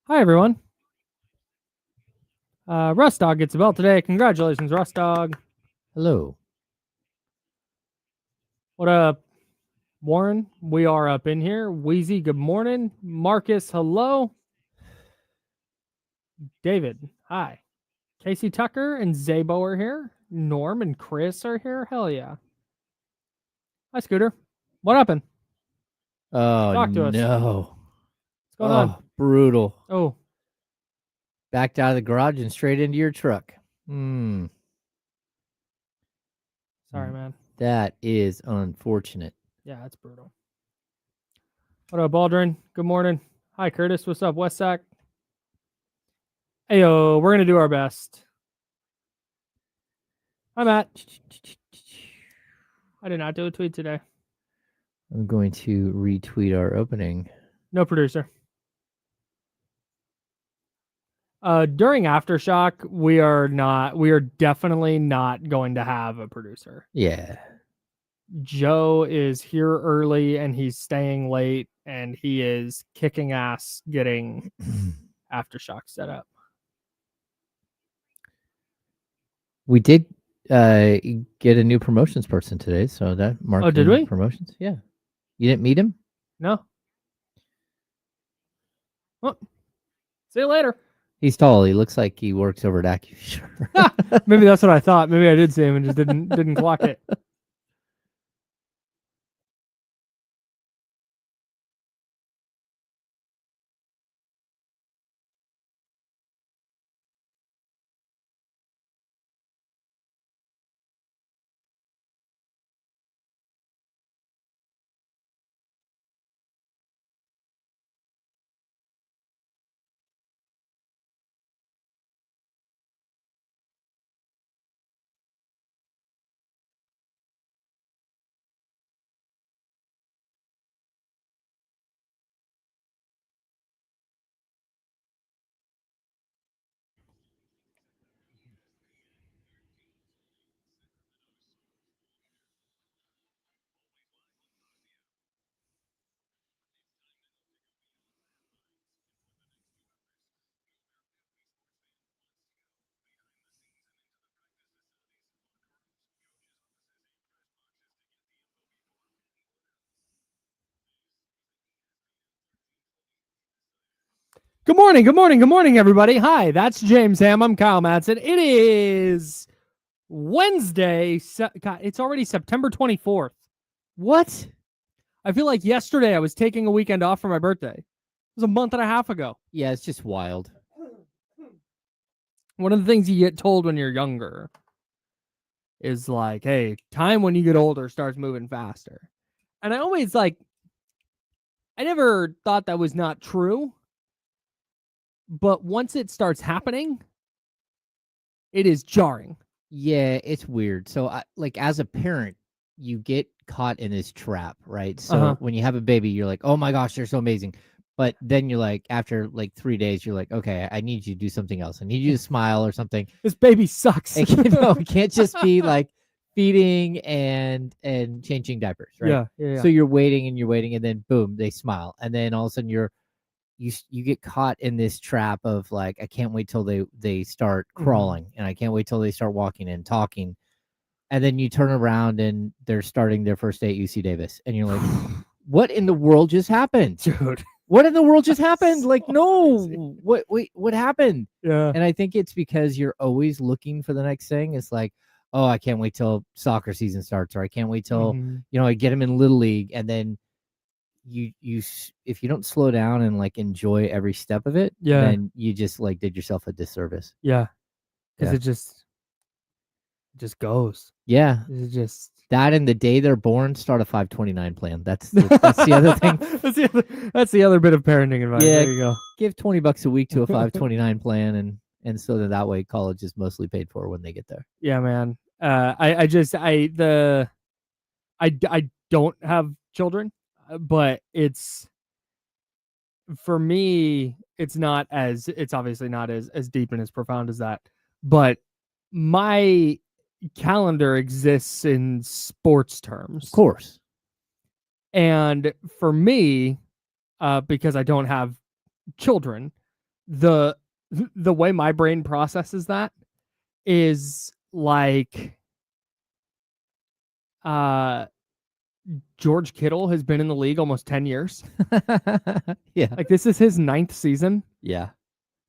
Hi, everyone. Rust Dog gets a belt today. Congratulations, Rust Dog. Hello. What up, Warren? We are up in here. Wheezy, good morning. Marcus, hello. David, hi. Casey Tucker and Zabo are here. Norm and Chris are here. Hell yeah. Hi, Scooter. What happened? Oh, Talk to us. no. What's going on? Brutal. Oh, Backed out of the garage and straight into your truck. sorry, man. That is unfortunate. Yeah, that's brutal. What up, Baldwin? Good morning. Hi, Curtis. What's up, Westsack? Heyo, we're going to do our best. Hi, Matt. I did not do a tweet today. I'm going to retweet our opening. No producer. During Aftershock, we are definitely not going to have a producer. Yeah. Joe is here early and he's staying late and he is kicking ass getting Aftershock set up. We did get a new promotions person today, so that marketing did we? promotions. Yeah. You didn't meet him? No. Well, see you later. He's tall. He looks like he works over at AccuSure. Maybe that's what I thought. Maybe I did see him and just didn't clock it. Good morning, everybody. Hi, that's James Ham. I'm Kyle Madsen. It is Wednesday. God, it's already September 24th. What? I feel like yesterday I was taking a weekend off for my birthday. It was a month and a half ago. Yeah, it's just wild. One of the things you get told when you're younger is like, hey, time when you get older starts moving faster. And I always I never thought that was not true. But once it starts happening, it is jarring. Yeah, it's weird. So, as a parent, you get caught in this trap, right? So when you have a baby, you're like, oh my gosh, they're so amazing. But then you're like, after 3 days, you're like, okay, I need you to do something else. I need you to smile or something. This baby sucks. It can't just be like feeding and changing diapers, right? Yeah. So you're waiting, and then boom, they smile. And then all of a sudden you get caught in this trap of like, I can't wait till they start crawling, and I can't wait till they start walking and talking. And then you turn around and they're starting their first day at UC Davis, and you're like, what in the world just happened? Dude. What in the world just happened? So like, no, crazy. what happened? Yeah. And I think it's because you're always looking for the next thing. It's like, oh, I can't wait till soccer season starts, or I can't wait till, I get them in Little League. And then you if you don't slow down and enjoy every step of it, then you just did yourself a disservice. Yeah. Because it just goes. Yeah. It just that, and the day they're born, start a 529 plan. That's the other thing. that's the other bit of parenting advice. Yeah, there you go. Give $20 a week to a 529 plan, and so that way college is mostly paid for when they get there. Yeah, man. I don't have children, but it's, for me, it's obviously not as deep and as profound as that, but my calendar exists in sports terms. Of course. And for me, because I don't have children, the way my brain processes that is like George Kittle has been in the league almost 10 years. Yeah. Like this is his 9th season. Yeah. I'm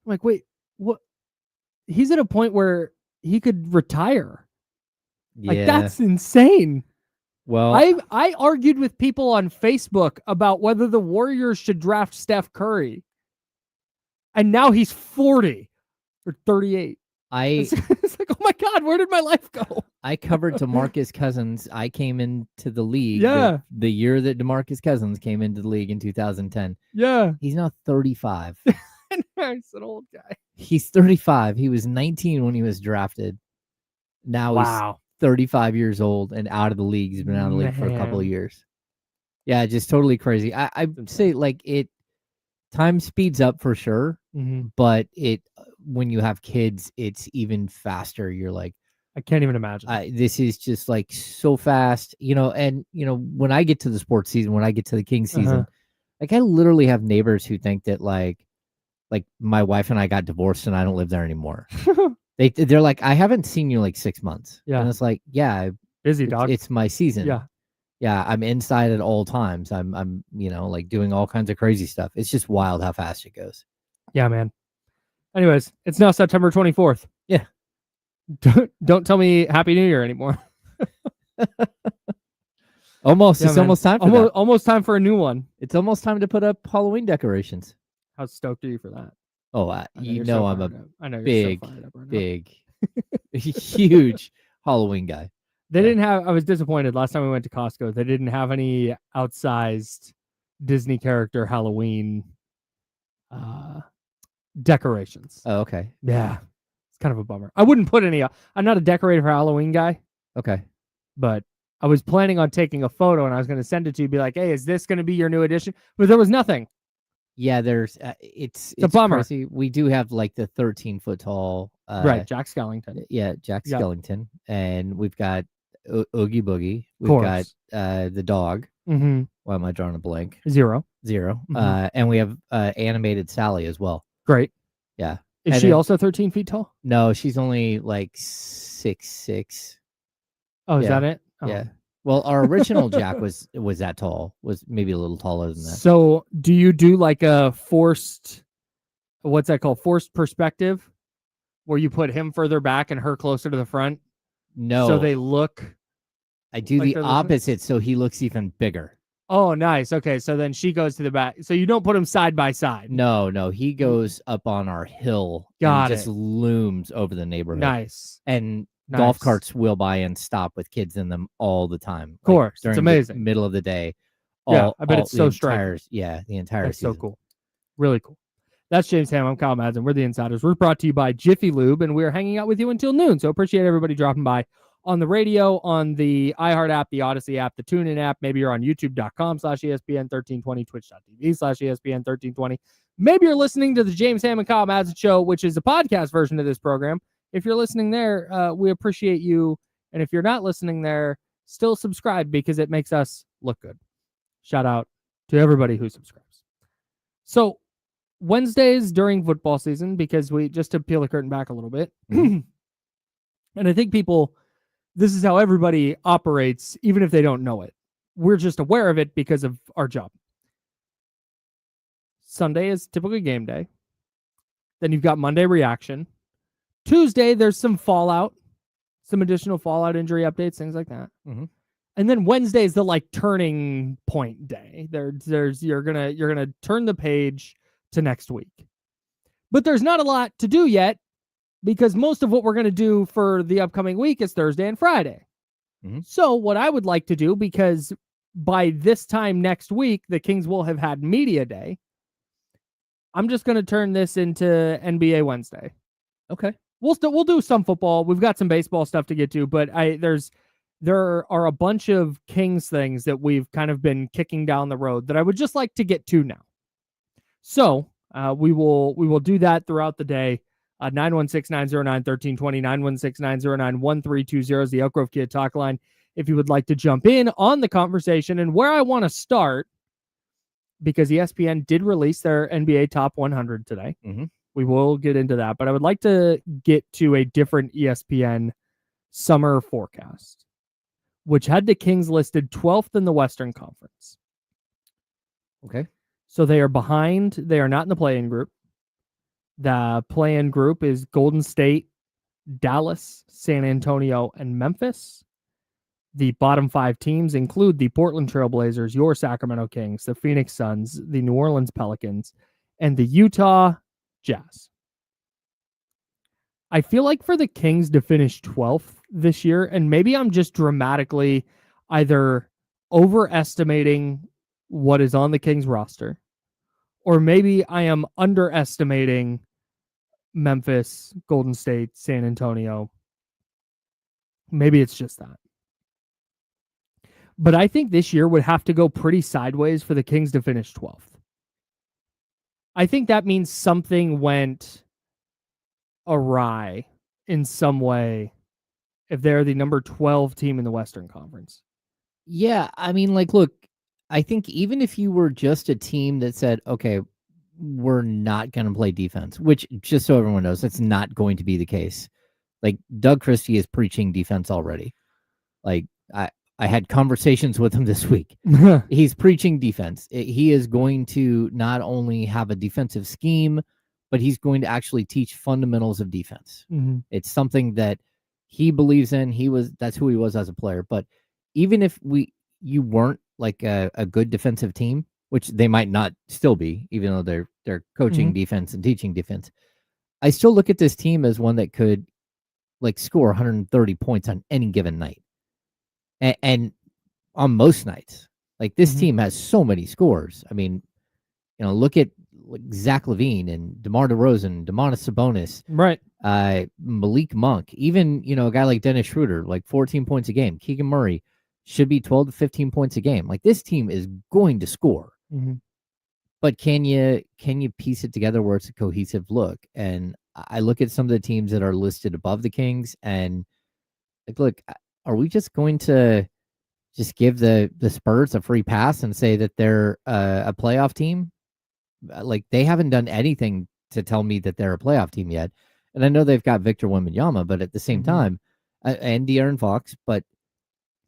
like, wait, what? He's at a point where he could retire. Yeah. Like that's insane. Well, I argued with people on Facebook about whether the Warriors should draft Steph Curry. And now he's 40 or 38. It's like, oh my God, where did my life go? I covered DeMarcus Cousins. I came into the league the year that DeMarcus Cousins came into the league in 2010. Yeah. He's now 35. He's an old guy. He's 35. He was 19 when he was drafted. Now he's 35 years old and out of the league. He's been out of the league for a couple of years. Yeah, just totally crazy. I'd say like time speeds up for sure, but when you have kids, it's even faster. You're like, I can't even imagine. This is just like so fast, and when I get to the sports season, when I get to the Kings season, like I literally have neighbors who think that like my wife and I got divorced and I don't live there anymore. They're like, I haven't seen you like 6 months. Yeah. And it's like, yeah, busy dog. It's my season. Yeah. Yeah. I'm inside at all times. I'm like doing all kinds of crazy stuff. It's just wild how fast it goes. Yeah, man. Anyways, it's now September 24th. Yeah. Don't tell me Happy New Year anymore. Almost. Yeah, it's almost time for that. Almost time for a new one. It's almost time to put up Halloween decorations. How stoked are you for that? Oh, I'm a big, right big, huge Halloween guy. They didn't have, I was disappointed last time we went to Costco. They didn't have any outsized Disney character Halloween decorations. Oh, okay. Yeah. It's kind of a bummer. I wouldn't put any, I'm not a decorator for Halloween guy. Okay. But I was planning on taking a photo and I was going to send it to you, be like, hey, is this going to be your new addition? But there was nothing. Yeah, there's it's a bummer. Crazy. We do have like the 13-foot tall right, Jack Skellington. Yeah, Jack Skellington. And we've got Oogie Boogie. We've got the dog. Mm-hmm. Why am I drawing a blank? Zero. Mm-hmm. And we have animated Sally as well. Great. Yeah. Is she also 13 feet tall? No, she's only like 6'6". Oh, is that it? Oh. Yeah. Well, our original Jack was that tall, was maybe a little taller than that. So do you do like a forced, what's that called? Forced perspective, where you put him further back and her closer to the front? No. So they look. I do like the opposite, so he looks even bigger. Oh, nice. Okay, so then she goes to the back. So you don't put him side by side. No. He goes up on our hill and just looms over the neighborhood. Nice. And golf carts will by and stop with kids in them all the time. Of course, during it's amazing. The middle of the day. I bet it's so striking. Yeah, the entire season. So cool. Really cool. That's James Ham. I'm Kyle Madsen. We're the Insiders. We're brought to you by Jiffy Lube, and we're hanging out with you until noon. So appreciate everybody dropping by on the radio, on the iHeart app, the Odyssey app, the TuneIn app. Maybe you're on youtube.com/ESPN1320, twitch.tv/ESPN1320. Maybe you're listening to the James Ham and Kyle Madsen Show, which is a podcast version of this program. If you're listening there, we appreciate you. And if you're not listening there, still subscribe because it makes us look good. Shout out to everybody who subscribes. So Wednesdays during football season, because we just to peel the curtain back a little bit. And I think this is how everybody operates, even if they don't know it. We're just aware of it because of our job. Sunday is typically game day. Then you've got Monday reaction. Tuesday, there's some fallout, some additional fallout injury updates, things like that. Mm-hmm. And then Wednesday is the like turning point day. There's you're gonna turn the page to next week. But there's not a lot to do yet because most of what we're gonna do for the upcoming week is Thursday and Friday. Mm-hmm. So what I would like to do, because by this time next week, the Kings will have had media day, I'm just gonna turn this into NBA Wednesday. Okay. We'll do some football. We've got some baseball stuff to get to, but there are a bunch of Kings things that we've kind of been kicking down the road that I would just like to get to now. So we will do that throughout the day. 916-909-1320, 916-909-1320 is the Elk Grove Kid talk line. If you would like to jump in on the conversation, and where I want to start, because ESPN did release their NBA top 100 today. Mm-hmm. We will get into that, but I would like to get to a different ESPN summer forecast, which had the Kings listed 12th in the Western Conference. Okay. So they are behind. They are not in the play-in group. The play-in group is Golden State, Dallas, San Antonio, and Memphis. The bottom 5 teams include the Portland Trailblazers, your Sacramento Kings, the Phoenix Suns, the New Orleans Pelicans, and the Utah Jazz. I feel like for the Kings to finish 12th this year, and maybe I'm just dramatically either overestimating what is on the Kings roster, or maybe I am underestimating Memphis, Golden State, San Antonio. Maybe it's just that. But I think this year would have to go pretty sideways for the Kings to finish 12th. I think that means something went awry in some way if they're the number 12 team in the Western Conference. Yeah, I mean, like, look, I think even if you were just a team that said, okay, we're not going to play defense, which, just so everyone knows, that's not going to be the case. Like, Doug Christie is preaching defense already. Like, I had conversations with him this week. He's preaching defense. He is going to not only have a defensive scheme, but he's going to actually teach fundamentals of defense. Mm-hmm. It's something that he believes in. That's who he was as a player. But even if you weren't like a good defensive team, which they might not still be, even though they're coaching defense and teaching defense, I still look at this team as one that could like score 130 points on any given night. And on most nights, like this team has so many scores. I mean, look at Zach LaVine and DeMar DeRozan, Domantas Sabonis, right? Malik Monk, even a guy like Dennis Schroeder, like 14 points a game. Keegan Murray should be 12 to 15 points a game. Like this team is going to score, but can you piece it together where it's a cohesive look? And I look at some of the teams that are listed above the Kings, and like, look. Are we just going to just give the Spurs a free pass and say that they're a playoff team? Like they haven't done anything to tell me that they're a playoff team yet. And I know they've got Victor Wembanyama, but at the same time, and De'Aaron Fox, but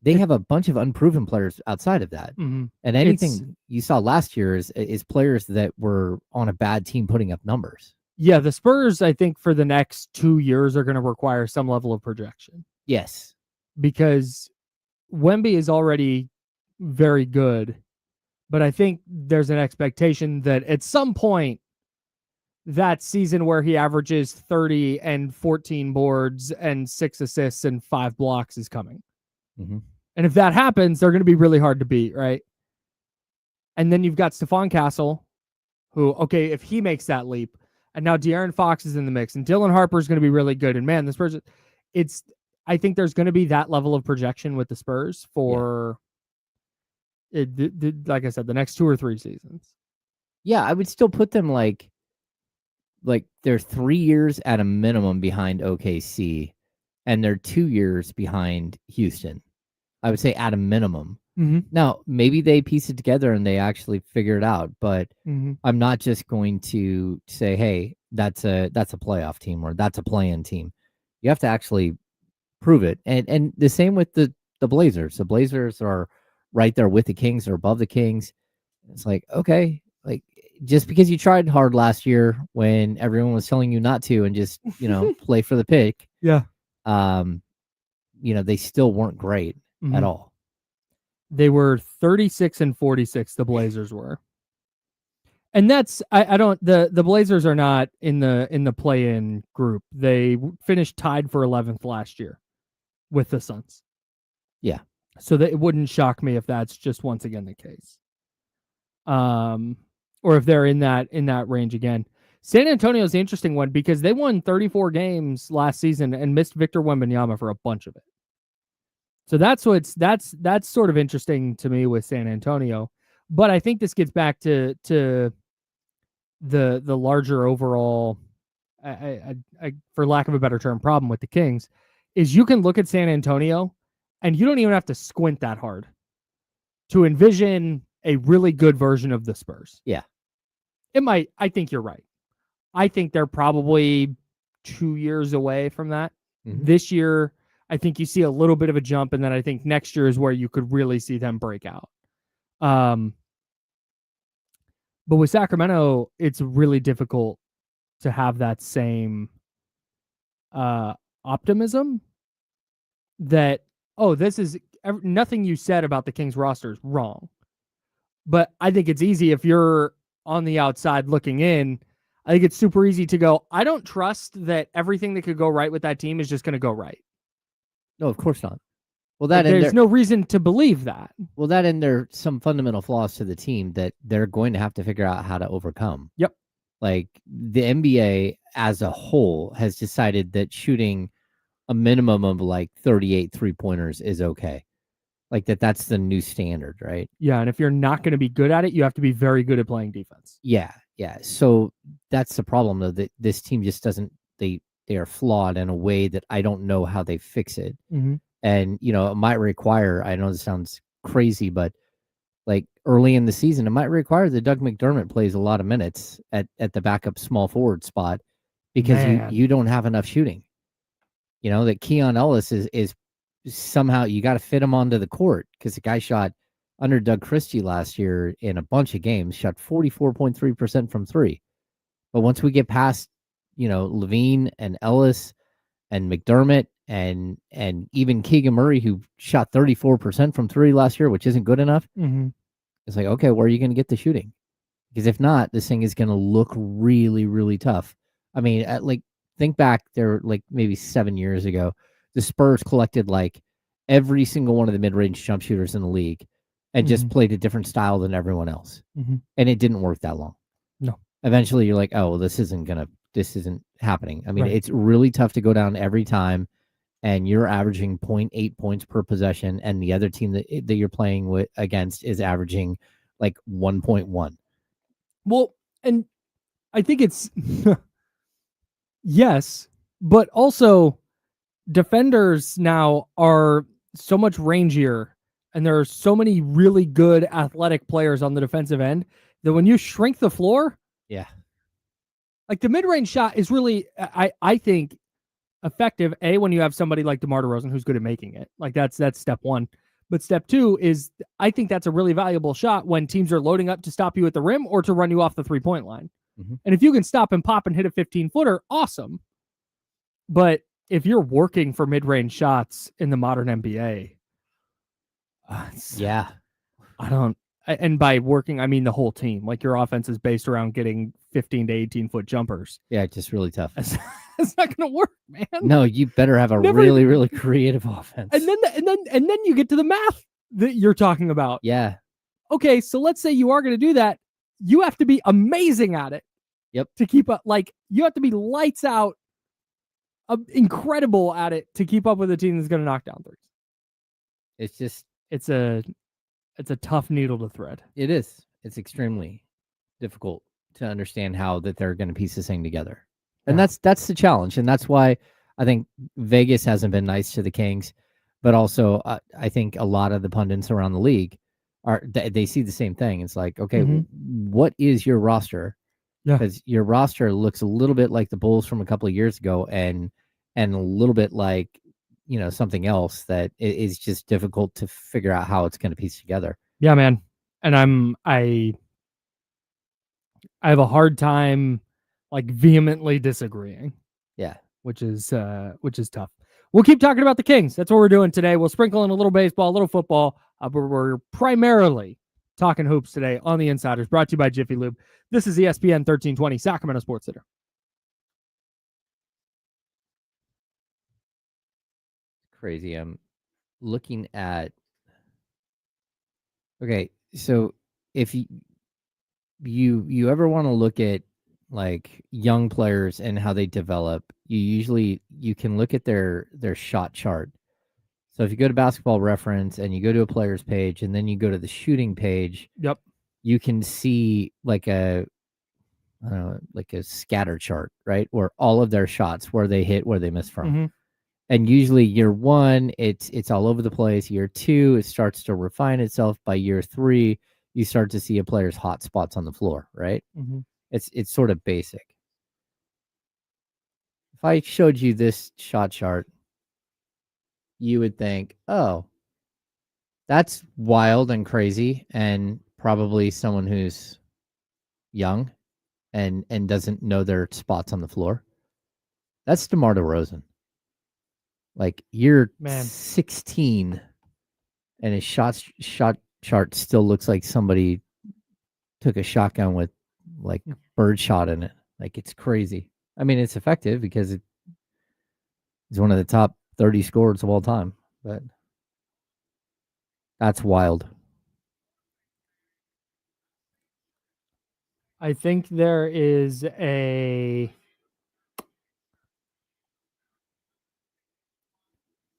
they have a bunch of unproven players outside of that. And anything you saw last year is players that were on a bad team putting up numbers. Yeah, the Spurs, I think, for the next 2 years are going to require some level of projection. Yes. Because Wemby is already very good, but I think there's an expectation that at some point that season where he averages 30 and 14 boards and 6 assists and 5 blocks is coming. And if that happens, they're going to be really hard to beat, right? And then you've got Stephon Castle, who, okay, if he makes that leap, and now De'Aaron Fox is in the mix, and Dylan Harper is going to be really good. And man, this person, I think there's going to be that level of projection with the Spurs for, like I said, the next 2 or 3 seasons. Yeah, I would still put them like they're 3 years at a minimum behind OKC, and they're 2 years behind Houston. I would say at a minimum. Now, maybe they piece it together and they actually figure it out, but I'm not just going to say, hey, that's a playoff team or that's a play-in team. You have to actually prove it. And the same with the Blazers. The Blazers are right there with the Kings or above the Kings. It's like, okay, like just because you tried hard last year when everyone was telling you not to and just, play for the pick. Yeah. They still weren't great at all. They were 36 and 46, the Blazers were. And that's I don't the Blazers are not in the play-in group. They finished tied for 11th last year with the Suns. Yeah. So that it wouldn't shock me if that's just once again the case. Or if they're in that range again. San Antonio is the interesting one because they won 34 games last season and missed Victor Wembanyama for a bunch of it. So that's sort of interesting to me with San Antonio. But I think this gets back to the larger overall, I for lack of a better term, problem with the Kings is you can look at San Antonio and you don't even have to squint that hard to envision a really good version of the Spurs. Yeah. It might, I think you're right. I think they're probably 2 years away from that. Mhm. This year, I think you see a little bit of a jump, and then I think next year is where you could really see them break out. But with Sacramento, it's really difficult to have that same optimism that, oh, this is nothing you said about the Kings roster is wrong. But I think it's easy if you're on the outside looking in. I think it's super easy to go, I don't trust that everything that could go right with that team is just going to go right. No, of course not. Well, Like, there's no reason to believe that. Well, that and there are some fundamental flaws to the team that they're going to have to figure out how to overcome. Yep. Like the NBA as a whole has decided that shooting a minimum of like 38 3-pointers is okay. Like that's the new standard, right? Yeah, and if you're not going to be good at it, you have to be very good at playing defense. Yeah. So that's the problem, though, that this team just doesn't, they are flawed in a way that I don't know how they fix it. Mm-hmm. And, it might require, I know this sounds crazy, but like early in the season, it might require that Doug McDermott plays a lot of minutes at the backup small forward spot because you don't have enough shooting. That Keon Ellis is somehow, you got to fit him onto the court because the guy shot under Doug Christie last year in a bunch of games, shot 44.3% from three. But once we get past, Levine and Ellis and McDermott and even Keegan Murray, who shot 34% from three last year, which isn't good enough. Mm-hmm. It's like, okay, where are you going to get the shooting? Because if not, this thing is going to look really, really tough. I mean, think back there, like maybe 7 years ago, the Spurs collected like every single one of the mid-range jump shooters in the league and just played a different style than everyone else. Mm-hmm. And it didn't work that long. No. Eventually you're like, oh, well, this isn't happening. I mean, It's really tough to go down every time and you're averaging 0.8 points per possession and the other team that you're playing against is averaging like 1.1. Well, and I think it's yes, but also defenders now are so much rangier and there are so many really good athletic players on the defensive end that when you shrink the floor, like the mid-range shot is really, I think, effective, when you have somebody like DeMar DeRozan who's good at making it. Like that's step one. But step two is, I think that's a really valuable shot when teams are loading up to stop you at the rim or to run you off the three-point line. Mm-hmm. And if you can stop and pop and hit a 15-footer, awesome. But if you're working for mid-range shots in the modern NBA, and by working, I mean the whole team. Like your offense is based around getting 15 to 18-foot jumpers. Yeah, it's just really tough. It's not going to work, man. No, you better have a really, really creative offense. And then you get to the math that you're talking about. Yeah. Okay, so let's say you are going to do that. You have to be amazing at it. Yep. To keep up, like you have to be lights out, incredible at it to keep up with a team that's going to knock down threes. It's a tough needle to thread. It is. It's extremely difficult to understand how that they're going to piece this thing together. And that's the challenge. And that's why I think Vegas hasn't been nice to the Kings, but also I think a lot of the pundits around the league they see the same thing. It's like, okay, what is your roster? Because your roster looks a little bit like the Bulls from a couple of years ago and a little bit like, something else that is just difficult to figure out how it's going to piece together. Yeah, man. And I have a hard time like vehemently disagreeing. Yeah. Which is tough. We'll keep talking about the Kings. That's what we're doing today. We'll sprinkle in a little baseball, a little football, but we're primarily talking hoops today on the Insiders, brought to you by Jiffy Lube. This is ESPN 1320, Sacramento Sports Center. Crazy. I'm looking at. Okay, so if you ever want to look at like young players and how they develop, you can look at their shot chart. So if you go to Basketball Reference and you go to a player's page and then you go to the shooting page, you can see like a scatter chart, right? Where all of their shots, where they hit, where they miss from. Mm-hmm. And usually year one, it's all over the place. Year two, it starts to refine itself. By year three, you start to see a player's hot spots on the floor, right? Mm-hmm. It's sort of basic. If I showed you this shot chart, you would think, oh, that's wild and crazy, and probably someone who's young and doesn't know their spots on the floor. That's DeMar DeRozan. Like, you're 16, and his shot chart still looks like somebody took a shotgun with like bird shot in it. Like, it's crazy. I mean, it's effective because it's one of the top 30 scorers of all time, but that's wild. I think there is a.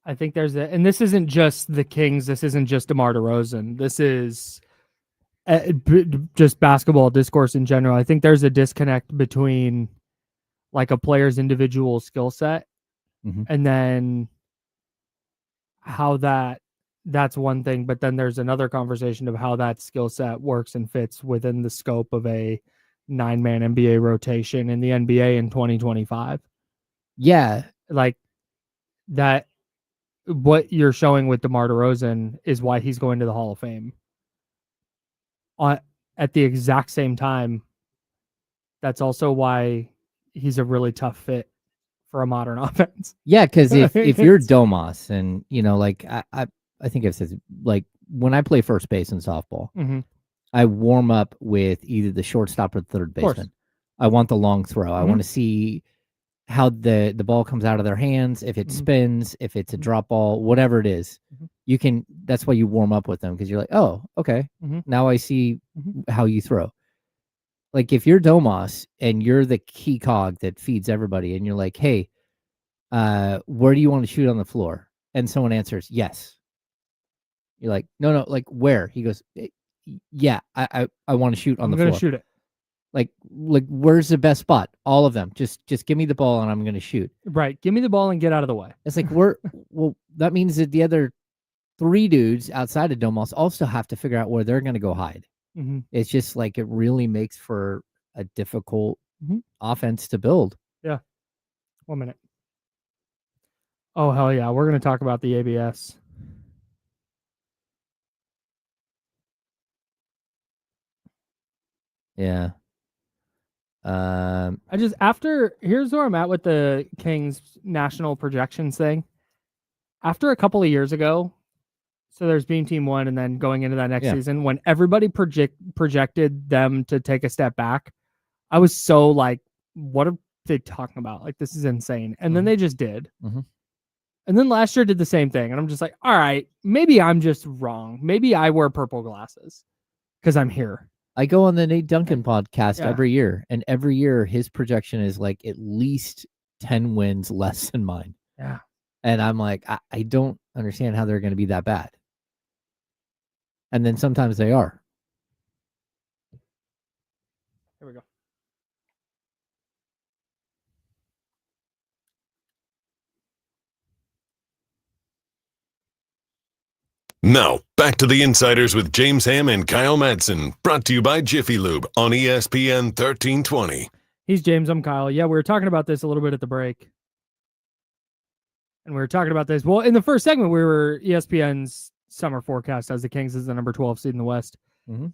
I think there's a, and this isn't just the Kings. This isn't just DeMar DeRozan. This is just basketball discourse in general. I think there's a disconnect between like a player's individual skill set and then how that's one thing, but then there's another conversation of how that skill set works and fits within the scope of a 9-man NBA rotation in the NBA in 2025. Yeah. Like that, what you're showing with DeMar DeRozan is why he's going to the Hall of Fame. At the exact same time, that's also why he's a really tough fit for a modern offense. Yeah, because if you're Domas, and like I think I've said, like, when I play first base in softball, I warm up with either the shortstop or the third baseman. I want the long throw. I want to see how the ball comes out of their hands, if it spins, if it's a drop ball, whatever it is. You can. That's why you warm up with them, because you're like, oh, okay, now I see how you throw. Like, if you're Domas and you're the key cog that feeds everybody, and you're like, hey, where do you want to shoot on the floor? And someone answers yes. You're like, no, like, where? He goes, yeah, I want to shoot on the floor. I'm going to shoot it. Like, where's the best spot? All of them. Just give me the ball and I'm going to shoot. Right. Give me the ball and get out of the way. It's like, well, that means that the other 3 dudes outside of Domas also have to figure out where they're going to go hide. It's just like, it really makes for a difficult offense to build. Yeah. 1 minute. Oh, hell yeah. We're going to talk about the ABS. Yeah. Here's where I'm at with the Kings national projections thing. After a couple of years ago, so there's Beam Team 1, and then going into that next season, when everybody projected them to take a step back, I was so like, what are they talking about? Like, this is insane. And then they just did. And then last year did the same thing. And I'm just like, all right, maybe I'm just wrong. Maybe I wear purple glasses because I'm here. I go on the Nate Duncan podcast every year, and every year his projection is like at least 10 wins less than mine. Yeah. And I'm like, I don't understand how they're going to be that bad. And then sometimes they are. Here we go. Now, back to the Insiders with James Ham and Kyle Madsen, brought to you by Jiffy Lube on ESPN 1320. He's James, I'm Kyle. Yeah, we were talking about this a little bit at the break. And we were talking about this. Well, in the first segment, we were ESPN's summer forecast as the Kings is the number 12 seed in the West. And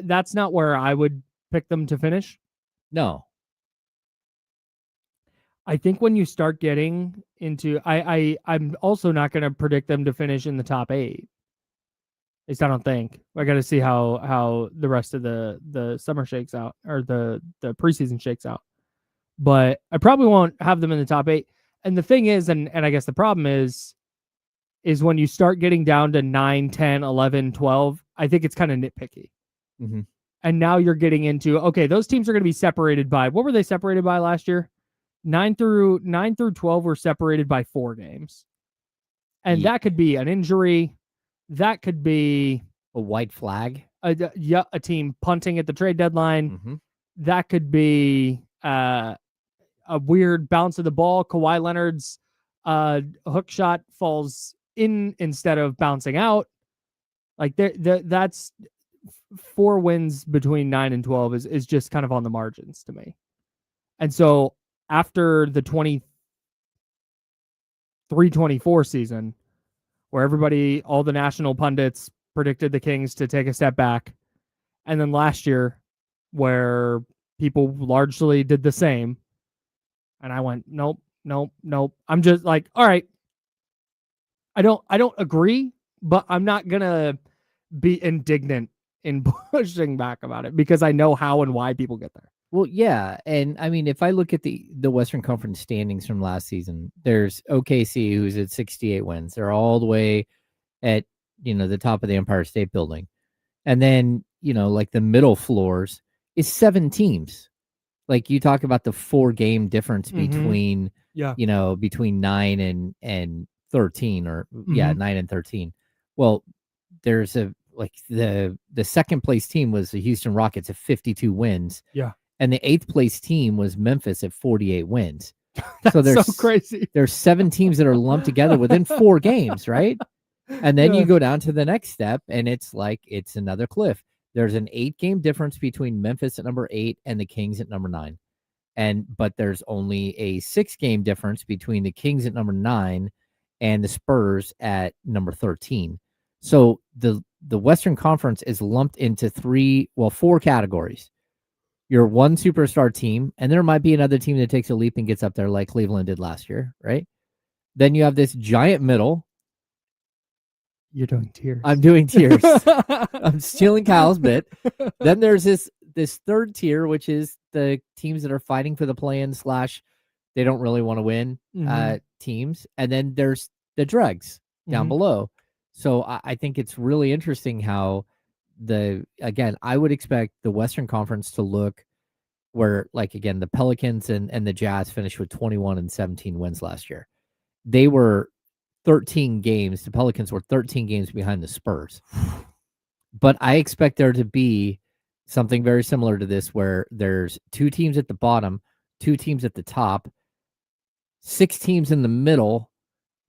that's not where I would pick them to finish. No. I think when you start getting into, I'm also not going to predict them to finish in the top 8. At least I don't think. I got to see how the rest of the summer shakes out, or the preseason shakes out. But I probably won't have them in the top 8. And the thing is, and I guess the problem is when you start getting down to 9, 10, 11, 12, I think it's kind of nitpicky. And now you're getting into, okay, those teams are going to be separated by, what were they separated by last year? 9 through 12 were separated by 4 games. And that could be an injury. That could be a white flag. A team punting at the trade deadline. That could be a weird bounce of the ball. Kawhi Leonard's hook shot falls in instead of bouncing out. Like, that's 4 wins between 9 and 12 is just kind of on the margins to me. And so after the 23-24 season, where all the national pundits predicted the Kings to take a step back, and then last year, where people largely did the same, and I went, nope. I'm just like, all right, I don't agree, but I'm not gonna be indignant in pushing back about it because I know how and why people get there. Well, yeah, and I mean, if I look at the Western Conference standings from last season, there's OKC who's at 68 wins. They're all the way at the top of the Empire State Building, and then like the middle floors is 7 teams. Like you talk about the 4-game difference between between 9 and 13, or 9 and 13. Well, there's the second place team was the Houston Rockets at 52 wins. Yeah. And the 8th place team was Memphis at 48 wins. That's so there's so crazy. There's 7 teams that are lumped together within 4 games, right? And then you go down to the next step, and it's another cliff. There's an 8-game difference between Memphis at number 8 and the Kings at number 9. But there's only a 6-game difference between the Kings at number 9 and the Spurs at number 13. So the Western Conference is lumped into 4 categories. Your one superstar team, and there might be another team that takes a leap and gets up there like Cleveland did last year, right? Then you have this giant middle. You're doing tears. I'm doing tears. I'm stealing Kyle's bit. Then there's this third tier, which is the teams that are fighting for the play-in / they don't really want to win teams. And then there's the dregs down below. So I think it's really interesting how I would expect the Western Conference to look where, like, again, the Pelicans and the Jazz finished with 21 and 17 wins last year. They were 13 games. The Pelicans were 13 games behind the Spurs. But I expect there to be something very similar to this, where there's 2 teams at the bottom, 2 teams at the top, 6 teams in the middle,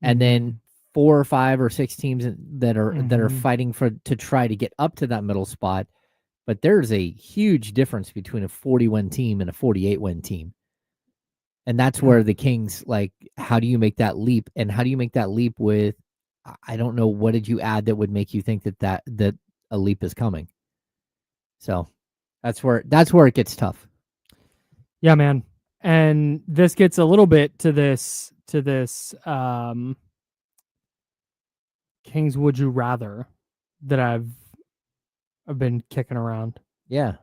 and then 4 or 5 or 6 teams that are fighting to try to get up to that middle spot. But there's a huge difference between a 40-win team and a 48-win team. And that's where the Kings, like, how do you make that leap? And how do you make that leap with, I don't know, what did you add that would make you think that a leap is coming? So that's where it gets tough. Yeah, man. And this gets a little bit to this Kings would you rather that I've been kicking around. Yeah.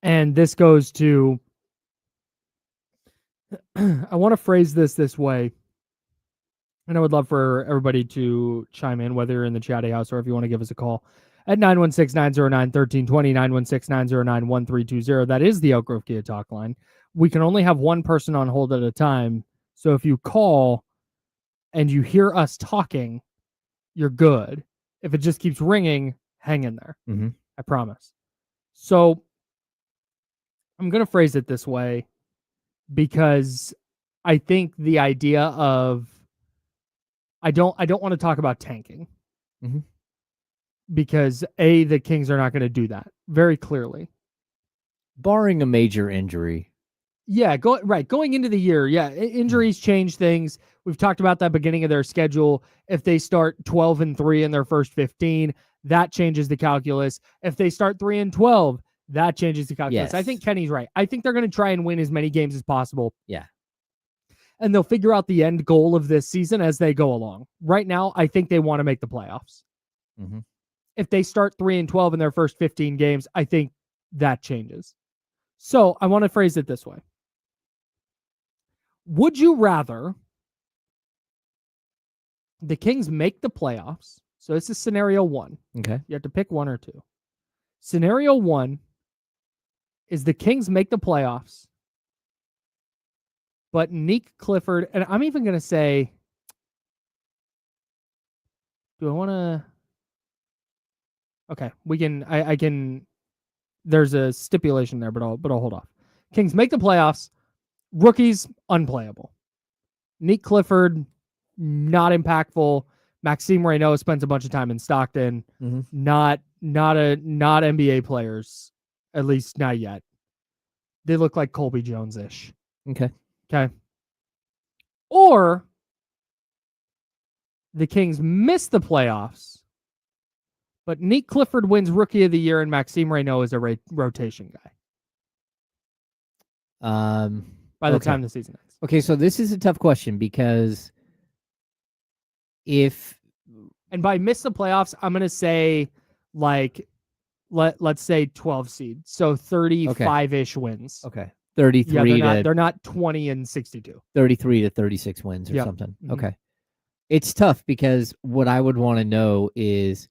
And this goes to, I want to phrase this way, and I would love for everybody to chime in, whether you're in the chatty house or if you want to give us a call at 916-909-1320, 916-909-1320. That is the Elk Grove Kia talk line. We can only have one person on hold at a time, so if you call and you hear us talking, you're good. If it just keeps ringing, hang in there. I promise. So I'm going to phrase it this way, because I think the idea of I don't want to talk about tanking, because the Kings are not going to do that very clearly, barring a major injury. Yeah, going into the year, injuries change things. We've talked about that beginning of their schedule. If they start 12-3 in their first 15, that changes the calculus. If they start 3-12, that changes the calculus. Yes. I think Kenny's right. I think they're going to try and win as many games as possible. Yeah. And they'll figure out the end goal of this season as they go along. Right now, I think they want to make the playoffs. If they start 3-12 in their first 15 games, I think that changes. So I want to phrase it this way. Would you rather the Kings make the playoffs? So this is scenario 1. Okay. You have to pick 1 or 2. Scenario 1 is the Kings make the playoffs, but Nick Clifford, and I'm even going to say, do I want to? Okay, we can. I can. There's a stipulation there, but I'll hold off. Kings make the playoffs. Rookies unplayable. Nick Clifford not impactful. Maxime Reynaud spends a bunch of time in Stockton. Not NBA players, at least not yet. they look like Colby Jones-ish. Okay. Okay. Or the Kings miss the playoffs, but Nate Clifford wins Rookie of the Year and Maxime Reynaud is a rotation guy by the time the season ends. Okay, so this is a tough question because and by miss the playoffs, I'm going to say like let's say 12 seed. So 35-ish wins. Okay. 33 they're not 20 and 62. 33 to 36 wins or something. Mm-hmm. Okay. It's tough because what I would want to know is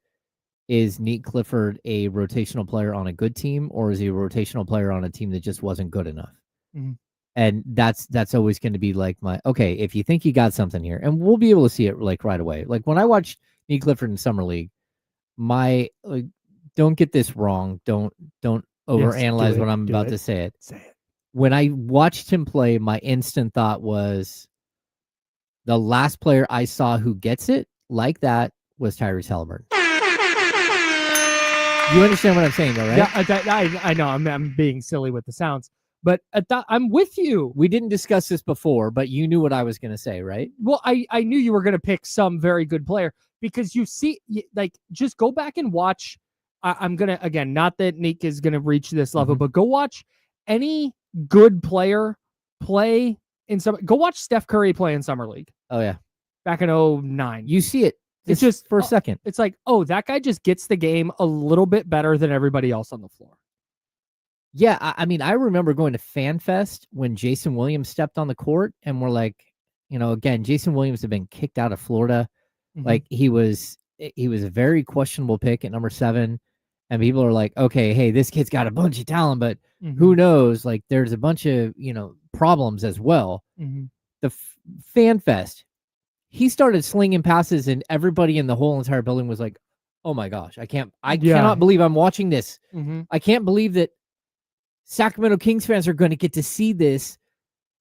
Nate Clifford a rotational player on a good team, or is he a rotational player on a team that just wasn't good enough? Mm-hmm. And that's always going to be like okay, if you think you got something here, and we'll be able to see it like right away. Like when I watched Nate Clifford in Summer League, don't get this wrong. Don't overanalyze what I'm about to say it. Say it. When I watched him play, my instant thought was the last player I saw who gets it like that was Tyrese Halliburton. You understand what I'm saying, though, right? Yeah, I know. I'm being silly with the sounds, but I'm with you. We didn't discuss this before, but you knew what I was going to say, right? Well, I knew you were going to pick some very good player because you see, like, just go back and watch. I'm going to, again, not that Nick is going to reach this level, but go watch any good player play go watch Steph Curry play in Summer League. Oh, yeah. Back in 2009. You see it. It's just for a second. It's like, oh, that guy just gets the game a little bit better than everybody else on the floor. Yeah, I mean, I remember going to FanFest when Jason Williams stepped on the court, and we're like, again, Jason Williams had been kicked out of Florida. Mm-hmm. Like he was a very questionable pick at number 7, and people are like, okay, hey, this kid's got a bunch of talent, but who knows? Like, there's a bunch of problems as well. Mm-hmm. The FanFest, he started slinging passes, and everybody in the whole entire building was like, oh my gosh, I cannot believe I'm watching this. Mm-hmm. I can't believe that Sacramento Kings fans are going to get to see this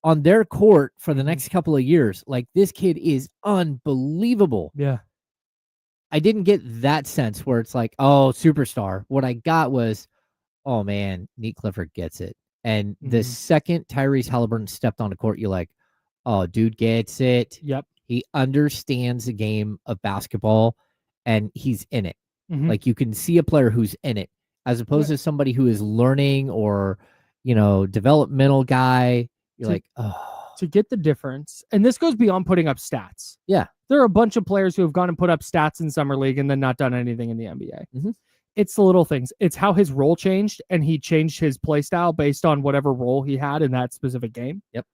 on their court for the next couple of years. Like, this kid is unbelievable. Yeah. I didn't get that sense where it's like, oh, superstar. What I got was, oh man, Nate Clifford gets it. And the second Tyrese Halliburton stepped on the court, you're like, oh, dude gets it. Yep. He understands the game of basketball, and he's in it. Mm-hmm. Like, you can see a player who's in it, as opposed to somebody who is learning or, developmental guy. You're like, oh. To get the difference, and this goes beyond putting up stats. Yeah. There are a bunch of players who have gone and put up stats in Summer League and then not done anything in the NBA. Mm-hmm. It's the little things. It's how his role changed, and he changed his play style based on whatever role he had in that specific game. Yep.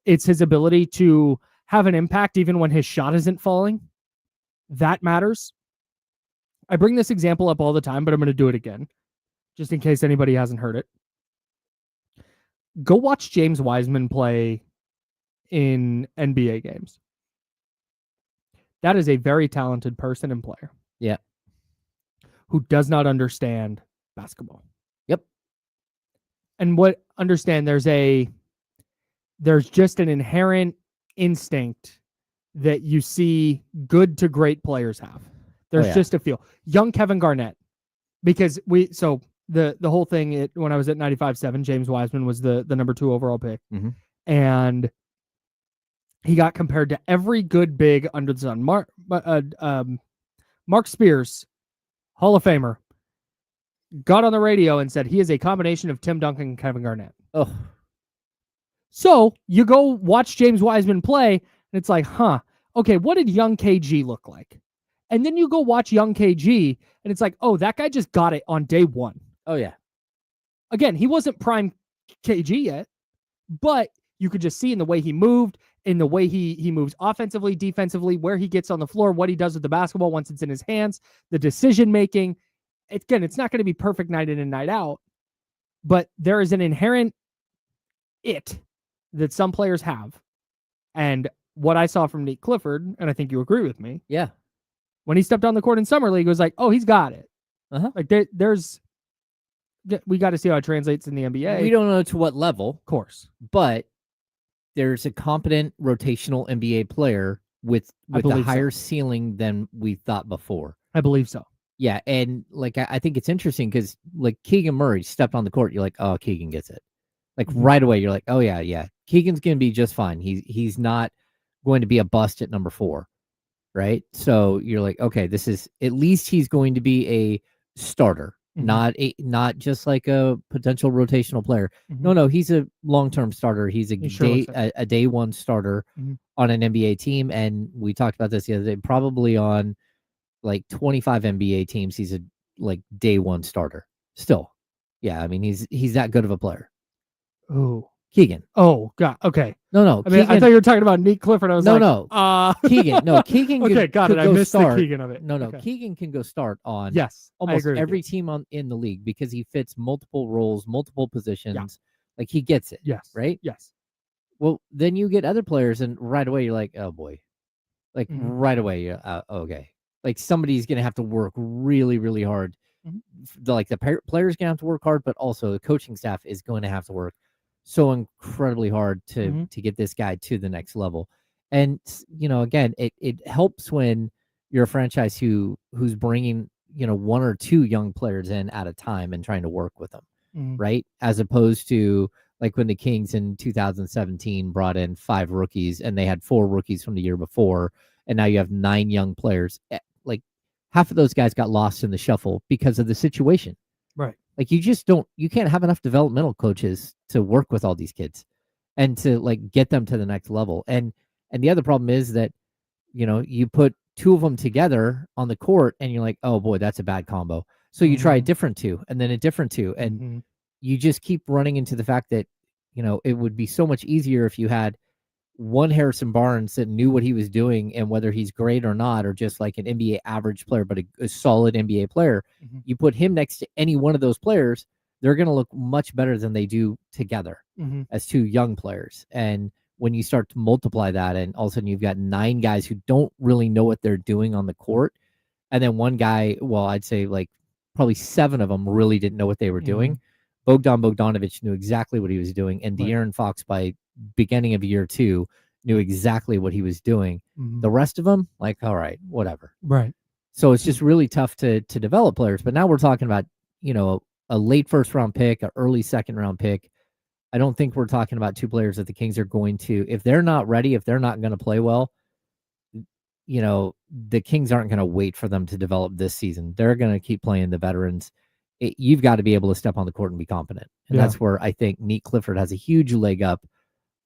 It's his ability to have an impact even when his shot isn't falling. That matters. I bring this example up all the time, but I'm going to do it again, just in case anybody hasn't heard it. Go watch James Wiseman play in NBA games. That is a very talented person and player. Yeah. Who does not understand basketball. Yep. And there's just an inherent instinct that you see good to great players have. There's just a feel. Young Kevin Garnett, because the whole thing, when I was at 95.7, James Wiseman was the number 2 overall pick. Mm-hmm. And he got compared to every good big under the sun. Mark Spears, Hall of Famer, got on the radio and said he is a combination of Tim Duncan and Kevin Garnett. Oh. So you go watch James Wiseman play, and it's like, okay, what did young KG look like? And then you go watch young KG, and it's like, oh, that guy just got it on day 1. Oh, yeah. Again, he wasn't prime KG yet, but you could just see in the way he moved, in the way he moves offensively, defensively, where he gets on the floor, what he does with the basketball once it's in his hands, the decision-making. Again, it's not going to be perfect night in and night out, but there is an inherent that some players have. And what I saw from Nate Clifford, and I think you agree with me. Yeah. When he stepped on the court in Summer League, it was like, oh, he's got it. Uh-huh. Like we got to see how it translates in the NBA. We don't know to what level, of course, but there's a competent rotational NBA player with a higher ceiling than we thought before. I believe so. Yeah, and like I think it's interesting because like Keegan Murray stepped on the court, you're like, oh, Keegan gets it. Like Mhm. right away, you're like, oh yeah, Keegan's going to be just fine. He's not going to be a bust at number 4, right? So you're like, okay, this is at least he's going to be a starter, Mhm. not just like a potential rotational player. Mhm. No, he's a long-term starter. He's a He sure looks like a day one starter Mhm. on an NBA team, and we talked about this the other day. Probably on like 25 NBA teams, he's a like day one starter still. Yeah, I mean he's that good of a player. Ooh. Keegan. Oh, God. Okay. No, I mean, I Keegan. thought you were talking about Neat Clifford. I was like, No. Keegan. No, Keegan Okay, could got it. I go missed start. the Keegan of it. No, Okay. Keegan can go start on Yes, I almost agree with every you. team in the league because he fits multiple roles, multiple positions. Yeah. Like he gets it. Yes. Right? Yes. Well, then you get other players and right away you're like, "Oh boy." Like Mhm. right away you're okay. Like somebody's going to have to work really really hard. Mhm. Like the player's going to have to work hard, but also the coaching staff is going to have to work so incredibly hard Mhm. to get this guy to the next level. And again, it helps when you're a franchise who's bringing one or two young players in at a time and trying to work with them, Mhm. right? As opposed to like when the Kings in 2017 brought in 5 rookies and they had 4 rookies from the year before, and now you have 9 young players. Like half of those guys got lost in the shuffle because of the situation. Right. Like you can't have enough developmental coaches to work with all these kids and to like get them to the next level. And the other problem is that, you put 2 of them together on the court and you're like, oh boy, that's a bad combo. So you try a Mhm. different 2 and then a different 2. And Mhm. you just keep running into the fact that, it would be so much easier if you had one Harrison Barnes that knew what he was doing and whether he's great or not, or just like an NBA average player, but a solid NBA player. Mhm. You put him next to any one of those players, they're going to look much better than they do together Mhm. as 2 young players. And when you start to multiply that, and all of a sudden you've got 9 guys who don't really know what they're doing on the court, and then one guy, well, I'd say like probably 7 of them really didn't know what they were doing. Bogdanovich knew exactly what he was doing, and Right. De'Aaron Fox by beginning of year 2 knew exactly what he was doing. Mhm. The rest of them, like, all right, whatever. Right. So it's just really tough to develop players. But now we're talking about, a late first round pick, an early second round pick. I don't think we're talking about 2 players that the Kings are going to, if they're not ready, if they're not going to play well, the Kings aren't going to wait for them to develop this season. They're going to keep playing the veterans. You've got to be able to step on the court and be competent. And Yeah. that's where I think Neat Clifford has a huge leg up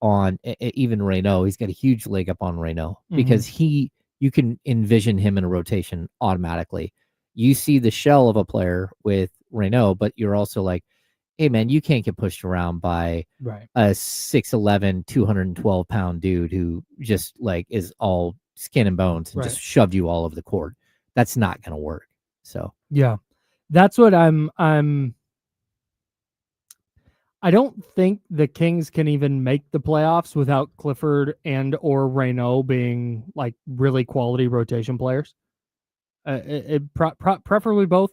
on even Reynaud. He's got a huge leg up on Reynaud because you can envision him in a rotation automatically. You see the shell of a player with Reynaud, but you're also like, hey man, you can't get pushed around by Right. a 6'11", 212-pound dude who just like is all skin and bones and Right. just shoved you all over the court. That's not going to work. So Yeah. That's what I don't think the Kings can even make the playoffs without Clifford and or Reynaud being like really quality rotation players. Preferably both,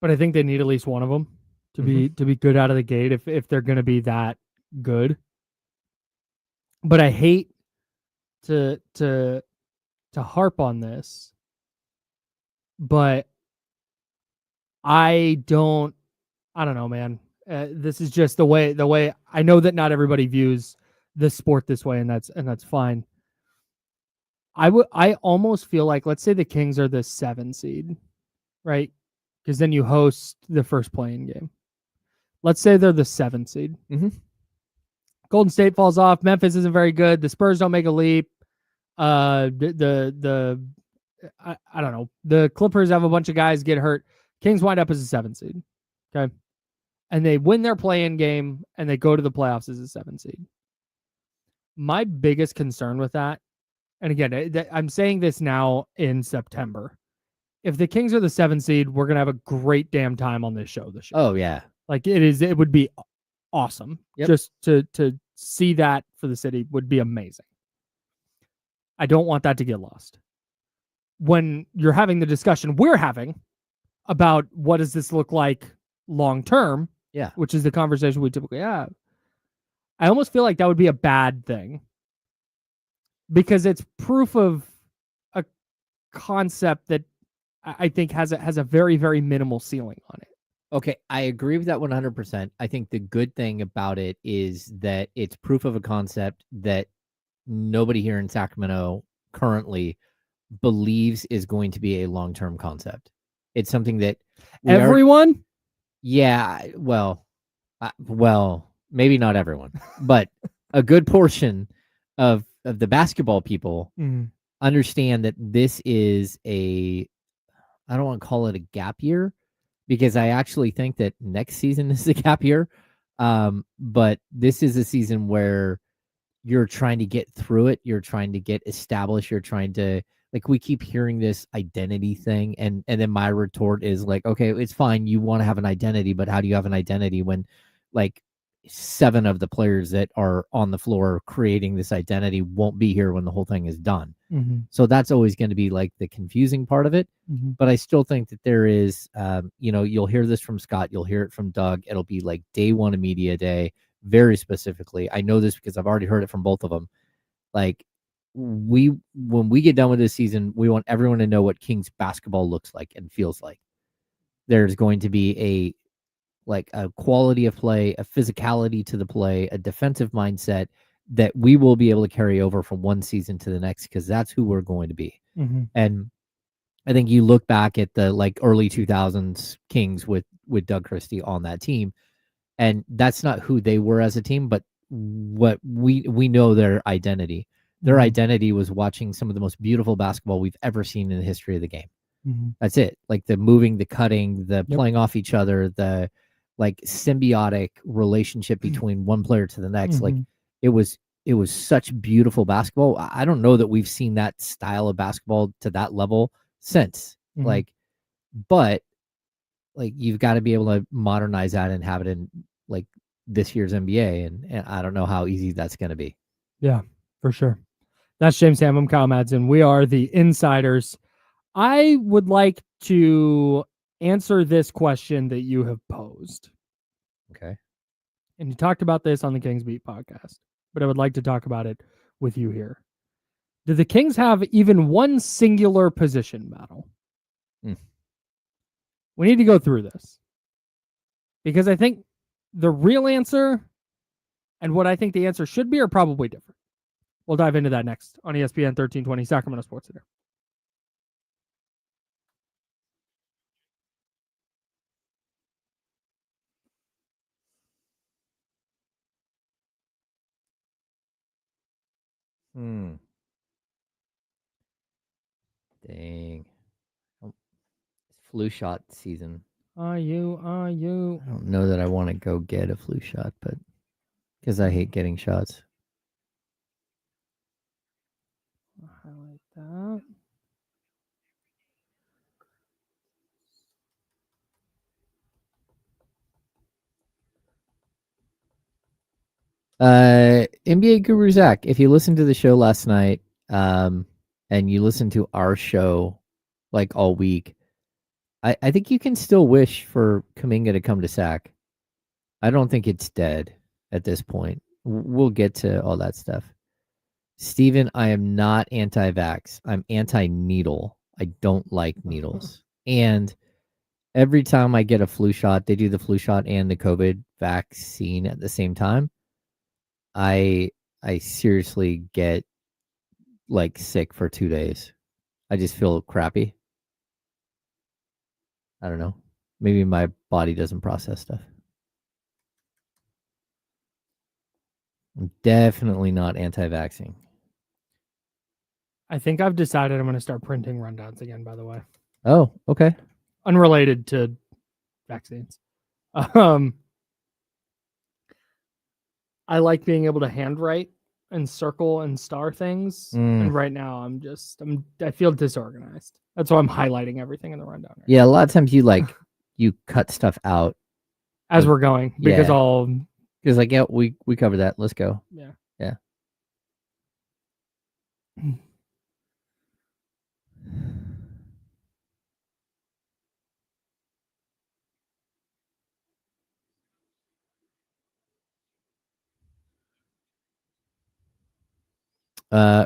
but I think they need at least one of them to be good out of the gate if they're going to be that good. But I hate to harp on this, but I don't know, man. This is just the way I know that not everybody views this sport this way, and that's fine. I almost feel like, let's say the Kings are the 7 seed, right? Because then you host the first play-in game. Let's say they're the 7 seed. Golden State falls off. Memphis isn't very good. The Spurs don't make a leap. I don't know. The Clippers have a bunch of guys get hurt. Kings wind up as a 7 seed. Okay. And they win their play-in game and they go to the playoffs as a 7 seed. My biggest concern with that, and again, I'm saying this now in September. If the Kings are the 7 seed, we're going to have a great damn time on this show this year. Oh yeah. Like it would be awesome. Yep. Just to see that for the city would be amazing. I don't want that to get lost. When you're having the discussion we're having about what does this look like long term, Yeah. which is the conversation we typically have, I almost feel like that would be a bad thing because it's proof of a concept that I think has a very, very minimal ceiling on it. Okay, I agree with that 100%. I think the good thing about it is that it's proof of a concept that nobody here in Sacramento currently believes is going to be a long-term concept. It's something that Everyone? Yeah, well, maybe not everyone, but a good portion of the basketball people understand that this is I don't want to call it a gap year, because I actually think that next season is a gap year. But this is a season where you're trying to get through it. You're trying to get established. You're trying to, like, we keep hearing this identity thing. And then my retort is like, okay, it's fine. You want to have an identity, but how do you have an identity when, like, 7 of the players that are on the floor creating this identity won't be here when the whole thing is done? So that's always going to be like the confusing part of it. But I still think that there is, you'll hear this from Scott, you'll hear it from Doug. It'll be like day one of media day, very specifically. I know this because I've already heard it from both of them. Like, when we get done with this season, we want everyone to know what Kings basketball looks like and feels like. There's going to be a quality of play, a physicality to the play, a defensive mindset that we will be able to carry over from one season to the next, because that's who we're going to be. And I think you look back at the early 2000s Kings with Doug Christie on that team, and that's not who they were as a team, but what we know their identity. Their identity was watching some of the most beautiful basketball we've ever seen in the history of the game. That's it. Like the moving, the cutting, the playing off each other, the symbiotic relationship between one player to the next. Like it was such beautiful basketball. I don't know that we've seen that style of basketball to that level since. But you've got to be able to modernize that and have it in this year's NBA, and I don't know how easy that's going to be. Yeah, for sure. That's James Ham. I'm Kyle Madsen. We are the Insiders. I would like to answer this question that you have posed. Okay. And you talked about this on the Kings Beat podcast, but I would like to talk about it with you here. Do the Kings have even one singular position battle? We need to go through this, because I think the real answer and what I think the answer should be are probably different. We'll dive into that next on ESPN 1320 Sacramento Sports Center. Dang. It's flu shot season. Are you? I don't know that I want to go get a flu shot, but because I hate getting shots. I'll highlight that. NBA Guru Zach, if you listened to the show last night, and you listened to our show all week, I think you can still wish for Kuminga to come to Sac. I don't think it's dead at this point. We'll get to all that stuff. Steven, I am not anti-vax. I'm anti-needle. I don't like needles. And every time I get a flu shot, they do the flu shot and the COVID vaccine at the same time. I seriously get sick for 2 days. I just feel crappy. I don't know. Maybe my body doesn't process stuff. I'm definitely not anti-vaxxing. I think I've decided I'm going to start printing rundowns again, by the way. Oh, okay. Unrelated to vaccines. I like being able to handwrite and circle and star things. And right now I feel disorganized. That's why I'm highlighting everything in the rundown. Right Yeah, a lot of times you cut stuff out as we're going, because yeah, we covered that. Let's go. Yeah.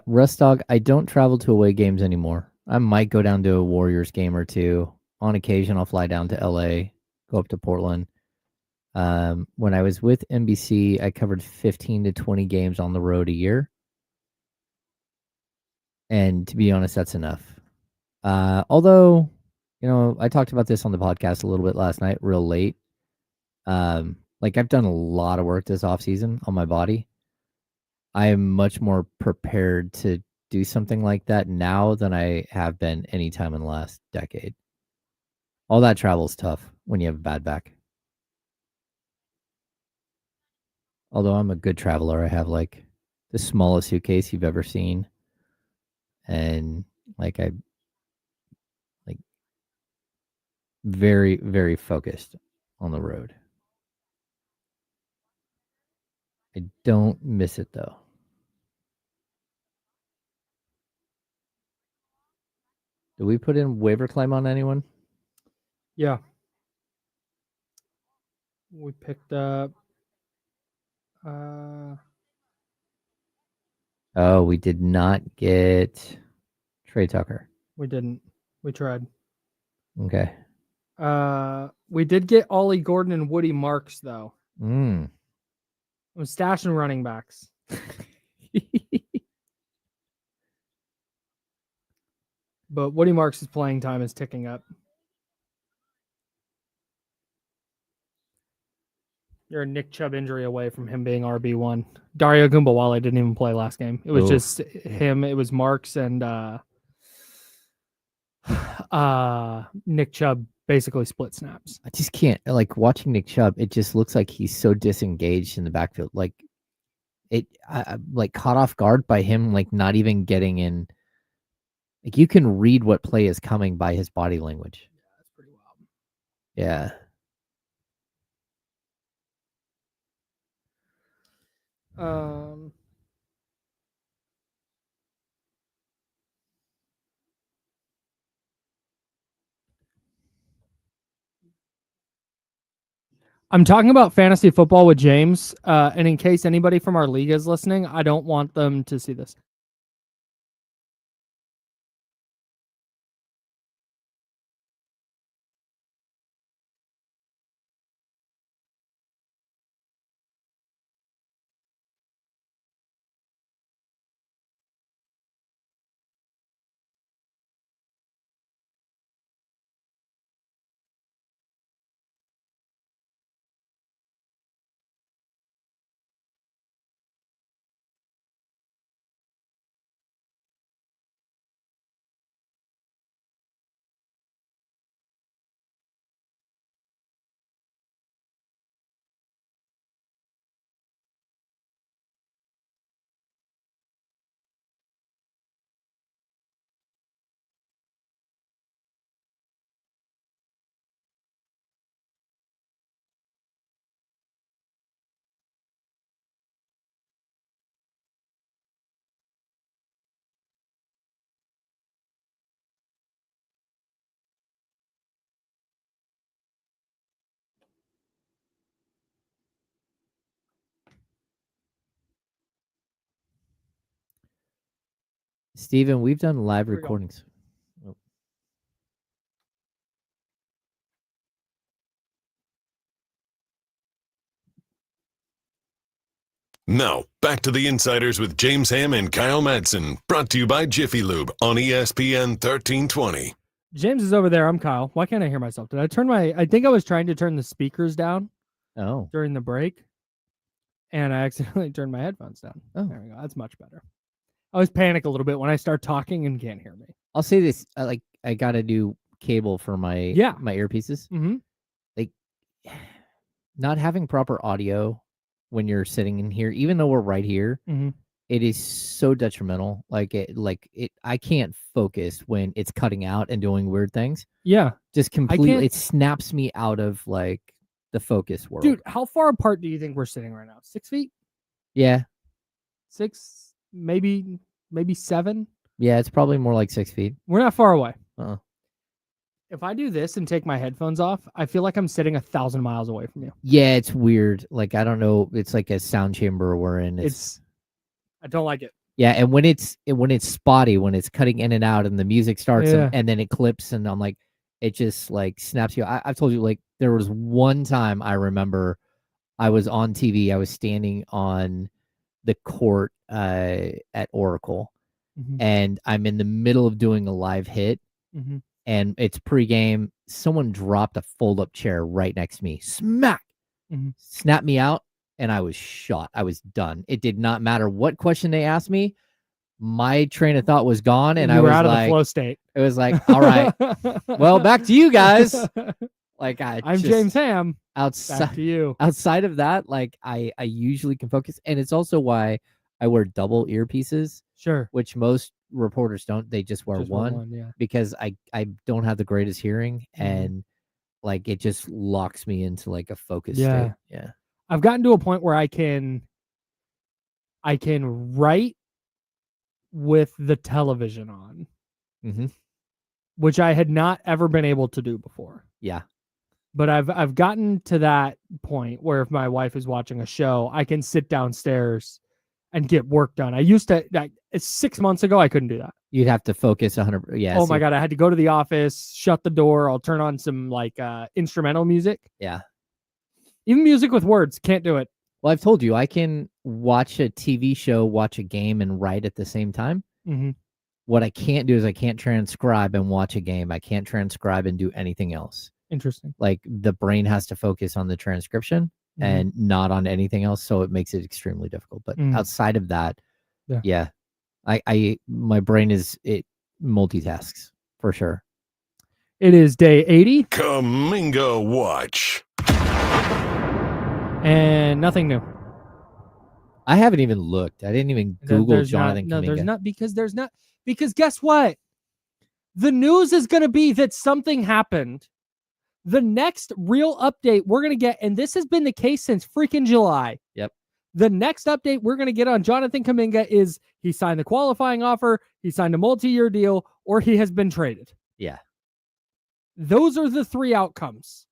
Rust Dog, I don't travel to away games anymore. I might go down to a Warriors game or two. On occasion, I'll fly down to LA. go up to Portland. When I was with NBC, I covered 15 to 20 games on the road a year. And to be honest, that's enough. Although, I talked about this on the podcast a little bit last night, real late. I've done a lot of work this offseason on my body. I am much more prepared to do something like that now than I have been any time in the last decade. All that travel is tough when you have a bad back. Although I'm a good traveler, I have the smallest suitcase you've ever seen. And I very, very focused on the road. I don't miss it though. Do we put in waiver claim on anyone? Yeah. We picked up. Oh, we did not get Trey Tucker. We didn't. We tried. Okay. We did get Ollie Gordon and Woody Marks though. I'm stashing running backs. But Woody Marks' playing time is ticking up. You're a Nick Chubb injury away from him being RB1. Dario Gumbawale didn't even play last game. It was just him. It was Marks and Nick Chubb basically split snaps. I just can't watching Nick Chubb. It just looks like he's so disengaged in the backfield. Caught off guard by him, not even getting in. You can read what play is coming by his body language. Yeah, that's pretty wild. Yeah. I'm talking about fantasy football with James, and in case anybody from our league is listening, I don't want them to see this. Steven, we've done live Here we go. recordings. Now, back to the Insiders with James Ham and Kyle Madsen, brought to you by Jiffy Lube on ESPN 1320. James is over there. I'm Kyle. Why can't I hear myself? Did I turn I think I was trying to turn the speakers down during the break, and I accidentally turned my headphones down. Oh. There we go. That's much better. I always panic a little bit when I start talking and can't hear me. I'll say this: I got a new cable for my my earpieces. Mm-hmm. Not having proper audio when you're sitting in here, even though we're right here, it is so detrimental. I can't focus when it's cutting out and doing weird things. Yeah, just completely. It snaps me out of the focus world. Dude, how far apart do you think we're sitting right now? 6 feet? Yeah, 6, maybe 7. Yeah, it's probably more like 6 feet. We're not far away. Uh-uh. If I do this and take my headphones off, I feel like I'm sitting 1,000 miles away from you. Yeah, it's weird. I don't know. It's like a sound chamber we're in. I don't like it. Yeah, and when it's spotty, when it's cutting in and out, and the music starts, and then it clips, and I'm it just snaps you. I've told you There was one time I remember I was on TV. I was standing on the court at Oracle, and I'm in the middle of doing a live hit, and it's pregame. Someone dropped a fold-up chair right next to me. Smack! Snapped me out, and I was shot. I was done. It did not matter what question they asked me. My train of thought was gone, and you I were was out of like, the flow state. it was like, all right, well, back to you guys. Like I'm James Ham. Back Outside to you. outside of that, like I usually can focus, and it's also why I wear double earpieces, Sure. which most reporters don't. They just wear Just one yeah. because I don't have the greatest hearing, and like it just locks me into like a focus state. Yeah. I've gotten to a point where I can write with the television on, which I had not ever been able to do before. Yeah. But I've gotten to that point where if my wife is watching a show, I can sit downstairs and get work done. I used to, 6 months ago, I couldn't do that. You'd have to focus 100%. Yeah. Oh my God. I had to go to the office, shut the door. I'll turn on some like instrumental music. Yeah. Even music with words. Can't do it. Well, I've told you, I can watch a TV show, watch a game, and write at the same time. What I can't do is I can't transcribe and watch a game. I can't transcribe and do anything else. Interesting. Like the brain has to focus on the transcription and not on anything else, so it makes it extremely difficult. But outside of that, yeah, my brain it multitasks for sure. It is day 80. Kaminga Watch. And nothing new. I haven't even looked. I didn't even Google Jonathan Kuminga. No, there's not, because guess what? The news is going to be that something happened. The next real update we're going to get, and this has been the case since freaking July. Yep. The next update we're going to get on Jonathan Kuminga is he signed the qualifying offer, he signed a multi-year deal, or he has been traded. Yeah. Those are the three outcomes.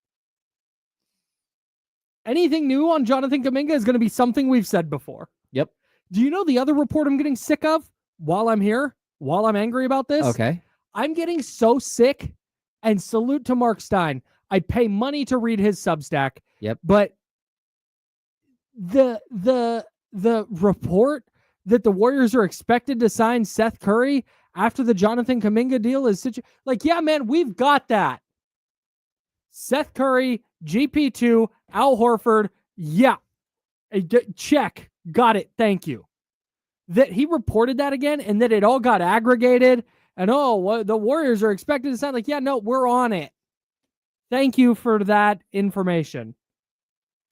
Anything new on Jonathan Kuminga is going to be something we've said before. Yep. Do you know the other report I'm getting sick of while I'm here, while I'm angry about this? Okay. I'm getting so sick, and salute to Mark Stein. I pay money to read his Substack. Yep. But the report that the Warriors are expected to sign Seth Curry after the Jonathan Kuminga deal is such like, yeah, man, we've got that. Seth Curry, GP2, Al Horford. Yeah. Check. Got it. Thank you. That he reported that again and that it all got aggregated and the Warriors are expected to sign. Like, yeah, no, we're on it. Thank you for that information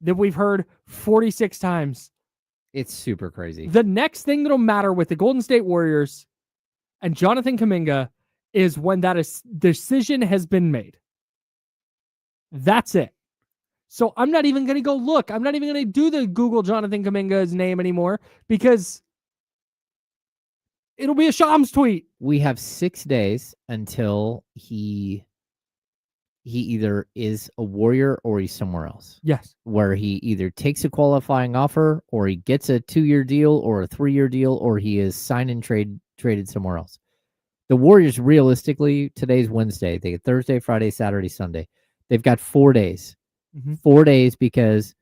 that we've heard 46 times. It's super crazy. The next thing that'll matter with the Golden State Warriors and Jonathan Kuminga is when that decision has been made. That's it. So I'm not even going to go look. I'm not even going to do the Google Jonathan Kuminga's name anymore because it'll be a Shams tweet. We have 6 days until he either is a Warrior or he's somewhere else. Yes. Where he either takes a qualifying offer or he gets a 2-year deal or a 3-year deal or he is signed and traded somewhere else. The Warriors, realistically, today's Wednesday. They get Thursday, Friday, Saturday, Sunday. They've got 4 days. 4 days because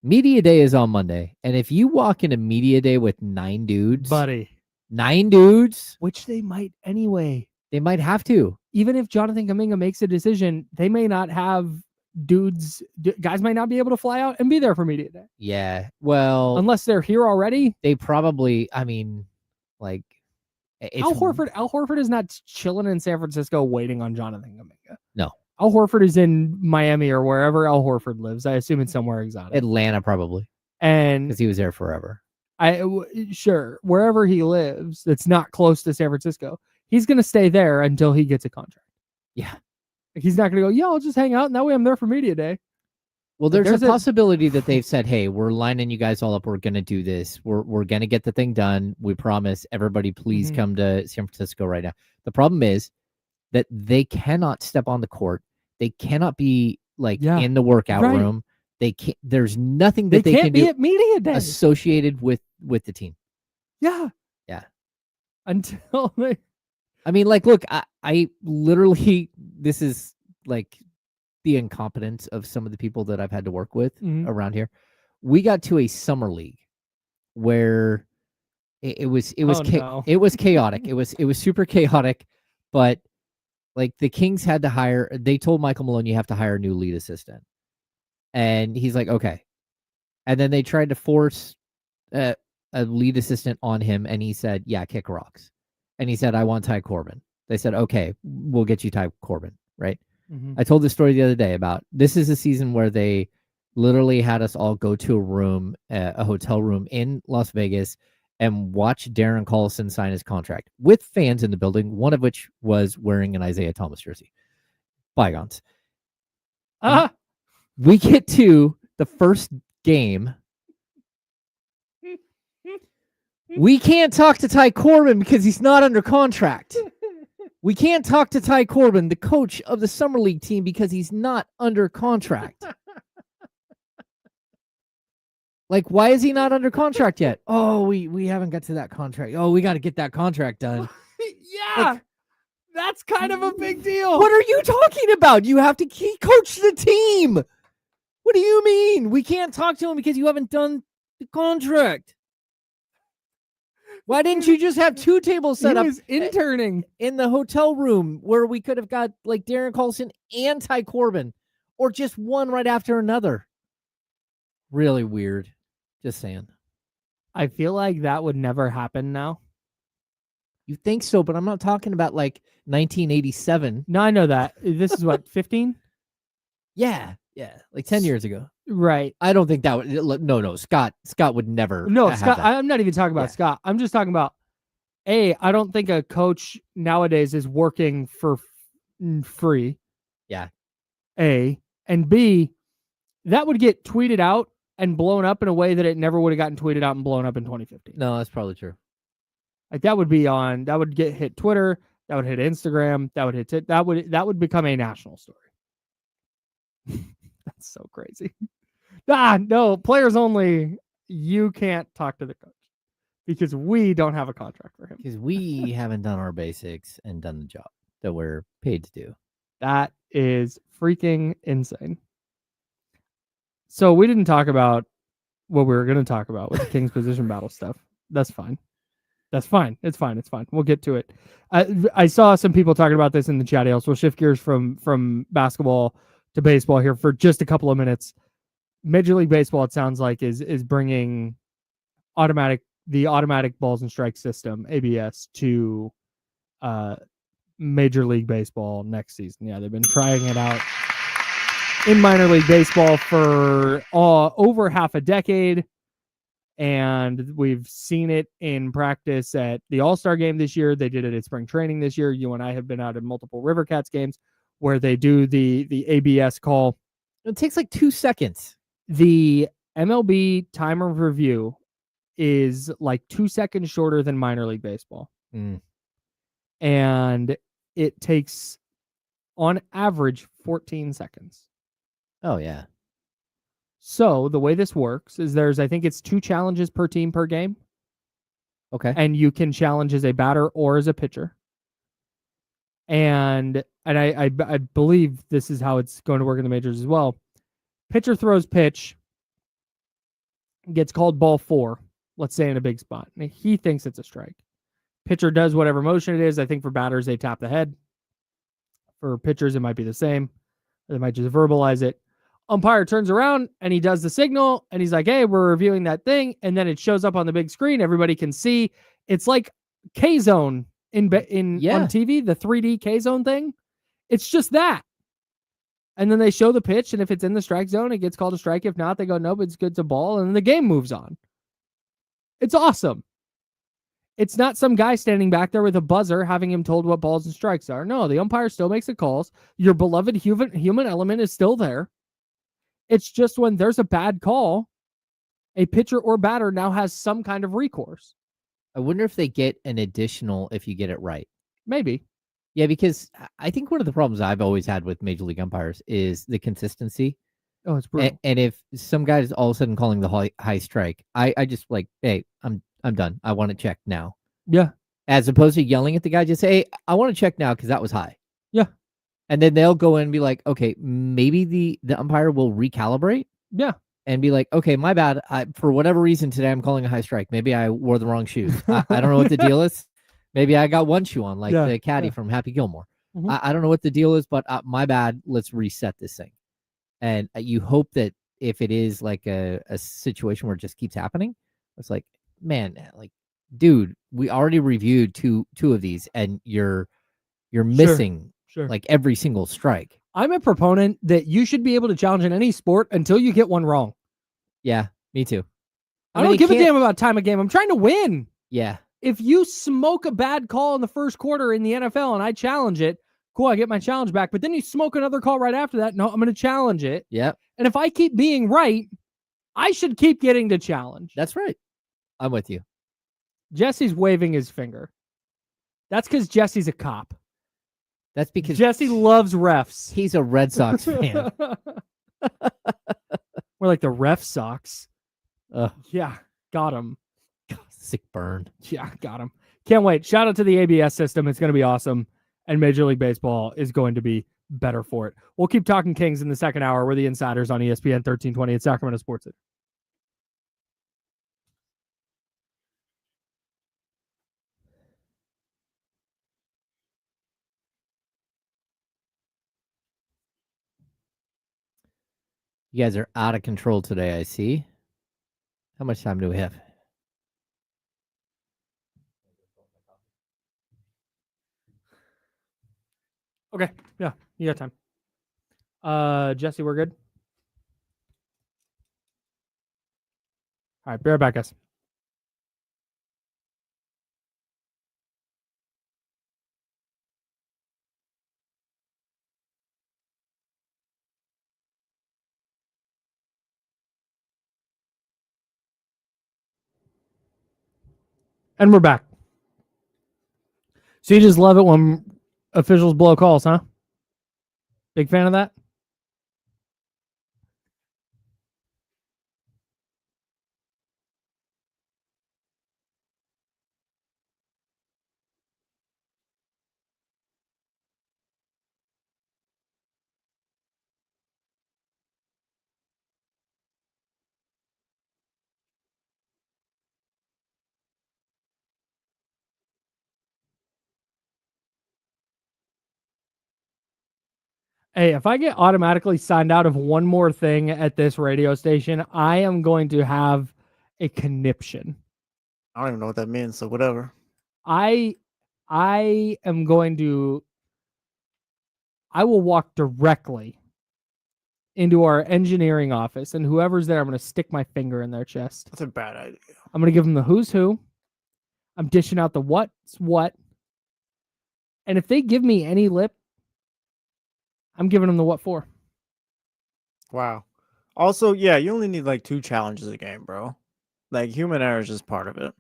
media day is on Monday. And if you walk into media day with 9 dudes, buddy, 9 dudes, which they might anyway. They might have to. Even if Jonathan Kuminga makes a decision, they may not have guys might not be able to fly out and be there for media day. Yeah. Well, unless they're here already. They probably, I mean, like Al Horford is not chilling in San Francisco waiting on Jonathan Kuminga. No. Al Horford is in Miami or wherever Al Horford lives. I assume it's somewhere exotic. Atlanta probably. And because he was there forever. Sure, wherever he lives, that's not close to San Francisco. He's going to stay there until he gets a contract. Yeah. Like, he's not going to go, yeah, I'll just hang out, and that way I'm there for media day. Well, there's a possibility that they've said, hey, we're lining you guys all up. We're going to do this. We're going to get the thing done. We promise. Everybody, please come to San Francisco right now. The problem is that they cannot step on the court. They cannot be in the workout room. They can't. There's nothing that they can be do at media day associated with the team. Yeah. Yeah. Until they. I mean, look, I literally, this is the incompetence of some of the people that I've had to work with Mhm. around here. We got to a summer league where it was Oh, no. it was chaotic. It was super chaotic, but like the Kings had to hire. They told Michael Malone, "You have to hire a new lead assistant," and he's like, "Okay." And then they tried to force a lead assistant on him, and he said, "Yeah, kick rocks." And he said, "I want Ty Corbin." They said, "Okay, we'll get you Ty Corbin." Right? Mhm. I told this story the other day about this is a season where they literally had us all go to a room, a hotel room in Las Vegas, and watch Darren Collison sign his contract with fans in the building, one of which was wearing an Isaiah Thomas jersey. Bygones. Ah! We get to the first game. We can't talk to Ty Corbin because he's not under contract. We can't talk to Ty Corbin, the coach of the Summer League team, because he's not under contract. Like, why is he not under contract yet? Oh, we haven't got to that contract. Oh, we got to get that contract done. Yeah. Like, That's kind of a big deal. what are you talking about? You have to coach the team. What do you mean? We can't talk to him because you haven't done the contract. Why didn't you just have two tables set He up was interning. in the hotel room where we could have got like Darren Collison and Ty Corbin, or just one right after another? Really weird. Just saying. I feel like that would never happen now. You think so, but I'm not talking about like 1987. No, I know that. This is what, 15? Yeah, like 10 years ago. Right. I don't think that would. No, Scott would never. No, have Scott, that. I'm not even talking about Yeah. Scott. I'm just talking about, I don't think a coach nowadays is working for free. Yeah. A. And B, that would get tweeted out and blown up in a way that it never would have gotten tweeted out and blown up in 2015. No, that's probably true. Like that would get hit Twitter, that would hit Instagram, that would hit that would become a national story. That's so crazy. No, players only. You can't talk to the coach because we don't have a contract for him. Because we haven't done our basics and done the job that we're paid to do. That is freaking insane. So we didn't talk about what we were going to talk about with the Kings position battle stuff. That's fine. It's fine. We'll get to it. I saw some people talking about this in the chat. So we'll shift gears from basketball to baseball here for just a couple of minutes. Major League Baseball, it sounds like, is bringing the automatic balls and strike system, ABS, to Major League Baseball next season. Yeah, they've been trying it out in minor league baseball for over half a decade. And we've seen it in practice at the All-Star game this year. They did it at spring training this year. You and I have been out in multiple River Cats games where they do the ABS call. It takes like 2 seconds. The MLB time of review is like 2 seconds shorter than minor league baseball. And it takes, on average, 14 seconds. Oh, yeah. So the way this works is I think it's 2 challenges per team per game. Okay. And you can challenge as a batter or as a pitcher. And I believe this is how it's going to work in the majors as well. Pitcher throws pitch, gets called ball 4, let's say in a big spot. And he thinks it's a strike. Pitcher does whatever motion it is. I think for batters, they tap the head. For pitchers, it might be the same. They might just verbalize it. Umpire turns around and he does the signal and he's like, hey, we're reviewing that thing. And then it shows up on the big screen. Everybody can see. It's like K-Zone on TV, the 3D K-Zone thing. It's just that. And then they show the pitch, and if it's in the strike zone, it gets called a strike. If not, they go, nope, it's good to ball, and then the game moves on. It's awesome. It's not some guy standing back there with a buzzer having him told what balls and strikes are. No, the umpire still makes the calls. Your beloved human element is still there. It's just when there's a bad call, a pitcher or batter now has some kind of recourse. I wonder if they get an additional if you get it right. Maybe. Yeah, because I think one of the problems I've always had with Major League umpires is the consistency. Oh, it's brutal. And if some guy's all of a sudden calling the high strike, I just like, hey, I'm done. I want to check now. Yeah. As opposed to yelling at the guy, just say, hey, I want to check now because that was high. Yeah. And then they'll go in and be like, okay, maybe the umpire will recalibrate. Yeah. And be like, okay, my bad. For whatever reason today, I'm calling a high strike. Maybe I wore the wrong shoes. I don't know what the deal is. Maybe I got one shoe on, like the caddy from Happy Gilmore. Mhm. I don't know what the deal is, but my bad. Let's reset this thing. And you hope that if it is like a situation where it just keeps happening, it's like, man, like, dude, we already reviewed two of these, and you're missing like every single strike. I'm a proponent that you should be able to challenge in any sport until you get one wrong. Yeah, me too. I don't give a damn about time of game. I'm trying to win. Yeah. If you smoke a bad call in the first quarter in the NFL and I challenge it, cool, I get my challenge back. But then you smoke another call right after that. No, I'm going to challenge it. Yep. And if I keep being right, I should keep getting to challenge. That's right. I'm with you. Jesse's waving his finger. That's because Jesse's a cop. That's because Jesse loves refs. He's a Red Sox fan. We're like the ref Sox. Yeah, got him. Sick burn. Yeah, got him. Can't wait. Shout out to the ABS system. It's going to be awesome. And Major League Baseball is going to be better for it. We'll keep talking Kings in the second hour. We're the Insiders on ESPN 1320 at Sacramento Sports Center. You guys are out of control today, I see. How much time do we have? Okay. Yeah, you got time. Jesse, we're good? All right, be right back, guys. And we're back. So you just love it when officials blow calls, huh? Big fan of that? Hey, if I get automatically signed out of one more thing at this radio station, I am going to have a conniption. I don't even know what that means, so whatever. I am going to, I will walk directly into our engineering office, and whoever's there, I'm going to stick my finger in their chest. That's a bad idea. I'm going to give them the who's who. I'm dishing out the what's what. And if they give me any lip, I'm giving them the what for. Wow. Also, yeah, you only need like 2 challenges a game, bro. Like, human error is just part of it.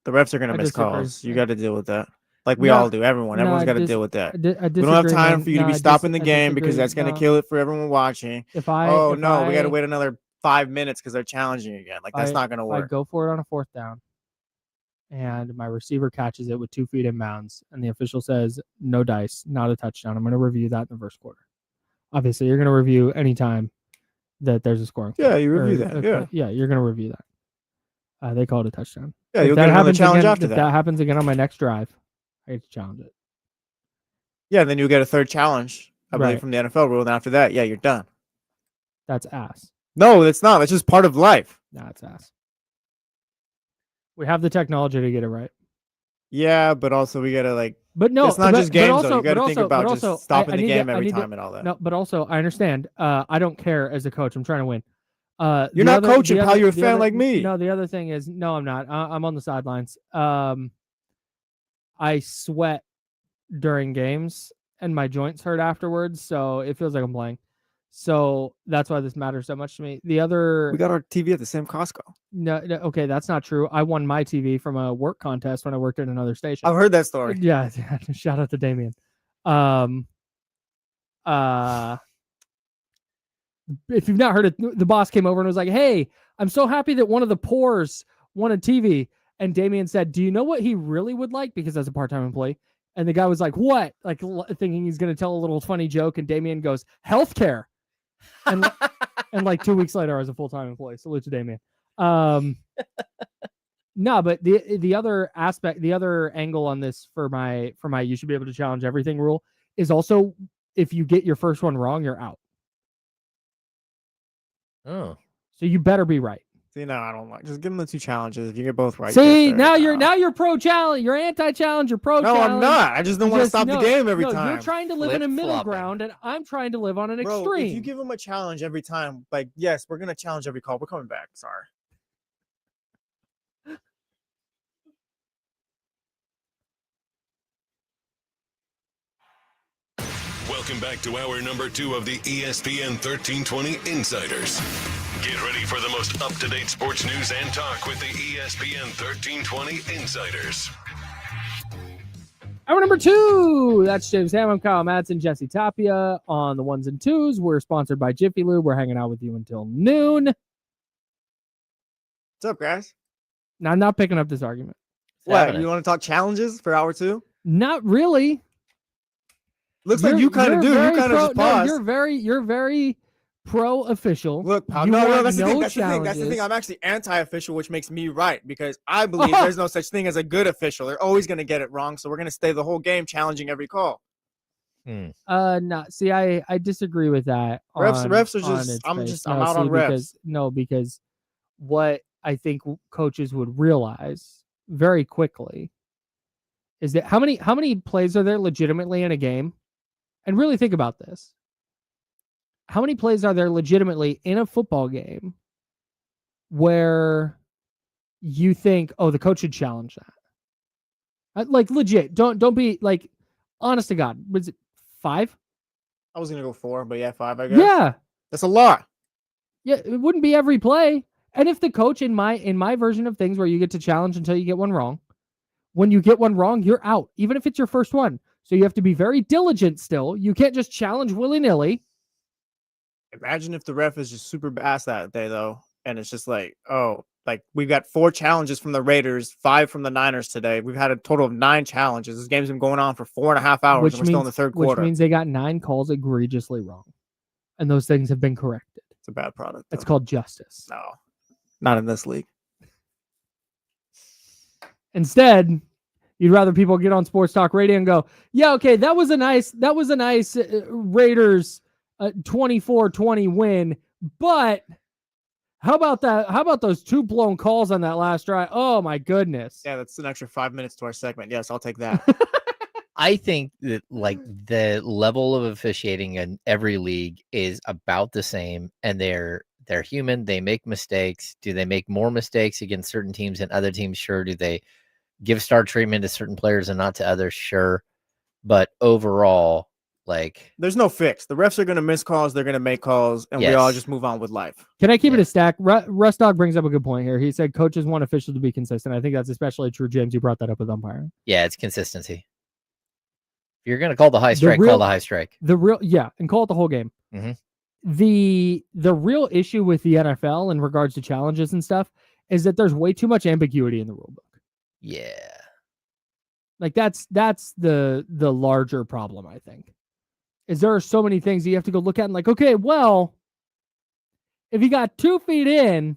The refs are going to miss calls. You got to deal with that. Like we all do. Everyone's got to deal with that. We don't have time for you to be stopping the game because that's going to kill it for everyone watching. We got to wait another 5 minutes because they're challenging again. Like, that's not going to work. I go for it on a 4th down, and my receiver catches it with 2 feet in bounds, and the official says, no dice, not a touchdown. I'm going to review that in the first quarter. Obviously, you're going to review any time that there's a scoring. Yeah, you review that. Yeah, you're going to review that. They call it a touchdown. Yeah, you'll get another challenge after that. If that happens again on my next drive, I get to challenge it. Yeah, then you'll get a 3rd challenge, I believe, from the NFL rule. And after that, yeah, you're done. That's ass. No, that's not. That's just part of life. Nah, it's ass. We have the technology to get it right. Yeah, but also we gotta like. But no, it's not just games though. You gotta think about also, just stopping the game every time and all that. No, but also I understand. I don't care as a coach. I'm trying to win. You're not coaching, pal. You're a fan like me. No, the other thing is, no, I'm not. I'm on the sidelines. I sweat during games and my joints hurt afterwards, so it feels like I'm playing. So that's why this matters so much to me. We got our TV at the same Costco. No, okay, that's not true. I won my TV from a work contest when I worked at another station. I've heard that story. Yeah, shout out to Damien. If you've not heard it, the boss came over and was like, "Hey, I'm so happy that one of the poors won a TV." And Damien said, "Do you know what he really would like?" Because as a part-time employee, And the guy was like, what? Like thinking he's going to tell a little funny joke. And Damien goes, healthcare. And, and like 2 weeks later, I was a full-time employee. Salute to Damien. No, but the other aspect, the other angle on this for my you should be able to challenge everything rule is also if you get your first one wrong, you're out. Oh. So you better be right. See, no, I don't like. Just give them the 2 challenges. If you get both right. See, now you're pro challenge. You're anti-challenge. You're pro challenge. No, I'm not. I just don't want to stop the game every time. You're trying to live in a middle ground, and I'm trying to live on an extreme. If you give them a challenge every time, like, yes, we're gonna challenge every call. We're coming back. Sorry. Welcome back to hour number 2 of the ESPN 1320 Insiders. Get ready for the most up-to-date sports news and talk with the ESPN 1320 Insiders. Hour number 2. That's James Ham. I'm Kyle Madsen, Jesse Tapia on the ones and twos. We're sponsored by Jiffy Lube. We're hanging out with you until noon. What's up, guys? Now, I'm not picking up this argument. What? You want to talk challenges for hour 2? Not really. Looks like you kind of do. You kind of just pause. No, you're very pro-official. Look, pal, no, that's the thing. That's the thing. I'm actually anti-official, which makes me right because I believe there's no such thing as a good official. They're always going to get it wrong, so we're going to stay the whole game challenging every call. No. See, I disagree with that. Refs are just. I'm out on refs. Because what I think coaches would realize very quickly is that how many plays are there legitimately in a game? And really think about this. How many plays are there legitimately in a football game where you think, oh, the coach should challenge that? Like legit. Don't be like, honest to God. Was it 5? I was gonna go 4, but yeah, 5, I guess. Yeah. That's a lot. Yeah, it wouldn't be every play. And if the coach in my version of things where you get to challenge until you get one wrong, when you get one wrong, you're out, even if it's your first one. So you have to be very diligent still. You can't just challenge willy-nilly. Imagine if the ref is just super ass that day, though. And it's just like, oh, like we've got 4 challenges from the Raiders, 5 from the Niners today. We've had a total of 9 challenges. This game's been going on for 4.5 hours, and we're still in the third quarter. Which means they got 9 calls egregiously wrong. And those things have been corrected. It's a bad product. It's called justice. No, not in this league. Instead, you'd rather people get on Sports Talk Radio and go, yeah, okay, that was a nice Raiders 24-20 win, but how about that? How about those 2 blown calls on that last drive? Oh my goodness. Yeah, that's an extra 5 minutes to our segment. Yes, I'll take that. I think that like the level of officiating in every league is about the same, and they're human. They make mistakes. Do they make more mistakes against certain teams than other teams? Sure. Do they give star treatment to certain players and not to others? Sure. But overall, like, there's no fix. The refs are going to miss calls. They're going to make calls, and we all just move on with life. Can I keep it a stack? Russ Dog brings up a good point here. He said coaches want officials to be consistent. I think that's especially true, James. You brought that up with umpiring. Yeah, it's consistency. If you're going to call the high strike, call the high strike. And call it the whole game. Mm-hmm. The real issue with the NFL in regards to challenges and stuff is that there's way too much ambiguity in the rule book. Yeah. Like that's the larger problem, I think. Is there are so many things you have to go look at and like, okay, well, if you got 2 feet in,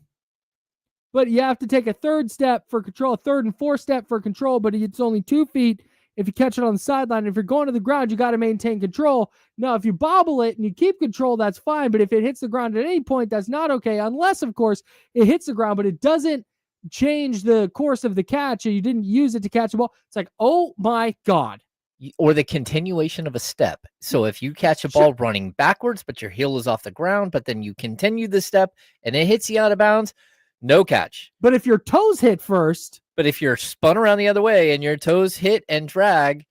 but you have to take a 3rd step for control, a 3rd and 4th step for control, but it's only 2 feet if you catch it on the sideline. If you're going to the ground, you got to maintain control. Now, if you bobble it and you keep control, that's fine. But if it hits the ground at any point, that's not okay. Unless, of course, it hits the ground, but it doesn't change the course of the catch, and you didn't use it to catch the ball. It's like, oh my God. Or the continuation of a step. So if you catch a ball running backwards, but your heel is off the ground, but then you continue the step and it hits you out of bounds, no catch. But if your toes hit first. But if you're spun around the other way and your toes hit and drag,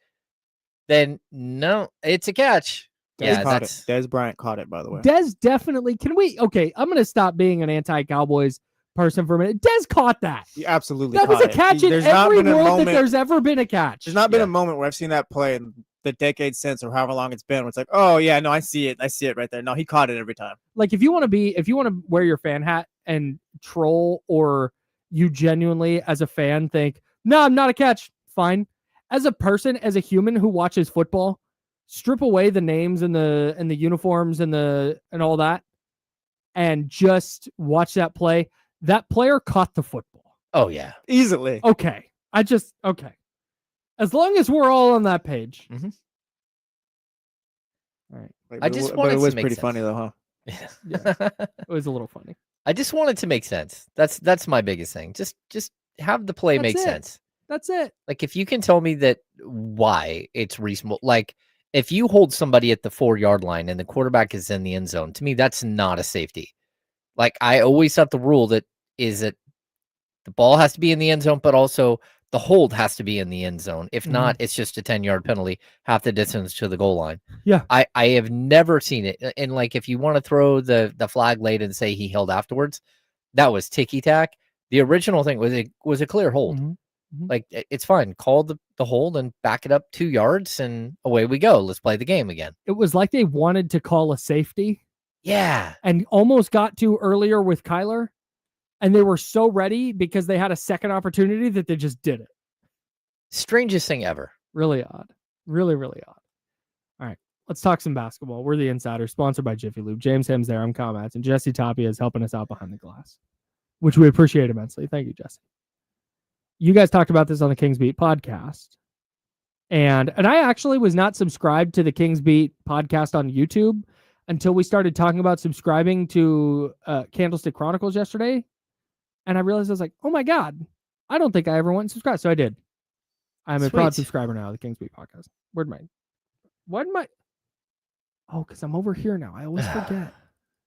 then no, it's a catch. Dez Bryant caught it, by the way. Dez definitely. I'm going to stop being an anti-Cowboys person for a minute. Dez caught that. He absolutely that caught was a catch in every world that there's ever been a catch. There's not been a moment where I've seen that play in the decade since or however long it's been where it's like, oh yeah, no, I see it right there. No, he caught it every time. Like if you want to wear your fan hat and troll, or you genuinely as a fan think, no, I'm not a catch, fine. as a person, as a human who watches football, strip away the names and the uniforms and all that, and just watch that play. That player caught the football. Oh yeah, easily. Okay. Okay. As long as we're all on that page. Mm-hmm. All right. I just wanted it was to make pretty sense. funny though, huh? Yeah. It was a little funny. I just wanted to make sense. That's my biggest thing. Just have the play make sense. That's it. Like if you can tell me that why it's reasonable, like if you hold somebody at the 4-yard line and the quarterback is in the end zone, to me that's not a safety. Like I always thought the rule that the ball has to be in the end zone, but also the hold has to be in the end zone. If not, it's just a 10-yard penalty, half the distance to the goal line. Yeah. I have never seen it. And like if you want to throw the flag late and say he held afterwards, that was ticky-tack. The original thing was a clear hold. Like it's fine. Call the hold and back it up 2 yards and away we go. Let's play the game again. It was like they wanted to call a safety. Yeah. And almost got to earlier with Kyler. And they were so ready because they had a second opportunity that they just did it. Strangest thing ever. Really odd. Really, really odd. All right. Let's talk some basketball. We're the Insiders, sponsored by Jiffy Lube. James Hem's there. I'm Comats. And Jesse Tapia is helping us out behind the glass, which we appreciate immensely. Thank you, Jesse. You guys talked about this on the Kings Beat podcast. And I actually was not subscribed to the Kings Beat podcast on YouTube until we started talking about subscribing to Candlestick Chronicles yesterday. And I realized I was like, oh my God, I don't think I ever went and subscribed. So I did. I'm a proud subscriber now of the Kings Beat podcast. Where'd my oh, because I'm over here now. I always forget.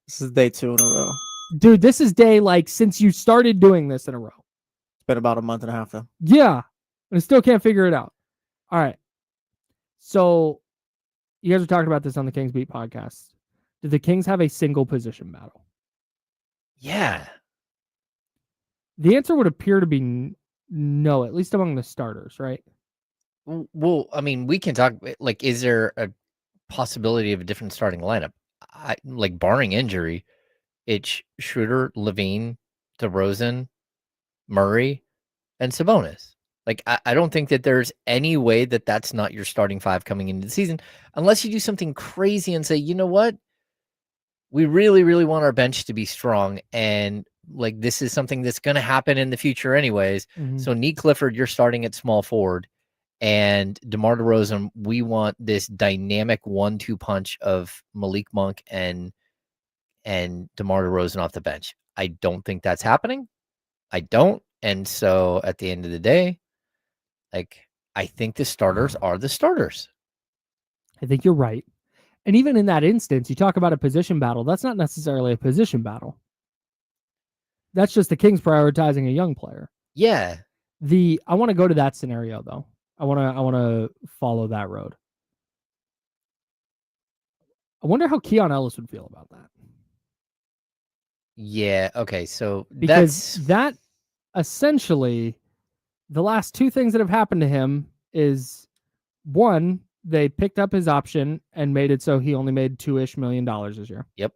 This is day 2 in a row. Dude, this is day like since you started doing this in a row. It's been about a month and a half though. Yeah. And I still can't figure it out. All right. So you guys are talking about this on the Kings Beat podcast. Did the Kings have a single position battle? Yeah. The answer would appear to be no, at least among the starters, right? Well, I mean, we can talk, like, is there a possibility of a different starting lineup? Like, barring injury, it's Schroeder, Levine, DeRozan, Murray, and Sabonis. Like, I don't think that there's any way that that's not your starting 5 coming into the season, unless you do something crazy and say, you know what? We really, really want our bench to be strong, and like this is something that's going to happen in the future anyways. So Nick Clifford, you're starting at small forward, and DeMar DeRozan, we want this dynamic 1-2 punch of Malik Monk and DeMar DeRozan off the bench. I don't think that's happening. I don't. And so at the end of the day, like I think the starters are the starters. I think you're right. And even in that instance, you talk about a position battle. That's not necessarily a position battle. That's just the Kings prioritizing a young player. Yeah. I want to go to that scenario though. I want to follow that road. I wonder how Keon Ellis would feel about that. Yeah. Okay. So because that essentially the last 2 things that have happened to him is 1, they picked up his option and made it so he only made $2-ish million this year. Yep.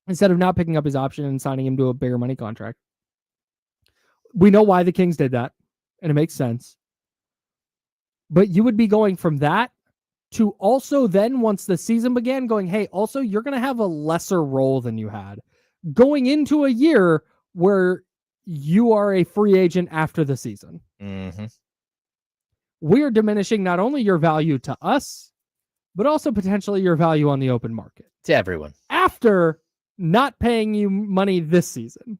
Instead of not picking up his option and signing him to a bigger money contract. We know why the Kings did that, and it makes sense. But you would be going from that to also then, once the season began, going, hey, also, you're going to have a lesser role than you had. Going into a year where you are a free agent after the season. We are diminishing not only your value to us, but also potentially your value on the open market. To everyone. After not paying you money this season.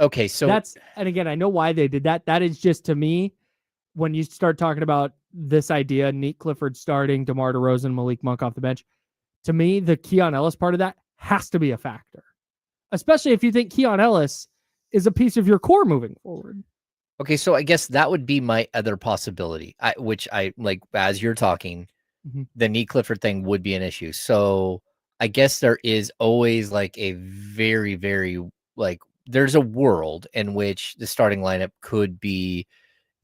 Okay, so and again, I know why they did that. That is just, to me, when you start talking about this idea, Nick Clifford starting, DeMar DeRozan, Malik Monk off the bench, to me, the Keon Ellis part of that has to be a factor. Especially if you think Keon Ellis is a piece of your core moving forward. Okay, so I guess that would be my other possibility, which I like as you're talking, the Nick Clifford thing would be an issue. So I guess there is always like a very, very like there's a world in which the starting lineup could be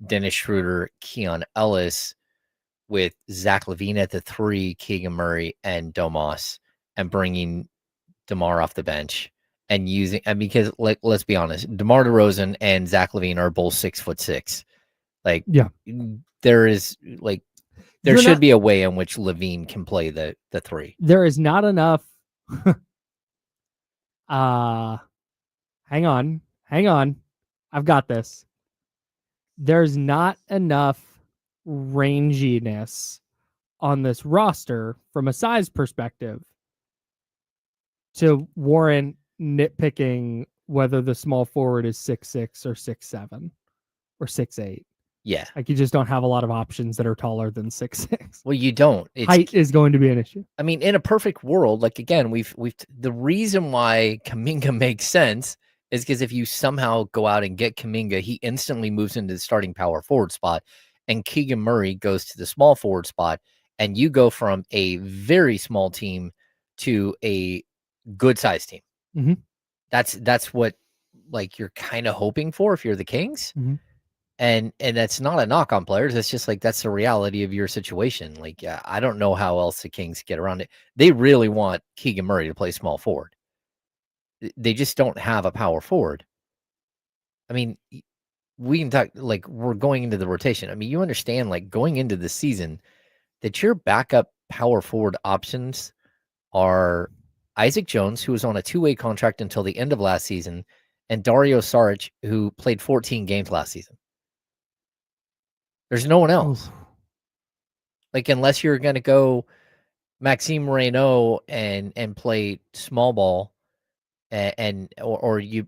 Dennis Schroeder, Keon Ellis, with Zach LaVine at the 3, Keegan Murray, and Domas, and bringing DeMar off the bench. And using, and because like let's be honest, DeMar DeRozan and Zach LaVine are both 6'6". Like, Yeah. there is like there You're should not- be a way in which Levine can play the 3. There is not enough. Hang on. I've got this. There's not enough ranginess on this roster from a size perspective to warrant nitpicking whether the small forward is 6'6" or 6'7" or 6'8". Yeah. Like, you just don't have a lot of options that are taller than 6'6". Well, you don't. Height is going to be an issue. I mean, in a perfect world, like, again, we've the reason why Kuminga makes sense is because if you somehow go out and get Kuminga, he instantly moves into the starting power forward spot, and Keegan Murray goes to the small forward spot, and you go from a very small team to a good sized team. Mm-hmm. That's what, like, you're kind of hoping for if you're the Kings. Mm-hmm. And that's not a knock on players. It's just like, that's the reality of your situation. Like, yeah, I don't know how else the Kings get around it. They really want Keegan Murray to play small forward. They just don't have a power forward. I mean, we can talk, like, we're going into the rotation. I mean, you understand, like, going into the season that your backup power forward options are Isaac Jones, who was on a 2-way contract until the end of last season, and Dario Saric, who played 14 games last season. There's no one else. Like, unless you're going to go Maxime Reynaud and play small ball, or you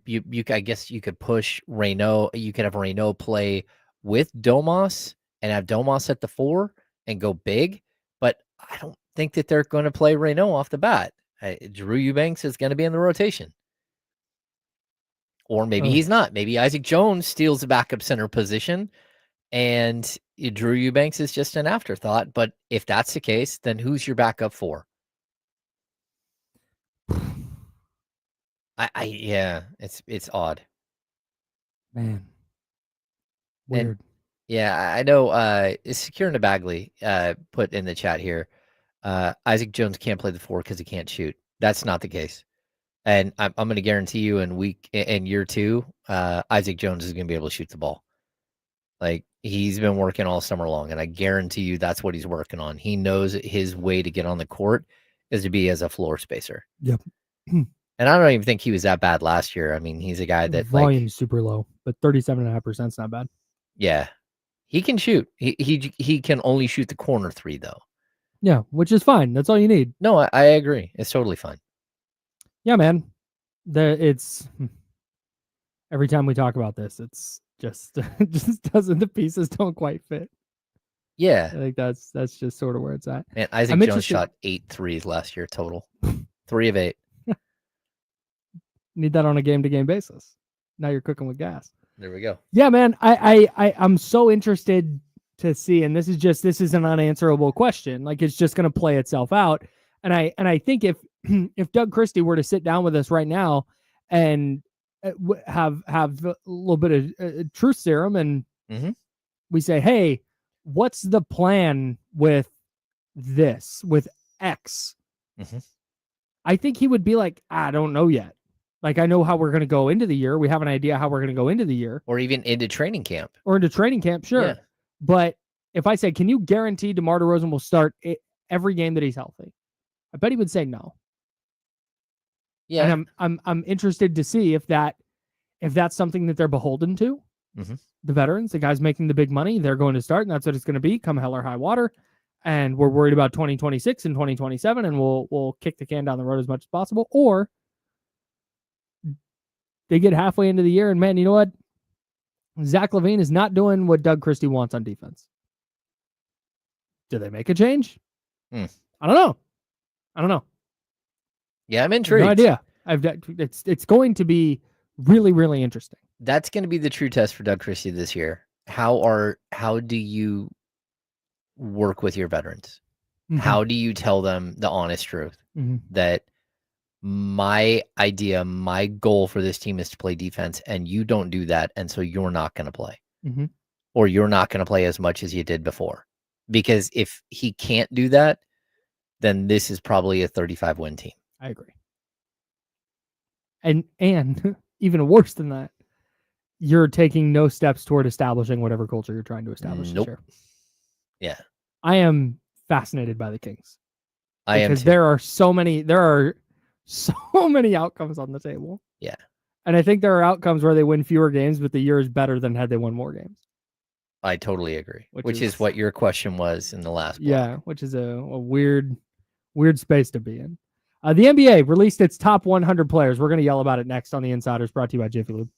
I guess you could push Reynaud. You could have Reynaud play with Domas and have Domas at the 4 and go big. But I don't think that they're going to play Reynaud off the bat. Drew Eubanks is going to be in the rotation. Or maybe he's not. Maybe Isaac Jones steals the backup center position, and Drew Eubanks is just an afterthought. But if that's the case, then who's your backup 4? Yeah, it's odd. Man. Weird. And, yeah, I know. Secure Bagley put in the chat here. Isaac Jones can't play the 4 because he can't shoot. That's not the case. And I'm going to guarantee you in year 2, Isaac Jones is going to be able to shoot the ball. Like, he's been working all summer long, and I guarantee you that's what he's working on. He knows his way to get on the court is to be as a floor spacer. Yep. And I don't even think he was that bad last year. I mean, he's a guy that, volume's super low, but 37.5% is not bad. Yeah, he can shoot. He can only shoot the corner 3 though. Yeah, which is fine. That's all you need. No, I agree. It's totally fine. Yeah, man. It's every time we talk about this, it's just the pieces don't quite fit. Yeah, I think that's just sort of where it's at. Man, Isaac Jones shot 8 threes last year total. 3 of 8. Need that on a game-to-game basis. Now you're cooking with gas. There we go. Yeah, man. I'm so interested to see, and this is an unanswerable question. Like, it's just going to play itself out. And I think if Doug Christie were to sit down with us right now and have a little bit of truth serum, and we say, hey, what's the plan with this, with X? I think he would be like, I don't know yet. Like, I know how we're going to go into the year. We have an idea how we're going to go into the year. Or even into training camp. Sure. Yeah. But if I say, can you guarantee DeMar DeRozan will start every game that he's healthy? I bet he would say no. Yeah. And I'm interested to see if that's something that they're beholden to. The veterans, the guys making the big money, they're going to start, and that's what it's going to be come hell or high water. And we're worried about 2026 and 2027, and we'll kick the can down the road as much as possible. Or they get halfway into the year, and man, you know what? Zach LaVine is not doing what Doug Christie wants on defense. Do they make a change? I don't know. Yeah, I'm intrigued. No idea. It's going to be really, really interesting. That's going to be the true test for Doug Christie this year. How do you work with your veterans? How do you tell them the honest truth that my goal for this team is to play defense, and you don't do that, and so you're not going to play, or you're not going to play as much as you did before? Because if he can't do that, then this is probably a 35-win team. I agree. And even worse than that, you're taking no steps toward establishing whatever culture you're trying to establish. Nope. This year. Yeah. I am fascinated by the Kings. I am because too. there are so many outcomes on the table. Yeah. And I think there are outcomes where they win fewer games, but the year is better than had they won more games. I totally agree. Which is is what your question was in the last block. Yeah, which is a weird space to be in. The NBA released its top 100 players. We're going to yell about it next on the Insiders, brought to you by Jiffy Lube.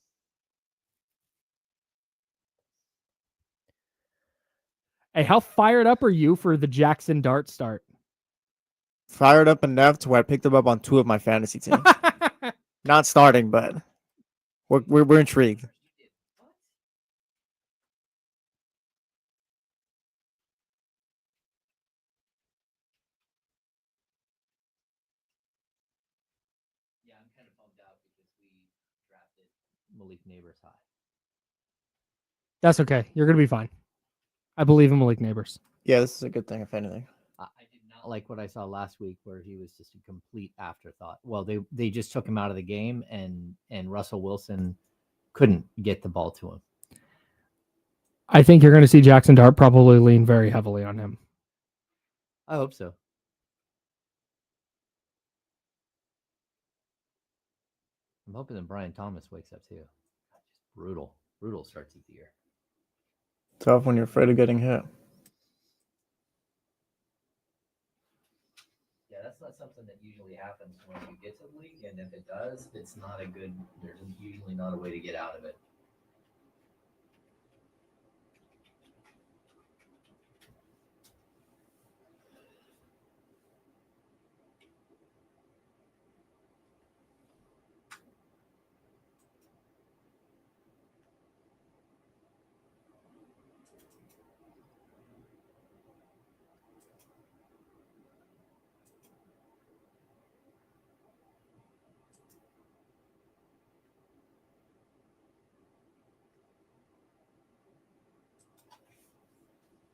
Hey, how fired up are you for the Jackson Dart start? Fired up enough to where I picked him up on 2 of my fantasy teams. Not starting, but we're intrigued. Yeah, I'm kind of bummed out because we drafted Malik Neighbors high. That's okay. You're going to be fine. I believe in Malik Neighbors. Yeah, this is a good thing, if anything. I did not like what I saw last week where he was just a complete afterthought. Well, they just took him out of the game, and Russell Wilson couldn't get the ball to him. I think you're going to see Jackson Dart probably lean very heavily on him. I hope so. I'm hoping that Brian Thomas wakes up too. Just brutal start to the year. Tough when you're afraid of getting hit. Yeah, that's not something that usually happens when you get to the league, and if it does, it's not a good. There's usually not a way to get out of it.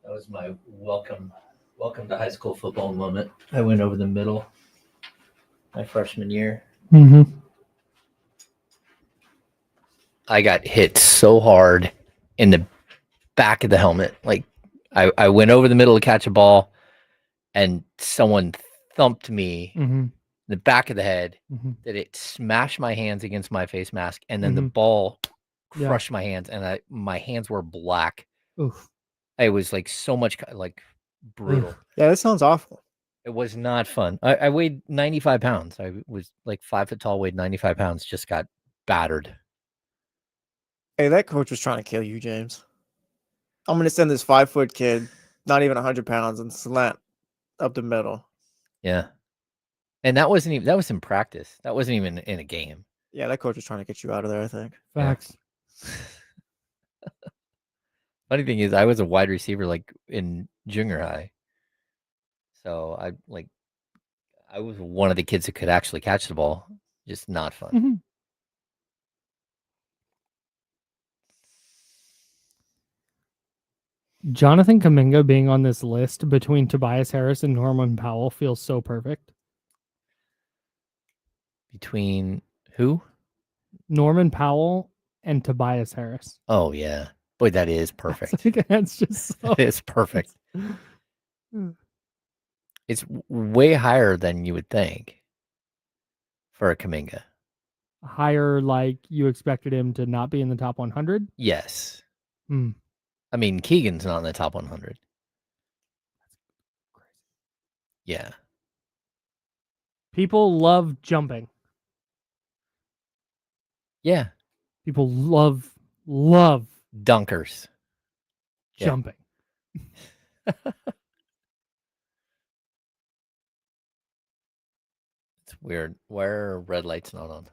That was my welcome to high school football moment. I went over the middle my freshman year. Mm-hmm. I got hit so hard in the back of the helmet. Like I went over the middle to catch a ball, and someone thumped me in the back of the head that it smashed my hands against my face mask, and then the ball crushed my hands, and my hands were black. Oof. It was like so much like brutal. Yeah, that sounds awful. It was not fun. I weighed 95 pounds. I was like 5 foot tall, weighed 95 pounds, just got battered. Hey, that coach was trying to kill you, James. I'm going to send this 5-foot kid, not even 100 pounds, and slant up the middle. Yeah. And that was in practice. That wasn't even in a game. Yeah, that coach was trying to get you out of there, I think. Facts. Yeah. Funny thing is, I was a wide receiver like in junior high. So I was one of the kids that could actually catch the ball. Just not fun. Jonathan Kuminga being on this list between Tobias Harris and Norman Powell feels so perfect. Between who? Norman Powell and Tobias Harris. Oh, yeah. Boy, that is perfect. That's just so... It's perfect. It's way higher than you would think for a Kuminga. Higher, like you expected him to not be in the top 100? Yes. Hmm. I mean, Keegan's not in the top 100. Yeah. People love jumping. Yeah. People love dunkers. Jumping. Yeah. It's weird. Why are red lights not on?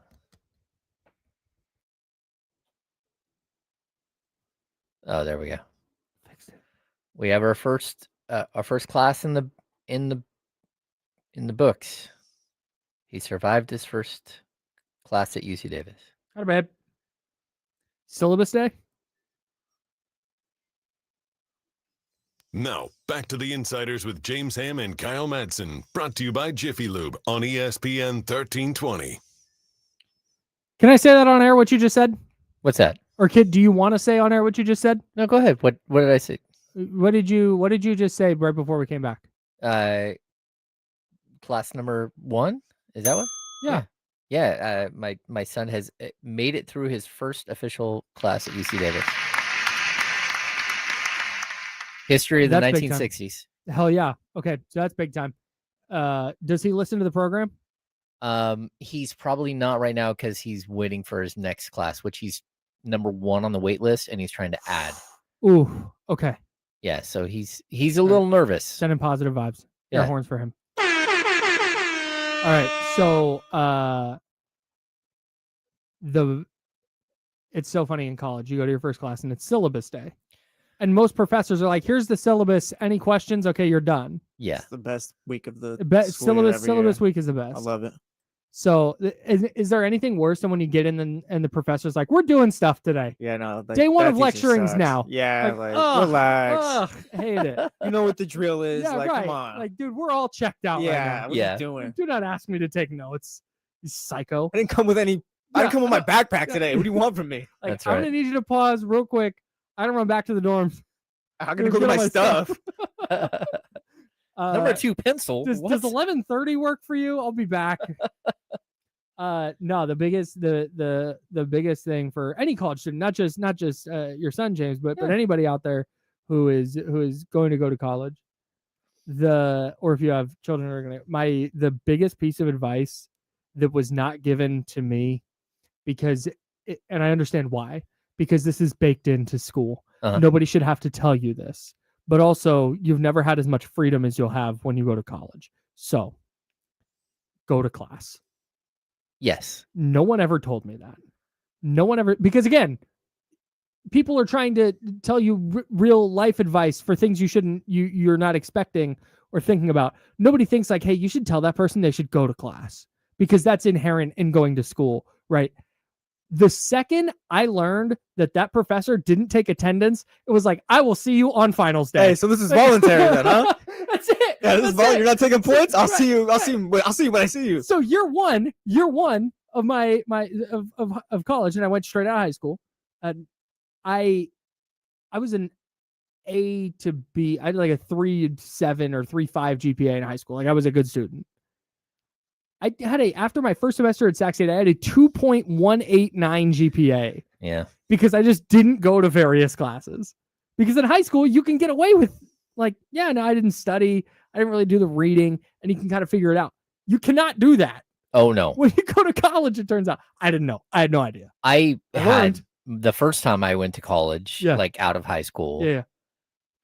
Oh, there we go. Fixed it. We have our first class in the books. He survived his first class at UC Davis. Not bad. Syllabus day? Now, back to the Insiders with James Ham and Kyle Madsen, brought to you by Jiffy Lube on ESPN 1320. Can I say that on air, what you just said? What's that? Or kid, do you want to say on air what you just said? No, go ahead. What did I say? What did you just say right before we came back? Class number 1? Is that what? Yeah. My son has made it through his first official class at UC Davis. History of the 1960s. Hell yeah. Okay, so that's big time. Does he listen to the program? He's probably not right now because he's waiting for his next class, which he's number 1 on the wait list, and he's trying to add. Ooh, okay. Yeah, so he's a little nervous. Sending positive vibes. Yeah. Air horns for him. All right, so it's so funny in college. You go to your first class and it's syllabus day. And most professors are like, here's the syllabus. Any questions? Okay, you're done. Yeah. It's the best week of the syllabus week is the best. I love it. So is there anything worse than when you get in and the professor's like, we're doing stuff today? Yeah, no. Day 1 of lecturing's sucks. now. Yeah, relax. Hate it. You know what the drill is. Yeah, like, right. come on. Like, dude, we're all checked out right now. What are you doing? Do not ask me to take notes. You psycho. I didn't come with any. I didn't come with my backpack today. What do you want from me? Like, That's right. I'm going to need you to pause real quick. I don't run back to the dorms. I'm going to go get my stuff. Number 2 pencil. Does 11:30 work for you? I'll be back. No, the biggest thing for any college student, not just your son James, but anybody out there who is going to go to college, or if you have children who are going to, the biggest piece of advice that was not given to me, because and I understand why, because this is baked into school. Nobody should have to tell you this, but also you've never had as much freedom as you'll have when you go to college. So go to class. Yes. No one ever told me that. No one ever, because again, people are trying to tell you real life advice for things you're not expecting or thinking about. Nobody thinks like, hey, you should tell that person they should go to class, because that's inherent in going to school, right? The second I learned that professor didn't take attendance, it was like, I will see you on finals day. Hey, so this is voluntary then, huh? That's it. Yeah, this is voluntary. You're not taking points. I'll see you. I'll see you when I see you. So year one of my college, and I went straight out of high school. And I was an A to B. I had like a 3.7 or 3.5 GPA in high school. Like, I was a good student. I had after my first semester at Sac State, I had a 2.189 GPA. Yeah. Because I just didn't go to various classes. Because in high school, you can get away with like, yeah, no, I didn't study. I didn't really do the reading, and you can kind of figure it out. You cannot do that. Oh, no. When you go to college, it turns out I didn't know. I had no idea. I had the first time I went to college, like out of high school. Yeah.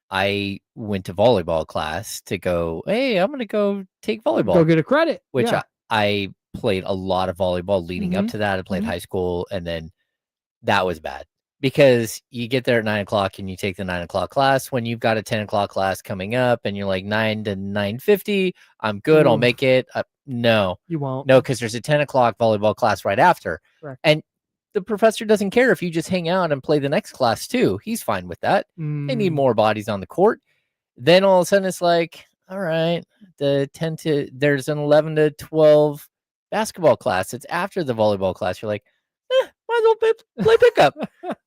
I went to volleyball class to go, hey, I'm going to go take volleyball. Go get a credit. Which I played a lot of volleyball leading up to that. I played high school, and then that was bad because you get there at 9 o'clock and you take the 9 o'clock class when you've got a 10 o'clock class coming up, and you're like 9 to 9:50. I'm good. I'll make it. No, you won't. No, because there's a 10 o'clock volleyball class right after. Correct. And the professor doesn't care if you just hang out and play the next class too. He's fine with that. They need more bodies on the court. Then all of a sudden it's like, all right, there's an 11 to 12 basketball class. It's after the volleyball class. You're like, might as well play pickup.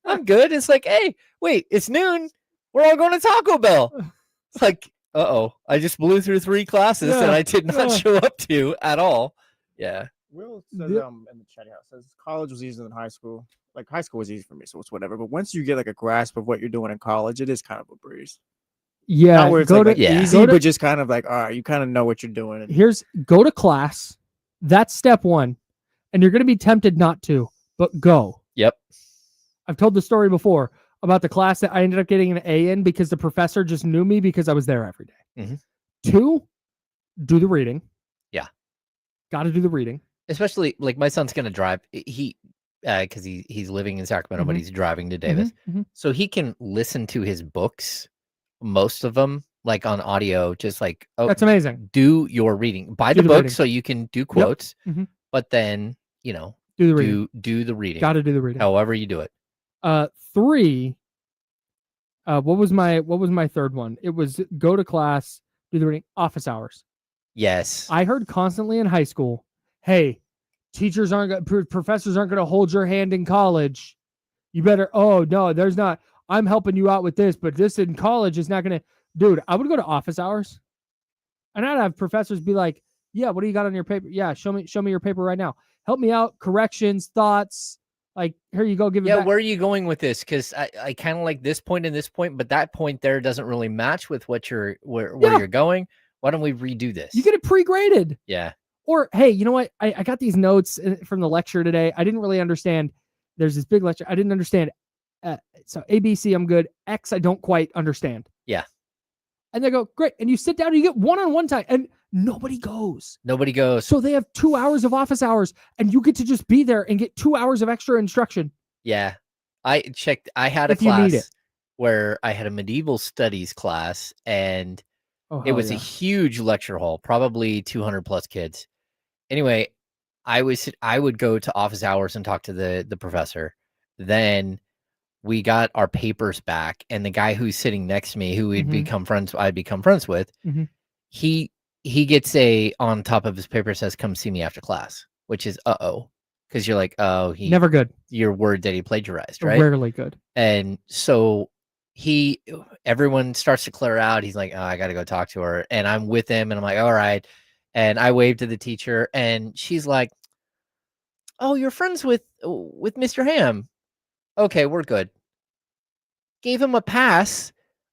I'm good. It's like, hey, wait, it's noon. We're all going to Taco Bell. It's like, I just blew through 3 classes that I did not show up to at all. Yeah. Will says in the chat house says college was easier than high school. Like, high school was easy for me, so it's whatever. But once you get like a grasp of what you're doing in college, it is kind of a breeze. Yeah, not where it's easy, but just kind of like, all right, you kind of know what you're doing. Go to class. That's step 1, and you're going to be tempted not to, but go. Yep. I've told the story before about the class that I ended up getting an A in because the professor just knew me because I was there every day. 2, do the reading. Yeah. Got to do the reading. Especially like my son's going to drive. Because he's living in Sacramento, but he's driving to Davis. So he can listen to his books, most of them, like on audio, just like, that's amazing. Do your reading. Buy the book so you can do quotes, but then, do the reading. Do the reading. Got to do the reading. However you do it. 3, what was my third one? It was go to class, do the reading, office hours. Yes. I heard constantly in high school, hey, professors aren't going to hold your hand in college. You better, oh, no, there's not. I'm helping you out with this, but this in college is not going to. Dude, I would go to office hours and I'd have professors be like, yeah, what do you got on your paper? Yeah, show me your paper right now. Help me out. Corrections, thoughts. Like, here you go. Give it back. Where are you going with this? Because I kind of like this point and this point, but that point there doesn't really match with what where you're going. Why don't we redo this? You get it pre-graded. Yeah. Or, hey, you know what? I got these notes from the lecture today. I didn't really understand. There's this big lecture. I didn't understand. So ABC, I'm good. X, I don't quite understand. Yeah. And they go, great. And you sit down and you get one-on-one time and nobody goes. Nobody goes. So they have 2 hours of office hours and you get to just be there and get 2 hours of extra instruction. Yeah. I checked. I had a class where I had a medieval studies class and it was a huge lecture hall, probably 200 plus kids. Anyway, I would go to office hours and talk to the professor. Then we got our papers back, and the guy who's sitting next to me, who I'd become friends with, he gets on top of his paper says, "Come see me after class," which is because you're like, he never good. You're worried that he plagiarized, right? Rarely good. And so everyone starts to clear out. He's like, "Oh, I got to go talk to her," and I'm with him, and I'm like, "All right," and I wave to the teacher, and she's like, "Oh, you're friends with Mr. Ham." Okay, we're good. Gave him a pass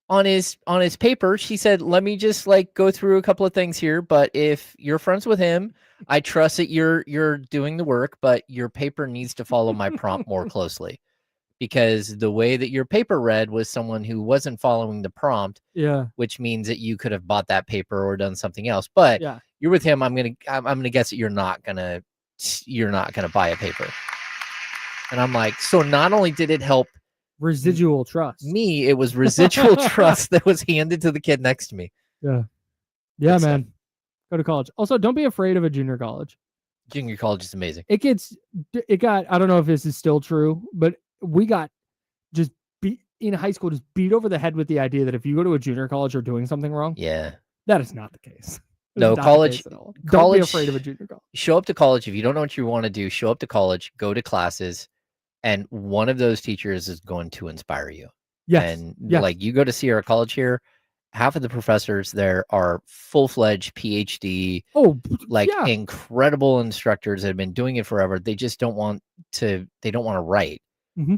on his paper. She said, "Let me just go through a couple of things here, but if you're friends with him, I trust that you're doing the work, but your paper needs to follow my prompt more closely because the way that your paper read was someone who wasn't following the prompt, which means that you could have bought that paper or done something else. But you're with him. I'm gonna guess that you're not gonna buy a paper." And I'm like, so not only did it help residual trust me, it was residual trust that was handed to the kid next to me. Yeah, man. Go to college. Also, don't be afraid of a junior college. Junior college is amazing. It got, I don't know if this is still true, but we got just beat in high school, just beat over the head with the idea that if you go to a junior college, you're doing something wrong. Yeah. That is not the case. No, college. Don't be afraid of a junior college. Show up to college. If you don't know what you want to do, show up to college, go to classes, and one of those teachers is going to inspire you. Yes. And you go to Sierra College here, half of the professors there are full-fledged PhD, incredible instructors that have been doing it forever. They just don't want to write.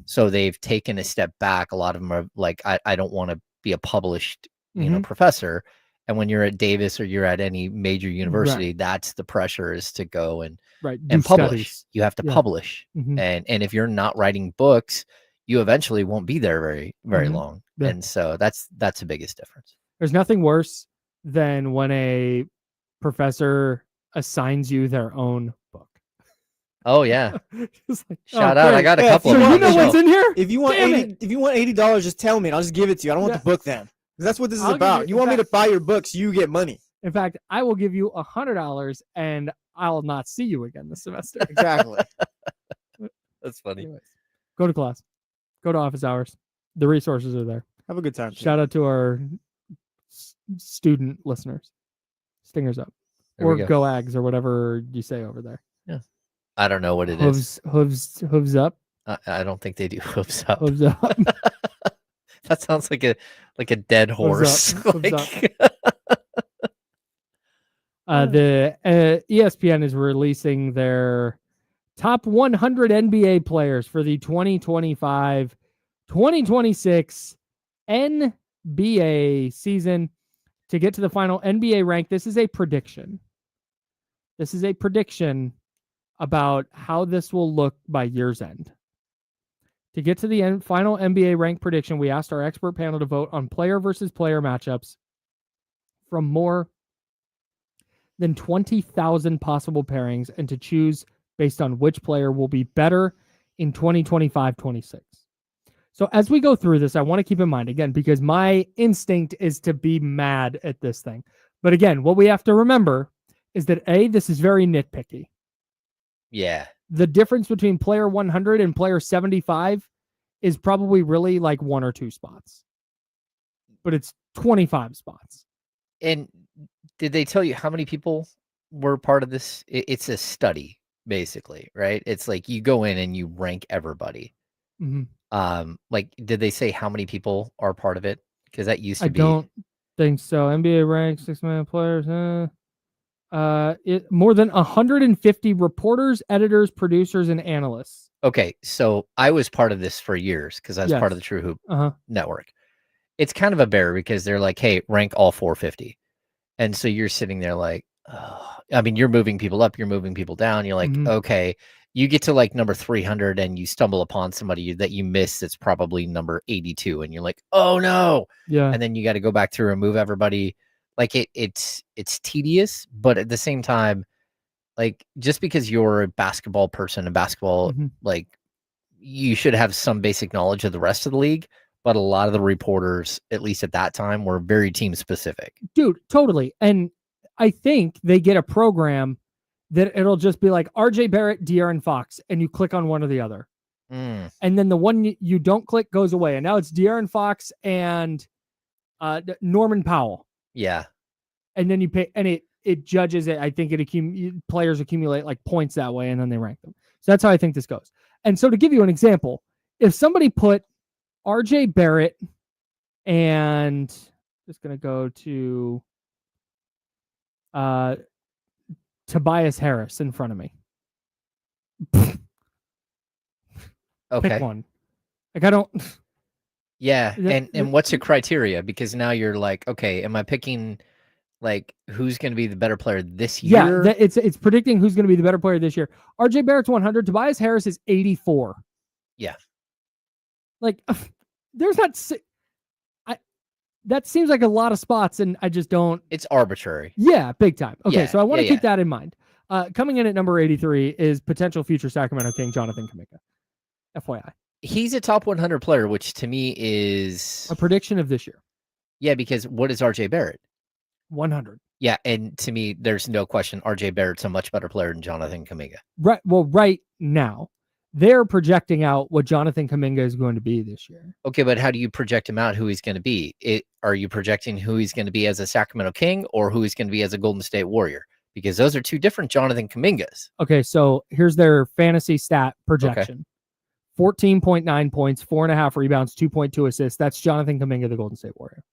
So they've taken a step back. A lot of them are like, I don't want to be a published, professor. And when you're at Davis or you're at any major university, that's the pressure is to go and publish. Studies. You have to publish. And if you're not writing books, you eventually won't be there very, very long. Yeah. And so that's the biggest difference. There's nothing worse than when a professor assigns you their own book. Oh yeah. Shout out. I got a couple. So you know what's in here? If you want $80, just tell me and I'll just give it to you. I don't want the book then. That's what this is about. You want me to buy your books, you get money. In fact, I will give you $100 and I'll not see you again this semester. Exactly. That's funny. Anyways, go to class. Go to office hours. The resources are there. Have a good time. Shout out to our student listeners. Stingers up. Or go Ags or whatever you say over there. Yeah. I don't know what it is. Hooves up. I don't think they do hooves up. Hooves up. That sounds like a dead horse. The ESPN is releasing their top 100 NBA players for the 2025-2026 NBA season to get to the final NBA rank. This is a prediction. This is a prediction about how this will look by year's end. To get to the final NBA rank prediction, we asked our expert panel to vote on player versus player matchups from more than 20,000 possible pairings and to choose based on which player will be better in 2025-26. So as we go through this, I want to keep in mind, again, because my instinct is to be mad at this thing. But again, what we have to remember is that this is very nitpicky. Yeah. The difference between player 100 and player 75 is probably really like 1 or 2 spots. But it's 25 spots. And did they tell you how many people were part of this? It's a study, basically, right? It's like you go in and you rank everybody. Like, did they say how many people are part of it? Because that used to I be. don't think so. NBA ranks 6 million players. More than 150 reporters, editors, producers, and analysts. Okay, so I was part of this for years because I was part of the True Hoop network. It's kind of a bear because they're like, hey, rank all 450. And so you're sitting there like, oh. I mean, you're moving people up, you're moving people down. You're like, okay, you get to like number 300 and you stumble upon somebody that you miss that's probably number 82. And you're like, oh no. Yeah. And then you got to go back through and move everybody. Like it's tedious, but at the same time, like just because you're a basketball person, like you should have some basic knowledge of the rest of the league. But a lot of the reporters, at least at that time, were very team specific. Dude, totally. And I think they get a program that it'll just be like RJ Barrett, De'Aaron Fox, and you click on one or the other. And then the one you don't click goes away. And now it's De'Aaron Fox and Norman Powell. Yeah. And then you pay, and it judges it. I think players accumulate like points that way, and then they rank them. So that's how I think this goes. And so to give you an example, if somebody put RJ Barrett and just going to go to Tobias Harris in front of me. Okay. Pick one. Like I don't. Yeah. And what's your criteria? Because now you're like, okay, am I picking like who's going to be the better player this year? Yeah, it's predicting who's going to be the better player this year. RJ Barrett's 100. Tobias Harris is 84. Yeah. Like, there's not. That seems like a lot of spots, and I just don't. It's arbitrary. Yeah, big time. Okay, Yeah, so I want to yeah, keep that in mind. Coming in at number 83 is potential future Sacramento King Jonathan Kuminga. FYI. He's a top 100 player, which to me is a prediction of this year. Yeah, because what is RJ Barrett? 100. Yeah, and to me, there's no question RJ Barrett's a much better player than Jonathan Kuminga. Right. Well, right now, they're projecting out what Jonathan Kuminga is going to be this year. Okay, but how do you project him out, who he's going to be? Are you projecting who he's going to be as a Sacramento King or who he's going to be as a Golden State Warrior? Because those are two different Jonathan Kumingas. Okay, so here's their fantasy stat projection. 14.9 points, 4.5 rebounds, 2.2 assists. That's Jonathan Kuminga, the Golden State Warrior.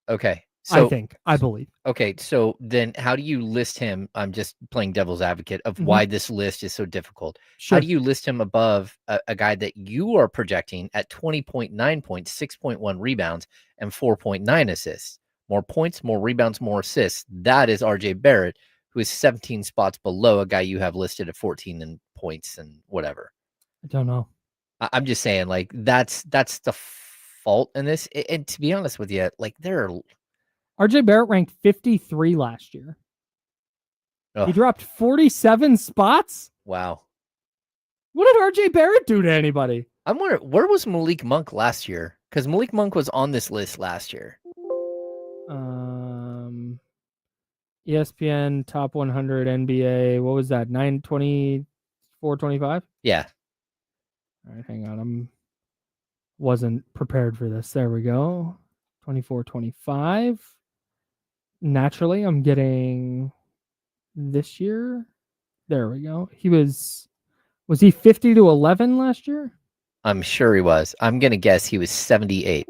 Okay. So, I believe. Okay, so then how do you list him? I'm just playing devil's advocate of why this list is so difficult. Sure. How do you list him above a guy that you are projecting at 20.9 points, 6.1 rebounds, and 4.9 assists? More points, more rebounds, more assists. That is RJ Barrett, who is 17 spots below a guy you have listed at 14 in points and whatever. I don't know. I'm just saying, like, that's the fault in this. And to be honest with you, like, RJ Barrett ranked 53 last year. Ugh. He dropped 47 spots. Wow. What did RJ Barrett do to anybody? I'm wondering, where was Malik Monk last year? Because Malik Monk was on this list last year. ESPN top 100 NBA. What was that? 924-25? Yeah. All right, hang on. Wasn't prepared for this. There we go. 24-25. Naturally, I'm getting this year. There we go. Was he 50-11 last year? I'm sure he was. I'm going to guess he was 78.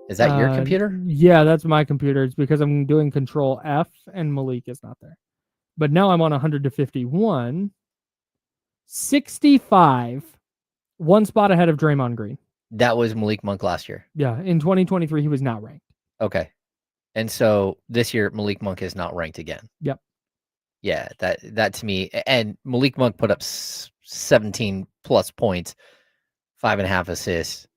Is that your computer? Yeah, that's my computer. It's because I'm doing Control F and Malik is not there. But now I'm on 100-51. 65. One spot ahead of Draymond Green. That was Malik Monk last year. Yeah, in 2023, he was not ranked. Okay. And so this year, Malik Monk is not ranked again. Yep. Yeah, that to me, and Malik Monk put up 17 plus points, 5.5 assists.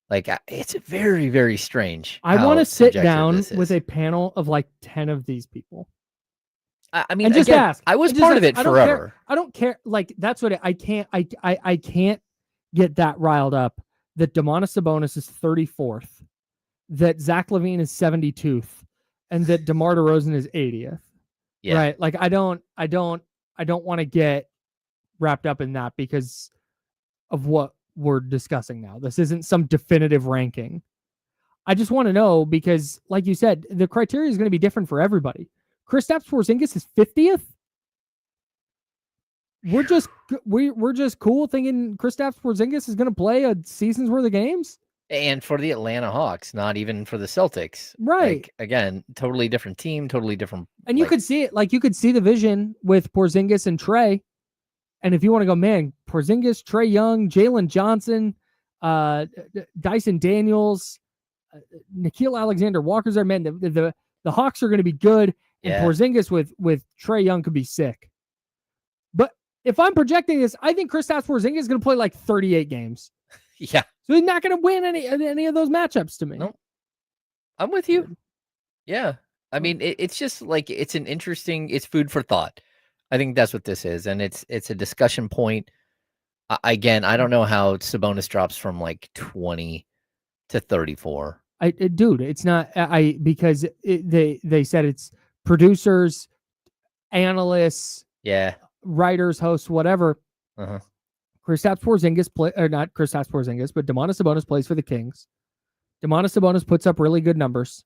Like, it's very, very strange. I want to sit down with a panel of like 10 of these people. I mean, and just again, ask. I was part of it forever. I don't care. Like, that's what I can't get that riled up that Domantas Sabonis is 34th, that Zach LaVine is 72th, and that DeMar DeRozan is 80th. Yeah. Right. Like, I don't want to get wrapped up in that because of what we're discussing now. This isn't some definitive ranking. I just want to know because, like you said, the criteria is going to be different for everybody. Kristaps Porzingis is 50th. we're just cool thinking Kristaps Porzingis is going to play a season's worth of games. And for the Atlanta Hawks, not even for the Celtics. Right. Like, again, totally different team, totally different. And you could see it. Like, you could see the vision with Porzingis and Trey. And if you want to go, man, Porzingis, Trey Young, Jalen Johnson, Dyson Daniels, Nickeil Alexander-Walker's there, man, the Hawks are going to be good. And Porzingis with Trey Young could be sick. But if I'm projecting this, I think Kristaps Porzingis is going to play like 38 games. Yeah. So he's not going to win any of those matchups to me. No, I'm with you. Yeah. I mean, it's just like, it's food for thought. I think that's what this is. And it's a discussion point. Again, I don't know how Sabonis drops from like 20 to 34. Dude, it's not, because they said it's producers, analysts, writers, hosts, whatever. Kristaps Porzingis not Kristaps Porzingis, but Domantas Sabonis plays for the Kings. Domantas Sabonis puts up really good numbers.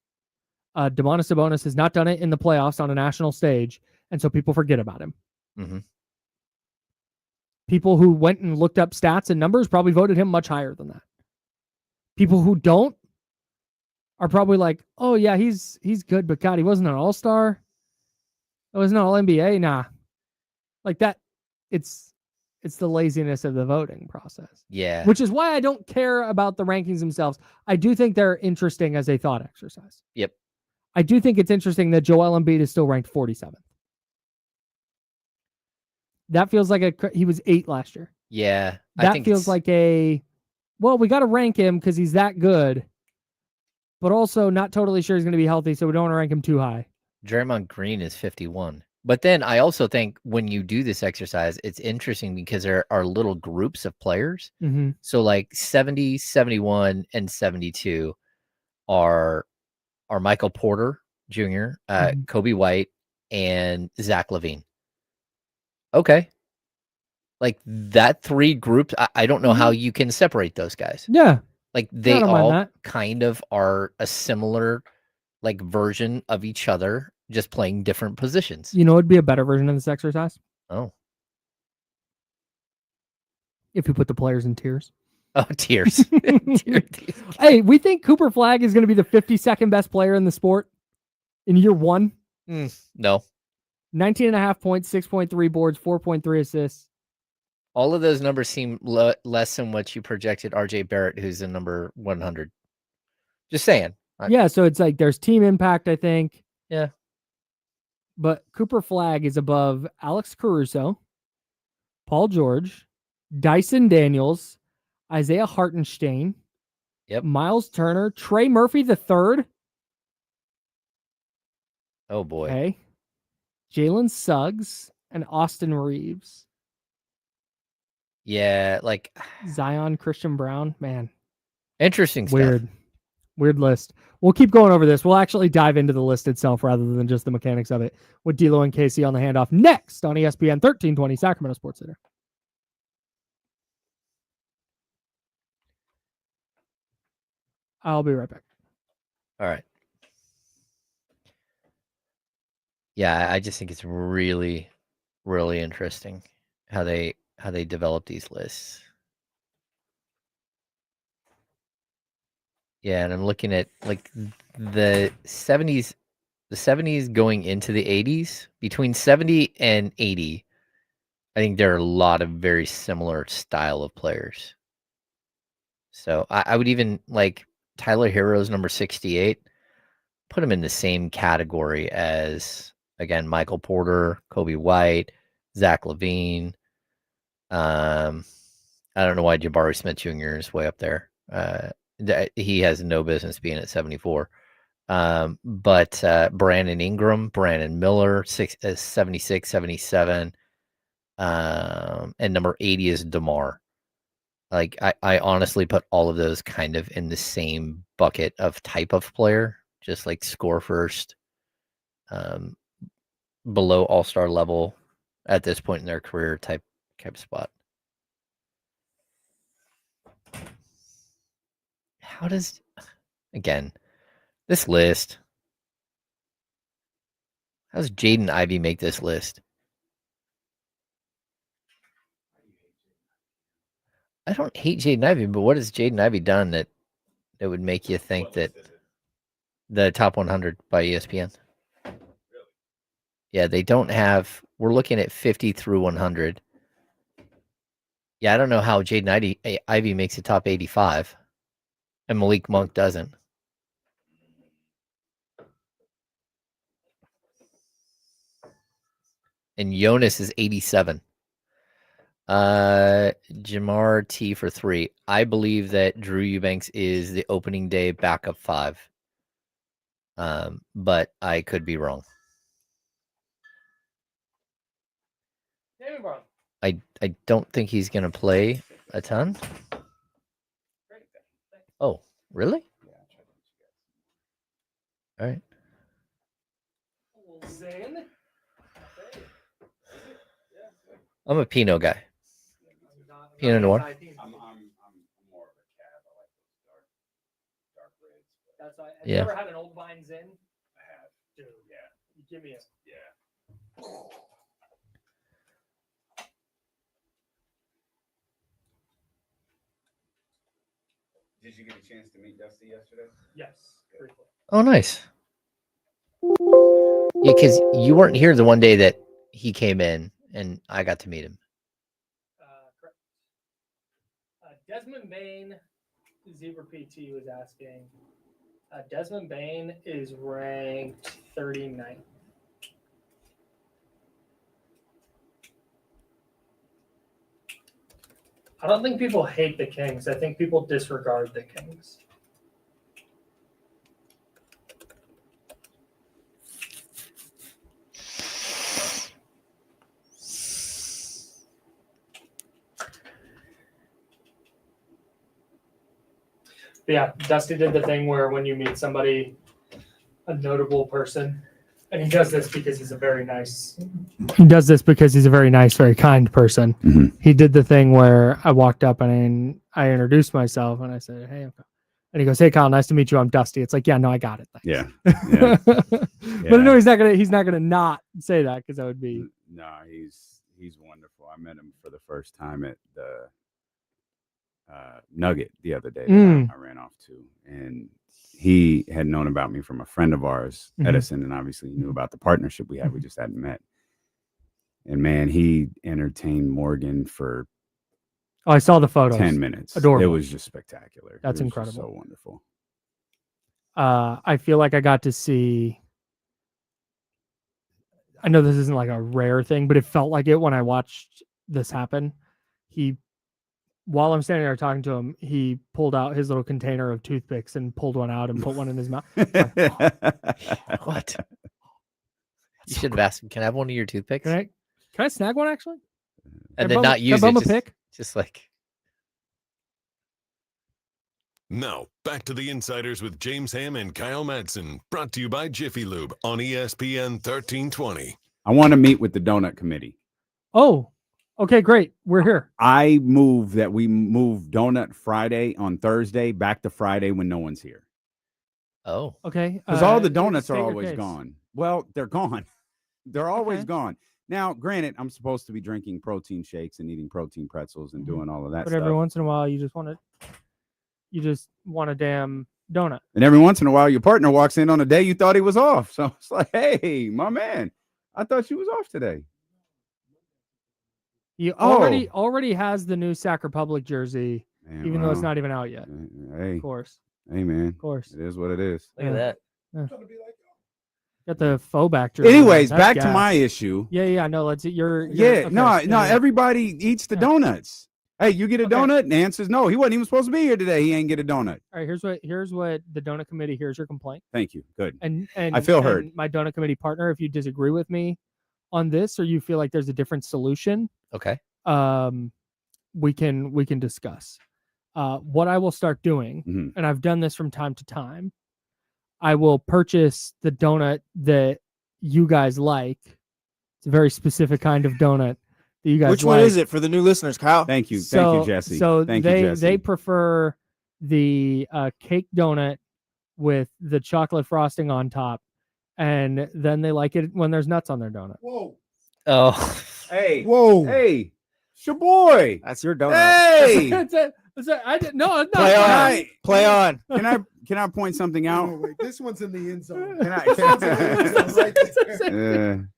Domantas Sabonis has not done it in the playoffs on a national stage, and so people forget about him. People who went and looked up stats and numbers probably voted him much higher than that. People who don't are probably like, oh yeah, he's good, but God, he wasn't an all-star. He wasn't an all-NBA. Nah. Like that, it's the laziness of the voting process. Yeah. Which is why I don't care about the rankings themselves. I do think they're interesting as a thought exercise. Yep. I do think it's interesting that Joel Embiid is still ranked 47th. That feels like he was 8 last year. Yeah. That feels like we got to rank him because he's that good, but also not totally sure he's going to be healthy, so we don't want to rank him too high. Draymond Green is 51. But then I also think when you do this exercise, it's interesting because there are little groups of players. So like 70, 71, and 72 are Michael Porter Jr., Kobe White, and Zach LaVine. Okay. Like that 3 groups, I don't know how you can separate those guys. Yeah. Like they all kind of are a similar like version of each other, just playing different positions. You know, it'd be a better version of this exercise. Oh. If you put the players in tiers. Oh, tiers. Hey, we think Cooper Flagg is going to be the 52nd best player in the sport in year 1. No. 19.5 points, 6.3 boards, 4.3 assists. All of those numbers seem less than what you projected RJ Barrett, who's in number 100. Just saying. Yeah, so it's like there's team impact, I think. Yeah. But Cooper Flagg is above Alex Caruso, Paul George, Dyson Daniels, Isaiah Hartenstein, Miles Turner, Trey Murphy III. Oh, boy. Okay. Jalen Suggs and Austin Reeves. Yeah, like Zion, Christian Brown. Man. Interesting stuff. Weird list. We'll keep going over this. We'll actually dive into the list itself rather than just the mechanics of it with D'Lo and Casey on the handoff next on ESPN 1320 Sacramento Sports Center. I'll be right back. All right. Yeah, I just think it's really, really interesting how they develop these lists. Yeah, and I'm looking at like the 70s going into the 80s. Between 70 and 80, I think there are a lot of very similar style of players. So I would even like Tyler Hero's number 68, put him in the same category as, again, Michael Porter, Kobe White, Zach LaVine. I don't know why Jabari Smith Jr. is way up there. He has no business being at 74. But Brandon Ingram, Brandon Miller, 76, 77. And number 80 is DeMar. Like, I honestly put all of those kind of in the same bucket of type of player, just like score first, below all-star level at this point in their career type spot. How does, again, this list, how does Jaden Ivey make this list? I don't hate Jaden Ivey, but what has Jaden Ivey done that would make you think that the top 100 by ESPN? Yeah, they don't have. We're looking at 50 through 100. Yeah, I don't know how Jaden Ivey makes the top 85, and Malik Monk doesn't. And Jonas is 87. Jamar T for 3. I believe that Drew Eubanks is the opening day backup 5. But I could be wrong. I don't think he's gonna play a ton. Oh, really? All right. I'm a Pinot guy. Pinot Noir. I'm more of a cab. I like those dark reds. That's why. Have Yeah. you ever had an old vine Zin? I have. Dude, yeah. Give me a. Yeah. Did you get a chance to meet Dusty yesterday? Yes. Briefly. Oh, nice. Yeah, because you weren't here the one day that he came in, and I got to meet him. Correct. Desmond Bain, Zebra PT was asking. Desmond Bain is ranked 39th. I don't think people hate the Kings. I think people disregard the Kings. But yeah, Dusty did the thing where when you meet somebody, a notable person, and he does this because he's a very nice. He does this because he's a very nice, very kind person. Mhm. He did the thing where I walked up and I introduced myself and I said, "Hey," and he goes, "Hey, Kyle, nice to meet you. I'm Dusty." It's like, yeah, no, I got it. Thanks. Yeah. Yeah. But no, he's not gonna not say that because that would be. No, he's wonderful. I met him for the first time at the Nugget the other day that I ran off to, and he had known about me from a friend of ours, Edison, and obviously he knew about the partnership we had. We just hadn't met. And man, he entertained Morgan for Oh, I saw the photos. 10 minutes. Adorable. It was just spectacular. That's It was incredible. just so wonderful. I feel like I got to see. I know this isn't like a rare thing, but it felt like it when I watched this happen. While I'm standing there talking to him, he pulled out his little container of toothpicks and pulled one out and put one in his mouth. What? You should have asked him, can I have one of your toothpicks? Can I snag one actually? And then not use can I it. bum a pick? Just like. Now, back to the Insiders with James Ham and Kyle Madsen, brought to you by Jiffy Lube on ESPN 1320. I want to meet with the donut committee. Oh, okay, great. We're here. I move that we move Donut Friday on Thursday back to Friday when no one's here. Oh. Okay. Because all the donuts state are your always case. gone. Well, they're gone. They're always Okay. gone. Now, granted, I'm supposed to be drinking protein shakes and eating protein pretzels and doing all of that But stuff. every once in a while, you just want a damn donut. And every once in a while, your partner walks in on a day you thought he was off. So it's like, hey, my man, I thought you was off today. He already has the new Sac Republic jersey, Man, even though it's well, not even out yet. Hey, Of course. hey, man, Of course. it is what it is. Look at that. Got the faux back jersey. Anyways, That's back to gas. my issue. Yeah. No, let's. You're Yeah, okay. no. Yeah. Everybody eats the Yeah. donuts. Hey, you get a Okay. donut? And the answer is no. He wasn't even supposed to be here today. He ain't get a donut. All right. Here's what the donut committee. Here's your complaint. Thank you. Good. And I feel heard. and my donut committee partner, if you disagree with me on this, or you feel like there's a different solution, Okay. we can discuss. What I will start doing, Mhm. and I've done this from time to time, I will purchase the donut that you guys like. It's a very specific kind of donut that you guys Which like. one is it for the new listeners, Kyle? Thank you. So, Thank you, Jesse. So Thank they you, Jesse. they prefer the cake donut with the chocolate frosting on top, and then they like it when there's nuts on their donut. Whoa. Oh. Hey. Whoa. Hey. It's your boy. That's your donut. Hey, I didn't. No, it's not. Play on. I- Play on. can I point something Oh, out? wait, this one's in the end zone. Can I, This one's in the end zone right there.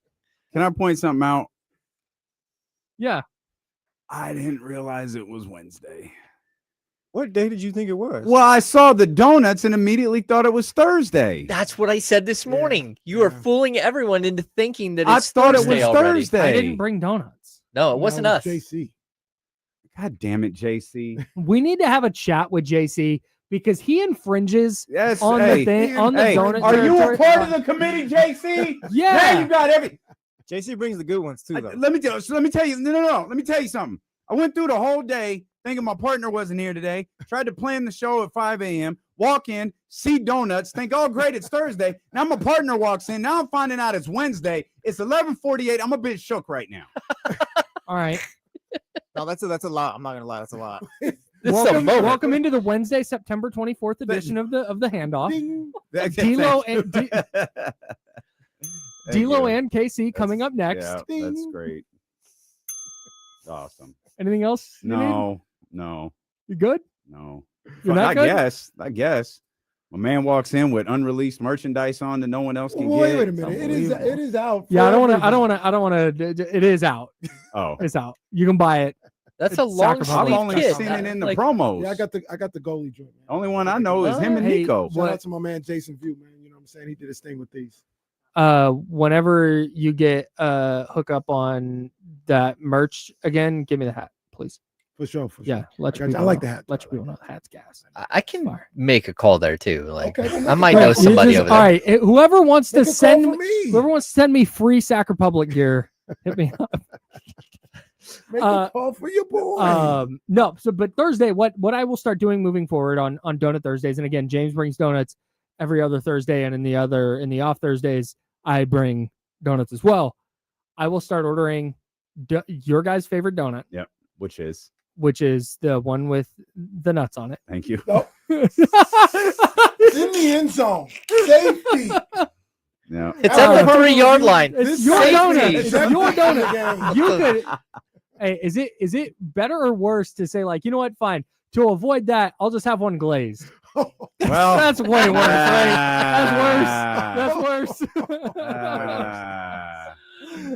can I point something out? Yeah. I didn't realize it was Wednesday. What day did you think it was? Well, I saw the donuts and immediately thought it was Thursday. That's what I said this Yeah, morning. You are yeah. fooling everyone into thinking that I it's thought it Thursday was already. Thursday. I didn't bring donuts. No, it wasn't us. JC. God damn it, JC. We need to have a chat with JC because he infringes Yes, on hey, the thing on the hey, donut. are you a territory. part of the committee, JC? Yeah. Now you got every. JC brings the good ones too, though. Let me tell you. No. Let me tell you something. I went through the whole day thinking my partner wasn't here today. Tried to plan the show at 5 a.m. Walk in, see donuts, think, oh, great, it's Thursday. Now my partner walks in. Now I'm finding out it's Wednesday. It's 11:48. I'm a bit shook right now. All right. No, that's a lot. I'm not gonna lie, that's a lot. This is a moment. Welcome into the Wednesday, September 24th edition of the handoff. Ding. D'Lo and D'Lo you. and KC coming up next. Yeah, that's Ding. great. Awesome. Anything else? you need? No. You good? No. You're not I good? guess. My man walks in with unreleased merchandise on that no one else can Wait, get. wait a minute. It is out. Yeah, I don't want to. to. It is out. Oh, It's out. You can buy it. That's a It's long Sacramento. I've sleeve only kid. seen it in the Like, promos. Yeah, I got the goalie joint. Man. Only one I know is him and Hey, Nico. Shout what- out to my man Jason View, man. You know what I'm saying? He did his thing with these. Whenever you get hook up on that merch again, give me the hat, please. For sure. Yeah, let your I people like know. the hat. Let your people know the hat's gas. I can Fire. make a call there too. Like Okay, then I make might a call. know somebody over there. All right, whoever wants Make to a call send for me. whoever wants to send me free Sac Republic gear, hit me up. Make uh, a call for your boy. No, so but Thursday, what I will start doing moving forward on Donut Thursdays, and again, James brings donuts every other Thursday, and in the off Thursdays, I bring donuts as well. I will start ordering your guys' favorite donut, Which is, the one with the nuts on it. thank you. It's in the end zone. Safety. No. It's at the 3-yard line. It's This your safety donut. is It's everything your in the donut. game. You could. Hey, is it better or worse to say like, you know what? Fine. To avoid that, I'll just have one glazed. Well, That's way worse, right? That's worse.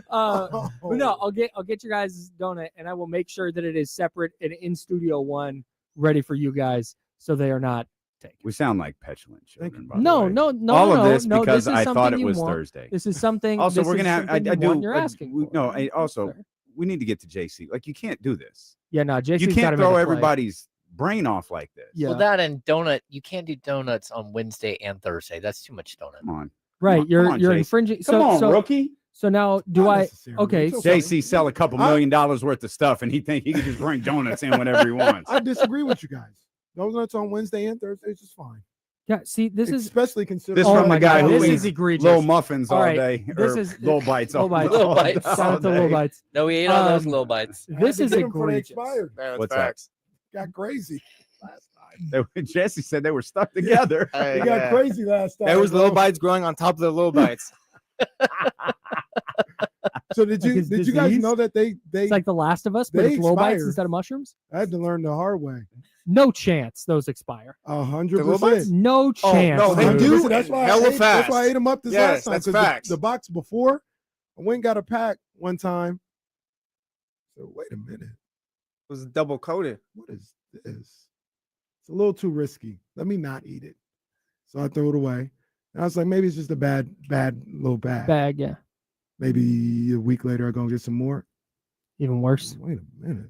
But no, I'll get your guys' donut, and I will make sure that it is separate and in Studio One, ready for you guys, so they are not taken. we sound like petulant children. By the No, way. no, no. All no, of this no, because this is I thought something it you was want. Thursday. This is something. Also, this we're is gonna have. something I you do. want, You're asking. for. No. Also, Sir. we need to get to JC. Like, you can't do this. Yeah, no. JC's You gotta can't make throw a play. everybody's brain off like this. Yeah. Well, that and donut. You can't do donuts on Wednesday and Thursday. That's too much donut. Come on. Right, Come you're on, you're Jason. infringing. Come on, so rookie. so now do Not I? necessarily. Okay, It's okay. JC sell a couple $1 million worth of stuff, and he think he can just bring donuts in whenever he wants. I disagree with you guys. Those nuts on Wednesday and Thursday is just fine. Yeah. See, this is Especially considering This Oh from my the guy God, who this eats is egregious. little muffins All all right, day. this or is- little bites. Little bites. Little bites. Shout out to Little Bites. No, we ate all those Um, little bites. I This had is to get 'em before they egregious. expired. What's that? Got crazy. Jesse said they were stuck together. They got crazy last time. There was bro. little bites growing on top of the little bites. So did Like you his did you guys disease? know that they It's like The Last of Us, but they it's low bites expire. instead of mushrooms. I had to learn the hard way. No chance those expire. 100%. No chance. no, they dude. do. Listen, that's why hella I ate, that's why I fast. ate them up this Yes, last time. that's 'cause facts. The box before, I went and got a pack one time. So wait a minute. It was double coated. What is this? It's a little too risky. Let me not eat it. So I threw it away. And I was like, maybe it's just a bad little bag. Bag, yeah. Maybe a week later, I go get some more. Even worse. Wait a minute.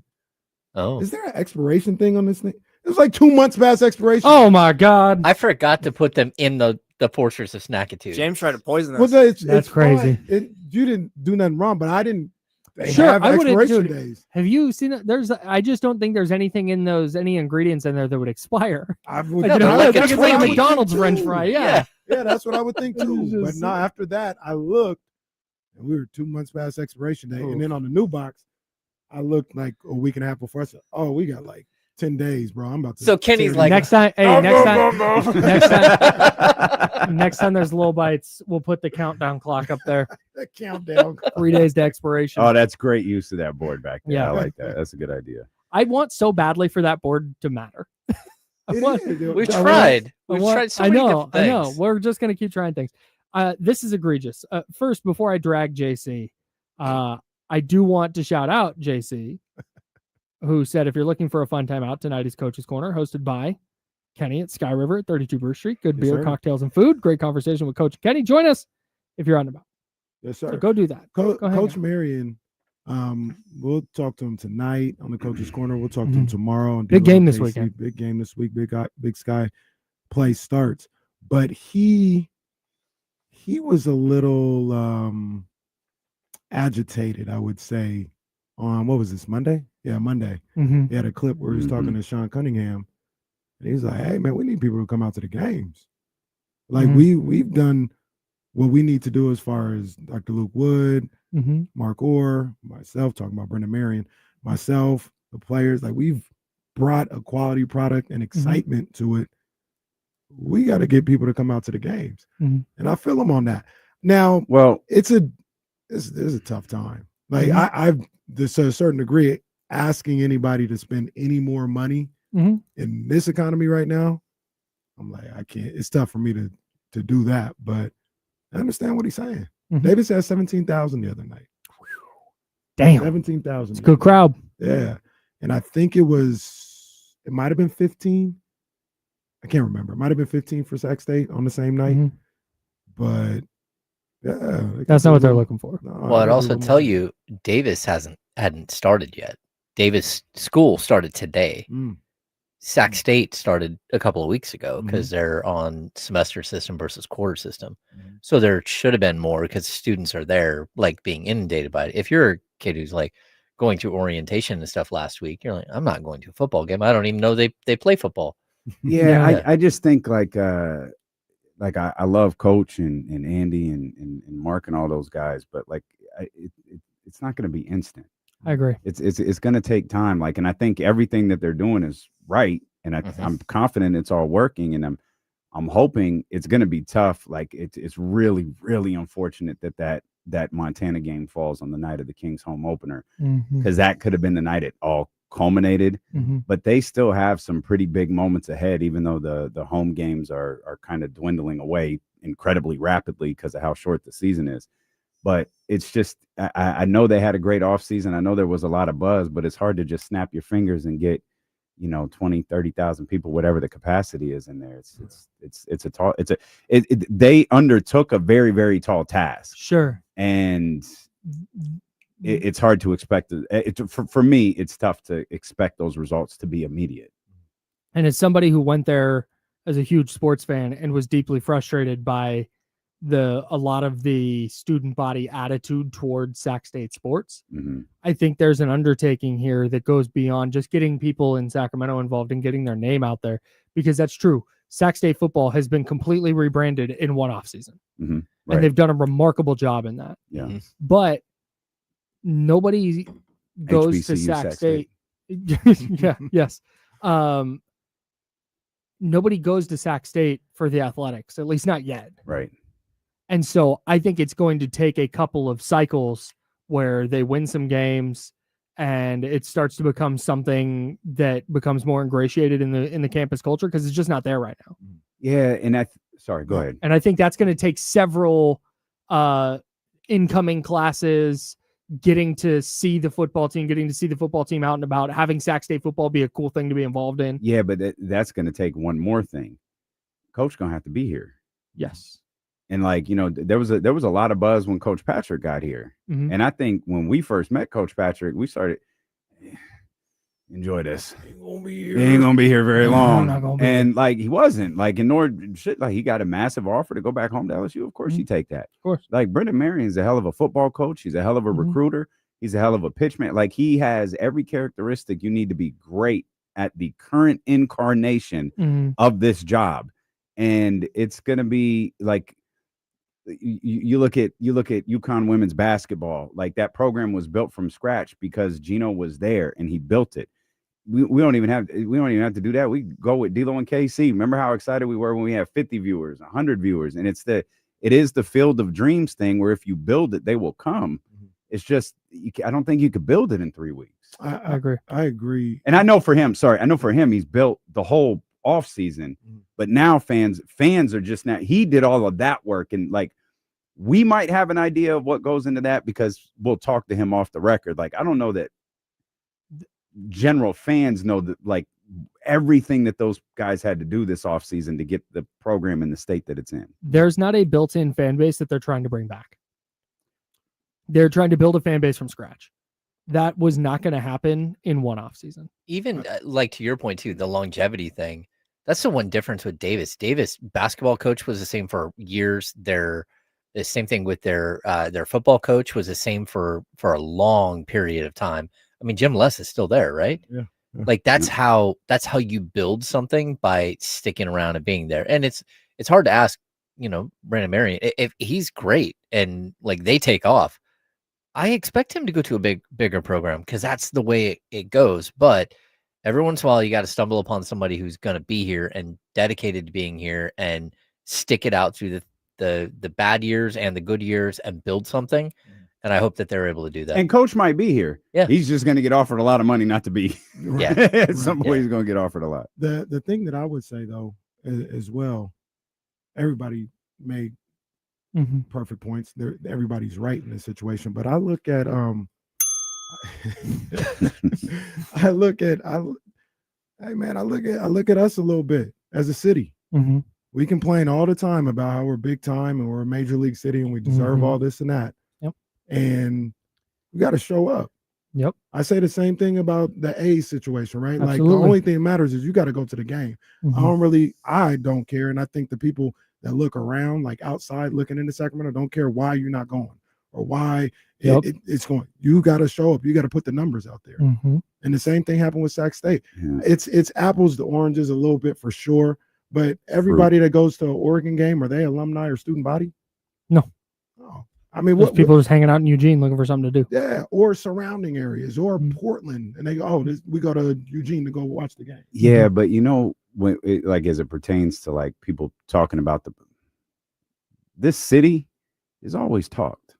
Oh, Is there an expiration thing on this thing? It was like 2 months past expiration. Oh my God. I forgot to put them in the Fortress of Snackitude. James tried to poison us. Well, That's it's crazy. fine. You didn't do nothing wrong, but I didn't. They Sure, have I wouldn't, expiration dude. days. Have you seen it? I just don't think there's anything in those, any ingredients in there that would expire. I would, Like, Yeah, you know, but like like a it's like a Twinkie. McDonald's French fry. Yeah. Yeah, that's what I would think too. It's But just- no, after that, I looked, and we were 2 months past expiration date. Oof. And then on the new box, I looked like a week and a half before. I said, "Oh, we got like 10 days, bro. I'm about to. So Kenny's tear like, these- Next time, hey, next time, next time there's low bites, we'll put the countdown clock up there. that countdown. 3 days to expiration. Oh, that's great use of that board back there. Yeah. I like that. That's a good idea. I want so badly for that board to matter. I It want- is, dude. we've I want- tried. I We've want- tried so I many know, different I know. things. We're just gonna keep trying things. This is egregious. First, before I drag JC, I do want to shout out JC, who said, if you're looking for a fun time out, tonight is Coach's Corner, hosted by Kenny at Sky River at 32 Bruce Street. Good Yes, beer, sir. cocktails, and food. Great conversation with Coach Kenny. Join us if you're on the about. Yes, So sir. go do that. Go hang Coach out. Marion, we'll talk to him tonight on the Coach's Corner. We'll talk to him tomorrow. And Big deal game with this KC. weekend. Big game this week. Big Sky play starts. But he was a little agitated, I would say, on what was this, Monday? Yeah, Monday. Mhm. He had a clip where he was talking to Sean Cunningham, and he's like, "Hey, man, we need people to come out to the games. Like we've done what we need to do as far as Dr. Luke Wood, Mhm. Mark Orr, myself, talking about Brendan Marion, myself, the players. Like we've brought a quality product and excitement to it. We got to get people to come out to the games, Mhm. and I feel them on that. Now, Well, it's a tough time. Like I've to a certain degree asking anybody to spend any more money Mhm. in this economy right now. I'm like, I can't. It's tough for me to do that, but I understand what he's saying. Mhm. Davis had 17,000 the other night. Damn. 17,000. It's a good crowd. Yeah, and I think it might have been 15. I can't remember. It might have been 15 for Sac State on the same night, Mhm. but yeah, That's not what they're looking for. Well, I'd also tell you, Davis hadn't started yet. Davis school started today. Sac State started a couple of weeks ago because they're on semester system versus quarter system. So there should have been more because students are there, like being inundated by it. If you're a kid who's like going to orientation and stuff last week, you're like, I'm not going to a football game. I don't even know they play football. yeah, Yeah. I just think like I love Coach and Andy and Mark and all those guys, but like it's not going to be instant. I agree. It's going to take time. Like, and I think everything that they're doing is right, and I'm confident it's all working, and I'm hoping it's going to be tough. Like it's really, really unfortunate that Montana game falls on the night of the Kings home opener, because that could have been the night it all culminated. But they still have some pretty big moments ahead, even though the home games are kind of dwindling away incredibly rapidly because of how short the season is. But it's just, I know they had a great offseason. I know there was a lot of buzz, but it's hard to just snap your fingers and get, 20, 30,000 people, whatever the capacity is in there. They undertook a very, very tall task. Sure. And it's hard to expect for me, it's tough to expect those results to be immediate. And as somebody who went there as a huge sports fan and was deeply frustrated by a lot of the student body attitude towards Sac State sports, I think there's an undertaking here that goes beyond just getting people in Sacramento involved and getting their name out there, because that's true. Sac State football has been completely rebranded in one offseason, and they've done a remarkable job in that. Yeah. But nobody goes to HBCU Sac State. Yes. Nobody goes to Sac State for the athletics, at least not yet. Right. And so I think it's going to take a couple of cycles where they win some games and it starts to become something that becomes more ingratiated in the campus culture, because it's just not there right now. Yeah. And sorry, go ahead. And I think that's going to take several incoming classes, getting to see the football team out and about, having Sac State football be a cool thing to be involved in. Yeah, but that's going to take one more thing. Coach going to have to be here. Yes. And there was a lot of buzz when Coach Patrick got here. And I think when we first met Coach Patrick, we started, enjoy this. He ain't going to be here very long. And he wasn't and nor shit, he got a massive offer to go back home to LSU. Of course you take that. Of course. Brendan Marion's a hell of a football coach. He's a hell of a recruiter. He's a hell of a pitchman. He has every characteristic you need to be great at the current incarnation of this job. And it's going to be you look at UConn women's basketball, that program was built from scratch because Gino was there and he built it. we don't even have to do that. We go with D'Lo and KC. Remember how excited we were when we had 50 viewers, 100 viewers, and it is the field of dreams thing where if you build it, they will come. It's just I don't think you could build it in 3 weeks. I agree. I agree. And I know for him, he's built the whole off season, but now fans are just now. He did all of that work, and like we might have an idea of what goes into that because we'll talk to him off the record. Like I don't know that general fans know that like everything that those guys had to do this offseason to get the program in the state that it's in. There's not a built-in fan base that they're trying to bring back. They're trying to build a fan base from scratch. That was not going to happen in one offseason. Even like to your point too, the longevity thing. That's the one difference with Davis. Davis basketball coach was the same for years. The same thing with their football coach was the same for a long period of time. I mean, Jim Les is still there, right? Yeah. Like that's how you build something, by sticking around and being there. And it's hard to ask, Brandon Marion, if he's great and like they take off, I expect him to go to a bigger program because that's the way it goes. But every once in a while, you got to stumble upon somebody who's going to be here and dedicated to being here and stick it out through the bad years and the good years and build something. And I hope that they're able to do that. And Coach might be here. Yeah. He's just going to get offered a lot of money not to be. Yeah. At some point, he's going to get offered a lot. The thing that I would say, though, as well, everybody made perfect points. Everybody's right in this situation. But I look at I look at us a little bit as a city. We complain all the time about how we're big time and we're a major league city and we deserve all this and that. And we got to show up. Yep. I say the same thing about the A's situation, right? Absolutely. Like the only thing that matters is you got to go to the game. I don't care. And I think the people that look around, like outside looking into Sacramento, don't care why you're not going or why it's going. You got to show up. You got to put the numbers out there. And the same thing happened with Sac State. Yeah. It's apples to oranges a little bit for sure. But everybody that goes to an Oregon game, are they alumni or student body? No. Oh. I mean, what people just hanging out in Eugene looking for something to do. Yeah, or surrounding areas, or Portland, and they go, we go to Eugene to go watch the game. Yeah, but when like as it pertains to like people talking about this city is always talked.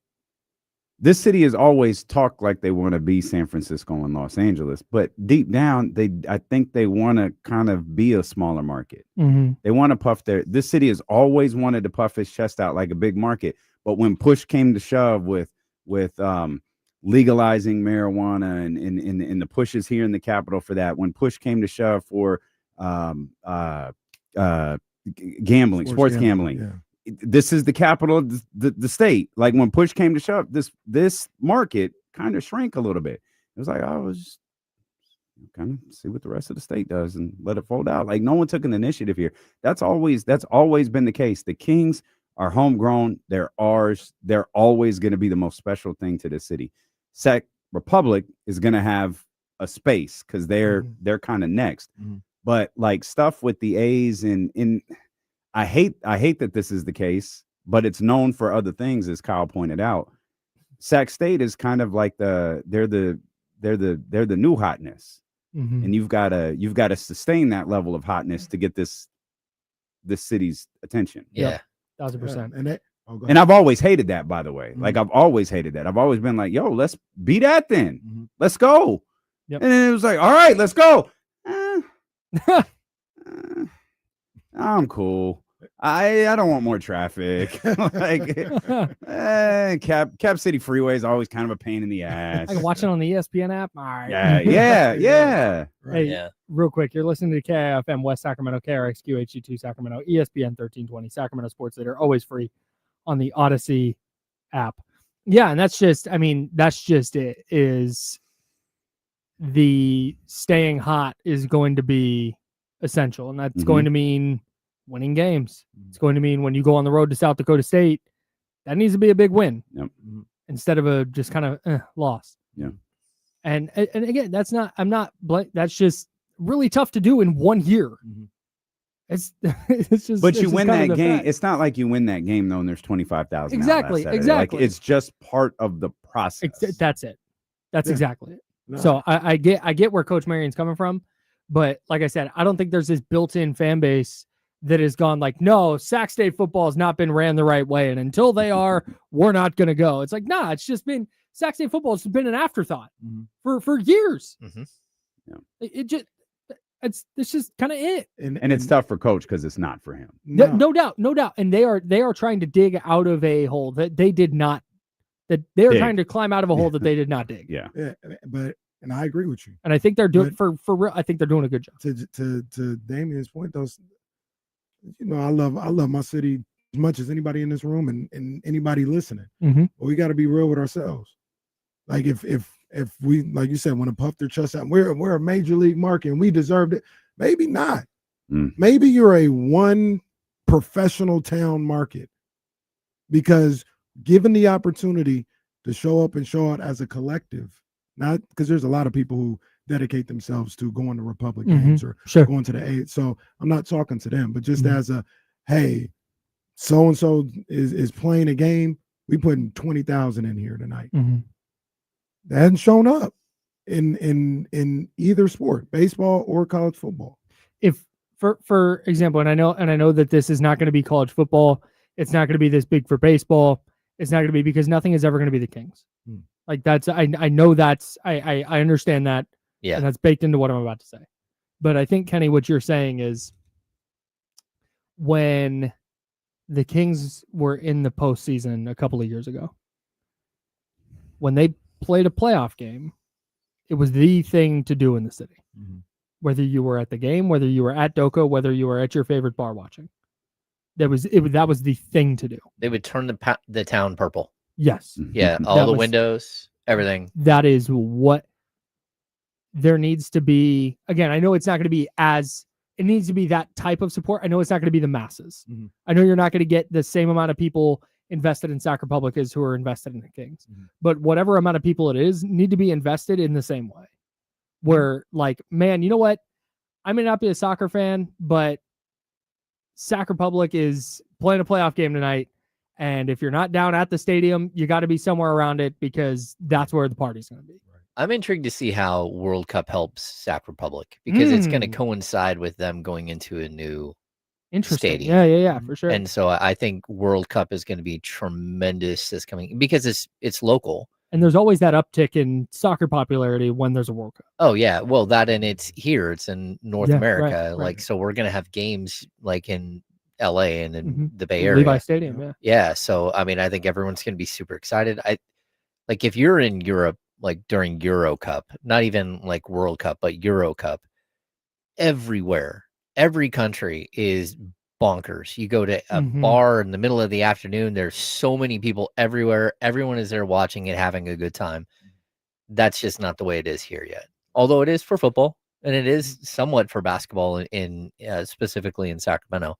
This city is always talked like they want to be San Francisco and Los Angeles, but deep down, I think they want to kind of be a smaller market. They want to puff this city has always wanted to puff its chest out like a big market. But when push came to shove with legalizing marijuana and the pushes here in the Capitol for that, when push came to shove for gambling, sports gambling, this is the capital of the state. Like when push came to shove, this market kind of shrank a little bit. It was like, I was kind of see what the rest of the state does and let it fold out. Like no one took an initiative here. That's always been the case. The Kings are homegrown. They're ours. They're always going to be the most special thing to the city. Sac Republic is going to have a space because they're kind of next. But like stuff with the A's and I hate that this is the case, but it's known for other things, as Kyle pointed out. Sac State is kind of like they're the new hotness, and you've got to sustain that level of hotness to get this city's attention. Yeah. 1,000%. And I've always hated that, by the way. Like I've always hated that. I've always been like, yo, let's be that then. Let's go. And then it was like, all right, let's go. I'm cool. I don't want more traffic. Like Cap City Freeway is always kind of a pain in the ass. I can watch it on the ESPN app. All right. Yeah. Hey, real quick, you're listening to KIFM West Sacramento, KRXQ HD2 Sacramento, ESPN 1320, Sacramento Sports Leader, always free on the Odyssey app. Yeah, and that's just it. Is the staying hot is going to be essential, and that's going to mean winning games. It's going to mean when you go on the road to South Dakota State, that needs to be a big win instead of a just kind of loss. Yeah. And again, that's just really tough to do in 1 year. It's just. But you win that game. It's not like you win that game though, and there's 25,000. Exactly. Like, it's just part of the process. That's it. That's exactly it. No. So I get where Coach Marion's coming from, but like I said, I don't think there's this built-in fan base that has gone like, no, Sac State football has not been ran the right way, and until they are, we're not going to go. It's like, nah, it's just been Sac State football has been an afterthought for years. Yeah. It's just kind of it. And it's tough for Coach because it's not for him. No doubt. And they are trying to dig out of a hole that they did not. That they are trying to climb out of a hole that they did not dig. Yeah. And I agree with you. And I think they're doing for real. I think they're doing a good job. To Damien's point, though, I love my city as much as anybody in this room and anybody listening. But we got to be real with ourselves. Like if we, like you said, want to puff their chest out, we're a major league market and we deserved it. Maybe not. Maybe you're a one professional town market, because given the opportunity to show up and show out as a collective, not because there's a lot of people who dedicate themselves to going to Republic games or going to the A. So I'm not talking to them, but just as a, hey, so-and-so is playing a game, we putting 20,000 in here tonight. That hasn't shown up in either sport, baseball or college football. If for example, and I know that this is not going to be college football, it's not going to be this big for baseball. It's not going to be, because nothing is ever going to be the Kings. Like that's, I know that's, I understand that. Yeah. And that's baked into what I'm about to say. But I think, Kenny, what you're saying is when the Kings were in the postseason a couple of years ago, when they played a playoff game, it was the thing to do in the city. Whether you were at the game, whether you were at Doka, whether you were at your favorite bar watching, that was the thing to do. They would turn the town purple. Yes. Yeah, all the windows, everything. That is what there needs to be. Again, I know it's not going to be it needs to be that type of support. I know it's not going to be the masses. I know you're not going to get the same amount of people invested in Sac Republic as who are invested in the Kings. But whatever amount of people it is, need to be invested in the same way. Where, like, man, you know what? I may not be a soccer fan, but Sac Republic is playing a playoff game tonight. And if you're not down at the stadium, you got to be somewhere around it, because that's where the party's going to be. I'm intrigued to see how World Cup helps Sac Republic, because it's going to coincide with them going into a new stadium. Yeah, for sure. And so I think World Cup is going to be tremendous this coming, because it's local. And there's always that uptick in soccer popularity when there's a World Cup. Oh yeah, well that, and it's here, it's in North America. Right. Like, so we're going to have games like in LA and in the Bay Area. Levi Stadium, yeah. So I mean, I think everyone's going to be super excited. Like if you're in Europe, like during Euro Cup, not even like World Cup, but Euro Cup, everywhere, every country is bonkers. You go to a bar in the middle of the afternoon, there's so many people everywhere. Everyone is there watching it, having a good time. That's just not the way it is here yet. Although it is for football, and it is somewhat for basketball in specifically in Sacramento.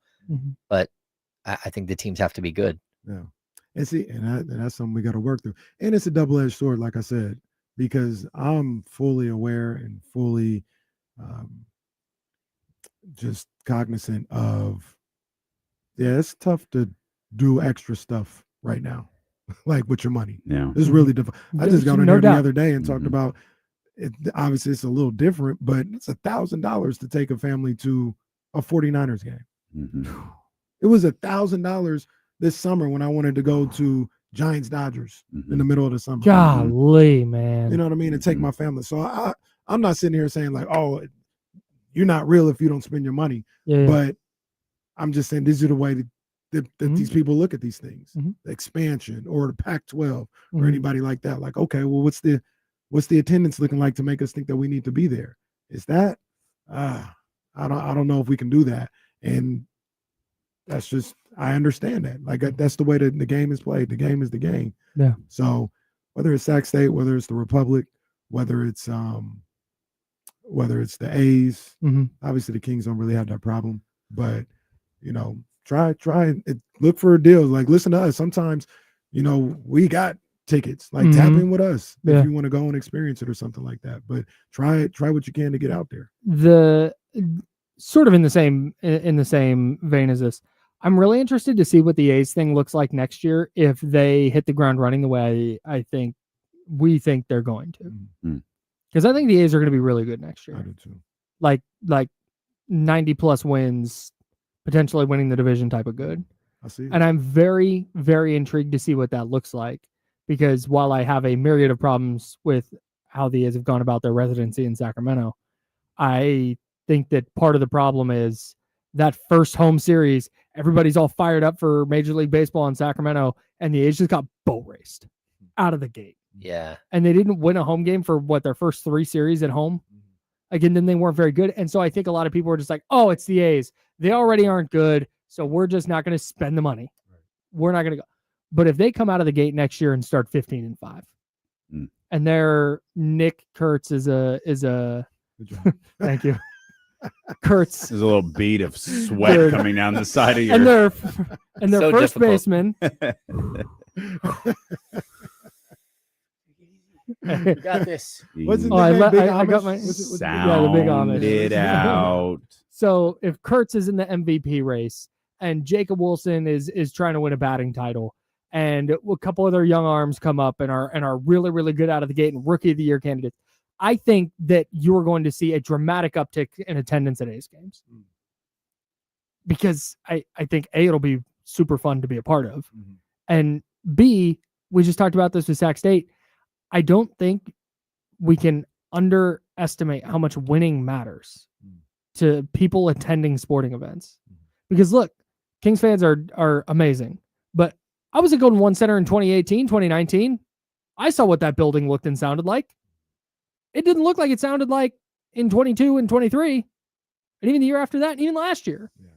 But I think the teams have to be good. Yeah. And see, and that's something we got to work through. And it's a double-edged sword, like I said, because I'm fully aware and fully just cognizant of, it's tough to do extra stuff right now, like with your money. Yeah. It's really difficult. I just got on here the other day and talked Mhm. about it. Obviously, it's a little different, but it's $1,000 to take a family to a 49ers game. Mhm. It was $1,000 this summer when I wanted to go to Giants Dodgers in the middle of the summer. Golly, man. You know what I mean? And take my family. So I'm not sitting here saying like, oh, you're not real if you don't spend your money. Yeah. But I'm just saying this is the way that these people look at these things. The expansion or the Pac-12 or anybody like that. Like, okay, well, what's the attendance looking like to make us think that we need to be there? Is that I don't know if we can do that. And that's just, I understand that. Like that's the way that the game is played. The game is the game. Yeah. So whether it's Sac State, whether it's the Republic, whether it's the A's, obviously the Kings don't really have that problem. But try and look for a deal. Like listen to us. Sometimes, we got tickets. Like tap in with us if you want to go and experience it or something like that. But try what you can to get out there. The sort of in the same vein as this, I'm really interested to see what the A's thing looks like next year if they hit the ground running the way we think they're going to. Because I think the A's are going to be really good next I year. do too. Like 90+ wins, potentially winning the division type of good. I see. And I'm very, very intrigued to see what that looks like. Because while I have a myriad of problems with how the A's have gone about their residency in Sacramento, I think that part of the problem is that first home series, everybody's all fired up for Major League Baseball in Sacramento, and the A's just got boat raced out of the gate. Yeah. And they didn't win a home game for their first 3 series at home. Again, then they weren't very good. And so I think a lot of people are just like, oh, it's the A's. They already aren't good, so we're just not going to spend the money. We're not going to go. But if they come out of the gate next year and start 15-5, and their Nick Kurtz is a Good job. thank you. Kurtz There's a little bead of sweat Dude. coming down the side of your. and their So first difficult. baseman. You got this. What's his Oh, I name? let- Big I got Amish? my- What's it- Yeah, the big Sound Amish. it out. So if Kurtz is in the MVP race and Jacob Wilson is trying to win a batting title, and a couple other young arms come up and are really, really good out of the gate and rookie of the year candidates, I think that you're going to see a dramatic uptick in attendance at A's games. Because I think A, it'll be super fun to be a part of. And B, we just talked about this with Sac State. I don't think we can underestimate how much winning matters to people attending sporting events. Because look, Kings fans are amazing. But I was at Golden One Center in 2018, 2019. I saw what that building looked and sounded like. It didn't look like it sounded like in 22 and 23. And even the year after that, and even last year. Yeah.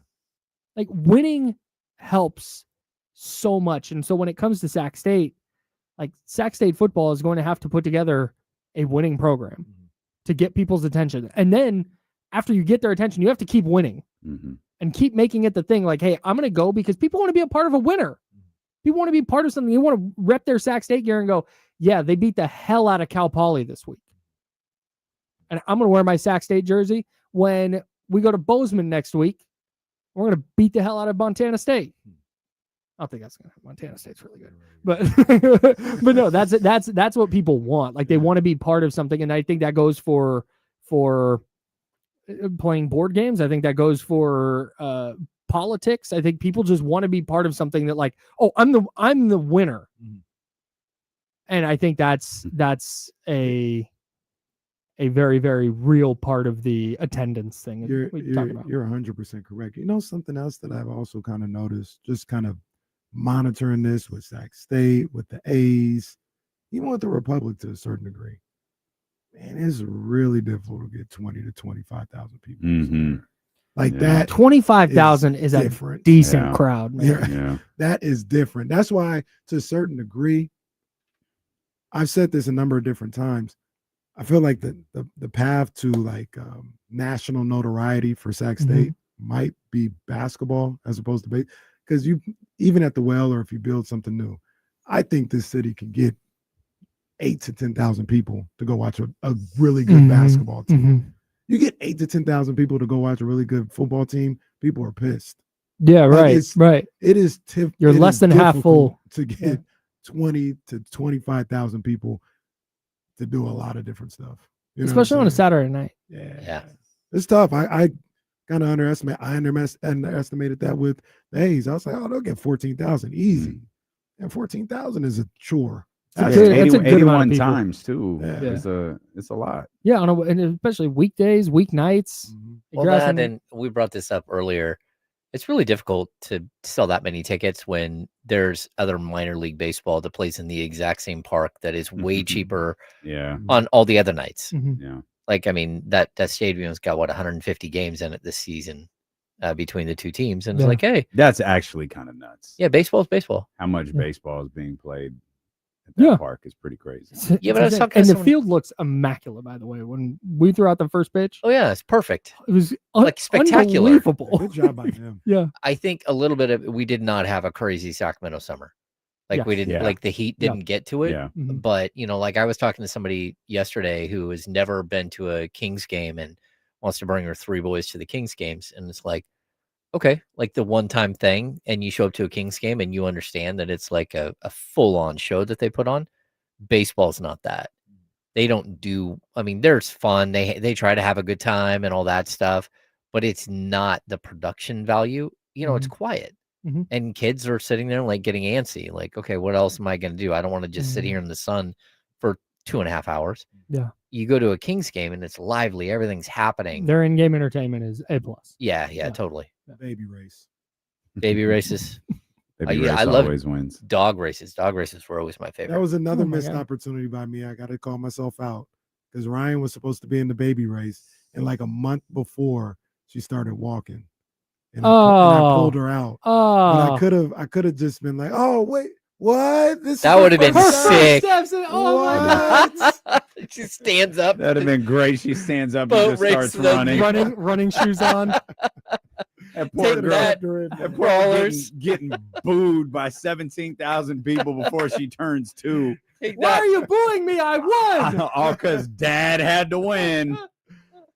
Like winning helps so much. And so when it comes to Sac State, like Sac State football is going to have to put together a winning program to get people's attention. And then after you get their attention, you have to keep winning and keep making it the thing. Like, hey, I'm going to go because people want to be a part of a winner. People want to be part of something. You want to rep their Sac State gear and go, yeah, they beat the hell out of Cal Poly this week. And I'm going to wear my Sac State jersey when we go to Bozeman next week. We're going to beat the hell out of Montana State. I don't think that's going to happen. Montana State's really good. But no, that's what people want. Like they want to be part of something. And I think that goes for playing board games. I think that goes for politics. I think people just want to be part of something that like, oh, I'm the winner. And I think that's a very, very real part of the attendance thing. You're we talk about. 100% correct. You know, something else that I've also kind of noticed, just kind of monitoring this with Sac State, with the A's, even with the Republic to a certain degree. Man, it's really difficult to get 20 to 25,000 people. Like that. 25,000 is a different. decent crowd, man. Yeah. That is different. That's why, to a certain degree, I've said this a number of different times. I feel like the path to like national notoriety for Sac State might be basketball as opposed to baseball. Because you, even at the Well, or if you build something new, I think this city can get 8 to 10,000 people to go watch a really good basketball team. You get 8 to 10,000 people to go watch a really good football team, people are pissed. Yeah, right, right. It is You're less than half full to get 20 to 25,000 people to do a lot of different stuff. You know especially on a Saturday night. Yeah. It's tough. I kind of underestimated that with the A's. I was like, oh, they'll get 14,000 easy. And 14,000 is a chore. That's It's a good 81 people. times too. Yeah. It's a lot. Yeah, and especially weekdays, weeknights. Well, that, and we brought this up earlier. It's really difficult to sell that many tickets when there's other minor league baseball that plays in the exact same park that is way cheaper on all the other nights. Yeah. Like, I mean, that stadium's got 150 games in it this season between the two teams. And it's like, hey, that's actually kind of nuts. Yeah, baseball's baseball. How much baseball is being played at that park is pretty crazy. Yeah, but the field looks immaculate, by the way. When we threw out the first pitch, oh yeah, it's perfect. It was like spectacular. Unbelievable. Good job by him. Yeah, I think a little bit of we did not have a crazy Sacramento summer. Like we didn't like the heat didn't get to it. Yeah. But you know, like I was talking to somebody yesterday who has never been to a Kings game and wants to bring her 3 boys to the Kings games, and it's like, okay, like the one-time thing, and you show up to a Kings game and you understand that it's like a full-on show that they put on. Baseball's not that. they don't do. I mean, there's fun. They try to have a good time and all that stuff, but it's not the production value. It's quiet. And kids are sitting there like getting antsy. Like, okay, what else am I going to do? I don't want to just sit here in the sun for 2.5 hours. Yeah. You go to a Kings game and it's lively. Everything's happening. Their in-game entertainment is A+. Yeah, totally. Baby race. Baby races. Baby race I love always wins. Dog races. Dog races were always my favorite. That was another my missed God. opportunity by me. I got to call myself out because Ryan was supposed to be in the baby race, and like a month before she started walking, and I pulled her out. But I could have just been like, oh wait, what? That would have been sick. Oh my God. She stands up. That'd have been great. She stands up Boat and just starts race, running. running shoes on. That poor Take girl. that. That poor Rollers. getting booed by 17,000 people before she turns 2. Why are you booing me? I won. All because dad had to win.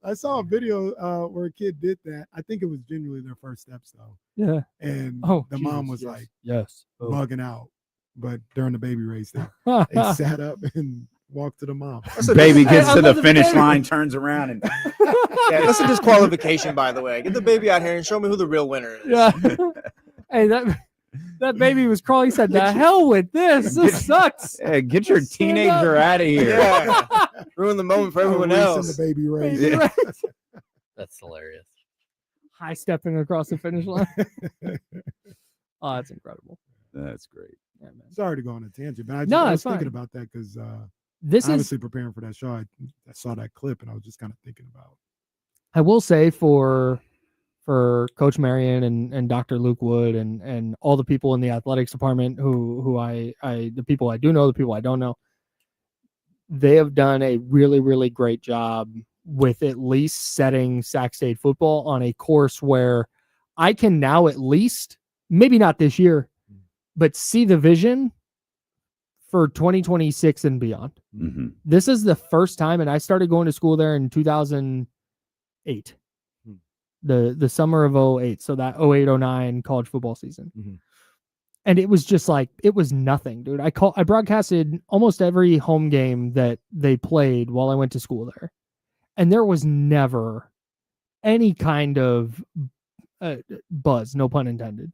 I saw a video where a kid did that. I think it was genuinely their first steps though. Yeah. And the Jesus, mom was yes. like yes, bugging out. But during the baby race, they sat up and walked to the mom. Baby gets I to the love the finish baby. line, turns around, and Yeah, that's a disqualification, by the way. Get the baby out here and show me who the real winner is. Yeah. Hey, that baby was crawling. He said, "The hell with this. This sucks." hey, get your Stand teenager out of here. Yeah. Ruin the moment for everyone Racing else. the baby race. Baby race. That's hilarious. High stepping across the finish line. Oh, that's incredible. That's great. Yeah, man. Sorry to go on a tangent, but I No, was it's thinking fine. about that because This is. obviously preparing for that show. I saw that clip and I was just kind of thinking about. I will say for Coach Marion and Dr. Luke Wood and all the people in the athletics department who I the people I do know, the people I don't know, they have done a really, really great job with at least setting Sac State football on a course where I can now at least, maybe not this year, but see the vision for 2026 and beyond. Mm-hmm. This is the first time, and I started going to school there in 2008, the summer of 08. So that 08-09 college football season. Mm-hmm. And it was just like, it was nothing, dude. I broadcasted almost every home game that they played while I went to school there. And there was never any kind of buzz, no pun intended,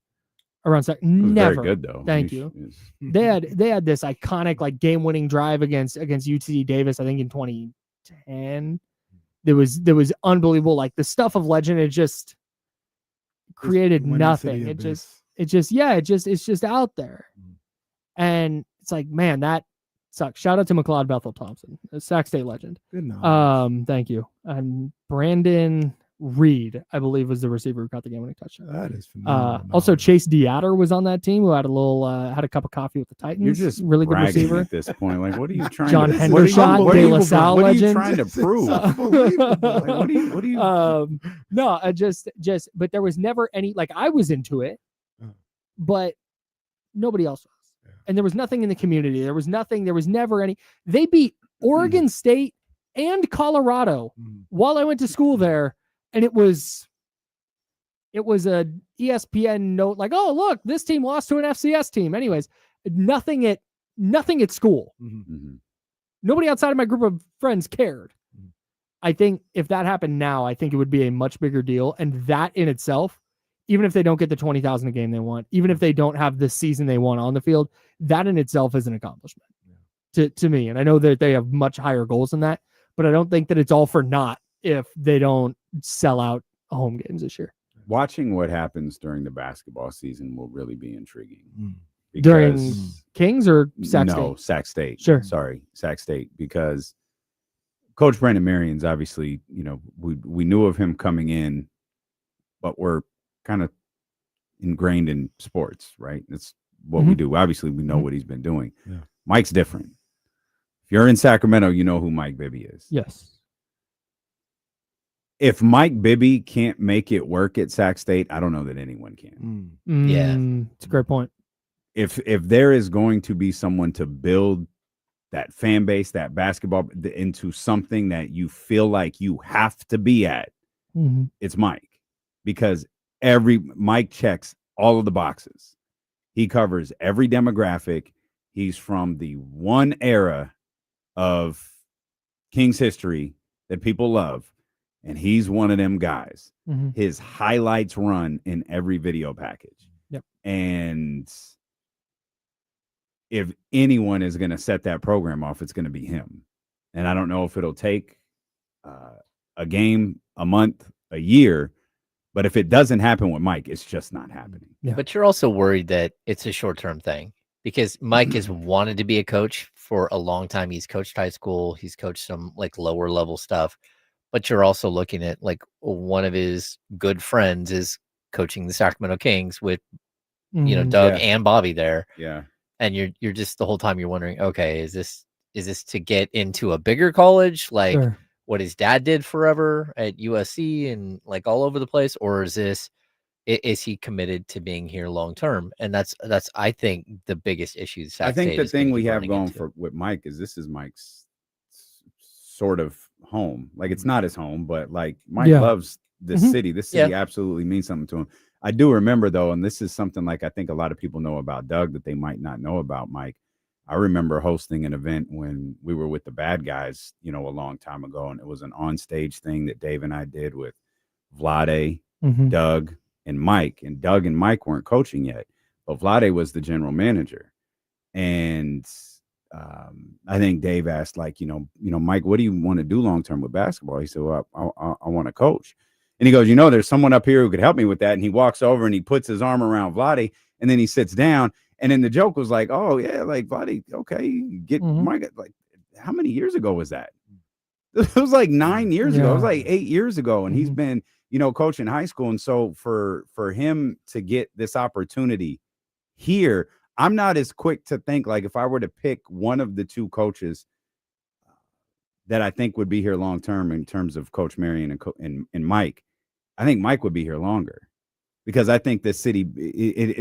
around Sac. Never. Very good though. Thank you. They had this iconic like game-winning drive against UC Davis, I think in 2010. There was unbelievable, like the stuff of legend. It just created nothing. It's just out there. And it's like, man, that sucks. Shout out to McLeod Bethel Thompson, a Sac State legend. Good knowledge. Thank you. And Brandon Reed, I believe, was the receiver who caught the game-winning touchdown. That is phenomenal. Also, Chase Deatter was on that team, who had had a cup of coffee with the Titans. You're just really good bragging receiver. at this point. Like, what are you trying John to Hendershot, what are De you- La Salle what are you legend. trying to prove? Unbelievable. Like, what do you No, I just, but there was never any, like, I was into it, but nobody else was. Yeah. And there was nothing in the community. There was never any. They beat Oregon State and Colorado while I went to school there. And it was a ESPN note like, oh, look, this team lost to an FCS team. Anyways, nothing at school. Mm-hmm. Nobody outside of my group of friends cared. I think if that happened now, I think it would be a much bigger deal. And that in itself, even if they don't get the 20,000 a game they want, even if they don't have the season they want on the field, that in itself is an accomplishment to me. And I know that they have much higher goals than that, but I don't think that it's all for naught if they don't sell out home games this year. Watching what happens during the basketball season will really be intriguing. During Because Kings or Sac State? No, Sac State. Sure. Sorry, Sac State. Because Coach Brandon Marion's obviously, we knew of him coming in, but we're kind of ingrained in sports, right? That's what we do. Obviously, we know what he's been doing. Yeah. Mike's different. If you're in Sacramento, you know who Mike Bibby is. Yes. If Mike Bibby can't make it work at Sac State, I don't know that anyone can. Yeah. It's a great point. If there is going to be someone to build that fan base, that basketball into something that you feel like you have to be at, it's Mike. Because Mike checks all of the boxes. He covers every demographic. He's from the one era of Kings history that people love, and he's one of them guys. His highlights run in every video package. Yep. And if anyone is going to set that program off, it's going to be him. And I don't know if it'll take a game, a month, a year, but if it doesn't happen with Mike, it's just not happening. Yeah. But you're also worried that it's a short-term thing because Mike has wanted to be a coach for a long time. He's coached high school. He's coached some like lower level stuff, but you're also looking at like one of his good friends is coaching the Sacramento Kings with, you know, Doug and Bobby there. Yeah. And you're just the whole time you're wondering, okay, is this to get into a bigger college? Like what his dad did forever at USC and like all over the place? Or is he committed to being here long term? And that's I think the biggest issue. I think the thing we have going with Mike is this is Mike's sort of home. Like it's not his home, but like Mike loves this city. This city absolutely means something to him. I do remember though, and this is something like I think a lot of people know about Doug that they might not know about Mike. I remember hosting an event when we were with the Bad Guys, you know, a long time ago, and it was an on-stage thing that Dave and I did with Vlade, Doug, and Mike. And Doug and Mike weren't coaching yet, but Vlade was the general manager. And I think Dave asked, like, you know, Mike, what do you want to do long-term with basketball? He said, well, I want to coach. And he goes, you know, there's someone up here who could help me with that. And he walks over and he puts his arm around Vlade, and then he sits down. And then the joke was like, oh, yeah, like, Vlade, okay, get Mike. Like, how many years ago was that? It was like 9 years ago. It was like 8 years ago. And he's been, you know, coaching high school. And so for him to get this opportunity here, I'm not as quick to think, like, if I were to pick one of the two coaches that I think would be here long term in terms of Coach Marion and Mike, I think Mike would be here longer. Because I think the city,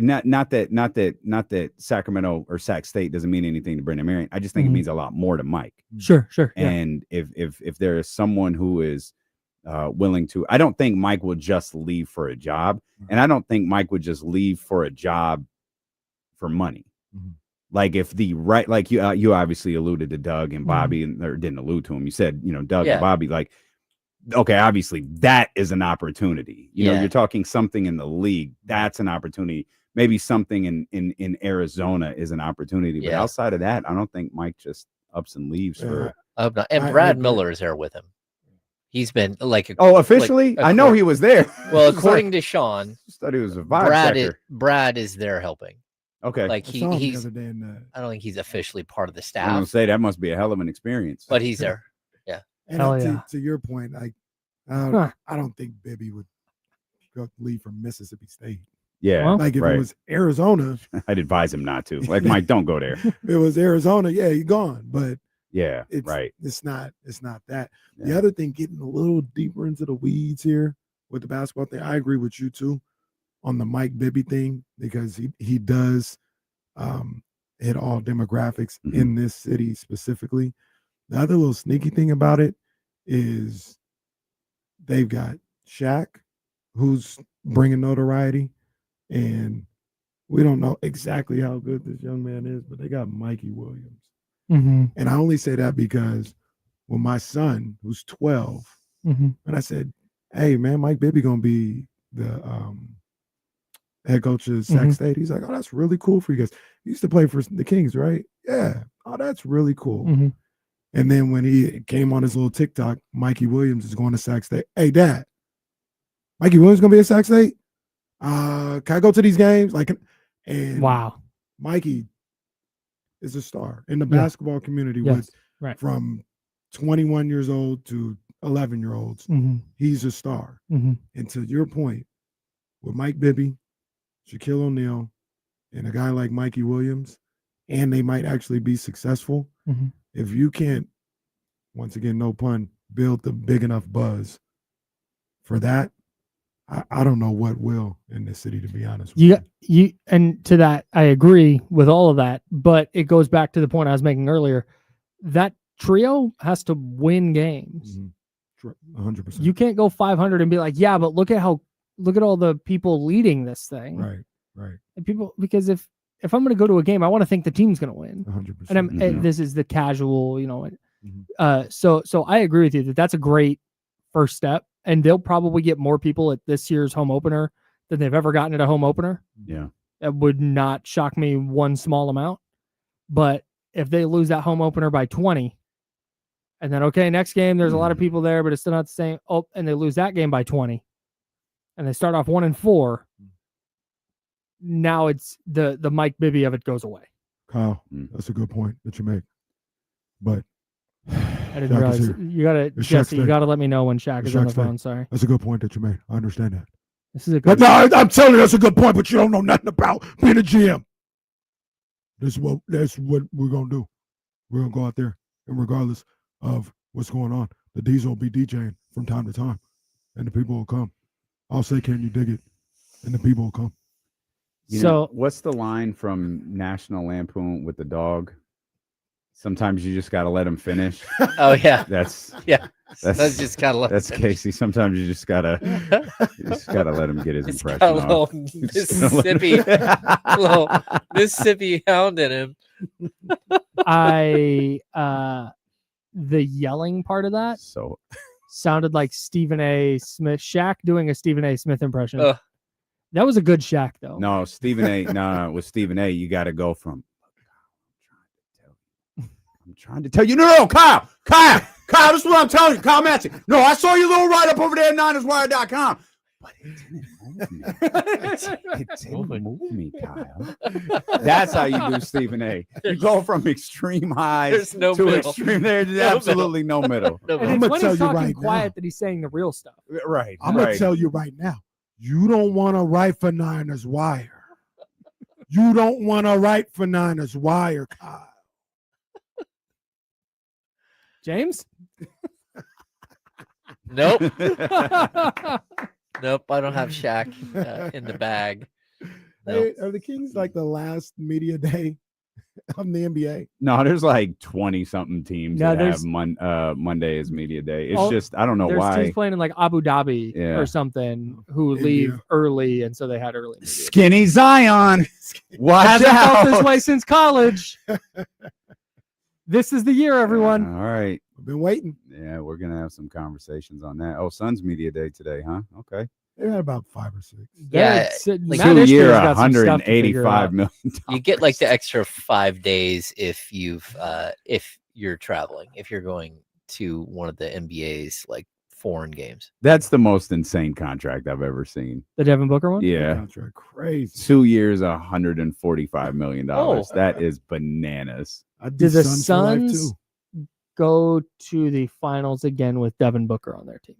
not that Sacramento or Sac State doesn't mean anything to Brendan Marion. I just think it means a lot more to Mike. Sure. And if there is someone who is willing to, I don't think Mike will just leave for a job, and I don't think Mike would just leave for a job for money. Like if like you obviously alluded to Doug and Bobby, or didn't allude to him. You said, you know, Doug and Bobby, like. Okay, obviously that is an opportunity. You know, you're talking something in the league. That's an opportunity. Maybe something in Arizona is an opportunity. But outside of that, I don't think Mike just ups and leaves for. And Brad Miller is there with him. He's been like officially. Like, I know he was there. Well, according to Sean, I thought he was a vibe Brad is there helping. Okay, like he's. I don't think he's officially part of the staff. I'm gonna say that must be a hell of an experience. But he's there. Yeah. And to your point, like I don't think Bibby would leave from Mississippi State. Yeah, like if it was Arizona, I'd advise him not to. Like, Mike, don't go there. If it was Arizona, yeah, he's gone. But it's not that. Yeah. The other thing, getting a little deeper into the weeds here with the basketball thing, I agree with you too on the Mike Bibby thing, because he does hit all demographics in this city specifically. The other little sneaky thing about it is they've got Shaq, who's bringing notoriety, and we don't know exactly how good this young man is, but they got Mikey Williams. And I only say that because when my son, who's 12, and I said, hey, man, Mike Bibby going to be the head coach of Sac State. He's like, oh, that's really cool for you guys. He used to play for the Kings, right? Yeah. Oh, that's really cool. And then when he came on his little TikTok, Mikey Williams is going to Sac State. Hey, Dad, Mikey Williams going to be at Sac State? Can I go to these games? Like, and wow, Mikey is a star in the basketball community. From 21 years old to 11-year-olds. He's a star. And to your point, with Mike Bibby, Shaquille O'Neal, and a guy like Mikey Williams, and they might actually be successful. If you can't, once again, no pun, build the big enough buzz for that, I don't know what will in this city, to be honest with you. And to that, I agree with all of that, but it goes back to the point I was making earlier. That trio has to win games. 100%. You can't go 500 and be like, yeah, but look at all the people leading this thing. Right. And people, because if I'm going to go to a game, I want to think the team's going to win. 100%. And this is the casual, So I agree with you that that's a great first step, and they'll probably get more people at this year's home opener than they've ever gotten at a home opener. Yeah. It would not shock me one small amount. But if they lose that home opener by 20, and then, okay, next game, there's a lot of people there, but it's still not the same. Oh, and they lose that game by 20, and they start off 1-4. Now it's the Mike Bibby of it goes away. Kyle, that's a good point that you make. But I didn't realize you gotta, Jesse, you gotta let me know when Shaq is on the phone. Sorry. That's a good point that you made. I understand that. This is a good I'm telling you, that's a good point, but you don't know nothing about being a GM. That's what we're gonna do. We're gonna go out there, and regardless of what's going on, the D's will be DJing from time to time, and the people will come. I'll say, "Can you dig it?" And the people will come. You know, what's the line from National Lampoon with the dog? Sometimes you just got to let him finish. Oh yeah, that's just gotta let. That's Casey. Sometimes you just gotta let him get his It's impression got a off. little Mississippi hound in him. The yelling part of that So sounded like Stephen A. Smith, Shaq doing a Stephen A. Smith impression. That was a good Shaq though. no, Stephen A. No, with Stephen A. You got to go from. I'm trying to tell you. No, Kyle. This is what I'm telling you. Kyle Massey. No, I saw your little write up over there at NinersWire.com. But it didn't move me. Kyle. That's how you do Stephen A. You go from extreme highs There's no to middle. extreme. There's absolutely no middle. No, And it's when tell he's you talking right quiet now. that he's saying the real stuff. Right. I'm gonna tell you right now. You don't want to write for Niners Wire. You don't want to write for Niners Wire, Kyle. James? Nope. Nope. I don't have Shaq in the bag. Hey, are the Kings like the last media day of the NBA? No, there's like 20 something teams No, that there's- have Monday as media day. It's just I don't know There's why. teams playing in like Abu Dhabi Yeah. or something who India. leave early, and so they had early media. Skinny Zion. Watch Hasn't felt this out. way since college. This is the year, everyone. All right. I've been waiting. Yeah, we're gonna have some conversations on that. Oh, Suns media day today, huh? Okay. They had about 5 or 6. Yeah, Matt 2 Ishbier's year, got some stuff to figure 185 out. million. You get like the extra 5 days if you're traveling, if you're going to one of the NBA's like foreign games. That's the most insane contract I've ever seen. The Devin Booker one? Yeah. Contract crazy. 2 years, $145 million. Oh. That is bananas. I Did the Suns for life, Suns too. go to the finals again with Devin Booker on their team?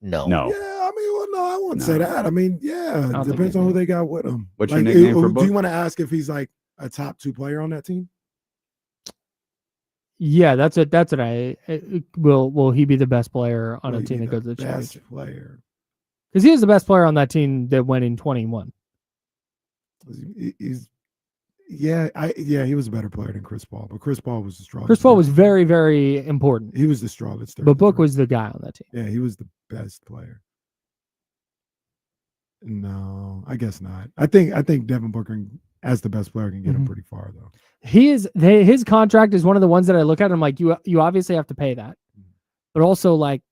No. No. Yeah, I mean, well, no, I wouldn't say that. I mean, yeah, don't it think depends they on who do. they got with them. What's your nickname for Do Book? you want to ask if he's like a top 2 player on that team? Yeah, that's what will he be the best player on Will a he team be that goes to the best championship? player. Because he is the best player on that team that went in 21. He's he was a better player than Chris Paul, but Chris Paul was the strongest. Chris Paul was very, very important, He was the strongest. but Book was the guy on that team. Yeah, he was the best player. No, I guess not. I think Devin Booker as the best player can get him Mhm. pretty far though. His contract is one of the ones that I look at. And I'm like, you obviously have to pay that, but also like,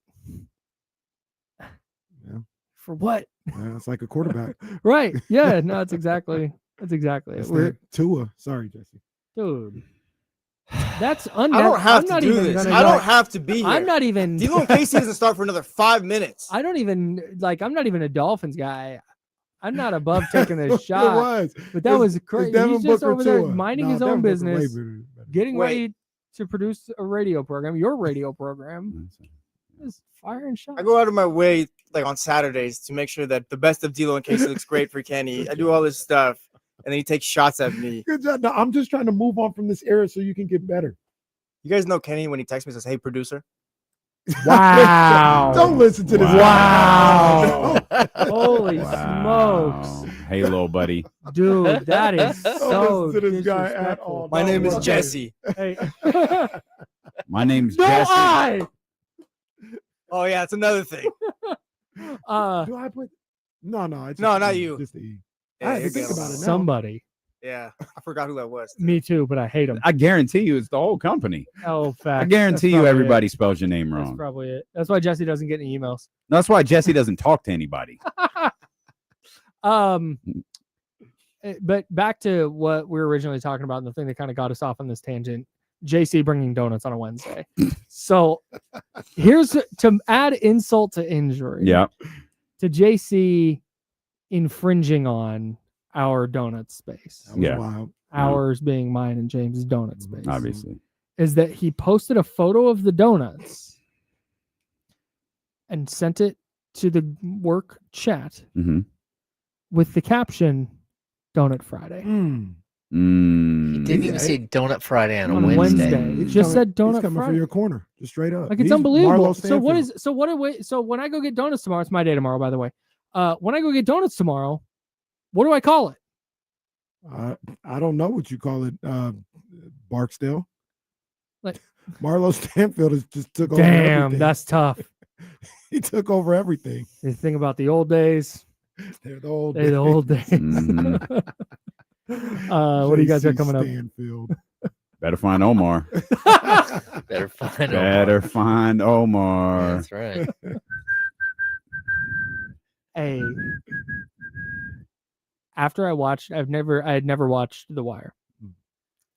Yeah. for what? Yeah, it's like a quarterback. Right? Yeah. No, that's exactly it. It's We're, that Tua. Sorry, Jesse. dude. That's I don't have to do this. I don't have. have to be here. I'm not even. D'Lo Casey doesn't start for another 5 minutes. I don't even like. I'm not even a Dolphins guy. I'm not above taking a It shot. was. But that It's- was it's crazy. Devin He's just Booker, over there Tua. minding No, his own Devin Booker way business, better. getting Wait. ready to produce a radio program. Your radio program. Just firing shots. I go out of my way, like on Saturdays, to make sure that the best of D'Lo and Casey looks great for Kenny. I do all this stuff, and then he takes shots at me. Good job. No, I'm just trying to move on from this era so you can get better. You guys know Kenny when he texts me says, "Hey, producer." Wow. Don't listen to this. Wow. Don't Holy Wow. smokes. Hey, little buddy. Dude, that is so listen to this guy at disrespectful. all. My name is Okay. Jesse. Hey. My name's No, Jesse. I. Oh yeah, it's another thing. Do I put? No, it's No, just not E, you. Just the E. Yeah, I had to you're think good. about it now. Somebody. Yeah, I forgot who that was. Me too, but I hate him. I guarantee you, it's the whole company. Oh, fact. I guarantee you, everybody spells your name wrong. That's probably it. That's why Jesse doesn't get any emails. That's why Jesse doesn't talk to anybody. But back to what we were originally talking about, and the thing that kind of got us off on this tangent. JC bringing donuts on a Wednesday. So here's to add insult to injury. Yeah. To JC infringing on our donut space. Wild. Ours being mine and James's donut space. Obviously. Is that he posted a photo of the donuts and sent it to the work chat with the caption Donut Friday. He didn't even say Donut Friday on a Wednesday. It just said Donut coming Friday. for your corner, just straight up. Like, it's unbelievable. So when I go get donuts tomorrow, it's my day tomorrow, by the way. When I go get donuts tomorrow, what do I call it? I don't know what you call it, Barksdale. Like Marlo Stanfield just took over. Damn, that's tough. He took over everything. You think about the old days. They're the old days. What do you guys got coming up? Better find Omar. Better find Omar. That's right. Hey, after I watched, I had never watched The Wire.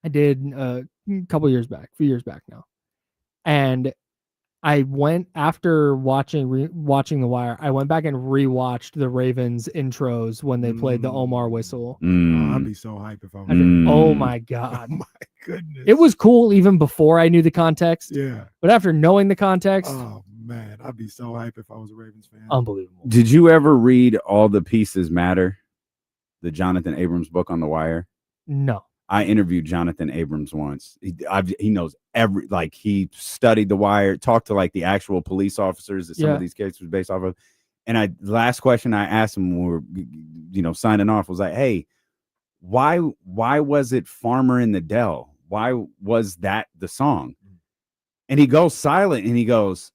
I did a few years back now, and I went after watching The Wire. I went back and rewatched the Ravens intros when they played the Omar whistle. Oh, I'd be so hyped if I was. Oh my god! Oh my goodness! It was cool even before I knew the context. Yeah. But after knowing the context, oh man, I'd be so hyped if I was a Ravens fan. Unbelievable. Did you ever read All the Pieces Matter, the Jonathan Abrams book on The Wire? No. I interviewed Jonathan Abrams once. He knows he studied The Wire, talked to like the actual police officers that some of these cases was based off of. And last question I asked him when we were, signing off was like, hey, why was it Farmer in the Dell? Why was that the song? And he goes silent and he goes,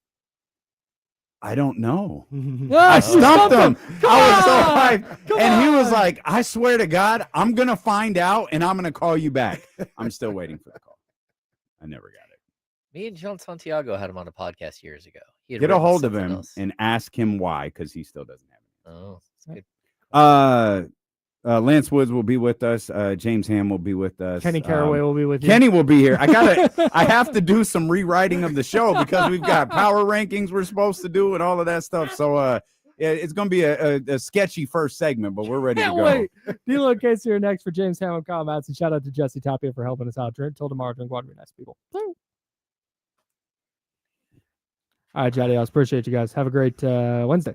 I don't know. I stumped him. I was so hyped. And he was like, I swear to God, I'm going to find out and I'm going to call you back. I'm still waiting for the call. I never got it. Me and John Santiago had him on a podcast years ago. Get a hold of him and ask him why, because he still doesn't have it. Oh, that's good. Lance Woods will be with us. James Ham will be with us. Kenny Caraway will be with you. Kenny will be here. I have to do some rewriting of the show because we've got power rankings we're supposed to do and all of that stuff. So it's going to be a sketchy first segment, but we're ready to go. Wait. D-Lo Case here next for James Ham and comments. And shout out to Jesse Tapia for helping us out. Till tomorrow, drink water, be nice people. All right, Jaddy, I appreciate you guys. Have a great Wednesday.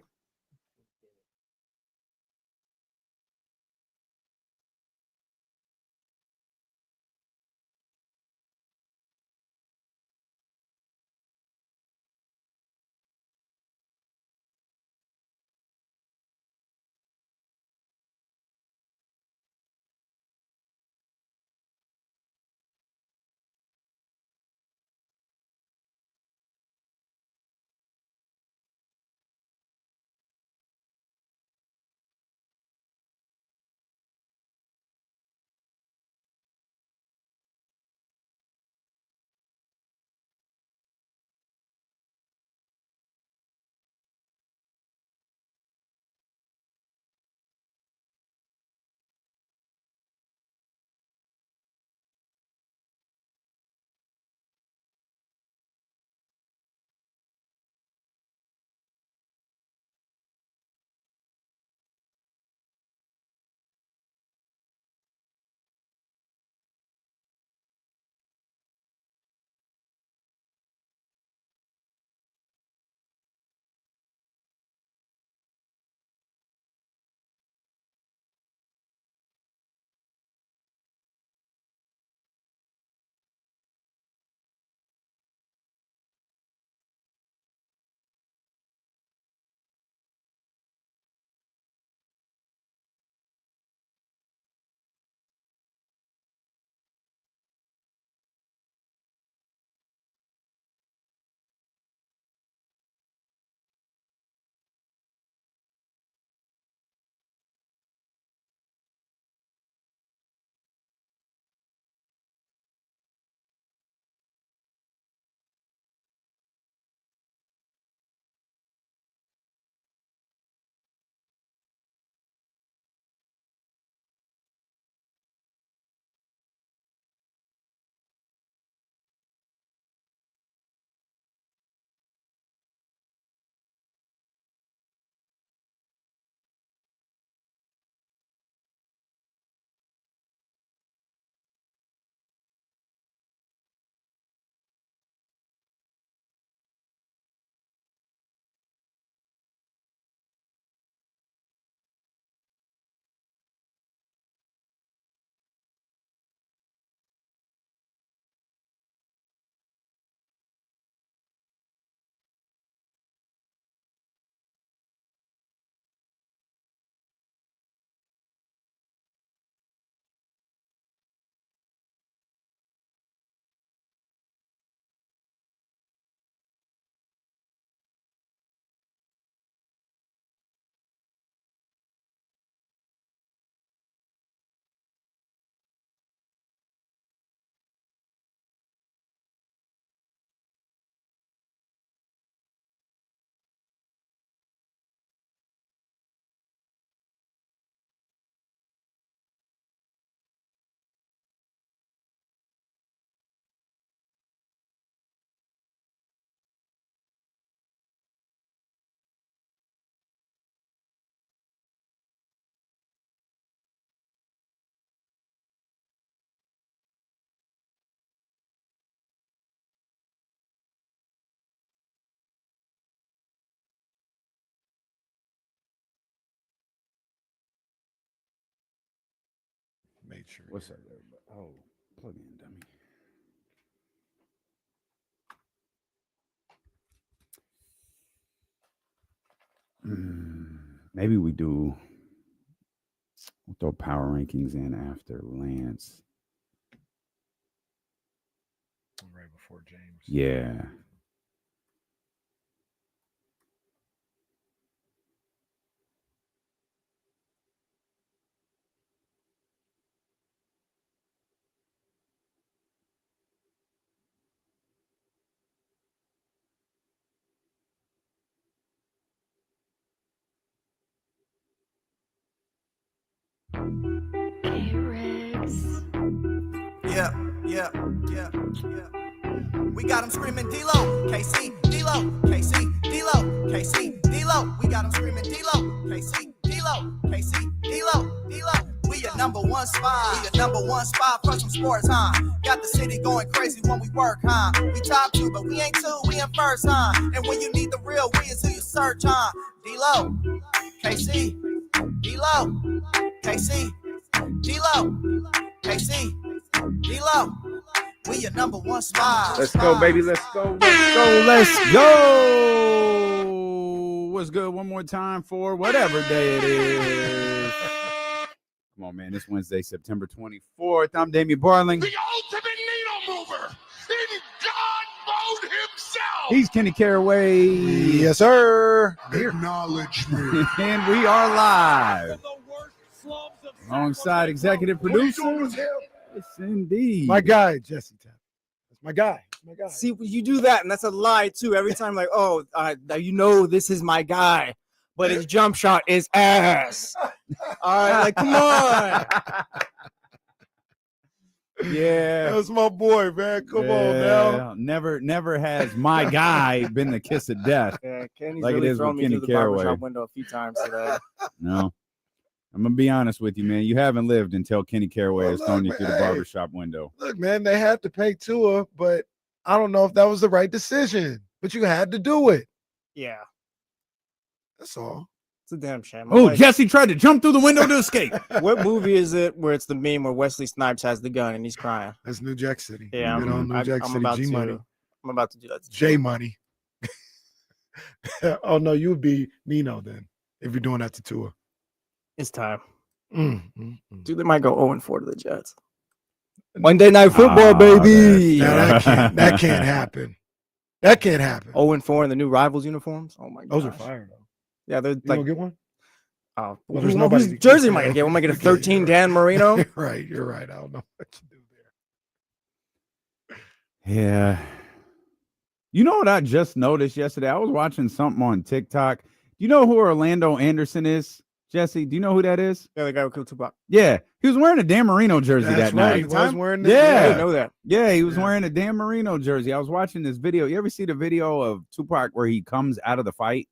made sure. What's up, everybody? Oh, plug in, dummy. Maybe we'll throw power rankings in after Lance. Right before James. Yeah. We got them screaming D-Lo, KC, D-Lo, KC, D-Lo, KC, D-Lo. We got them screaming D-Lo, KC, D-Lo, KC, D-Lo, D-Lo. We your number one spot. We your number one spot for some sports, huh? Got the city going crazy when we work, huh? We top 2, but we ain't 2, we in first, huh? And when you need the real, we is who you search, huh? D-Lo, KC, D-Lo, KC, D-Lo, KC, D-Lo. We your number one spot. Let's go, baby. Let's go. Let's go. Let's go. What's good? One more time for whatever day it is. Come on, man. It's Wednesday, September 24th. I'm Damian Barling. The ultimate needle mover in God mode himself. He's Kenny Caraway. Yes, sir. Acknowledge me. And we are live. Alongside executive producer. Yes, indeed. My guy, Jesse Tapp. That's my guy. My guy. See, you do that, and that's a lie too. Every time, like, oh, you know, this is my guy, but his jump shot is ass. All right, like, come on. Yeah, That's my boy, man. Come on now. Never has my guy been the kiss of death. Yeah, Kenny's Like it really is thrown with me Kenny through the Caraway. barbershop window a few times today. No. I'm gonna be honest with you, man. You haven't lived until Kenny Caraway Well, has thrown you look, through the hey. barbershop window. Look, man, they had to pay Tua, but I don't know if that was the right decision. But you had to do it. Yeah, That's all. it's a damn shame. I'm Oh, like, Jesse tried to jump through the window to escape. what movie is it where it's the meme where Wesley Snipes has the gun and he's crying? That's New Jack City. Yeah, Get on New Jack I'm City. about G Money. I'm about to do that. J Money. Oh no, you would be Nino then if you're doing that to Tua. It's time. Mm. Dude, they might go 0-4 to the Jets. Monday Night Football, Ah, baby. Now that can't happen. That can't happen. 0-4 in the new Rivals uniforms. Oh my god, Those are fire though. Yeah, they're You like, gonna get one? oh, Well, there's whose nobody to jersey get. am I gonna get? Am I gonna get a Okay, 13 you're Dan Marino? You're right. I don't know what to do there. Yeah. You know what I just noticed yesterday? I was watching something on TikTok. Do you know who Orlando Anderson is? Jesse, do you know who that is? Yeah, the guy who killed Tupac. Yeah. He was wearing a Dan Marino jersey That's that right. night. He was wearing Yeah. I didn't know that. Yeah, he was Yeah. wearing a Dan Marino jersey. I was watching this video. You ever see the video of Tupac where he comes out of the fight?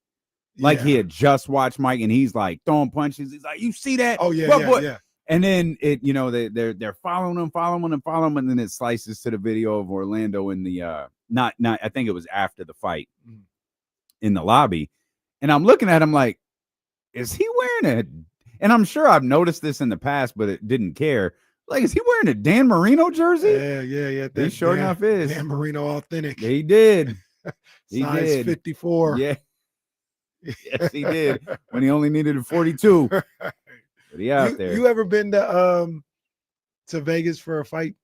Like he had just watched Mike and he's like throwing punches. He's like, you see that? Oh yeah, What? yeah. And then it, you know, they're following him, and then it slices to the video of Orlando in the not I think it was after the fight in the lobby. And I'm looking at him like, is he wearing a, and I'm sure I've noticed this in the past, but it didn't care. Like, is he wearing a Dan Marino jersey? Yeah. He sure enough is. Dan Marino authentic. Yeah, he did. He Size did. 54. Yeah. Yes, he did. When he only needed a 42. But he out there. You ever been to Vegas for a fight?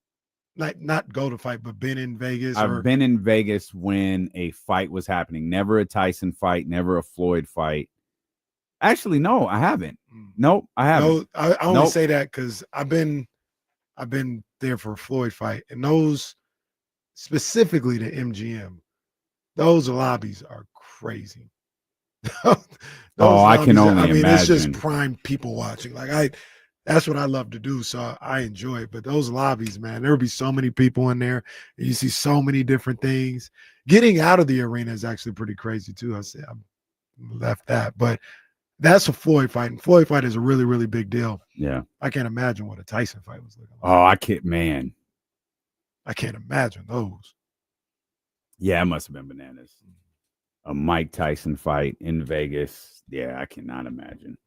Not go to fight, but been in Vegas. I've been in Vegas when a fight was happening. Never a Tyson fight, never a Floyd fight. Actually, no, I haven't. Nope, I haven't. No, I only say that because I've been there for a Floyd fight, and those specifically the MGM, those lobbies are crazy. I can only imagine. It's just prime people watching. That's what I love to do, so I enjoy it. But those lobbies, man, there would be so many people in there, and you see so many different things. Getting out of the arena is actually pretty crazy too. I left that, but that's a Floyd fight, and Floyd fight is a really, really big deal. Yeah, I can't imagine what a Tyson fight was looking like. Oh, I can't imagine those. Yeah, it must have been bananas. A Mike Tyson fight in Vegas. Yeah, I cannot imagine.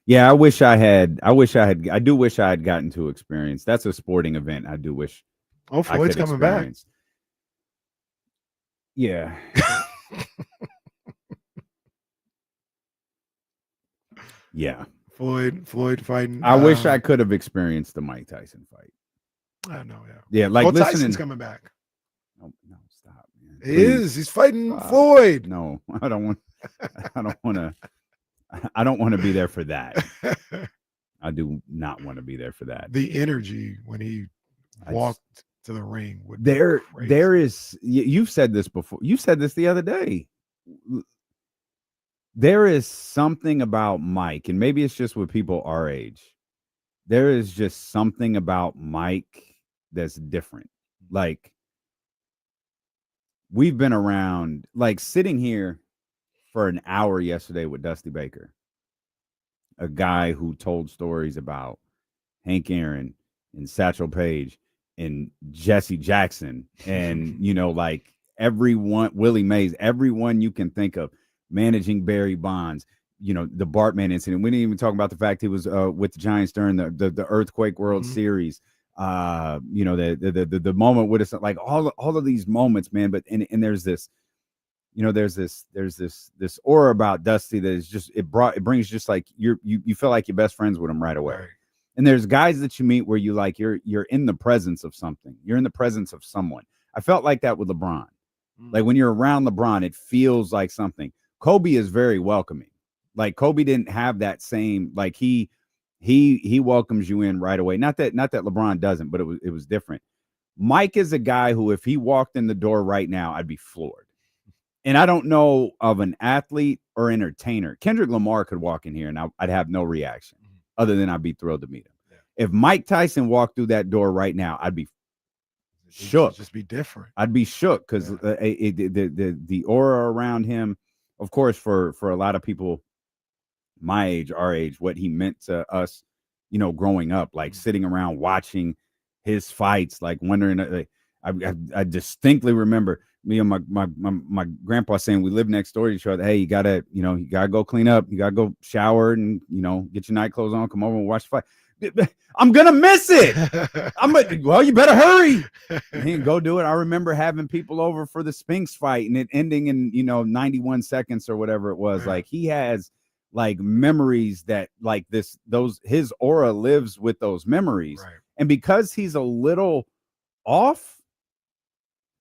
Yeah, I do wish I had gotten to experience. That's a sporting event. I do wish. Oh, Floyd's coming back. Yeah. Yeah. Floyd fighting. I wish I could have experienced the Mike Tyson fight. I know, yeah. Yeah, like listening. Tyson's coming back. No, stop, man. He is. He's fighting Floyd. No, I don't want to be there for that. I do not want to be there for that. The energy when he walked to the ring would there is, you've said this before. You said this the other day. There is something about Mike, and maybe it's just with people our age. There is just something about Mike that's different. Like, we've been around, like sitting here for an hour yesterday with Dusty Baker, a guy who told stories about Hank Aaron and Satchel Paige and Jesse Jackson and, like everyone, Willie Mays, everyone you can think of, managing Barry Bonds, the Bartman incident. We didn't even talk about the fact he was with the Giants during the Earthquake World Series. The moment with us, like all of these moments, man. But and there's this, there's this aura about Dusty that is just it brings just like you feel like you're best friends with him right away. Right. And there's guys that you meet where you like you're in the presence of something. You're in the presence of someone. I felt like that with LeBron. Like when you're around LeBron, it feels like something. Kobe is very welcoming. Like Kobe didn't have that same, like he welcomes you in right away. Not that LeBron doesn't, but it was different. Mike is a guy who, if he walked in the door right now, I'd be floored. And I don't know of an athlete or entertainer. Kendrick Lamar could walk in here and I'd have no reaction other than I'd be thrilled to meet him. Yeah. If Mike Tyson walked through that door right now, I'd be shook. Just be different. I'd be shook because the aura around him, of course, for a lot of people my age, our age, what he meant to us, growing up, like sitting around watching his fights, like wondering. I distinctly remember me and my grandpa saying, we live next door to each other. Hey, you gotta go clean up. You gotta go shower and get your night clothes on. Come over and watch the fight. I'm gonna miss it. Well, you better hurry and go do it. I remember having people over for the Spinks fight and it ending in 91 seconds or whatever it was. Like he has like memories that like his aura lives with those memories. Right. And because he's a little off,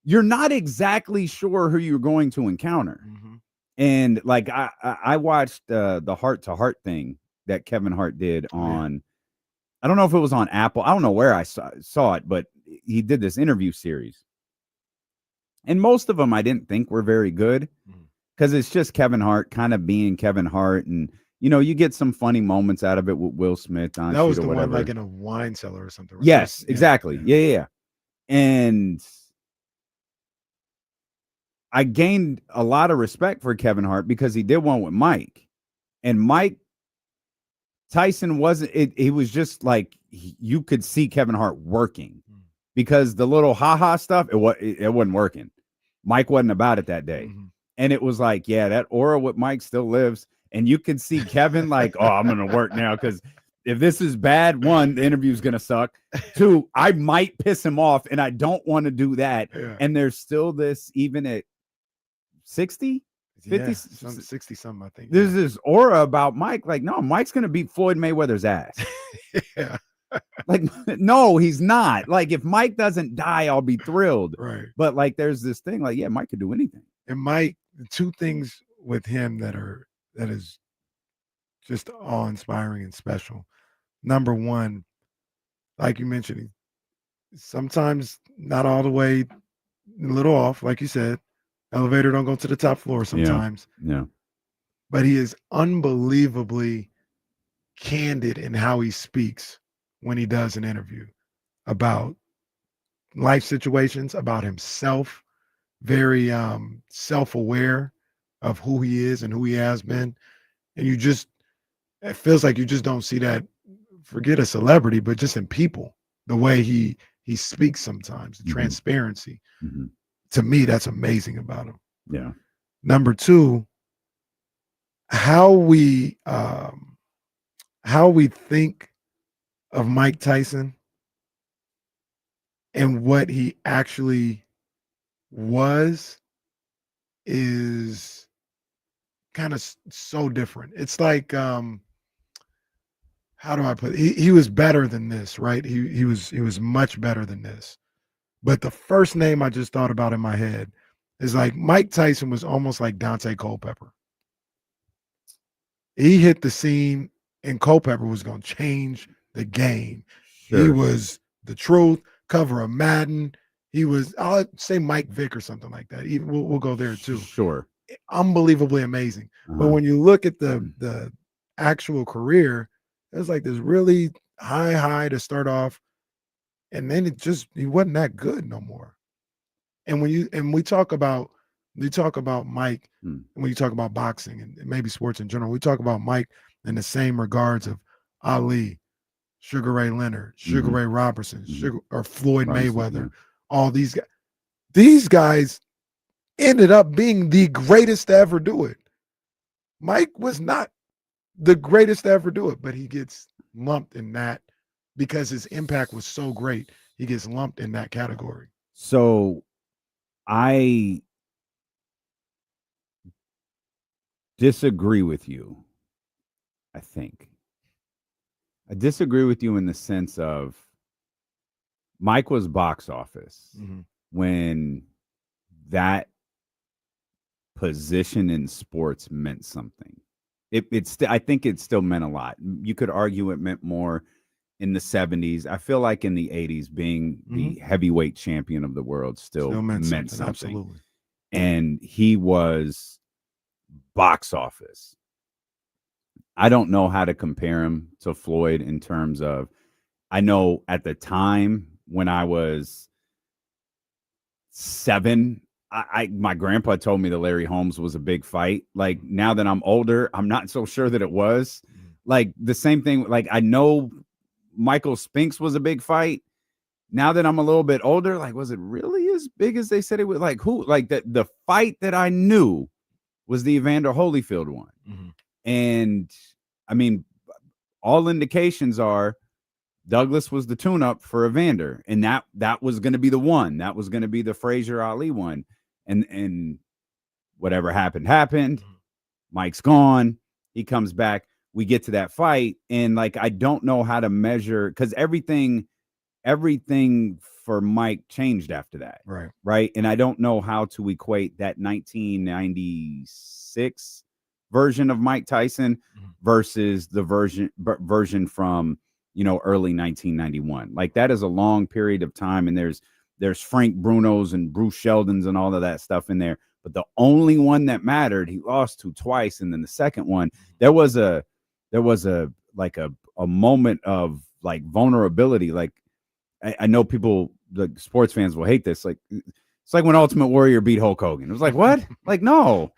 you're not exactly sure who you're going to encounter. Mm-hmm. And like I watched the Heart to Heart thing that Kevin Hart did on. I don't know if it was on Apple. I don't know where I saw it, but he did this interview series. And most of them I didn't think were very good because it's just Kevin Hart kind of being Kevin Hart. And, you get some funny moments out of it with Will Smith. On that was the one like in a wine cellar or something. Right? Yes, exactly. Yeah. And I gained a lot of respect for Kevin Hart because he did one with Mike. And Mike Tyson wasn't he was just like you could see Kevin Hart working because the little ha-ha stuff, it wasn't working. Mike wasn't about it that day. Mm-hmm. And it was like, yeah, that aura with Mike still lives. And you could see Kevin like, oh, I'm gonna work now because if this is bad, one, the interview's gonna suck. Two, I might piss him off and I don't want to do that. Yeah. And there's still this, even at 60. 50, 60 something, I think. There's this aura about Mike. Like, no, Mike's going to beat Floyd Mayweather's ass. Yeah. Like, no, he's not. Like, if Mike doesn't die, I'll be thrilled. Right. But like, there's this thing like, yeah, Mike could do anything. And Mike, the two things with him that is just awe-inspiring and special. Number one, like you mentioned, sometimes not all the way, a little off, like you said. Elevator don't go to the top floor sometimes. Yeah. But he is unbelievably candid in how he speaks when he does an interview about life situations, about himself, very self-aware of who he is and who he has been. And it feels like you just don't see that, forget a celebrity, but just in people, the way he speaks sometimes, the transparency. Mm-hmm. To me, that's amazing about him. Yeah. Number two, how we how we think of Mike Tyson and what he actually was is kind of so different. It's like how do I put it? He was better than this, right? He was much better than this. But the first name I just thought about in my head is like Mike Tyson was almost like Dante Culpepper. He hit the scene and Culpepper was going to change the game. Sure. He was the truth, cover of Madden. He was, I'll say Mike Vick or something like that. Even we'll go there too. Sure. Unbelievably amazing. But when you look at the actual career, it was like this really high to start off. And then he wasn't that good no more. And we talk about Mike, and when you talk about boxing and maybe sports in general, we talk about Mike in the same regards of Ali, Sugar Ray Leonard, Sugar Ray Robertson, or Floyd Mayweather, all these guys. These guys ended up being the greatest to ever do it. Mike was not the greatest to ever do it, but he gets lumped in that because his impact was so great. He gets lumped in that category. So I disagree with you. I disagree with you in the sense of Mike was box office when that position in sports meant something. I think it still meant a lot. You could argue it meant more in the 70s. I feel like in the 80s, being the heavyweight champion of the world still meant something. Absolutely. And he was box office. I don't know how to compare him to Floyd in terms of, I know at the time when I was 7, my grandpa told me that Larry Holmes was a big fight. Like, now that I'm older, I'm not so sure that it was. Like, the same thing, like, I know Michael Spinks was a big fight. Now that I'm a little bit older, like, was it really as big as they said it was? Like, who? Like, the fight that I knew was the Evander Holyfield one. And I mean, all indications are Douglas was the tune-up for Evander, and that was going to be the one. That was going to be the Frazier Ali one. And whatever happened. Mike's gone. He comes back. We get to that fight, and like, I don't know how to measure, because everything for Mike changed after that. Right. And I don't know how to equate that 1996 version of Mike Tyson versus the version from, early 1991. Like, that is a long period of time, and there's Frank Bruno's and Bruce Sheldon's and all of that stuff in there. But the only one that mattered, he lost to twice, and then the second one, there was a moment of like vulnerability. Like, I know people, like sports fans, will hate this. Like, it's like when Ultimate Warrior beat Hulk Hogan. It was like, what? Like, no.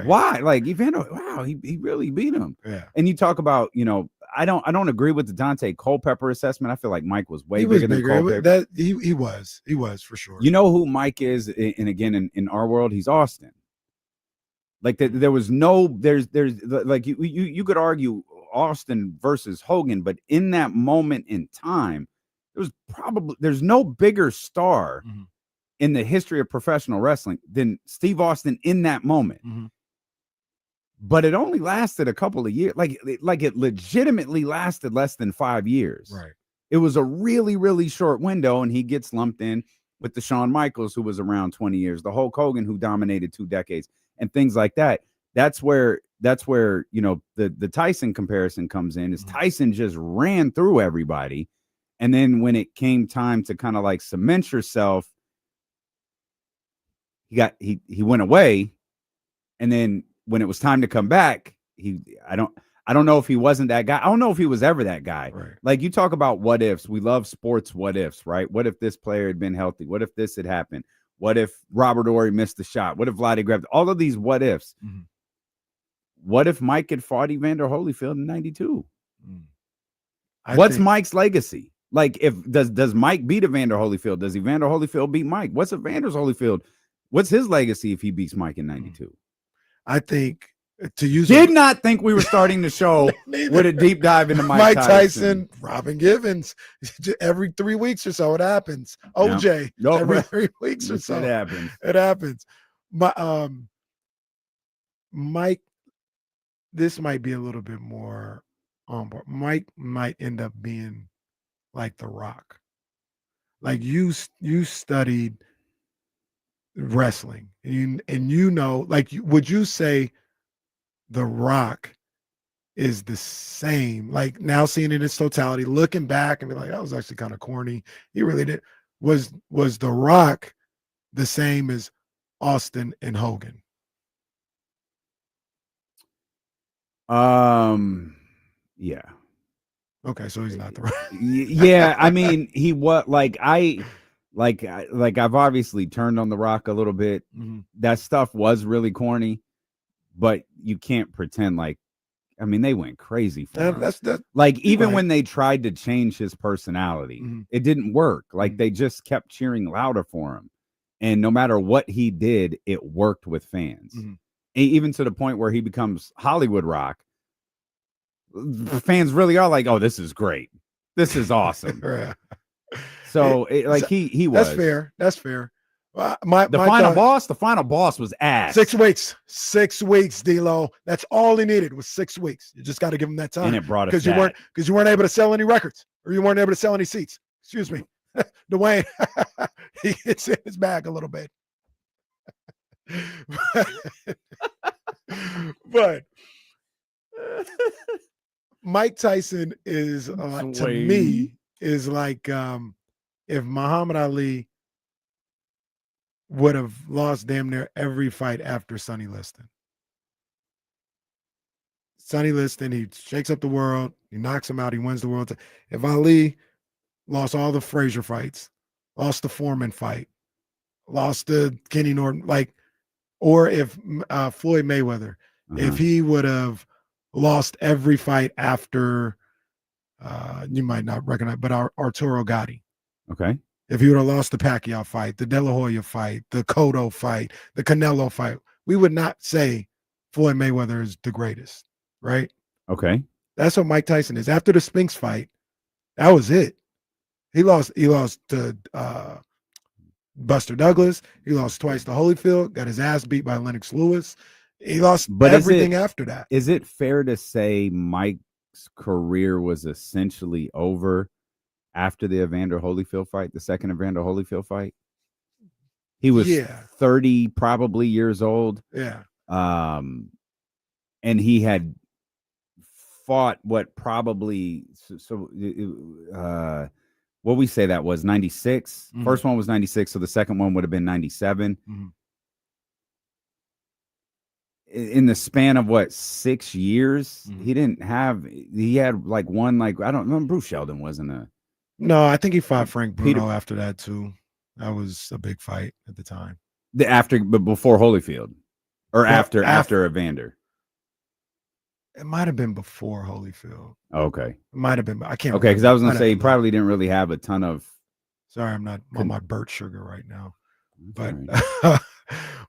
Why? Like, Evander, wow, he really beat him. Yeah. And you talk about, I don't agree with the Dante Culpepper assessment. I feel like Mike was way bigger than Culpepper. He was for sure. You know who Mike is? And again, in our world, he's Austin. Like, there was there's like, you could argue Austin versus Hogan, but in that moment in time, there's no bigger star in the history of professional wrestling than Steve Austin in that moment. But it only lasted a couple of years. Like it legitimately lasted less than 5 years. Right. It was a really, really short window, and he gets lumped in with the Shawn Michaels, who was around 20 years, the Hulk Hogan, who dominated 2 decades, and things like that. That's where the Tyson comparison comes in. Is Tyson just ran through everybody, and then when it came time to kind of like cement yourself, he went away, and then when it was time to come back, I don't know if he wasn't that guy. I don't know if he was ever that guy. Right. Like, you talk about what ifs. We love sports what ifs, right? What if this player had been healthy? What if this had happened? What if Robert Horry missed the shot? What if Vlade grabbed all of these what ifs? What if Mike had fought Evander Holyfield in 92? What's Mike's legacy? Like, does Mike beat Evander Holyfield? Does Evander Holyfield beat Mike? What's Evander Holyfield? What's his legacy if he beats Mike in 92? I think To use Did not think we were starting the show with a deep dive into Mike Tyson. Robin Givens. Every 3 weeks or so, it happens. OJ, every 3 weeks or so, it happens. It happens. Mike, this might be a little bit more on board. Mike might end up being like The Rock. Like you studied wrestling, and you know, like, would you say The Rock is the same? Like, now seeing it in its totality, looking back and be like, that was actually kind of corny. He really did. Was The Rock the same as Austin and Hogan? Yeah. Okay, so he's not The Rock. Yeah, I mean, he was like I've obviously turned on The Rock a little bit. Mm-hmm. That stuff was really corny, but you can't pretend like, I mean, they went crazy for him. Like, even when they tried to change his personality, it didn't work. Like, they just kept cheering louder for him. And no matter what he did, it worked with fans. Even to the point where he becomes Hollywood Rock. Fans really are like, oh, this is great. This is awesome. So he was. That's fair. The final boss was ass. 6 weeks. 6 weeks, D-Lo. That's all he needed was 6 weeks. You just got to give him that time. And it brought us because you weren't able to sell any records, or you weren't able to sell any seats. Excuse me. Dwayne, he gets in his bag a little bit. But Mike Tyson is to me is like if Muhammad Ali would have lost damn near every fight after Sonny Liston. Sonny Liston, he shakes up the world, he knocks him out, he wins the world. If Ali lost all the Frazier fights, lost the Foreman fight, lost the Kenny Norton, or if Floyd Mayweather, if he would have lost every fight after, you might not recognize, but Arturo Gatti. Okay. If he would have lost the Pacquiao fight, the De La Hoya fight, the Cotto fight, the Canelo fight, we would not say Floyd Mayweather is the greatest, right? Okay. That's what Mike Tyson is. After the Spinks fight, that was it. He lost to Buster Douglas. He lost twice to Holyfield, got his ass beat by Lennox Lewis. He lost everything after that. Is it fair to say Mike's career was essentially over after the Evander Holyfield fight, the second Evander Holyfield fight? He was 30 probably years old. Yeah. And he had fought what probably what we say that was 96. First one was 96, so the second one would have been 97. In the span of 6 years, he had one, I don't remember. Bruce Sheldon wasn't a. No, I think he fought Frank Bruno after that too. That was a big fight at the time. But before Holyfield, or after Evander. It might have been before Holyfield. Okay. It might have been. I can't. Okay, because I was gonna say he probably didn't really have a ton of. Sorry, I'm not on my Burt Sugar right now, but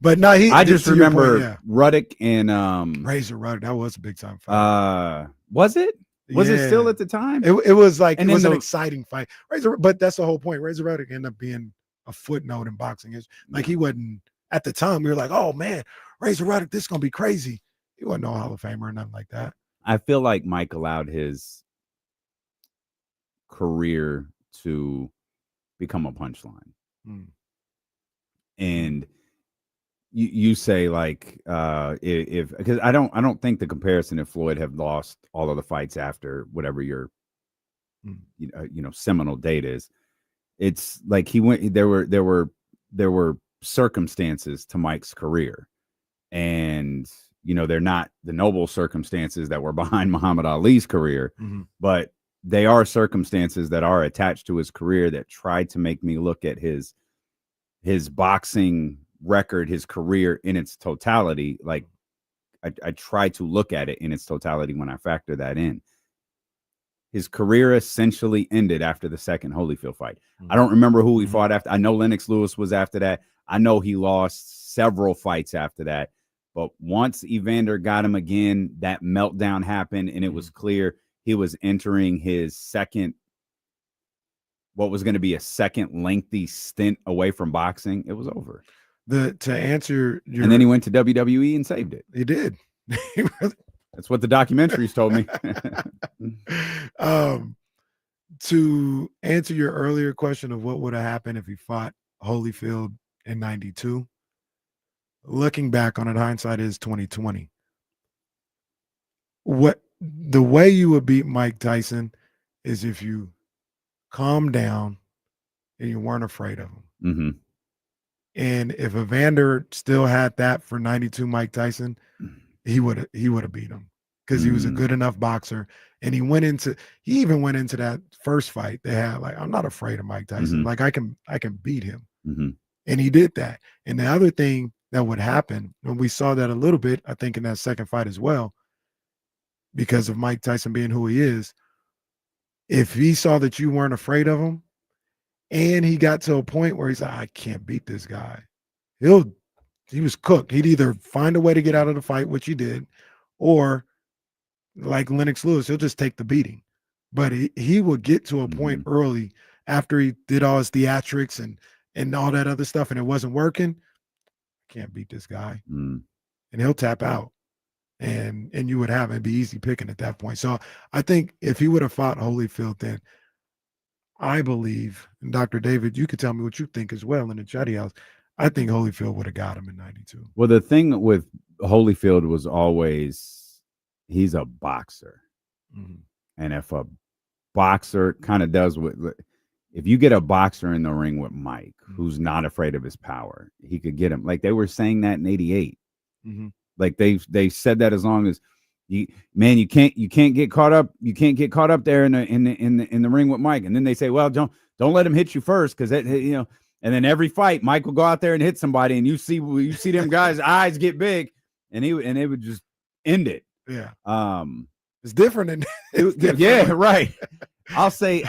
but no, I just remember Ruddock and Razor Ruddock. That was a big time fight. Was it? Was it still at the time? It was like, and it was an exciting fight. But that's the whole point. Razor Ruddock ended up being a footnote in boxing. Like, he wasn't at the time. We were like, oh man, Razor Ruddock, this is gonna be crazy. He wasn't no Hall of Famer or nothing like that. I feel like Mike allowed his career to become a punchline. And you say if because I don't think the comparison if Floyd had lost all of the fights after whatever your seminal date is, it's like he went. There were circumstances to Mike's career, and they're not the noble circumstances that were behind Muhammad Ali's career, but they are circumstances that are attached to his career that tried to make me look at his boxing record, his career in its totality. Like, I try to look at it in its totality when I factor that in. His career essentially ended after the second Holyfield fight. I don't remember who he fought after. I know Lennox Lewis was after that. I know he lost several fights after that. But once Evander got him again, that meltdown happened, and it was clear he was entering his second, what was going to be a second lengthy stint away from boxing. It was over. To answer your, and then he went to WWE and saved it. He did. That's what the documentaries told me. To answer your earlier question of what would have happened if he fought Holyfield in 92, looking back on it, hindsight is 2020. What the way you would beat Mike Tyson is if you calm down and you weren't afraid of him. Mm-hmm. And if Evander still had that for 92 Mike Tyson, he would have beat him because he was a good enough boxer. And he even went into that first fight they had, like, I'm not afraid of Mike Tyson. Like, I can beat him. And he did that. And the other thing that would happen, and we saw that a little bit, I think, in that second fight as well, because of Mike Tyson being who he is, if he saw that you weren't afraid of him, and he got to a point where he's like, I can't beat this guy, he was cooked. He'd either find a way to get out of the fight, which he did, or like Lennox Lewis, he'll just take the beating. But he would get to a point early after he did all his theatrics and all that other stuff, and it wasn't working. I can't beat this guy. And he'll tap out. And you would have it be easy picking at that point. So I think if he would have fought Holyfield then, I believe, and Dr. David, you could tell me what you think as well in the chatty house, I think Holyfield would have got him in 92. Well, the thing with Holyfield was always he's a boxer. And if a boxer kind of does what, if you get a boxer in the ring with Mike, who's not afraid of his power, he could get him. Like they were saying that in 88. Like they said that as long as you can't get caught up. You can't get caught up there in the ring with Mike. And then they say, well, don't let him hit you first. Cause and then every fight, Mike will go out there and hit somebody and you see them guys' eyes get big and it would just end it. Yeah. It's different. Yeah, right. I'll say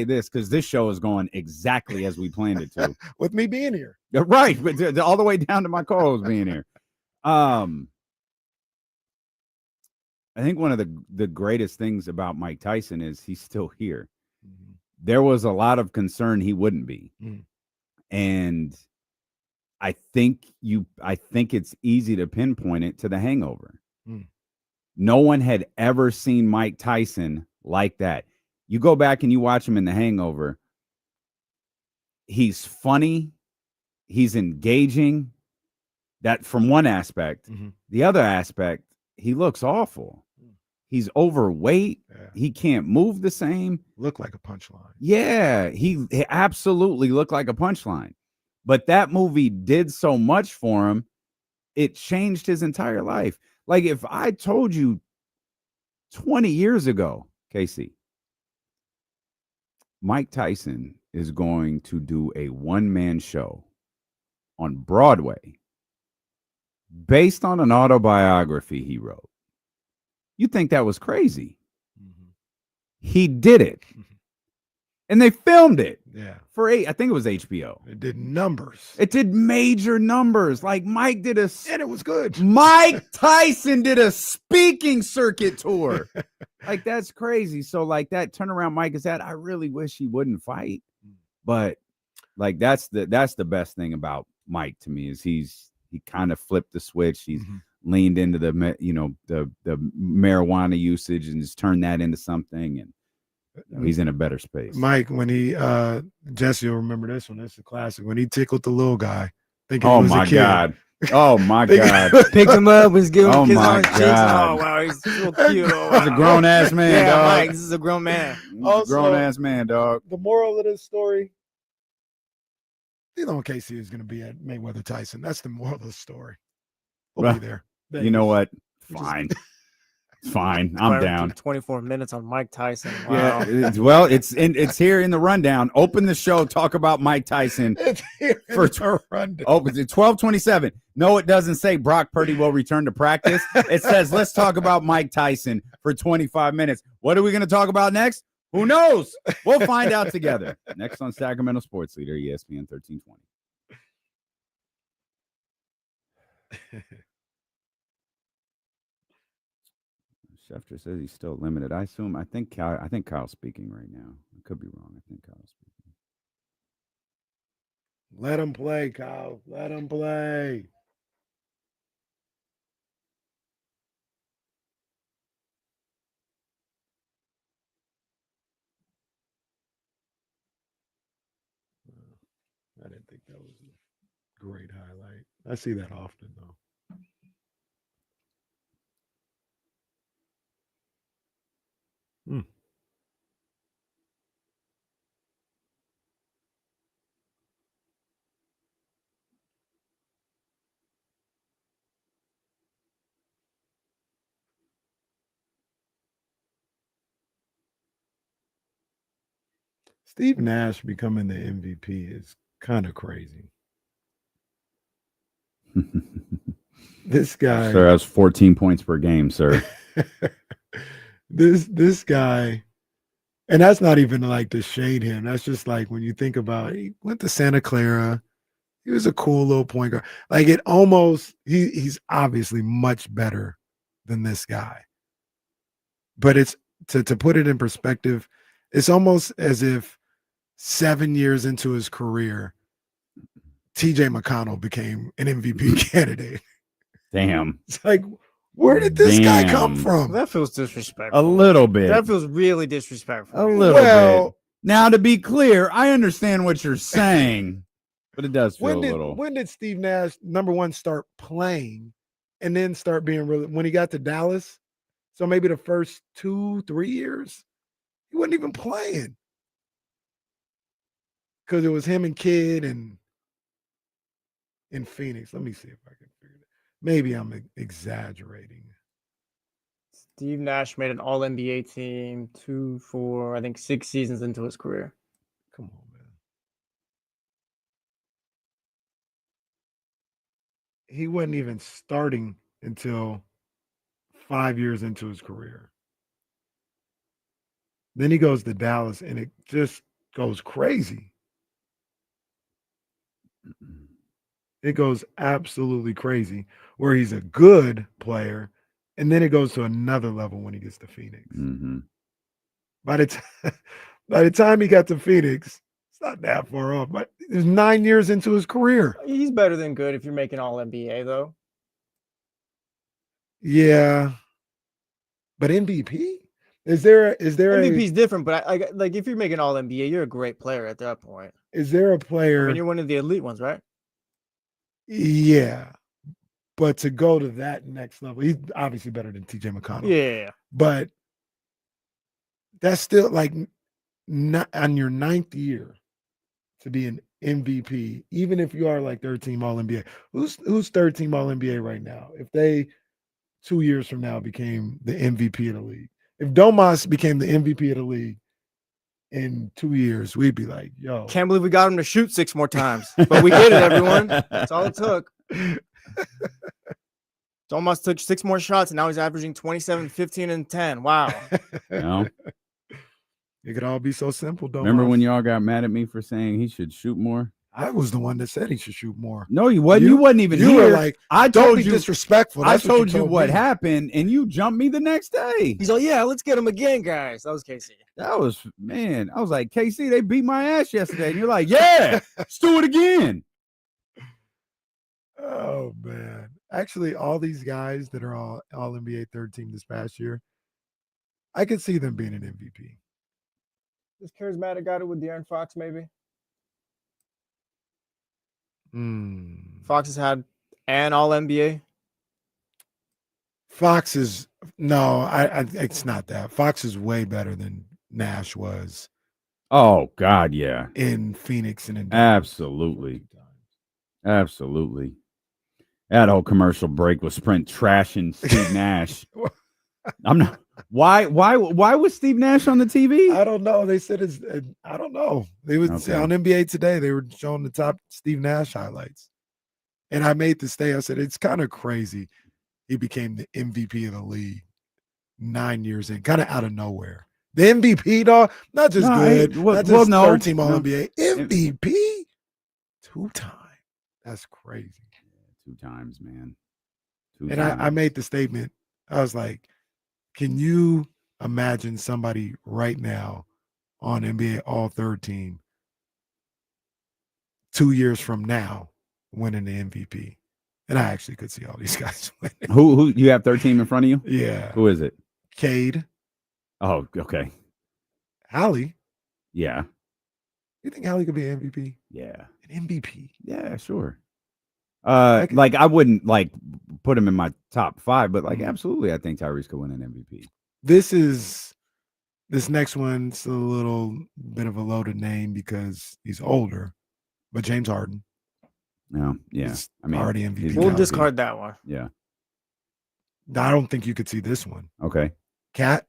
this because this show is going exactly as we planned it to. With me being here. Right. But all the way down to my co-host being here. I think one of the greatest things about Mike Tyson is he's still here. There was a lot of concern he wouldn't be. And I think it's easy to pinpoint it to The Hangover. No one had ever seen Mike Tyson like that. You go back and you watch him in The Hangover. He's funny. He's engaging. That from one aspect. The other aspect, he looks awful. He's overweight. Yeah. He can't move the same. Look like a punchline. Yeah, he absolutely looked like a punchline. But that movie did so much for him, it changed his entire life. Like if I told you 20 years ago, Casey, Mike Tyson is going to do a one-man show on Broadway based on an autobiography he wrote, you think that was crazy. He did it. And they filmed it. Yeah. I think it was HBO. It did numbers. It did major numbers. Like Mike did and it was good. Mike Tyson did a speaking circuit tour. Like that's crazy. So like that turnaround Mike has had, I really wish he wouldn't fight. But like that's the best thing about Mike to me is he kind of flipped the switch. He's leaned into the marijuana usage and just turned that into something, and he's in a better space. Mike, when he Jesse will remember this one. It's a classic. When he tickled the little guy, thinking oh he was my a kid. God. Oh my God. Picked him up, was giving him Oh kiss my on the cheeks. God. Oh wow, he's so cute. Oh, He's a grown ass man, yeah, dog. Mike, this is a grown man. He's a grown ass man, dog. The moral of this story, KC is going to be at Mayweather Tyson. That's the moral of the story. We'll be there. You know what? Fine. Fine. I'm down. 24 minutes on Mike Tyson. Wow. Yeah. It's here in the rundown. Open the show. Talk about Mike Tyson for rundown. Open it 12:27. No, it doesn't say Brock Purdy will return to practice. It says let's talk about Mike Tyson for 25 minutes. What are we going to talk about next? Who knows? We'll find out together. Next on Sacramento Sports Leader, ESPN 1320. Chef just says he's still limited. I think Kyle's speaking right now. I could be wrong. I think Kyle's speaking. Let him play, Kyle. Let him play. I didn't think that was a great highlight. I see that often, though. Steve Nash becoming the MVP is kind of crazy. This guy, sir, has 14 points per game, sir. this guy, and that's not even like to shade him. That's just like when you think about he went to Santa Clara. He was a cool little point guard. Like it almost he's obviously much better than this guy. But it's to put it in perspective, it's almost as if 7 years into his career, TJ McConnell became an MVP candidate. Damn. It's like, where did this guy come from? That feels disrespectful. A little bit. That feels really disrespectful. A little bit. Now, to be clear, I understand what you're saying, but it does feel a little. When did Steve Nash, number one, start playing and then start being really, when he got to Dallas? So maybe the first 2-3 years, he wasn't even playing. Because it was him and Kidd and in Phoenix. Let me see if I can figure it out. Maybe I'm exaggerating. Steve Nash made an All-NBA team 6 seasons into his career. Come on, man. He wasn't even starting until 5 years into his career. Then he goes to Dallas, and it just goes crazy. It goes absolutely crazy, where he's a good player, and then it goes to another level when he gets to Phoenix. Mm-hmm. By the time he got to Phoenix, it's not that far off, but it's 9 years into his career. He's better than good if you're making All-NBA, though. Yeah, but MVP? Is there MVP's different, but I like if you're making All-NBA, you're a great player at that point. Is there a player? I mean, you're one of the elite ones, right? Yeah, but to go to that next level, he's obviously better than TJ McConnell. Yeah, but that's still like not on your 9th year to be an MVP, even if you are like third team All-NBA. Who's third team All-NBA right now? If they 2 years from now became the MVP of the league, if Domas became the MVP of the league in 2 years, we'd be like, yo. Can't believe we got him to shoot 6 more times. But we did it, everyone. That's all it took. Domas took 6 more shots, and now he's averaging 27, 15, and 10. Wow. No. It could all be so simple, Domas. Remember when y'all got mad at me for saying he should shoot more? I was the one that said he should shoot more. No, you wasn't. You wasn't even you here. Were like, I don't told be you disrespectful. I That's told you what me. happened, and you jumped me the next day. He's like, yeah, let's get him again, guys. That was KC. That was, man. I was like, KC, they beat my ass yesterday. And you're like, yeah, let's do it again. Oh, man. Actually, all these guys that are all NBA third team this past year, I could see them being an MVP. This charismatic guy with De'Aaron Fox, maybe? Fox has had an All-NBA. Fox is no, it's not that. Fox is way better than Nash was. Oh God, yeah. In Phoenix and in absolutely. That whole commercial break was Sprint trashing Steve Nash. I'm not. Why was Steve Nash on the TV? I don't know. They said it's. I don't know. They would say on NBA Today. They were showing the top Steve Nash highlights, and I made the stay. I said it's kind of crazy. He became the MVP of the league 9 years in, kind of out of nowhere. The MVP, dog, not just good, not just third team All NBA. MVP, 2 times. That's crazy. 2 times, man. I made the statement. I was like, Can you imagine somebody right now on NBA All Third Team 2 years from now winning the MVP? And I actually could see all these guys winning. Who you have 13 in front of you? Yeah. Who is it? Cade. Oh, okay. Hallie. Yeah. You think Hallie could be an MVP? Yeah. An MVP? Yeah, sure. Like I wouldn't like put him in my top 5, but like absolutely, I think Tyrese could win an MVP. This next one's a little bit of a loaded name because he's older, but James Harden. No, yeah. I mean, already MVP. We'll discard that one. Yeah. I don't think you could see this one. Okay. Cat?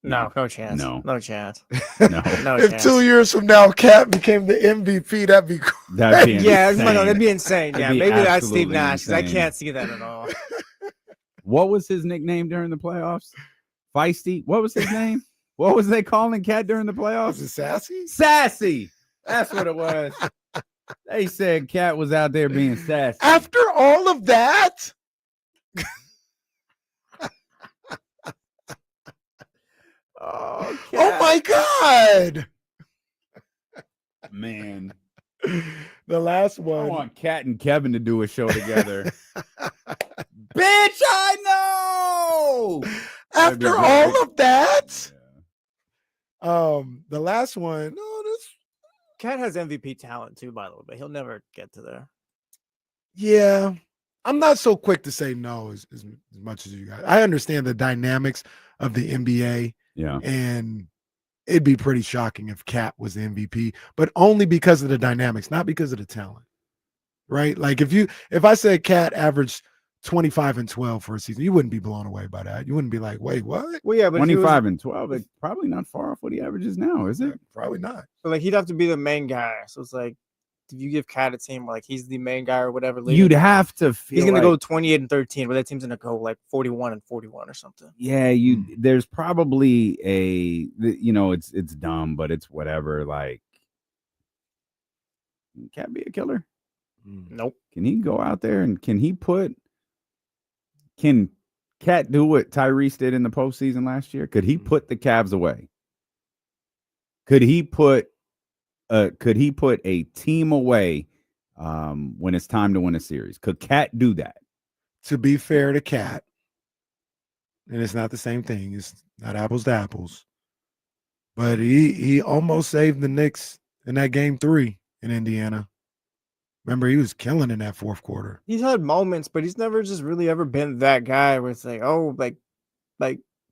No chance. No chance. No. If chance. 2 years from now Cat became the MVP, that'd be cool. That'd be Yeah, insane. that'd be insane. That'd Yeah, be maybe that's absolutely Steve Nash. 'Cause I insane. can't see that at all. What was his nickname during the playoffs? Feisty. What was his name? What was they calling Cat during the playoffs? Was it Sassy? Sassy. That's what it was. They said Cat was out there being sassy. After all of that? Oh, Oh my God. man. The last I one. want Cat and Kevin to do a show together. Bitch, I know. After all of that? The last one. Cat has MVP talent too, by the way, but he'll never get to there. Yeah. I'm not so quick to say no as much as you guys. I understand the dynamics of the NBA. Yeah. And it'd be pretty shocking if Cat was the MVP, but only because of the dynamics, not because of the talent. Right? Like if I said Cat averaged 25 and 12 for a season, you wouldn't be blown away by that. You wouldn't be like, wait, what? Well, yeah, but 25 and 12, it's probably not far off what he averages now, is it? Probably not. But like he'd have to be the main guy. So it's like, if you give Cat a team where like he's the main guy or whatever, You'd have to feel he's gonna like, go 28 and 13, but that team's gonna go like 41 and 41 or something. yeah, there's probably it's dumb, but it's whatever. Like, Cat be a killer? Nope. Can he go out there and can Cat do what Tyrese did in the postseason last year? Could he put the Cavs away? Could he put a team away when it's time to win a series? Could Cat do that? To be fair to Cat, and it's not the same thing. It's not apples to apples. But he almost saved the Knicks in that game 3 in Indiana. Remember, he was killing in that fourth quarter. He's had moments, but he's never just really ever been that guy where it's like, oh, like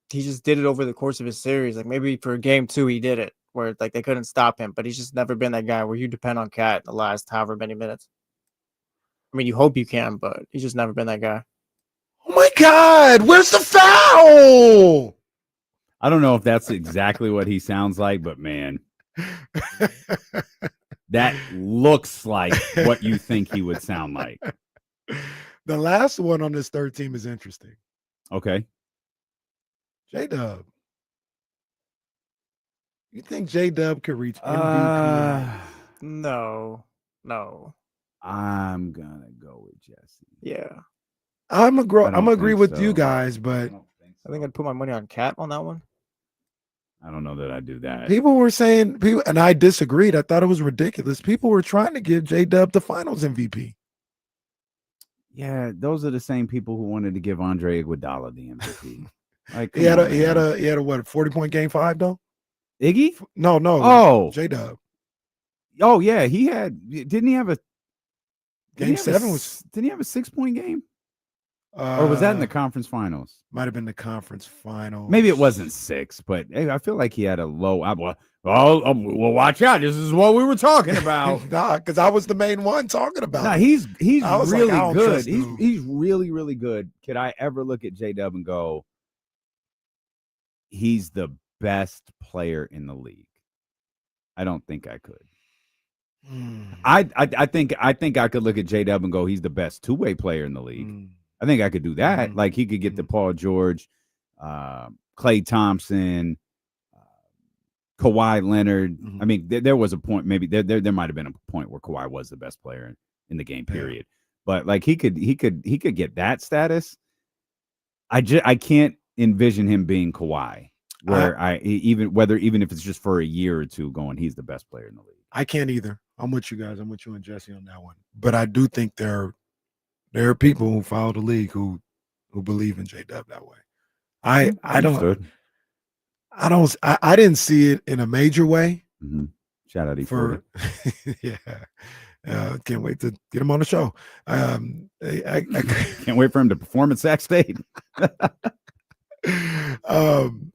he just did it over the course of his series. Like maybe for game 2 he did it where like they couldn't stop him, but he's just never been that guy where you depend on Cat the last however many minutes. I mean, you hope you can, but he's just never been that guy. Oh my God, where's the foul? I don't know if that's exactly what he sounds like, but man, that looks like what you think he would sound like. The last one on this third team is interesting. Okay. J-Dub. You think J-Dub could reach MVP? No. I'm gonna go with Jesse. Yeah. I'm gonna agree with so. you guys, but I think I'd put my money on Cat on that one. I don't know that I do that. people were saying, and I disagreed. I thought it was ridiculous. People were trying to give J-Dub the finals MVP. Yeah, those are the same people who wanted to give Andre Iguodala the MVP. Like, He had a what, 40-point game 5 though? Iggy? No. Oh, J-Dub. Oh yeah, he had. Didn't he have a Game 7 was? Didn't he have a 6-point game? Or was that in the conference finals? Might have been the conference finals. Maybe it wasn't 6, but I feel like he had a low. Well, watch out! This is what we were talking about. Nah, because I was the main one talking about. Nah, it. he's I was really like, I don't good. trust dude. He's really, really good. Could I ever look at J-Dub and go, he's the best player in the league? I don't think I could. I think I could look at J-Dub and go, he's the best two-way player in the league. I think I could do that. Like he could get to Paul George, Klay Thompson, Kawhi Leonard. I mean, there was a point, maybe there might have been a point where Kawhi was the best player in the game, period. But like he could get that status. I can't envision him being Kawhi, where even if it's just for a year or two, going, he's the best player in the league. I can't either. I'm with you guys. I'm with you and Jesse on that one. But I do think there are people who follow the league who believe in J-Dub that way. I didn't see it in a major way. Mm-hmm. Shout out for yeah. Can't wait to get him on the show. I can't wait for him to perform at Sac State. I'm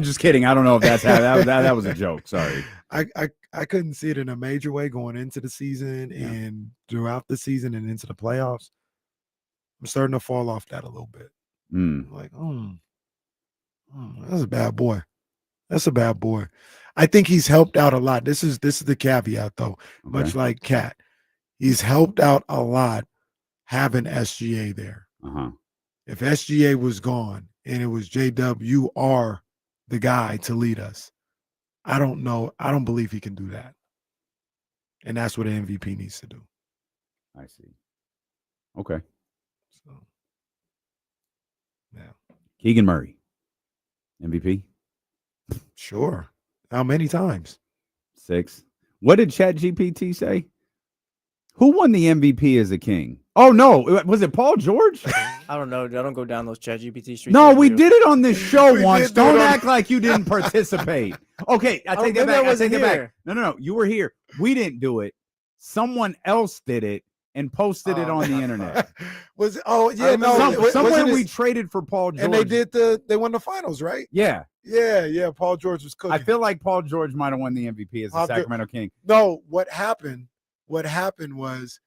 just kidding. I don't know if that's how that was a joke. Sorry. I couldn't see it in a major way going into the season and throughout the season and into the playoffs. I'm starting to fall off that a little bit. Like, that's a bad boy. That's a bad boy. I think he's helped out a lot. This is the caveat though. Okay. Much like Cat, he's helped out a lot having SGA there. If SGA was gone and it was J-Dub, you are the guy to lead us. I don't know. I don't believe he can do that. And that's what an MVP needs to do. I see. Okay. So, yeah. Keegan Murray, MVP? Sure. How many times? 6. What did ChatGPT say? Who won the MVP as a king? Oh, no. Was it Paul George? I don't know. I don't go down those ChatGPT streets. No, we did it on this show once. Don't act like you didn't participate. Okay, I take that back. I take it back. No. You were here. We didn't do it. Someone else did it and posted it on the internet. Somewhere we traded for Paul George. And they won the finals, right? Yeah. Yeah. Paul George was cooking. I feel like Paul George might have won the MVP as the Sacramento King. No, what happened was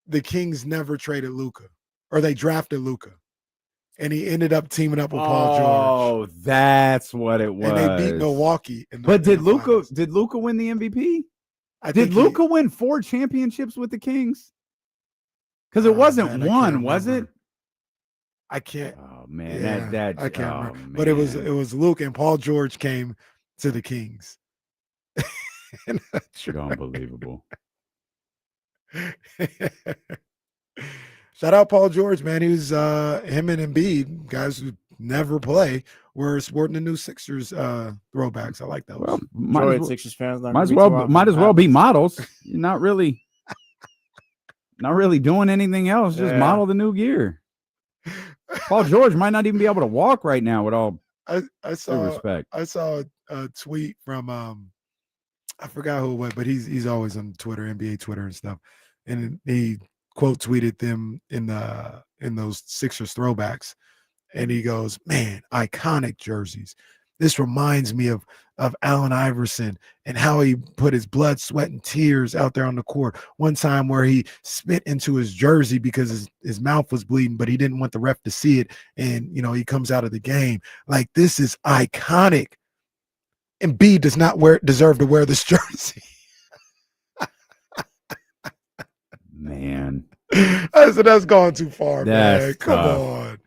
the Kings never traded Luka, or they drafted Luka, and he ended up teaming up with Paul George. Oh, that's what it was. And they beat Milwaukee. Did Luka win the MVP? Did Luka win 4 championships with the Kings? Because it wasn't one, was it? I can't. Oh man, that I can't remember. But it was Luka, and Paul George came to the Kings. Unbelievable. Shout out Paul George, man. He was him and Embiid, guys who never play, were sporting the new Sixers throwbacks. I like those. Well, Sixers fans might as well be models. You're not really doing anything else. Just model the new gear. Paul George might not even be able to walk right now with all respect. I saw a tweet from I forgot who it was, but he's always on Twitter, NBA Twitter and stuff. And he quote tweeted them in those Sixers throwbacks. And he goes, man, iconic jerseys. This reminds me of Allen Iverson and how he put his blood, sweat, and tears out there on the court. One time where he spit into his jersey because his mouth was bleeding, but he didn't want the ref to see it. And, he comes out of the game. Like, this is iconic. And B does not deserve to wear this jersey. Man. I said, that's gone too far, that's man. Come on.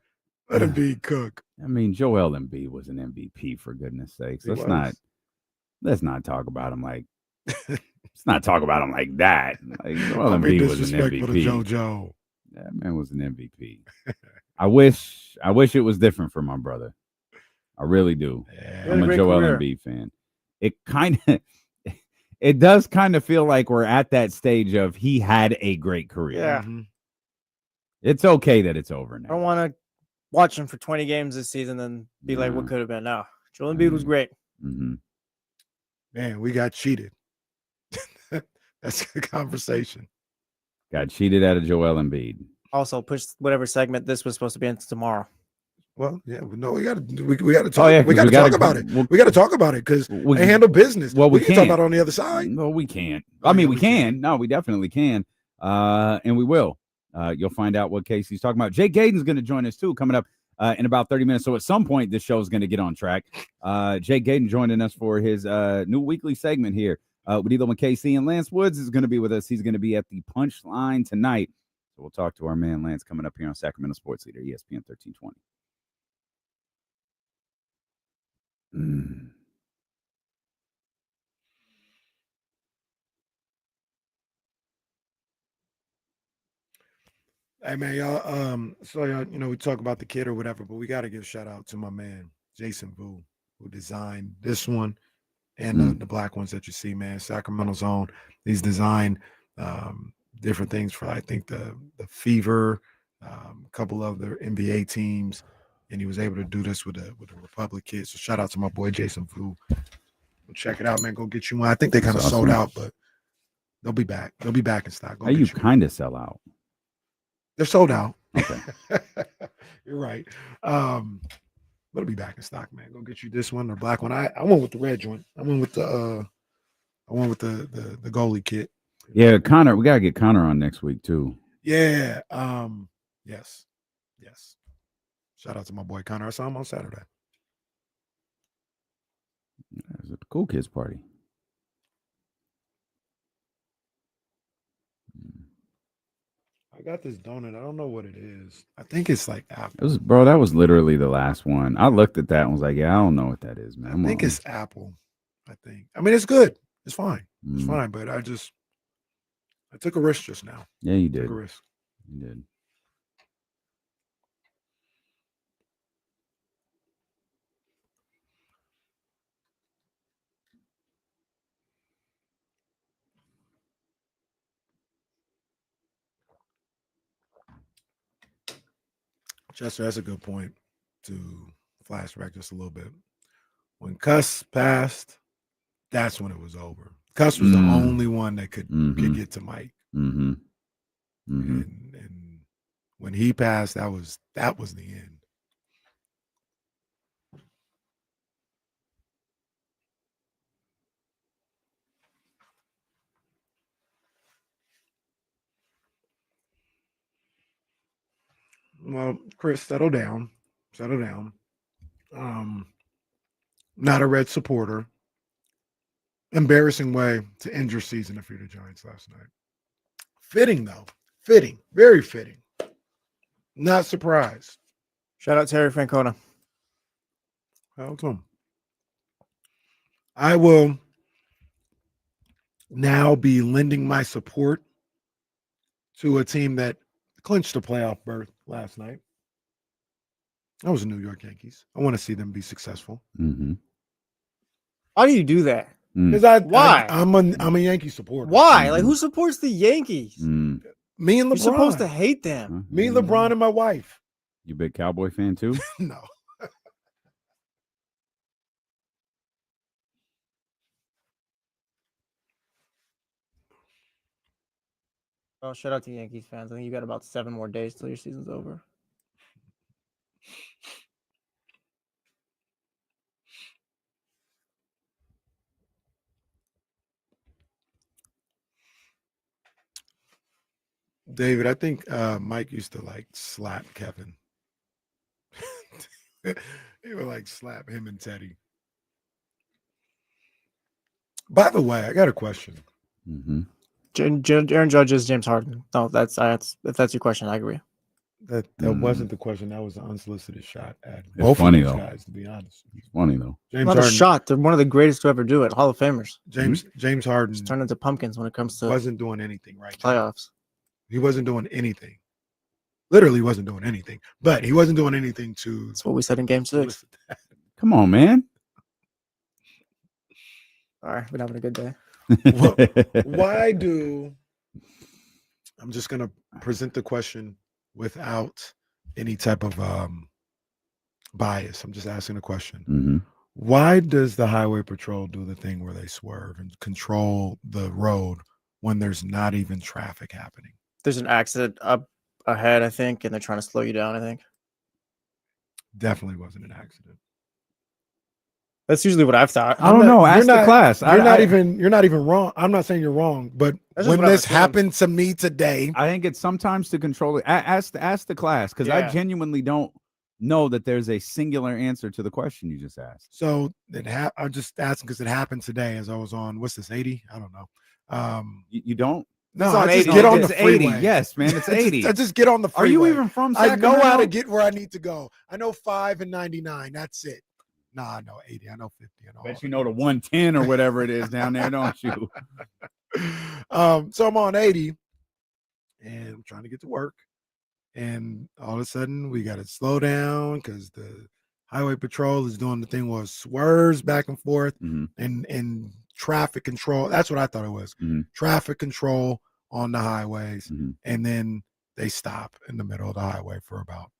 Let him be cook. I mean, Joel Embiid was an MVP, for goodness sakes. Let's not talk about him like let's not talk about him like that. Like, Joel Embiid was an MVP. JoJo. That man was an MVP. I wish it was different for my brother. I really do. Yeah. I'm a Joel Embiid fan. It does kind of feel like we're at that stage of he had a great career. Yeah. Mm-hmm. It's okay that it's over now. I don't want to watch him for 20 games this season and be like, what could have been? No. Joel Embiid was great. Mm-hmm. Man, we got cheated. That's a conversation. Got cheated out of Joel Embiid. Also, push whatever segment this was supposed to be into tomorrow. Well, yeah, no, we got to talk. Oh, yeah, we got to talk about it. We got to talk about it because they handle business. Well, we can talk about it on the other side. No, we can't. I mean, we can. No, we definitely can. And we will. You'll find out what Casey's talking about. Jake Gadon's going to join us too, coming up in about 30 minutes. So at some point, this show is going to get on track. Jake Gadon joining us for his new weekly segment here with Elo and KC. And Lance Woods is going to be with us. He's going to be at the Punchline tonight. So we'll talk to our man Lance coming up here on Sacramento Sports Leader, ESPN 1320. Hey man, y'all. So y'all, we talk about the kid or whatever, but we got to give a shout out to my man Jason Vu, who designed this one and the black ones that you see, man. Sacramento's own. He's designed different things for, I think, the Fever, a couple of the NBA teams, and he was able to do this with the Republic kids. So shout out to my boy Jason Vu. Check it out, man. Go get you one. I think they kind of sold out, but they'll be back. They'll be back in stock. How you kind of sell out? They're sold out. Okay. You're right. But it'll be back in stock, man. Go get you this one or black one. I went with the red joint. I went with the goalie kit. Yeah, Connor. We gotta get Connor on next week too. Yeah. Yes. Shout out to my boy Connor. I saw him on Saturday. It's a cool kids party. I got this donut. I don't know what it is. I think it's like apple. That was literally the last one. I looked at that and was like, yeah, I don't know what that is, man. I think it's apple. I mean, it's good. It's fine. It's fine, but I took a risk just now. Yeah, you did. Took a risk. You did. Chester, that's a good point to flashback just a little bit. When Cuss passed, that's when it was over. Cuss was the only one that could get to Mike. And when he passed, that was the end. Well, Chris, settle down. Not a Red supporter. Embarrassing way to end your season if you're the Giants last night. Fitting, though. Fitting. Very fitting. Not surprised. Shout out Terry Francona. How come? I will now be lending my support to a team that clinched a playoff berth last night. That was the New York Yankees. I want to see them be successful. How do you do that? Because why? I'm a Yankee supporter. Why? Like, who supports the Yankees? Me and LeBron. You're supposed to hate them. Me, LeBron, and my wife. You big Cowboy fan too? No. Oh, shout out to Yankees fans. I think you got about 7 more days till your season's over. David, I think Mike used to like slap Kevin. He would like slap him and Teddy. By the way, I got a question. Aaron Judge is James Harden. No, if that's your question, I agree. That wasn't the question. That was an unsolicited shot at both of these guys, to be honest. It's funny though. James Not Harden, a shot. They're one of the greatest to ever do it. Hall of Famers. James Harden Just turn into pumpkins when it comes to wasn't doing anything right now. playoffs. He wasn't doing anything. Literally wasn't doing anything. But he wasn't doing anything to. That's what we said in Game 6. Come on, man. All right, been having a good day. Why do I'm just going to present the question without any type of bias. I'm just asking a question. Why does the highway patrol do the thing where they swerve and control the road when there's not even traffic happening? There's an accident up ahead, I think, and they're trying to slow you down, I think. Definitely wasn't an accident. That's usually what I've thought. I don't know. Ask the class. You're not even wrong. I'm not saying you're wrong, but when this happened to me today, I think it's sometimes to control it. Ask the class, because I genuinely don't know that there's a singular answer to the question you just asked. So I'm just asking because it happened today as I was on, what's this, 80? I don't know. You don't? No, I just get on the freeway. 80. Yes, man, it's 80. I just get on the freeway. Are you even from Sacramento? I know how to get where I need to go. I know 5 and 99. That's it. Nah, I know 80. I know 50. Bet you know the 110 or whatever it is down there, don't you? So I'm on 80 and I'm trying to get to work. And all of a sudden, we got to slow down because the highway patrol is doing the thing where it swerves back and forth and traffic control. That's what I thought it was. Traffic control on the highways. And then they stop in the middle of the highway for about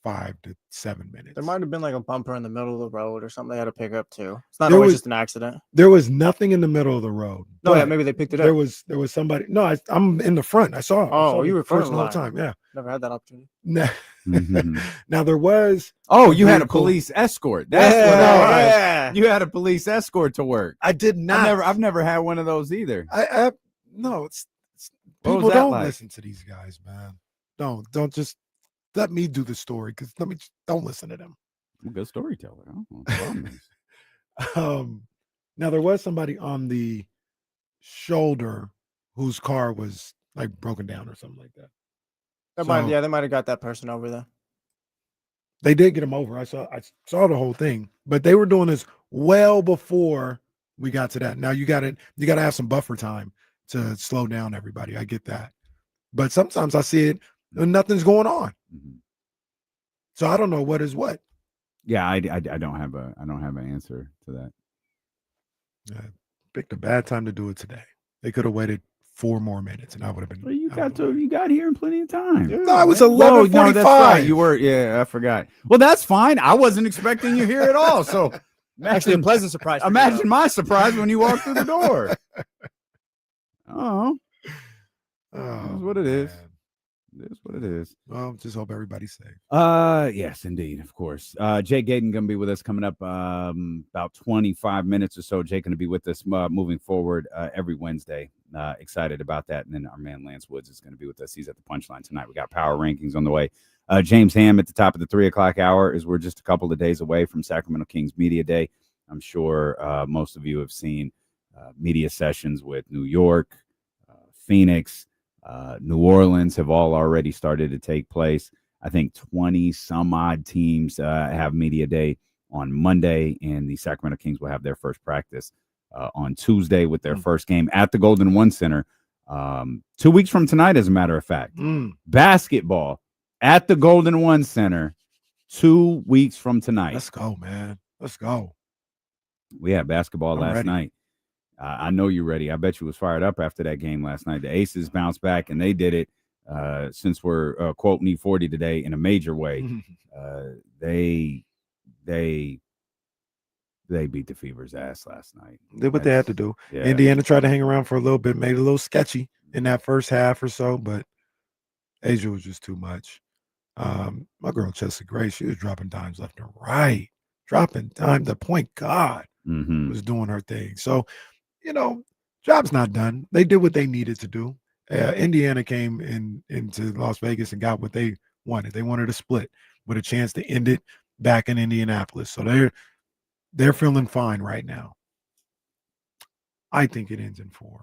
5 to 7 minutes. There might have been like a bumper in the middle of the road or something they had to pick up too. It's not always just an accident. There was nothing in the middle of the road. No, yeah, maybe they picked it up. There was somebody. No, I'm in the front. I saw. Oh, you were first the whole time. Yeah, never had that opportunity. Now there was. Oh, you had a police escort. That's you had a police escort to work. I did not. I've never had one of those either. No, it's people don't listen to these guys, man. Don't just let me do the story because don't listen to them. I'm a good storyteller. Now there was somebody on the shoulder whose car was like broken down or something like that. They might have got that person over there. They did get him over. I saw the whole thing, but they were doing this well before we got to that. Now you got to have some buffer time to slow down everybody. I get that, but sometimes I see it and nothing's going on. So I don't know what is what. Yeah, I don't have an answer to that. I picked a bad time to do it today. They could have waited 4 more minutes, and I would have been. Well, you got here in plenty of time. Yeah, no, it was 11:45. No, that's right. You were. Yeah, I forgot. Well, that's fine. I wasn't expecting you here at all. So actually, a pleasant surprise. Imagine my surprise when you walked through the door. That's what it is. It is what it is. Well, just hope everybody's safe. Yes, indeed, of course. Jay Gadon going to be with us coming up about 25 minutes or so. Jay going to be with us moving forward every Wednesday. Excited about that. And then our man Lance Woods is going to be with us. He's at the Punchline tonight. We got Power Rankings on the way. James Ham at the top of the 3 o'clock hour as we're just a couple of days away from Sacramento Kings Media Day. I'm sure most of you have seen media sessions with New York, Phoenix, New Orleans have all already started to take place. I think 20 some odd teams have media day on Monday, and the Sacramento Kings will have their first practice on Tuesday with their first game at the Golden One Center 2 weeks from tonight, as a matter of fact. Basketball at the Golden One Center 2 weeks from tonight. Let's go, man. Let's go. We had basketball last night. I know you're ready. I bet you was fired up after that game last night. The Aces bounced back, and they did it since we're, quote, need 40 today in a major way. They beat the Fever's ass last night. Did what they had to do. Yeah. Indiana tried to hang around for a little bit, made it a little sketchy in that first half or so, but Asia was just too much. My girl, Chelsea Gray, she was dropping dimes left and right. Dropping time. The point guard was doing her thing. So, job's not done. They did what they needed to do. Indiana came into Las Vegas and got what they wanted. They wanted a split with a chance to end it back in Indianapolis. So they're feeling fine right now. I think it ends in 4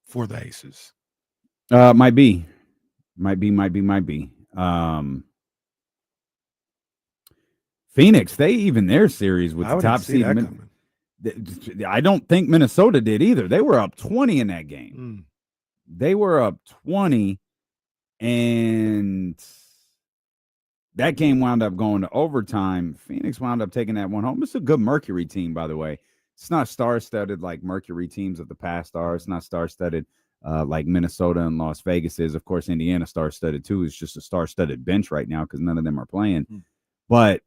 for the Aces. Might be. Phoenix, they even their series with the top seed. I don't think Minnesota did either. They were up 20 in that game. They were up 20, and that game wound up going to overtime. Phoenix wound up taking that one home. It's a good Mercury team, by the way. It's not star-studded like Mercury teams of the past are. It's not star-studded like Minnesota and Las Vegas is. Of course, Indiana star-studded too. It's just a star-studded bench right now because none of them are playing. But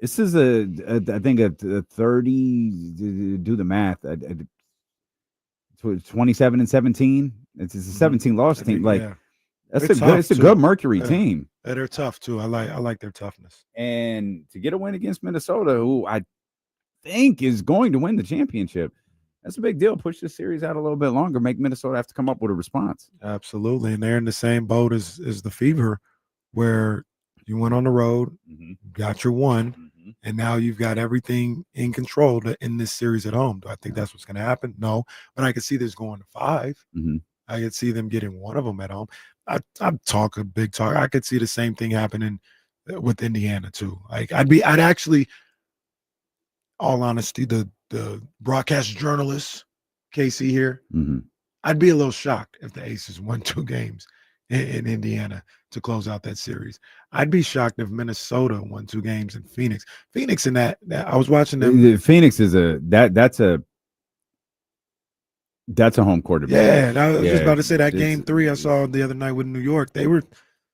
this is I think a 30, do the math, 27-17. It's a 17 loss team. It's a good Mercury team. They're tough too. I like their toughness. And to get a win against Minnesota, who I think is going to win the championship, that's a big deal. Push this series out a little bit longer, make Minnesota have to come up with a response. Absolutely. And they're in the same boat as the Fever, where you went on the road, got your one, and now you've got everything in control to end this series at home. Do I think that's what's going to happen? No, but I could see this going to 5. I could see them getting one of them at home. I'd talk a big talk. I could see the same thing happening with Indiana too. Like I'd actually, all honesty, the broadcast journalist, KC here, I'd be a little shocked if the Aces won 2 games in Indiana to close out that series. I'd be shocked if Minnesota won 2 games in Phoenix. Phoenix in that I was watching them. Phoenix is that's a home court advantage. Yeah, I was just about to say that game 3 I saw the other night with New York. They were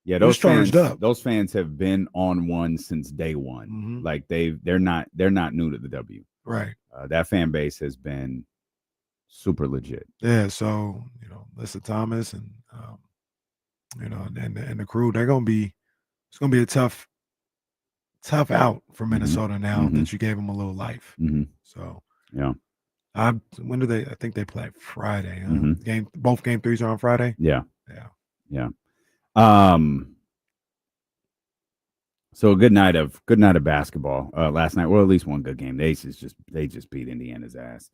those charged fans, up. Those fans have been on one since day one. Mm-hmm. Like they're not new to the W. Right. That fan base has been super legit. Yeah. So Lissa Thomas and and the crew, it's gonna be a tough out for Minnesota now that you gave them a little life. Mm-hmm. So yeah. When do they? I think they play Friday. Both game 3s are on Friday. Yeah. Yeah. So a good night of basketball last night. Well, at least one good game. The Aces just beat Indiana's ass.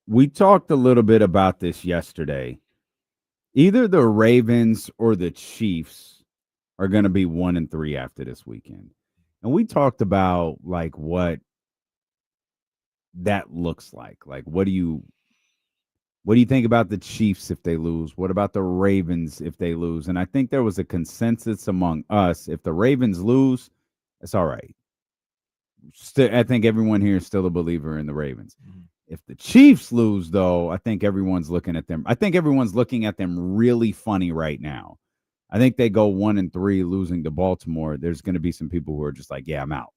We talked a little bit about this yesterday. Either the Ravens or the Chiefs are going to be 1-3 after this weekend. And we talked about like what that looks like. Like, what do you think about the Chiefs if they lose? What about the Ravens if they lose? And I think there was a consensus among us. If the Ravens lose, it's all right. I think everyone here is still a believer in the Ravens. Mm-hmm. If the Chiefs lose, though, I think everyone's looking at them. I think everyone's looking at them really funny right now. I think they go 1-3 losing to Baltimore. There's going to be some people who are just like, yeah, I'm out.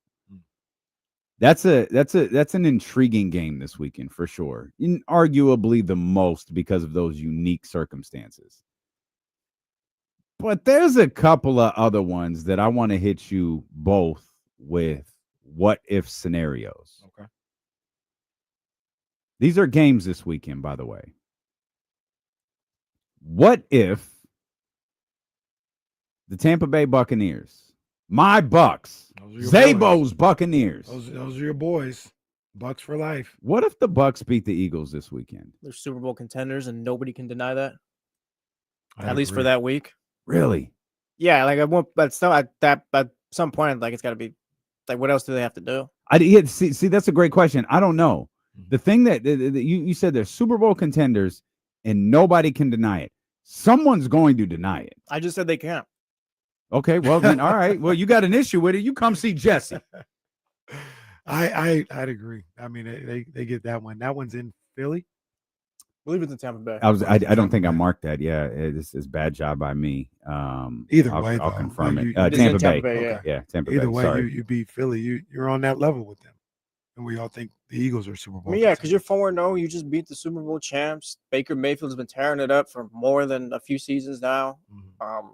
That's an intriguing game this weekend for sure. Arguably the most because of those unique circumstances. But there's a couple of other ones that I want to hit you both with what if scenarios. Okay. These are games this weekend, by the way. What if the Tampa Bay Buccaneers, my Bucks, Zabo's Buccaneers. Those are your boys. Bucks for life. What if the Bucks beat the Eagles this weekend? They're Super Bowl contenders, and nobody can deny that. At least for that week. Really? Yeah, like I won't. But still, at some point, like it's got to be. Like, what else do they have to do? See, that's a great question. I don't know. The thing that you said, they're Super Bowl contenders, and nobody can deny it. Someone's going to deny it. I just said they can't. Okay, well then, all right. Well, you got an issue with it. You come see Jesse. I'd agree. I mean, they get that one. That one's in Philly. I believe it's in Tampa Bay. I don't think I marked that. Yeah, this is bad job by me. Either way, I'll confirm it. Tampa Bay. Okay. Yeah, Tampa Either Bay. way, Sorry. you beat Philly. You're on that level with them, and we all think the Eagles are Super Bowl. I mean, yeah, because you're 4-0. You just beat the Super Bowl champs. Baker Mayfield's been tearing it up for more than a few seasons now. Mm-hmm.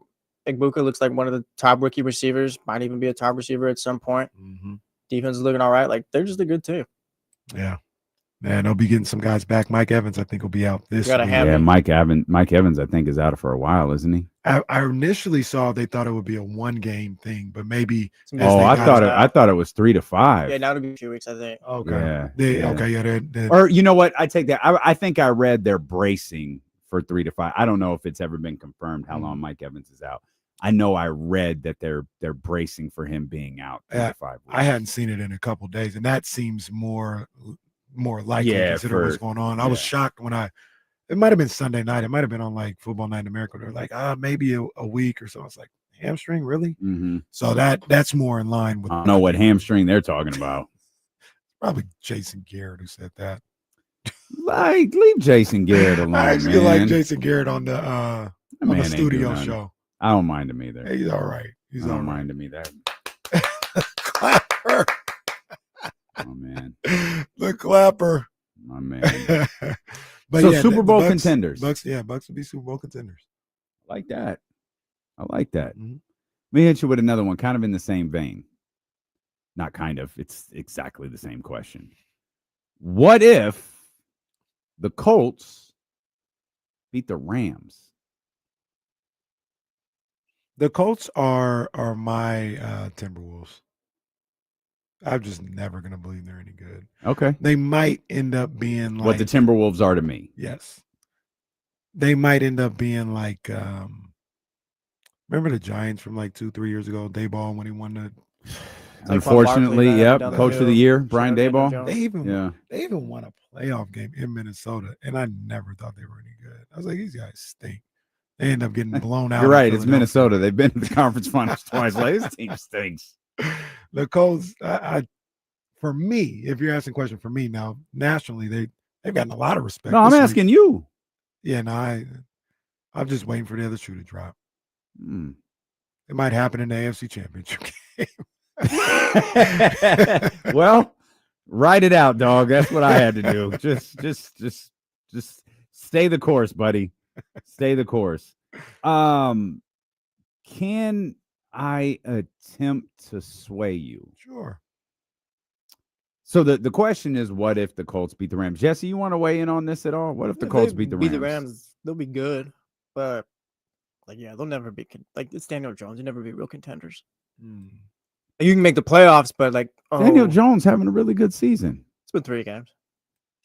Igbuka looks like one of the top rookie receivers. Might even be a top receiver at some point. Mm-hmm. Defense is looking all right. Like, they're just a good team. Yeah. Man, they'll be getting some guys back. Mike Evans, I think, will be out this week. Yeah, Mike Evans, I think, is out for a while, isn't he? I initially saw they thought it would be a 1-game thing, but maybe. I thought it was 3 to 5. Yeah, now it'll be a few weeks, I think. Okay. Yeah. Okay. Or you know what? I take that. I think I read they're bracing for 3 to 5. I don't know if it's ever been confirmed how long Mike Evans is out. I know I read that they're bracing for him being out 3 to 5 weeks. I hadn't seen it in a couple of days, and that seems more likely considering what's going on. I was shocked when it might have been Sunday night. It might have been on like Football Night in America. They're like, maybe a week or so. It's like, hamstring, really? Mm-hmm. So that's more in line with. I don't know what hamstring they're talking about. Probably Jason Garrett who said that. Like, leave Jason Garrett alone. I actually like Jason Garrett on the studio show. I don't mind him either. Hey, he's all right. I don't mind him either. Clapper. Oh man, the clapper. My man. But so Super Bowl contenders. Bucks will be Super Bowl contenders. I like that. Mm-hmm. Mm-hmm. Let me hit you with another one, kind of in the same vein. Not kind of. It's exactly the same question. What if the Colts beat the Rams? The Colts are my Timberwolves. I'm just never going to believe they're any good. Okay. They might end up being like... what the Timberwolves are to me. Yes. They might end up being like... remember the Giants from like 2-3 years ago? Dayball when he won the... Unfortunately, Coach of the Year, Brian Dayball. They even won a playoff game in Minnesota, and I never thought they were any good. I was like, these guys stink. They end up getting blown out. You're right. It's Minnesota. They've been to the conference finals twice. Like, this team stinks. The Colts, for me, if you're asking a question for me now, nationally, they've gotten a lot of respect. No, I'm asking you. Yeah, no, I'm just waiting for the other shoe to drop. Mm. It might happen in the AFC Championship game. Well, write it out, dog. That's what I had to do. Just stay the course, buddy. Stay the course. Can I attempt to sway you? Sure. So the question is, what if the Colts beat the Rams? Jesse, you want to weigh in on this at all? What if the Colts beat the Rams? They'll be good, but they'll never be it's Daniel Jones. They'll never be real contenders. You can make the playoffs, but Daniel Jones having a really good season. It's been 3 games.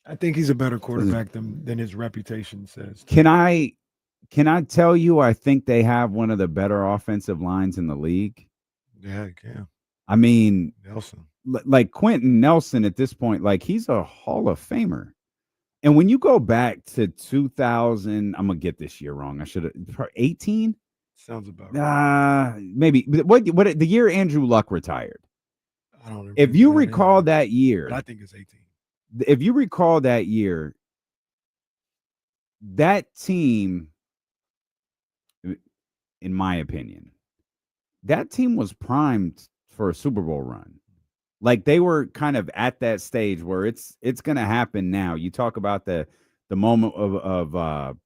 I think he's a better quarterback than his reputation says. Can I tell you, I think they have one of the better offensive lines in the league. Yeah, you can. I mean, Nelson. Like Quentin Nelson at this point, he's a Hall of Famer. And when you go back to 2000, I'm going to get this year wrong. I should have 18. Sounds about right. Maybe. What the year Andrew Luck retired? I don't remember. If you recall that year, I think it's 18. If you recall that year, that team, in my opinion, that team was primed for a Super Bowl run. They were kind of at that stage where it's going to happen now. You talk about the moment of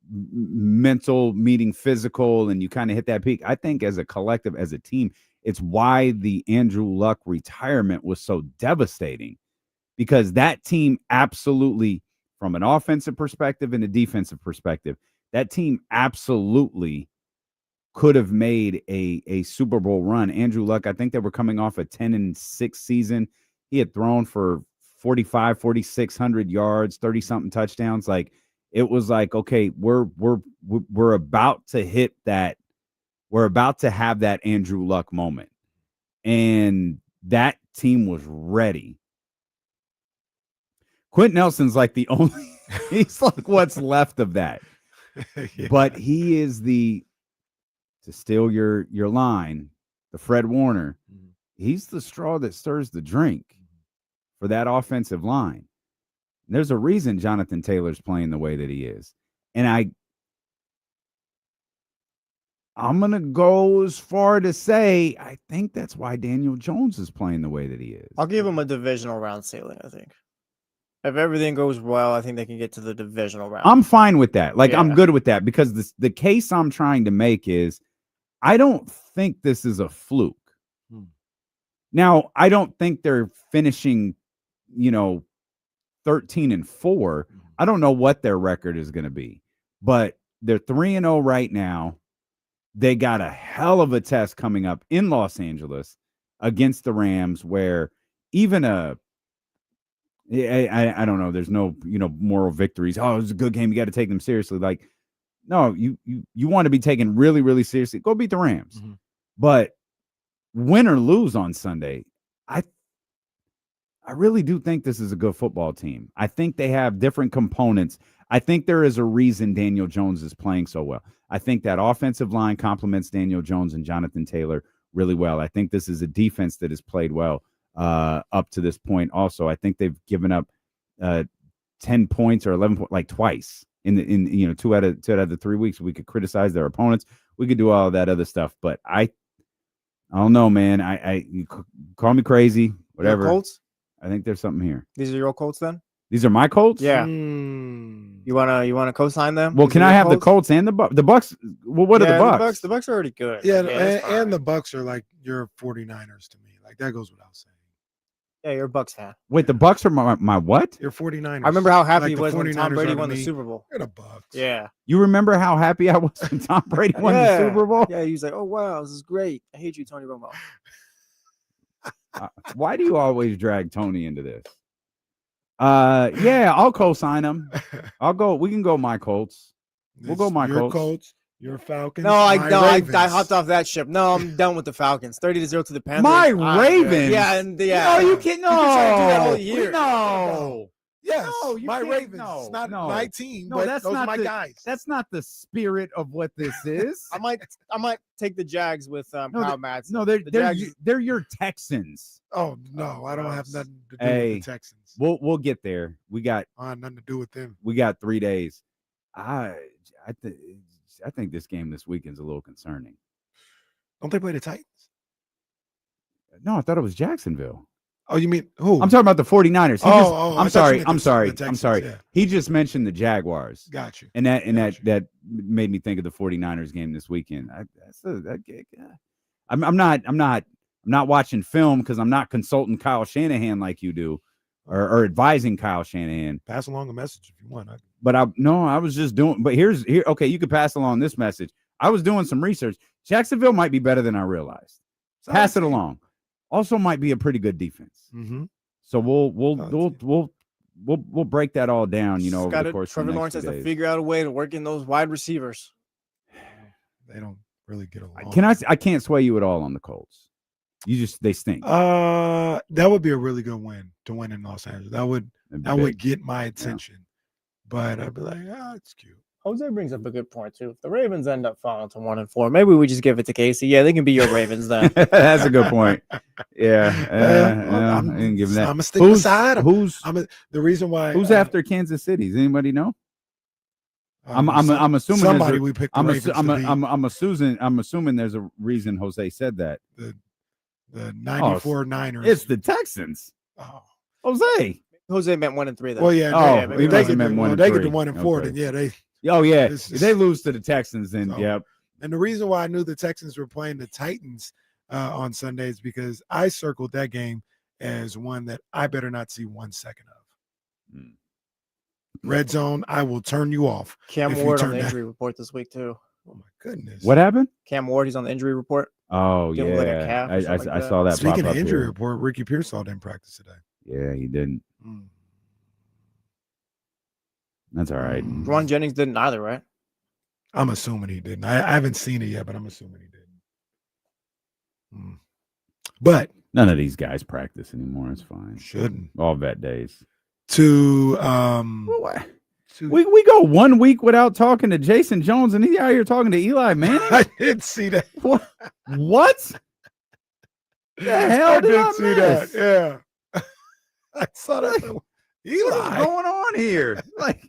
mental meeting physical, and you kind of hit that peak. I think as a collective, as a team, it's why the Andrew Luck retirement was so devastating, because that team absolutely, from an offensive perspective and a defensive perspective, that team absolutely could have made a Super Bowl run. Andrew Luck, I think they were coming off a 10-6 season. He had thrown for 4,600 yards, 30-something touchdowns. It was okay, we're about to hit that. We're about to have that Andrew Luck moment. And that team was ready. Quentin Nelson's the only, he's what's left of that. Yeah. But he is to steal your line, the Fred Warner, he's the straw that stirs the drink for that offensive line. And there's a reason Jonathan Taylor's playing the way that he is. And I'm going to go as far to say I think that's why Daniel Jones is playing the way that he is. I'll give him a divisional round ceiling, I think. If everything goes well, I think they can get to the divisional round. I'm fine with that. I'm good with that, because the case I'm trying to make is I don't think this is a fluke. Now, I don't think they're finishing, 13-4. I don't know what their record is going to be, but they're 3-0 right now. They got a hell of a test coming up in Los Angeles against the Rams, where even I don't know, there's no, moral victories. Oh, it was a good game. You got to take them seriously. No, you want to be taken really, really seriously. Go beat the Rams. Mm-hmm. But win or lose on Sunday, I really do think this is a good football team. I think they have different components. I think there is a reason Daniel Jones is playing so well. I think that offensive line complements Daniel Jones and Jonathan Taylor really well. I think this is a defense that has played well up to this point. Also, I think they've given up 10 points or 11 points twice in 2 out of the 3 weeks. We could criticize their opponents. We could do all of that other stuff, but I don't know, man. You call me crazy, whatever. Your Colts? I think there's something here. These are your Colts then? These are my Colts? Yeah. You wanna co-sign them? Well, can I have the Colts and the Bucks? The Bucks. Well, what are the Bucks? The Bucks are already good. Yeah, and the Bucks are your 49ers to me. That goes without saying. Yeah, you're a Bucks fan. Wait, the Bucks are my what? You're 49ers. I remember how happy he was when Tom Brady won the Super Bowl. You're the Bucks. Yeah. You remember how happy I was when Tom Brady won the Super Bowl? Yeah, he was like, "Oh wow, this is great. I hate you, Tony Romo." Why do you always drag Tony into this? Yeah, I'll co-sign him. I'll go. We can go my Colts. We'll go my Colts. Your Falcons. No, I hopped off that ship. No, I'm done with the Falcons. 30-0 to the Panthers. My Ravens. Yeah, and yeah. No, you can't. No, you can try to do that all year. No. Yes, No, you my can't- Ravens. no, It's not no. my team, No, but that's those not are my the- guys. That's not the spirit of what this is. I might take the Jags with Kyle Madsen. No, the Jags. they're your Texans. Oh no, I don't have gross. nothing to do Hey, with the Texans. We'll get there. We got Nothing to do with them. 3 days. I think this game this weekend's a little concerning. Don't they play the Titans? No, I thought it was Jacksonville. Oh, you mean who? I'm talking about the 49ers. I thought I'm you sorry. meant I'm the sorry. I'm Texans, sorry. yeah. He just mentioned the Jaguars. Got you. And that Gotcha. that made me think of the 49ers game this weekend. I'm not watching film because I'm not consulting Kyle Shanahan like you do, or advising Kyle Shanahan. Pass along a message if you want. But I was just doing. But here. Okay, you could pass along this message. I was doing some research. Jacksonville might be better than I realized. Pass it along. Also, might be a pretty good defense. Mm-hmm. So we'll break that all down. You know, over the course Trevor of the Lawrence next has 2 to days. figure out a way to work in those wide receivers. They don't really get along. I can't sway you at all on the Colts. They stink. That would be a really good win to win in Los Angeles. That would get my attention. But I'd be like, it's cute. Jose brings up a good point too. If the Ravens end up falling to 1-4, maybe we just give it to Casey. Yeah, they can be your Ravens then. That's a good point. Yeah, I didn't give him that. I'm gonna stick beside him. The reason why Who's after Kansas City? Does anybody know? I'm assuming somebody we picked. I'm assuming there's a reason Jose said that. The 94 Niners. It's the Texans. Oh. Jose meant 1-3. Then. Well, yeah. He they must have meant 1-3. They get to 1-4. Okay. Then yeah, they. Oh yeah, if they lose to the Texans, then yep. And the reason why I knew the Texans were playing the Titans on Sunday is because I circled that game as one that I better not see 1 second of. Red zone, I will turn you off. Cam Ward on the injury report this week too. Oh my goodness! What happened? Cam Ward, he's on the injury report. Oh Give him like a calf or I something like saw that. Speaking pop of up injury here. report, Ricky Pearsall didn't practice today. Yeah, he didn't. That's all right. Ron Jennings didn't either, right? I'm assuming he didn't. I haven't seen it yet, but I'm assuming he didn't. But none of these guys practice anymore. It's fine. Shouldn't. All vet days. We go 1 week without talking to Jason Jones, and he's out here talking to Eli Manning. I did see that. What? The hell I did I see miss? that. Yeah, I saw that. Eli, what's going on here? Like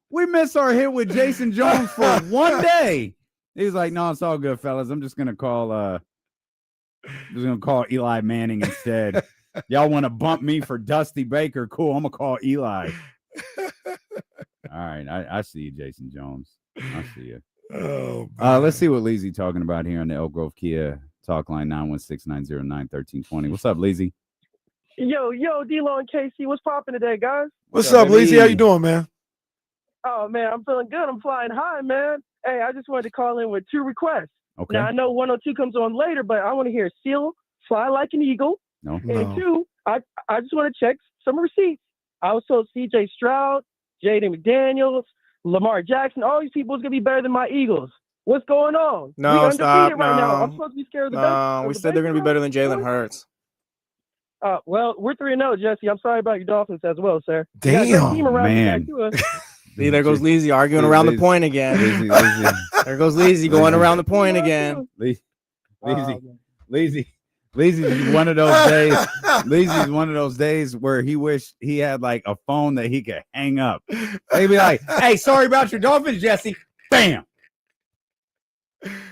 we missed our hit with Jason Jones for 1 day. He was like, "No, it's all good, fellas. I'm just gonna call Eli Manning instead. Y'all want to bump me for Dusty Baker? Cool. I'm gonna call Eli." All right, I see you, Jason Jones. I see you. Oh, let's see what Leezy talking about here on the Elk Grove Kia talk line 916-909-1320. What's up, Leezy? Yo, D-Lo and KC, what's popping today, guys? What's up, Leezy? How you doing, man? Oh, man, I'm feeling good. I'm flying high, man. Hey, I just wanted to call in with 2 requests. Okay. Now, I know 102 comes on later, but I want to hear Seal, Fly Like an Eagle. No. And 2, I just want to check some receipts. I was told C.J. Stroud, Jaden McDaniels, Lamar Jackson, all these people is going to be better than my Eagles. What's going on? No, we stop. right No. now. I'm supposed to be scared of the best. We said they're going to be better than Jalen Hurts. Well, we're 3-0, Jesse. I'm sorry about your Dolphins as well, sir. Damn, man. See, there goes Leezy arguing around the point again. There goes Leezy going around the point again. Leezy's one of those days. Leezy's one of those days where he wished he had like a phone that he could hang up. He'd be like, "Hey, sorry about your Dolphins, Jesse." Bam.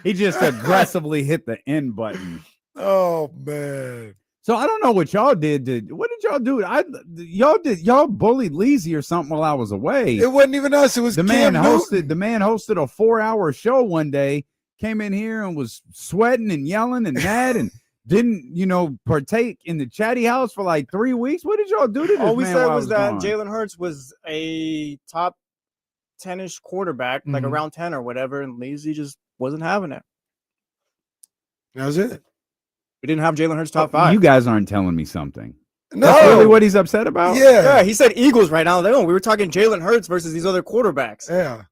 He just aggressively hit the end button. Oh man. So I don't know what y'all did. What did y'all do? Y'all bullied Leezy or something while I was away. It wasn't even us. It was the Cam man Newton. hosted. The man hosted a 4-hour show one day. Came in here and was sweating and yelling and mad and didn't partake in the chatty house for like 3 weeks. What did y'all do to this All we man said while I was that gone? Jalen Hurts was a top 10-ish quarterback, like around 10 or whatever, and Leezy just wasn't having it. That was it. We didn't have Jalen Hurts top 5. You guys aren't telling me something. No. That's really what he's upset about? Yeah. He said Eagles right now. We were talking Jalen Hurts versus these other quarterbacks. Yeah.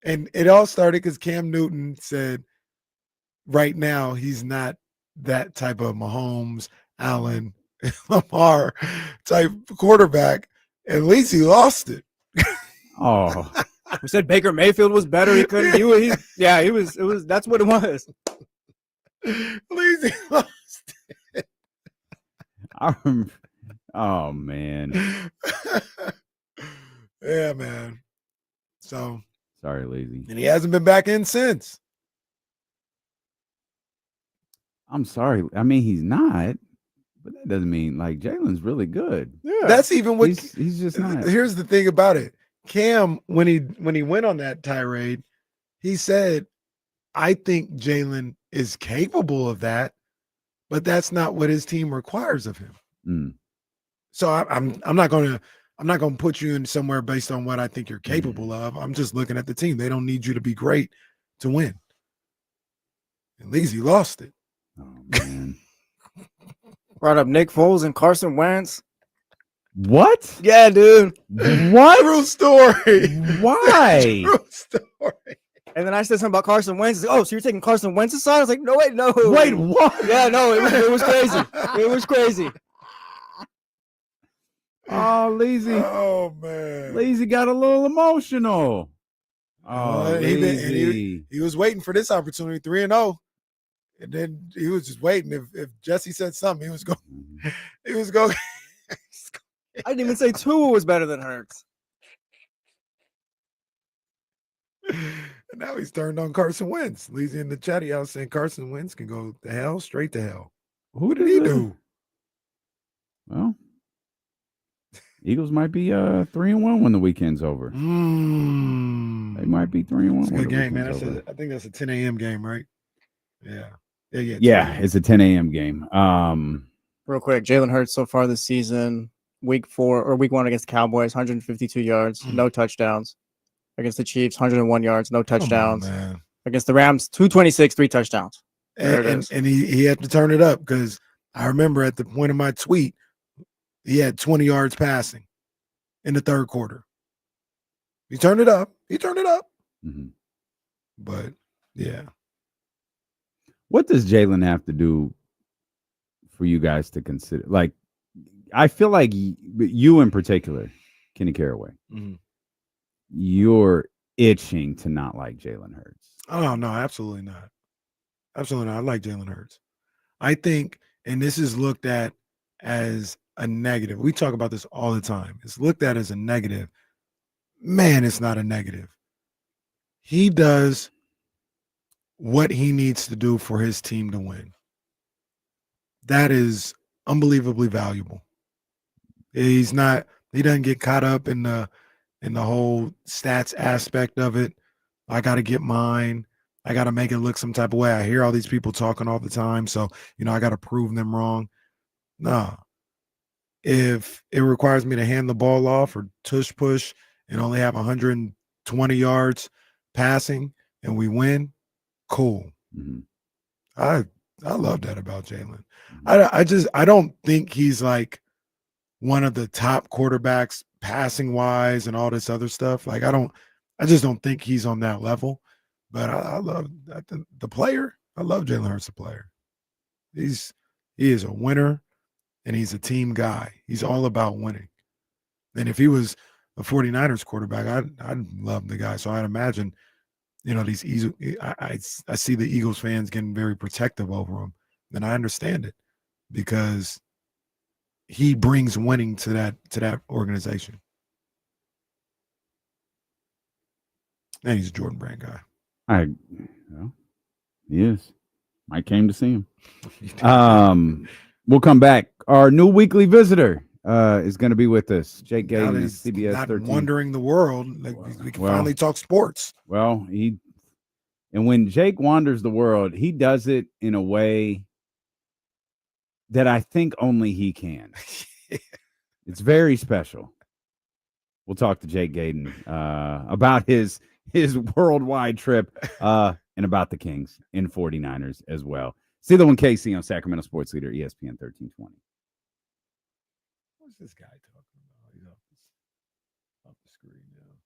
And it all started because Cam Newton said right now he's not that type of Mahomes, Allen, Lamar type quarterback. At least he lost it. Oh, We said Baker Mayfield was better. He couldn't. He was. It was. That's what it was. At least he lost it. Oh man. Yeah, man. So Sorry, Lazy. and he hasn't been back in since. I'm sorry. I mean, he's not, but that doesn't mean like Jalen's really good. Yeah. That's even what He's just not. Here's the thing about it. Cam, when he went on that tirade, he said, I think Jalen is capable of that, but that's not what his team requires of him. Mm. So I'm not gonna put you in somewhere based on what I think you're capable of. I'm just looking at the team. They don't need you to be great to win. At least he lost it. Oh man. Brought up Nick Foles and Carson Wentz. What? Yeah, dude. What? True story. Why? True story. And then I said something about Carson Wentz. Like, oh, so you're taking Carson Wentz's side? I was like, no, wait, no. Wait, what? Yeah, no, it was crazy. It was crazy. Oh, Lazy. Oh man. Lazy got a little emotional. Oh, Lazy. He was waiting for this opportunity, 3-0. And then he was just waiting. If Jesse said something, he was going. I didn't even say Tua was better than Hurts. And now he's turned on Carson Wentz. Lazy in the chatty house saying Carson Wentz can go to hell, straight to hell. Who did he do? Well, Eagles might be 3-1 when the weekend's over. They might be 3-1. It's a good game, man. I think that's a 10 a.m. game, right? Yeah. Yeah, it's a 10 a.m. game. Real quick, Jalen Hurts so far this season, week 1 against the Cowboys, 152 yards, no touchdowns. Against the Chiefs, 101 yards, no touchdowns. Man. Against the Rams, 226, 3 touchdowns. And he had to turn it up because I remember at the point of my tweet, he had 20 yards passing in the third quarter. He turned it up. Mm-hmm. But yeah. What does Jalen have to do for you guys to consider? Like, I feel like you in particular, Kenny Caraway, you're itching to not like Jalen Hurts. Oh, no, absolutely not. Absolutely not. I like Jalen Hurts. I think, and this is looked at as a negative. We talk about this all the time. It's looked at as a negative. Man, it's not a negative. He does what he needs to do for his team to win. That is unbelievably valuable. He doesn't get caught up in the whole stats aspect of it. I got to get mine. I got to make it look some type of way. I hear all these people talking all the time, so I got to prove them wrong. No. If it requires me to hand the ball off or tush push and only have 120 yards passing and we win, cool. Mm-hmm. I love that about Jalen. I don't think he's like one of the top quarterbacks passing wise and all this other stuff. Like I just don't think he's on that level. But I love the player. I love Jalen Hurts, the player. He is a winner and he's a team guy. He's all about winning. And if he was a 49ers quarterback, I'd love the guy. So I'd imagine, I see the Eagles fans getting very protective over him. And I understand it because he brings winning to that organization. And he's a Jordan Brand guy. He is. I came to see him. We'll come back. Our new weekly visitor is going to be with us. Jake Gadon, CBS not 13. Wandering the world. Like we can finally talk sports. Well, and when Jake wanders the world, he does it in a way that I think only he can. It's very special. We'll talk to Jake Gadon about his worldwide trip and about the Kings and 49ers as well. See the one KC on Sacramento Sports Leader, ESPN 1320. What's this guy talking about? He's off the screen now.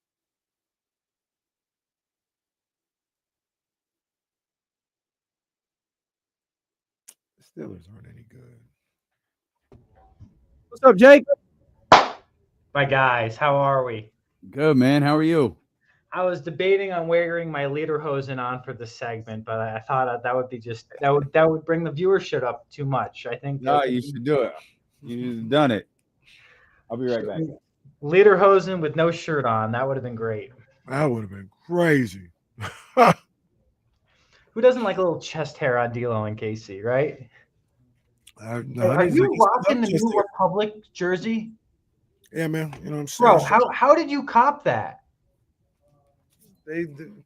The Steelers aren't any good. What's up, Jake? My guys, how are we? Good, man. How are you? I was debating on wearing my lederhosen on for this segment, but I thought that would be that would bring the viewership up too much. I think. No, you should do it. You've done it. I'll be right back. Lederhosen with no shirt on. That would have been great. That would have been crazy. Who doesn't like a little chest hair on D'Lo and KC, right? No, are you rocking the New Republic jersey? Yeah, man. You know what I'm saying? Bro, how did you cop that?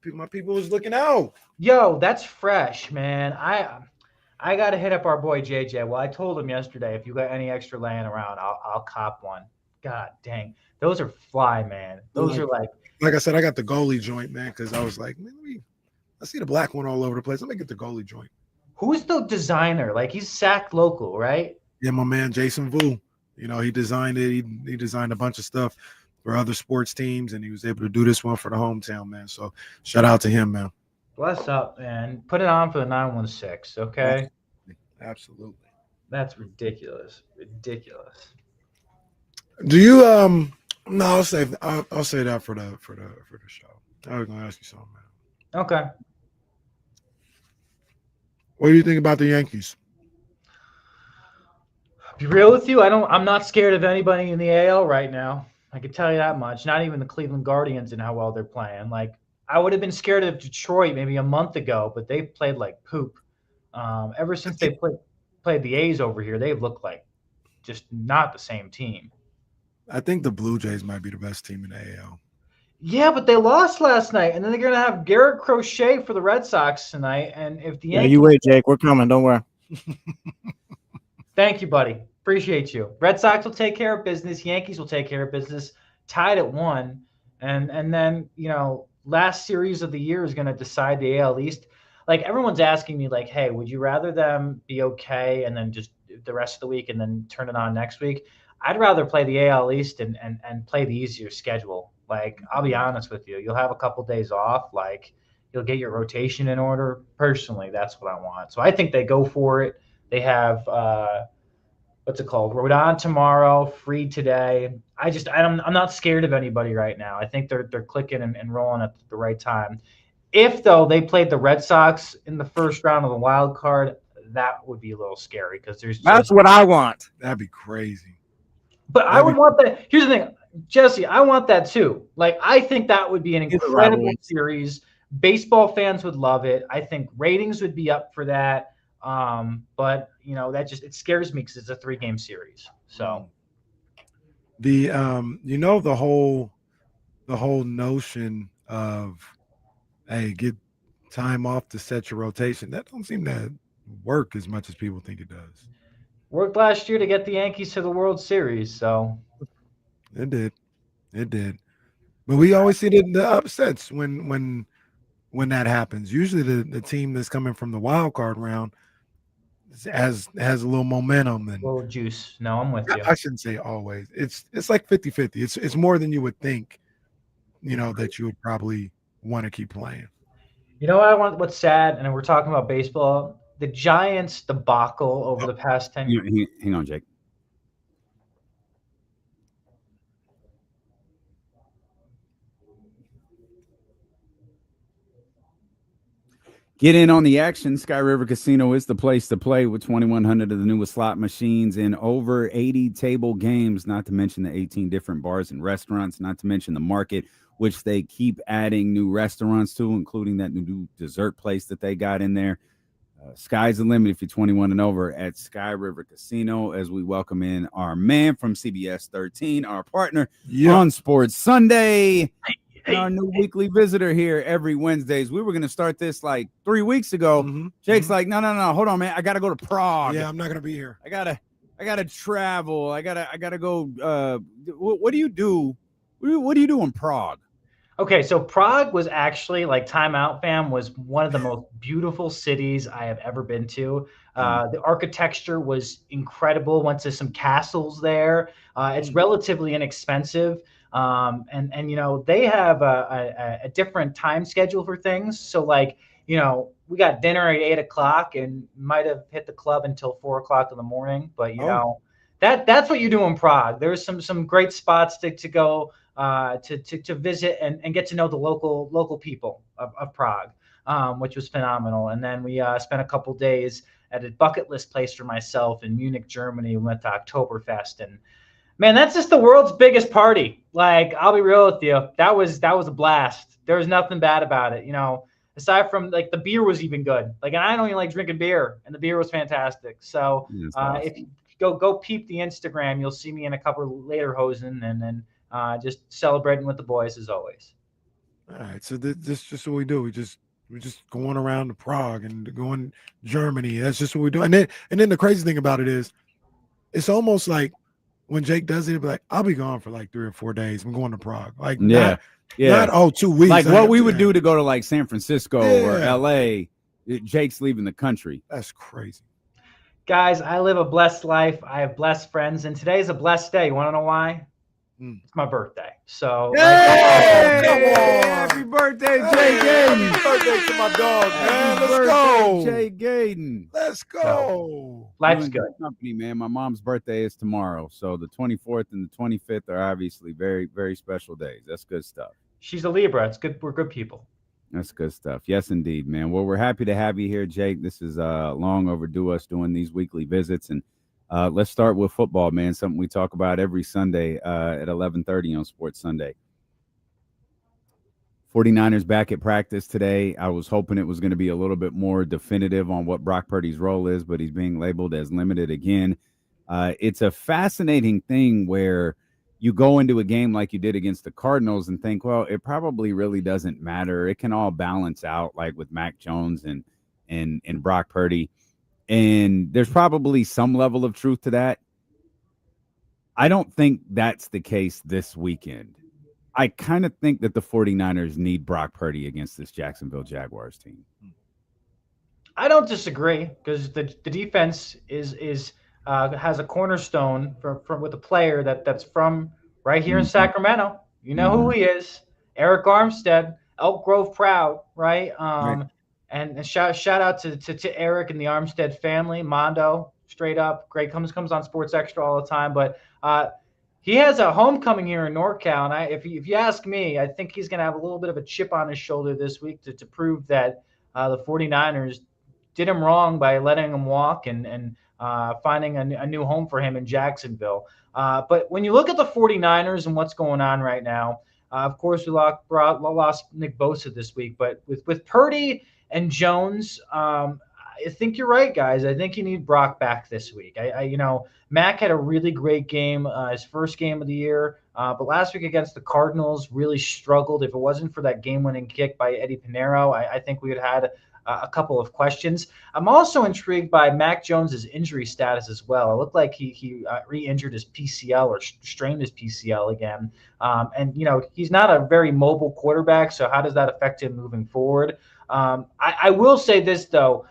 My people was looking out. Yo, that's fresh, man. I gotta hit up our boy JJ. Well, I told him yesterday if you got any extra laying around, I'll cop one. God dang, those are fly, man. Those are like I said, I got the goalie joint, man, because I was like, man, I see the black one all over the place. Let me get the goalie joint. Who's the designer? Like he's Sac local, right? Yeah, my man Jason Vu. You know, he designed it. He designed a bunch of stuff for other sports teams, and he was able to do this one for the hometown, man. So shout out to him, man. Bless up, man. Put it on for the 916, okay? Absolutely. That's ridiculous. Ridiculous. Do you no, I'll say that for the show. I was gonna ask you something, man. Okay. What do you think about the Yankees? Be real with you, I'm not scared of anybody in the AL right now. I can tell you that much. Not even the Cleveland Guardians and how well they're playing. Like I would have been scared of Detroit maybe a month ago, but they played like poop. Ever since they played the A's over here, they've looked like just not the same team. I think the Blue Jays might be the best team in the AL. Yeah, but they lost last night, and then they're gonna have Garrett Crochet for the Red Sox tonight. And if the Yankees, you wait, Jake, we're coming. Don't worry. Thank you, buddy. Appreciate you. Red Sox will take care of business. Yankees will take care of business. Tied at 1, and then last series of the year is gonna decide the AL East. Like everyone's asking me, like, hey, would you rather them be okay and then just the rest of the week and then turn it on next week? I'd rather play the AL East and play the easier schedule. Like, I'll be honest with you. You'll have a couple days off. Like, you'll get your rotation in order. Personally, that's what I want. So I think they go for it. They have, what's it called? Rodon tomorrow, Free today. I'm not scared of anybody right now. I think they're clicking and rolling at the right time. If, though, they played the Red Sox in the first round of the wild card, that would be a little scary because that's what I want. That'd be crazy. But I would want that. Here's the thing, Jesse, I want that too. Like, I think that would be an incredible series. Baseball fans would love it. I think ratings would be up for that. But that it scares me because it's a 3-game series. So the whole notion of, hey, get time off to set your rotation, that don't seem to work as much as people think it does. Worked last year to get the Yankees to the World Series, so it did. But we always see the upsets when that happens. Usually the team that's coming from the wild card round has a little momentum and a little juice. No, I'm with you. I shouldn't say always. It's like 50-50. It's more than you would think, that you would probably want to keep playing. You know what I want? What's sad, and we're talking about baseball. The Giants debacle over the past 10 years. Hang on, Jake. Get in on the action. Sky River Casino is the place to play with 2,100 of the newest slot machines and over 80 table games, not to mention the 18 different bars and restaurants, not to mention the market, which they keep adding new restaurants to, including that new dessert place that they got in there. Sky's the limit if you're 21 and over at Sky River Casino, as we welcome in our man from CBS 13, our partner on Sports Sunday, our new weekly visitor here every Wednesdays. We were going to start this like 3 weeks ago. Mm-hmm. Jake's like, no, hold on, man. I got to go to Prague. Yeah, I'm not going to be here. I gotta travel. I gotta go. What do you do? What do you do in Prague? Okay, so Prague was actually, like, Time Out Fam, was one of the most beautiful cities I have ever been to. The architecture was incredible. Went to some castles there. It's relatively inexpensive. And they have a different time schedule for things. So, like, we got dinner at 8 o'clock and might have hit the club until 4 o'clock in the morning. But, that's what you do in Prague. There's some great spots to go to visit and get to know the local people of Prague, which was phenomenal. And then we spent a couple days at a bucket list place for myself in Munich, Germany. We went to Oktoberfest, and man, that's just the world's biggest party. Like, I'll be real with you, that was a blast. There was nothing bad about it, aside from like the beer was even good. Like, and I don't even like drinking beer, and the beer was fantastic. So awesome. If you go peep the Instagram, you'll see me in a couple of lederhosen and then just celebrating with the boys as always. All right, so this is just what we do. We're just going around to Prague and going to Germany. That's just what we do. And then the crazy thing about it is, it's almost like when Jake does it, he'll be like, I'll be gone for like 3 or 4 days. I'm going to Prague. Like, not 2 weeks. Like what we would do to go to like San Francisco or LA. Jake's leaving the country. That's crazy. Guys, I live a blessed life. I have blessed friends, and today's a blessed day. You want to know why? It's my birthday. So, happy birthday, Jay Gadon. Happy birthday to my dog, man. Let's go. Jay Gadon. Let's go. So, life's good. Company, man. My mom's birthday is tomorrow. So the 24th and the 25th are obviously very, very special days. That's good stuff. She's a Libra. It's good. We're good people. That's good stuff. Yes, indeed, man. Well, we're happy to have you here, Jake. This is long overdue, us doing these weekly visits. And let's start with football, man, something we talk about every Sunday at 11:30 on Sports Sunday. 49ers back at practice today. I was hoping it was going to be a little bit more definitive on what Brock Purdy's role is, but he's being labeled as limited again. It's a fascinating thing where you go into a game like you did against the Cardinals and think, well, it probably really doesn't matter. It can all balance out, like with Mac Jones and Brock Purdy. And there's probably some level of truth to that. I don't think that's the case this weekend. I kind of think that the 49ers need Brock Purdy against this Jacksonville Jaguars team. I don't disagree, because the defense has a cornerstone with a player that's from right here in Sacramento. You know who he is, Eric Armstead, Elk Grove proud, right? Right. And shout out to Eric and the Armstead family. Mondo, straight up, great, comes on Sports Extra all the time. But he has a homecoming here in NorCal, and if you ask me, I think he's going to have a little bit of a chip on his shoulder this week to prove that the 49ers did him wrong by letting him walk and finding a new home for him in Jacksonville. But when you look at the 49ers and what's going on right now, of course, we lost Nick Bosa this week. But with Purdy and Jones, I think you're right, guys. I think you need Brock back this week. Mac had a really great game, his first game of the year. But last week against the Cardinals, really struggled. If it wasn't for that game-winning kick by Eddie Pinheiro, I think we would have had a couple of questions. I'm also intrigued by Mac Jones's injury status as well. It looked like he re-injured his PCL or strained his PCL again. And he's not a very mobile quarterback, so how does that affect him moving forward? I will say this, though.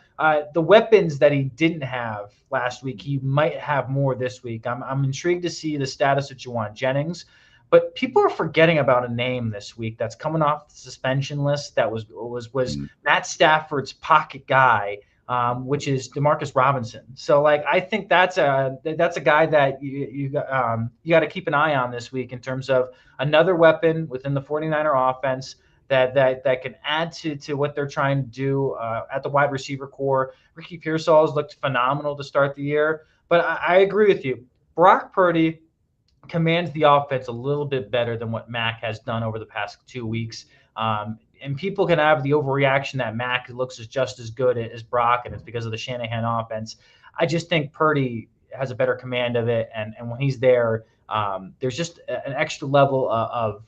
The weapons that he didn't have last week, he might have more this week. I'm intrigued to see the status of Juwan Jennings. But people are forgetting about a name this week that's coming off the suspension list that was Matt Stafford's pocket guy, which is Demarcus Robinson. So, I think that's a guy that you got to keep an eye on this week in terms of another weapon within the 49er offense that can add to what they're trying to do at the wide receiver core. Ricky Pearsall has looked phenomenal to start the year. But I agree with you. Brock Purdy commands the offense a little bit better than what Mac has done over the past 2 weeks. And people can have the overreaction that Mac looks just as good as Brock, and it's because of the Shanahan offense. I just think Purdy has a better command of it. And when he's there, there's just an extra level of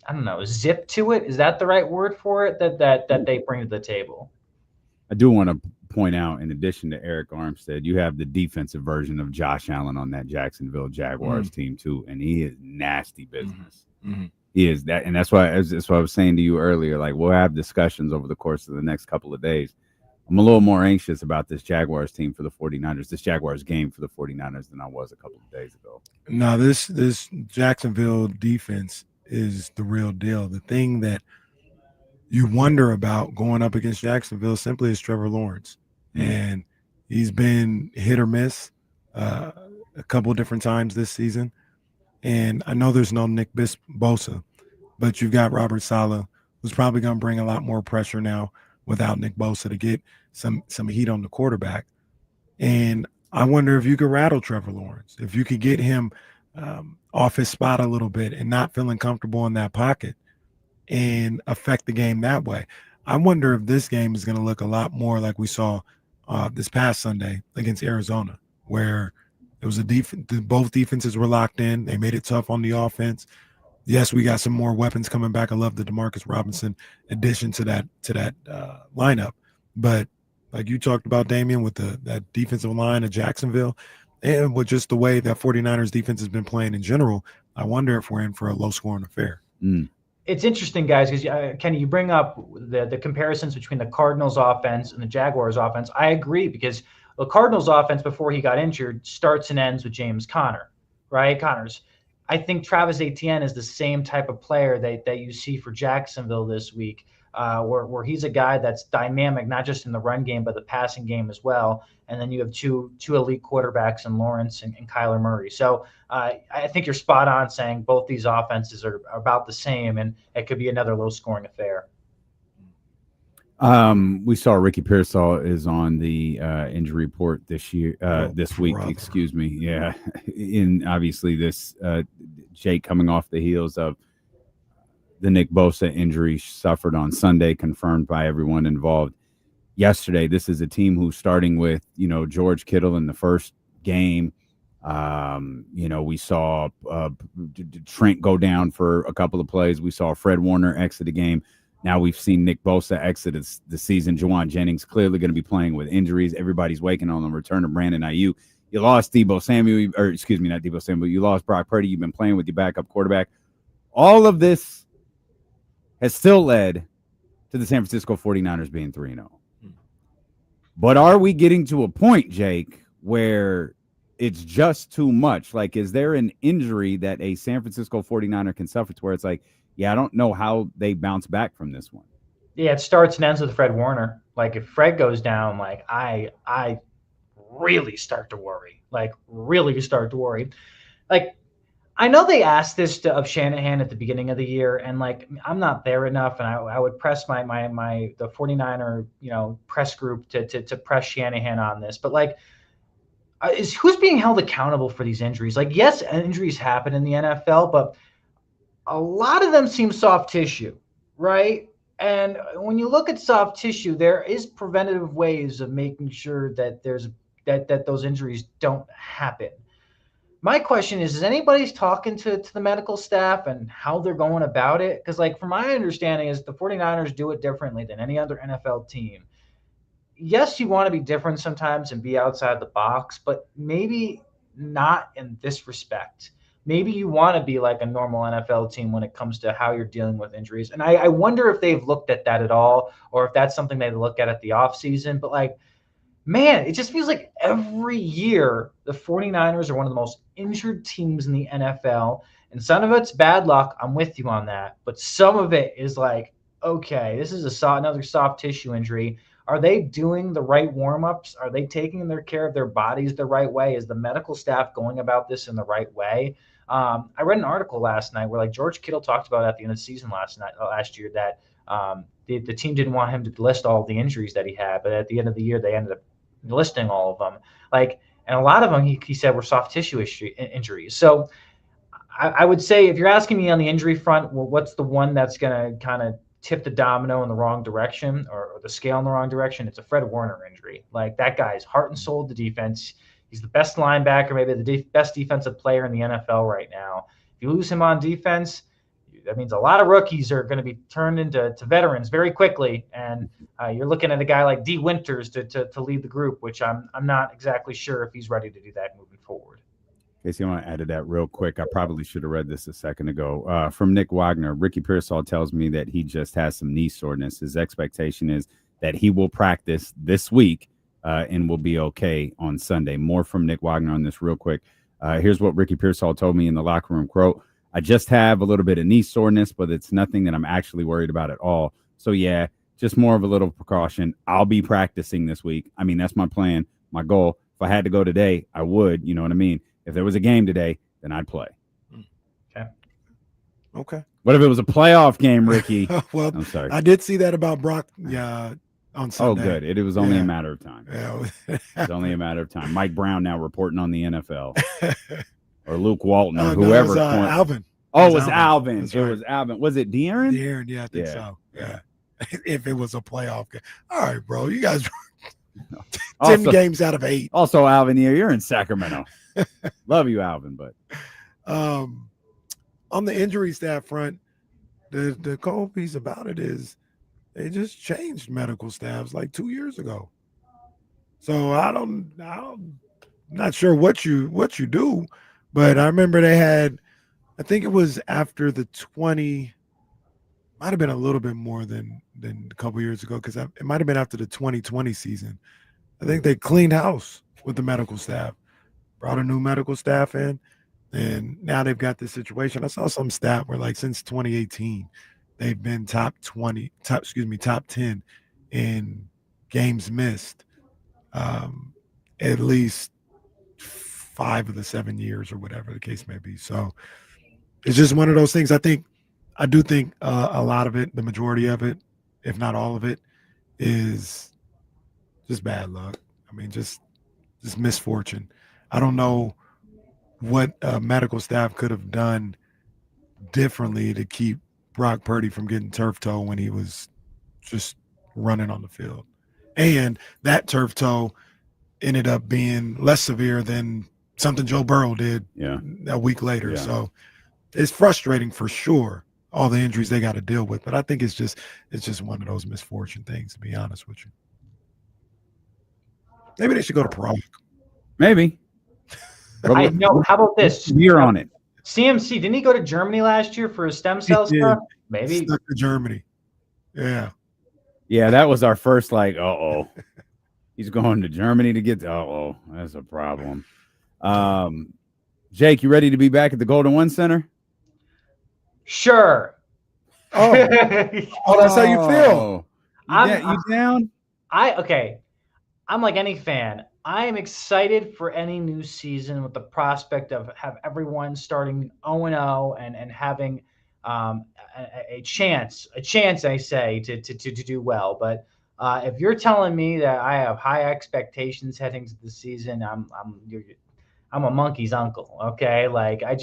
I don't know, zip to it. Is that the right word for it that they bring to the table? I do want to point out, in addition to Eric Armstead, you have the defensive version of Josh Allen on that Jacksonville Jaguars team too, and he is nasty business. He is that, and that's why I was saying to you earlier, we'll have discussions over the course of the next couple of days. I'm a little more anxious about this Jaguars team for the 49ers, this Jaguars game for the 49ers than I was a couple of days ago. No, this Jacksonville defense is the real deal. The thing that you wonder about going up against Jacksonville simply is Trevor Lawrence. And he's been hit or miss. a couple different times this season. And I know there's no Nick Bosa, but you've got Robert Saleh, who's probably going to bring a lot more pressure now without Nick Bosa to get some heat on the quarterback. And I wonder if you could rattle Trevor Lawrence, if you could get him off his spot a little bit and not feeling comfortable in that pocket and affect the game that way. I wonder if this game is going to look a lot more like we saw this past Sunday against Arizona, where it was both defenses were locked in. They made it tough on the offense. Yes, we got some more weapons coming back. I love the Demarcus Robinson addition to that lineup. But like you talked about, Damian, with that defensive line of Jacksonville, and with just the way that 49ers defense has been playing in general, I wonder if we're in for a low-scoring affair. It's interesting, guys, because Kenny, you bring up the comparisons between the Cardinals offense and the Jaguars offense. I agree, because the Cardinals offense before he got injured starts and ends with James Conner, right? I think Travis Etienne is the same type of player that you see for Jacksonville this week, where he's a guy that's dynamic, not just in the run game, but the passing game as well. And then you have two elite quarterbacks in Lawrence and Kyler Murray. So I think you're spot on saying both these offenses are about the same, and it could be another low-scoring affair. We saw Ricky Pearsall is on the injury report this week. Brother. Excuse me. Yeah, in obviously this Jake coming off the heels of the Nick Bosa injury suffered on Sunday, confirmed by everyone involved yesterday. This is a team who's starting with George Kittle in the first game. We saw Trent go down for a couple of plays. We saw Fred Warner exit the game. Now we've seen Nick Bosa exit the season. Juwan Jennings clearly going to be playing with injuries. Everybody's waiting on the return of Brandon Ayuk. You lost not Debo Samuel. You lost Brock Purdy. You've been playing with your backup quarterback. All of this has still led to the San Francisco 49ers being 3-0. But are we getting to a point, Jake, where it's just too much? Like, is there an injury that a San Francisco 49er can suffer to where it's like, yeah, I don't know how they bounce back from this one? Yeah, it starts and ends with Fred Warner. Like, if Fred goes down, like, I really start to worry. Like, I know they asked this of Shanahan at the beginning of the year, and like, I'm not there enough, and I would press the 49er press group to press Shanahan on this. But like, who's being held accountable for these injuries? Like, yes, injuries happen in the NFL, but a lot of them seem soft tissue, right? And when you look at soft tissue, there is preventative ways of making sure that that those injuries don't happen. My question is anybody talking to the medical staff and how they're going about it? Because, like, from my understanding is the 49ers do it differently than any other NFL team. Yes, you want to be different sometimes and be outside the box, but maybe not in this respect. Maybe you want to be like a normal NFL team when it comes to how you're dealing with injuries. And I wonder if they've looked at that at all, or if that's something they look at the offseason. But, like, man, it just feels like every year the 49ers are one of the most injured teams in the NFL. And some of it's bad luck. I'm with you on that. But some of it is like, okay, this is another soft tissue injury. Are they doing the right warm-ups? Are they taking care of their bodies the right way? Is the medical staff going about this in the right way? I read an article last night where, like, George Kittle talked about at the end of the season last year that the team didn't want him to list all of the injuries that he had, but at the end of the year they ended up listing all of them. Like, and a lot of them he said were soft tissue injuries. So I would say, if you're asking me on the injury front, well, what's the one that's going to kind of tip the domino in the wrong direction or the scale in the wrong direction? It's a Fred Warner injury. Like, that guy's heart and soul of the defense. He's the best linebacker, maybe the best defensive player in the NFL right now. If you lose him on defense, that means a lot of rookies are going to be turned into veterans very quickly. And you're looking at a guy like D. Winters to lead the group, which I'm not exactly sure if he's ready to do that moving forward. Casey, I want to add to that real quick. I probably should have read this a second ago. From Nick Wagner, Ricky Pearsall tells me that he just has some knee soreness. His expectation is that he will practice this week and will be okay on Sunday. More from Nick Wagner on this real quick. Here's what Ricky Pearsall told me in the locker room. Quote, I just have a little bit of knee soreness, but it's nothing that I'm actually worried about at all. So, yeah, just more of a little precaution. I'll be practicing this week. I mean, that's my plan, my goal. If I had to go today, I would, you know what I mean? If there was a game today, then I'd play. Okay. What if it was a playoff game, Ricky? Well, I'm sorry. I did see that about Brock on Sunday. Oh, good. It was only a matter of time. Yeah. It's only a matter of time. Mike Brown now reporting on the NFL. Or Luke Walton or No, whoever. it was, Alvin. Oh, it was Alvin. That's It right. was Alvin. Was it De'Aaron? De'Aaron, yeah, I think so. Yeah. If it was a playoff game. All right, bro. You guys 10 games out of 8. Also, Alvin, you're in Sacramento. Love you, Alvin, but on the injury staff front, the cold piece about it is they just changed medical staffs like 2 years ago. So I'm not sure what you do, but I remember they had, I think it was after the 20, might have been a little bit more than a couple years ago, because it might have been after the 2020 season. I think they cleaned house with the medical staff, brought a new medical staff in, and now they've got this situation. I saw some stat where, like, since 2018, they've been top 10 in games missed, at least 5 of the 7 years or whatever the case may be. So it's just one of those things. I do think a lot of it, the majority of it, if not all of it, is just bad luck. I mean, just misfortune. I don't know what medical staff could have done differently to keep Brock Purdy from getting turf toe when he was just running on the field. And that turf toe ended up being less severe than something Joe Burrow did a week later. Yeah. So it's frustrating for sure, all the injuries they got to deal with. But I think it's just one of those misfortune things, to be honest with you. Maybe they should go to Prague. Maybe. I know. How about this? You're on it. CMC, didn't he go to Germany last year for his stem cell stuff? Maybe. Stuck to Germany. Yeah. Yeah, that was our first, like, he's going to Germany to get that's a problem. Jake, you ready to be back at the Golden One Center? Sure. Oh, that's how you feel. You down? I'm like any fan. I am excited for any new season with the prospect of have everyone starting 0-0 and having a chance, I say, to do well. But if you're telling me that I have high expectations heading to the season, I'm a monkey's uncle. Okay, like I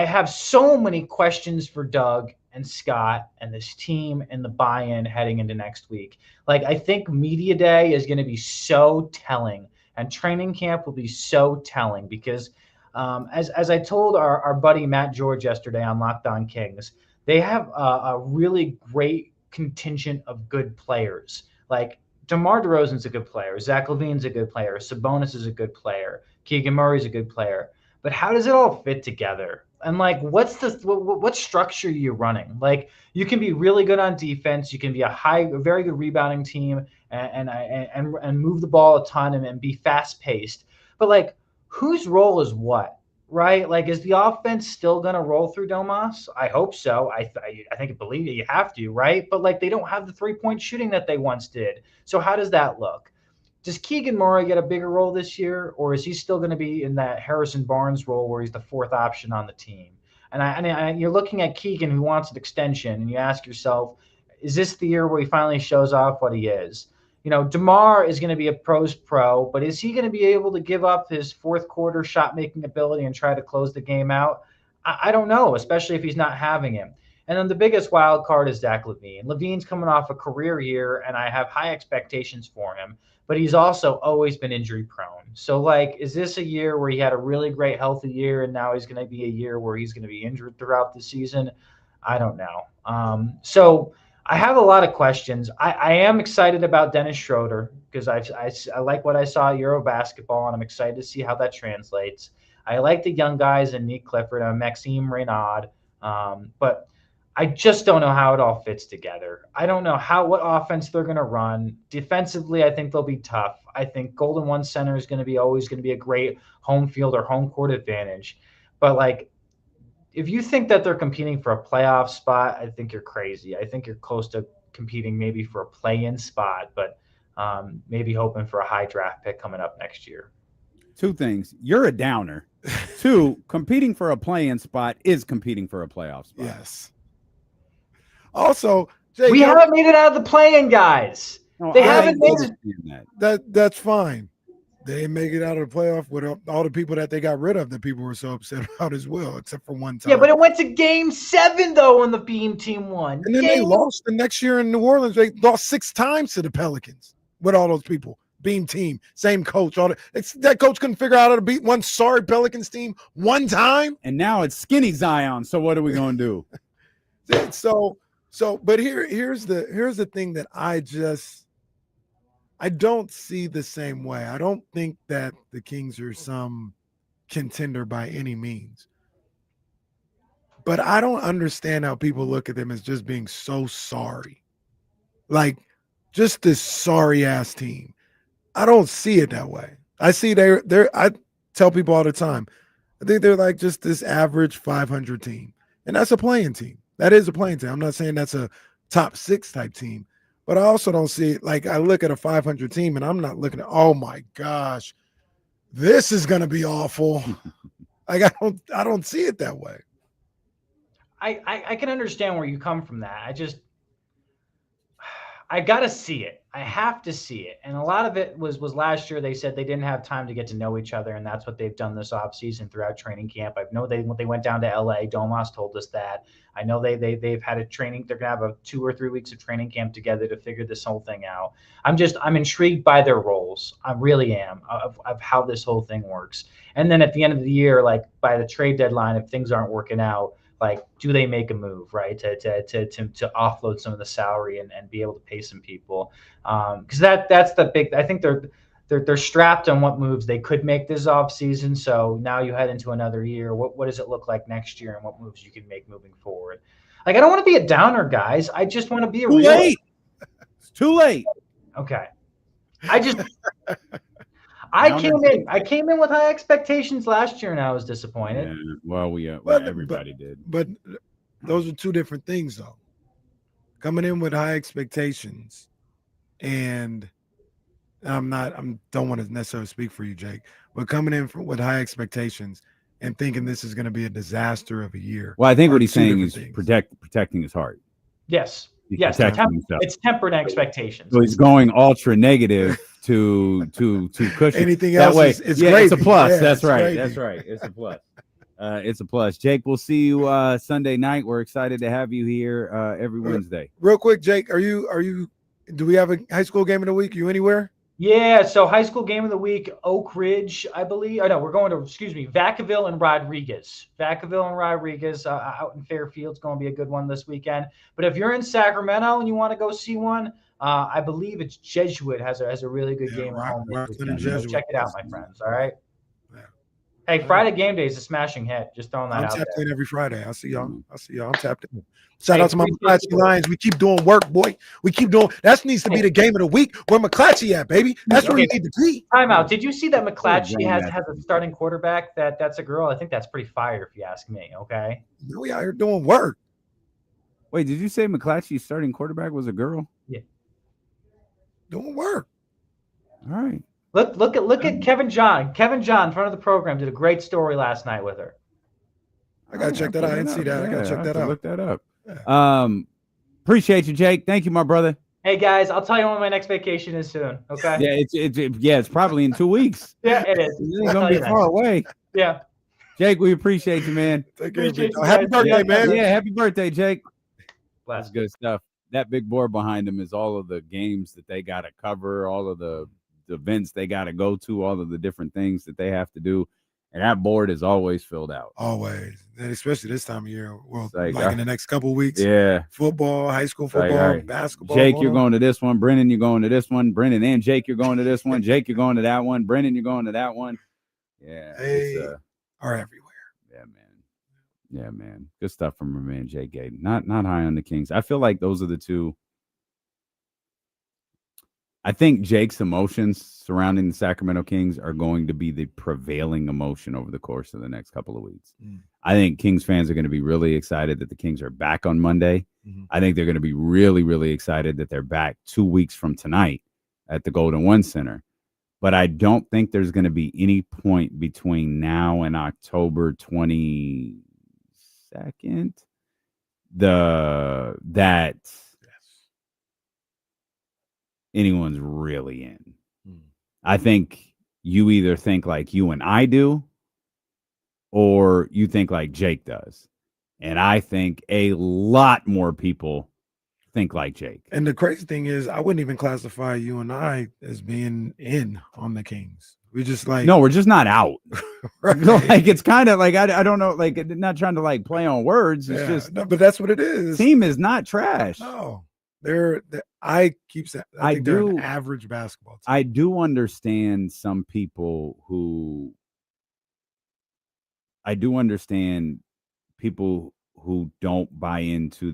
have so many questions for Doug and Scott and this team and the buy-in heading into next week. Like, I think media day is going to be so telling, and training camp will be so telling, because as I told our buddy Matt George yesterday on Locked On Kings, they have a really great contingent of good players. Like, DeMar DeRozan's a good player. Zach LaVine's a good player. Sabonis is a good player. Keegan Murray's a good player. But how does it all fit together? And like, what structure are you running? Like, you can be really good on defense. You can be a very good rebounding team and move the ball a ton and be fast paced. But like, whose role is what, right? Like, is the offense still going to roll through Domas? I hope so. I believe you have to, right? But like, they don't have the 3-point shooting that they once did. So how does that look? Does Keegan Murray get a bigger role this year, or is he still going to be in that Harrison Barnes role where he's the 4th option on the team? And you're looking at Keegan, who wants an extension, and you ask yourself, is this the year where he finally shows off what he is? You know, DeMar is going to be a pro's pro, but is he going to be able to give up his 4th quarter shot-making ability and try to close the game out? I don't know, especially if he's not having him. And then the biggest wild card is Zach LaVine. LaVine's coming off a career year, and I have high expectations for him. But he's also always been injury prone. So, like, is this a year where he had a really great healthy year and now he's going to be a year where he's going to be injured throughout the season? I don't know. So I have a lot of questions. I am excited about Dennis Schroeder because I like what I saw at Eurobasketball, and I'm excited to see how that translates. I like the young guys in Nick Clifford and Maxime Reynaud, but I just don't know how it all fits together. I don't know what offense they're going to run. Defensively, I think they'll be tough. I think Golden One Center is always going to be a great home field or home court advantage. But like, if you think that they're competing for a playoff spot, I think you're crazy. I think you're close to competing maybe for a play-in spot, but maybe hoping for a high draft pick coming up next year. Two things. You're a downer. Two, competing for a play-in spot is competing for a playoff spot. Yes. Also, Jake, we haven't made it out of the play-in, guys. No, they haven't made it. That's fine. They didn't make it out of the playoff with all the people that they got rid of that people were so upset about as well, except for one time. Yeah, but it went to Game 7, though, when the Beam team won. And then they lost the next year in New Orleans. They lost 6 times to the Pelicans with all those people. Beam team, same coach. That coach couldn't figure out how to beat one sorry Pelicans team one time. And now it's skinny Zion. So what are we going to do? But here's the thing that I don't see the same way. I don't think that the Kings are some contender by any means. But I don't understand how people look at them as just being so sorry. Like, just this sorry-ass team. I don't see it that way. I see I tell people all the time, I think they're like just this average 500 team. And that's a playing team. That is a playing team. I'm not saying that's a top 6 type team. But I also don't see it like I look at a 500 team and I'm not looking at, oh my gosh, this is going to be awful. Like I don't see it that way. I can understand where you come from that. I got to see it. I have to see it. And a lot of it was last year. They said they didn't have time to get to know each other. And that's what they've done this offseason throughout training camp. I know they went down to LA. Domas told us that. I know they've had a training. They're going to have 2 or 3 weeks of training camp together to figure this whole thing out. I'm intrigued by their roles. I really am of how this whole thing works. And then at the end of the year, like by the trade deadline, if things aren't working out, like, do they make a move, right, to offload some of the salary and be able to pay some people? Because that's the big. I think they're strapped on what moves they could make this offseason. So now you head into another year. What does it look like next year, and what moves you can make moving forward? Like, I don't want to be a downer, guys. I just want to be a too late. It's too late. Okay. I came in with high expectations last year, and I was disappointed. Yeah, well, everybody did. But those are two different things, though. Coming in with high expectations, and I don't want to necessarily speak for you, Jake, but coming in with high expectations and thinking this is going to be a disaster of a year. Well, I think what he's saying is protecting his heart. Yes. Yes, it's tempered expectations. So he's going ultra negative to cushion. Anything else that way, it's it's a plus. Yeah, that's right. Gravy. That's right. It's a plus. It's a plus. Jake, we'll see you Sunday night. We're excited to have you here every Wednesday. Real quick, Jake, do we have a high school game of the week? Are you anywhere? Yeah, so high school game of the week, Oak Ridge, I believe. Oh, no, we're going to, Vacaville and Rodriguez. Vacaville and Rodriguez out in Fairfield is going to be a good one this weekend. But if you're in Sacramento and you want to go see one, I believe it's Jesuit has a really good game at home this weekend. So check it out, my friends, all right? Yeah. Hey, Friday game day is a smashing hit. Just throwing that out there. I'm tapped in every Friday. I'll see y'all. I'm tapped in. Shout out to my McClatchy Lions. We keep doing work, boy. We keep doing. That needs to be the game of the week. Where McClatchy at, baby? That's where we need to be. Time out. Did you see that McClatchy has a starting quarterback? That's a girl. I think that's pretty fire, if you ask me. Okay. We out here doing work. Wait, did you say McClatchy's starting quarterback was a girl? Yeah. Doing work. All right. Look at Kevin John. Kevin John, in front of the program, did a great story last night with her. I gotta check that out. I didn't see that. I gotta check that out. Look that up. Appreciate you, Jake. Thank you, my brother. Hey guys, I'll tell you when my next vacation is soon. Okay. Yeah, it's probably in 2 weeks. Yeah, it is. It's gonna be far away. Yeah. Jake, we appreciate you, man. Happy birthday, man. Yeah, happy birthday, Jake. That's good stuff. That big board behind him is all of the games that they got to cover, all of the events they got to go to, all of the different things that they have to do. And that board is always filled out. Always. And especially this time of year. Well, like in the next couple of weeks. Yeah. Football, high school football, basketball. Jake, you're going to this one. Brennan, you're going to this one. Brennan and Jake, you're going to this one. Jake, you're going to that one. Brennan, you're going to that one. Yeah. They are everywhere. Yeah, man. Good stuff from my man, Jake Gadon. Not high on the Kings. I feel like those are the two. I think Jake's emotions surrounding the Sacramento Kings are going to be the prevailing emotion over the course of the next couple of weeks. I think Kings fans are going to be really excited that the Kings are back on Monday. I think they're going to be really, really excited that they're back 2 weeks from tonight at the Golden One Center. but I don't think there's going to be any point between now and October 22nd that anyone's really in. I think you either think like you and I do, or you think like Jake does. And I think a lot more people think like Jake. And the crazy thing is, I wouldn't even classify you and I as being in on the Kings. We just like, no, we're just not out. Right. Like, it's kind of like, I don't know, like, not trying to like play on words. It's just, no, but that's what it is. Team is not trash. No, I keep saying, I think they're an average basketball team. I do understand some people who don't buy into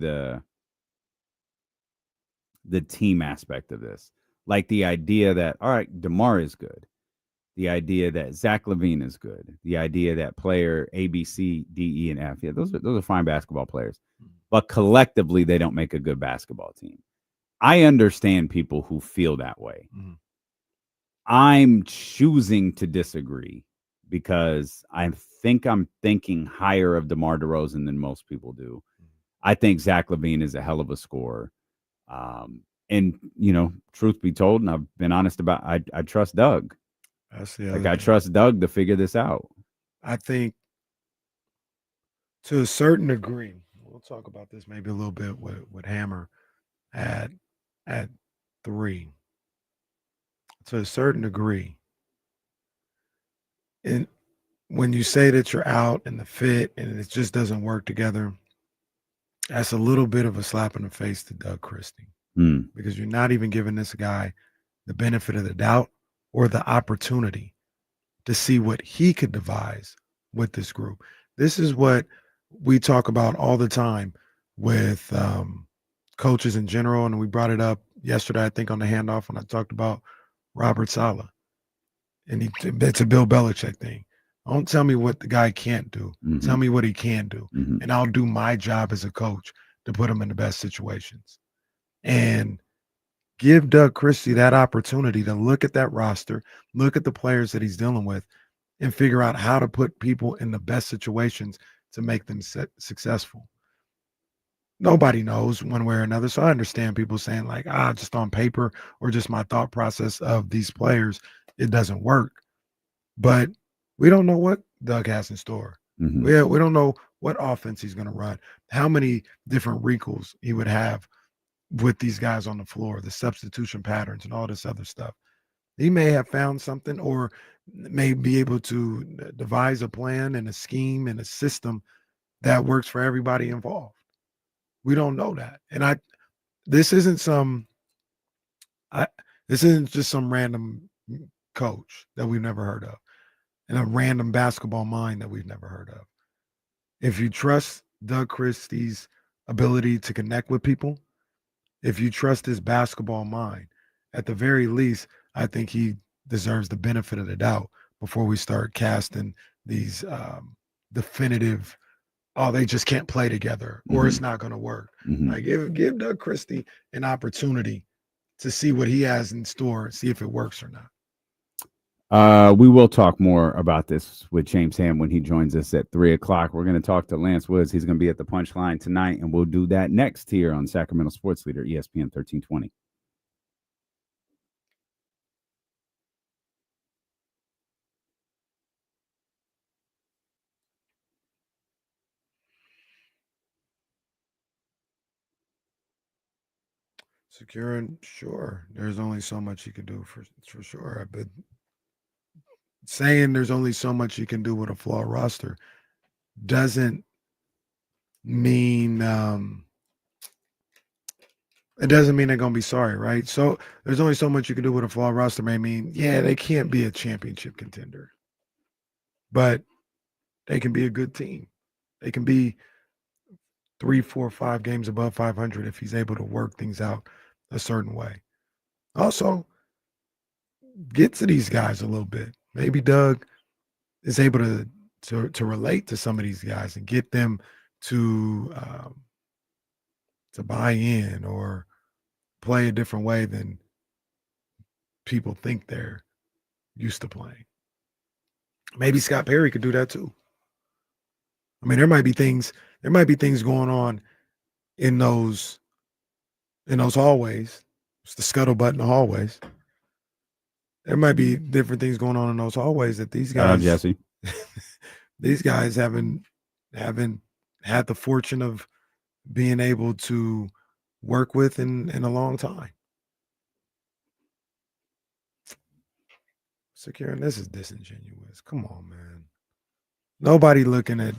the team aspect of this. Like the idea that, all right, DeMar is good. The idea that Zach LaVine is good. The idea that player A, B, C, D, E, and F. Yeah, those are fine basketball players. But collectively, they don't make a good basketball team. I understand people who feel that way. Mm-hmm. I'm choosing to disagree because I think I'm thinking higher of DeMar DeRozan than most people do. I think Zach LaVine is a hell of a scorer. And, you know, truth be told, and I've been honest about, I trust Doug. I trust Doug to figure this out. I think to a certain degree, we'll talk about this maybe a little bit with Hammer at 3. To a certain degree, and when you say that you're out and the fit and it just doesn't work together, that's a little bit of a slap in the face to Doug Christie, because you're not even giving this guy the benefit of the doubt or the opportunity to see what he could devise with this group. This is what we talk about all the time with coaches in general, and we brought it up yesterday, I think, on the handoff when I talked about Robert Saleh. And it's a Bill Belichick thing. Don't tell me what the guy can't do. Mm-hmm. Tell me what he can do. Mm-hmm. And I'll do my job as a coach to put him in the best situations. And give Doug Christie that opportunity to look at that roster, look at the players that he's dealing with, and figure out how to put people in the best situations to make them successful. Nobody knows one way or another. So I understand people saying like, just on paper or just my thought process of these players, it doesn't work. But we don't know what Doug has in store. Mm-hmm. We don't know what offense he's going to run, how many different wrinkles he would have with these guys on the floor, the substitution patterns and all this other stuff. He may have found something or may be able to devise a plan and a scheme and a system that works for everybody involved. We don't know that. And this isn't just some random coach that we've never heard of and a random basketball mind that we've never heard of. If you trust Doug Christie's ability to connect with people, if you trust his basketball mind, at the very least, I think he deserves the benefit of the doubt before we start casting these definitive, they just can't play together or it's not going to work. Mm-hmm. Like give Doug Christie an opportunity to see what he has in store and see if it works or not. We will talk more about this with James Ham when he joins us at 3:00. We're going to talk to Lance Woods. He's going to be at the Punchline tonight, and we'll do that next here on Sacramento Sports Leader, ESPN 1320. Securing, sure. There's only so much you can do for sure. But saying there's only so much you can do with a flawed roster doesn't mean it doesn't mean they're gonna be sorry, right? So there's only so much you can do with a flawed roster may mean, yeah, they can't be a championship contender, but they can be a good team. They can be 3, 4, 5 games above 500 if he's able to work things out a certain way. Also, get to these guys a little bit. Maybe Doug is able to relate to some of these guys and get them to buy in or play a different way than people think they're used to playing. Maybe Scott Perry could do that too. I mean, there might be things going on in those hallways. It's the scuttlebutt in the hallways. There might be different things going on in those hallways that these guys, Jesse. these guys haven't had the fortune of being able to work with in a long time. Securing this is disingenuous. Come on, man. Nobody looking at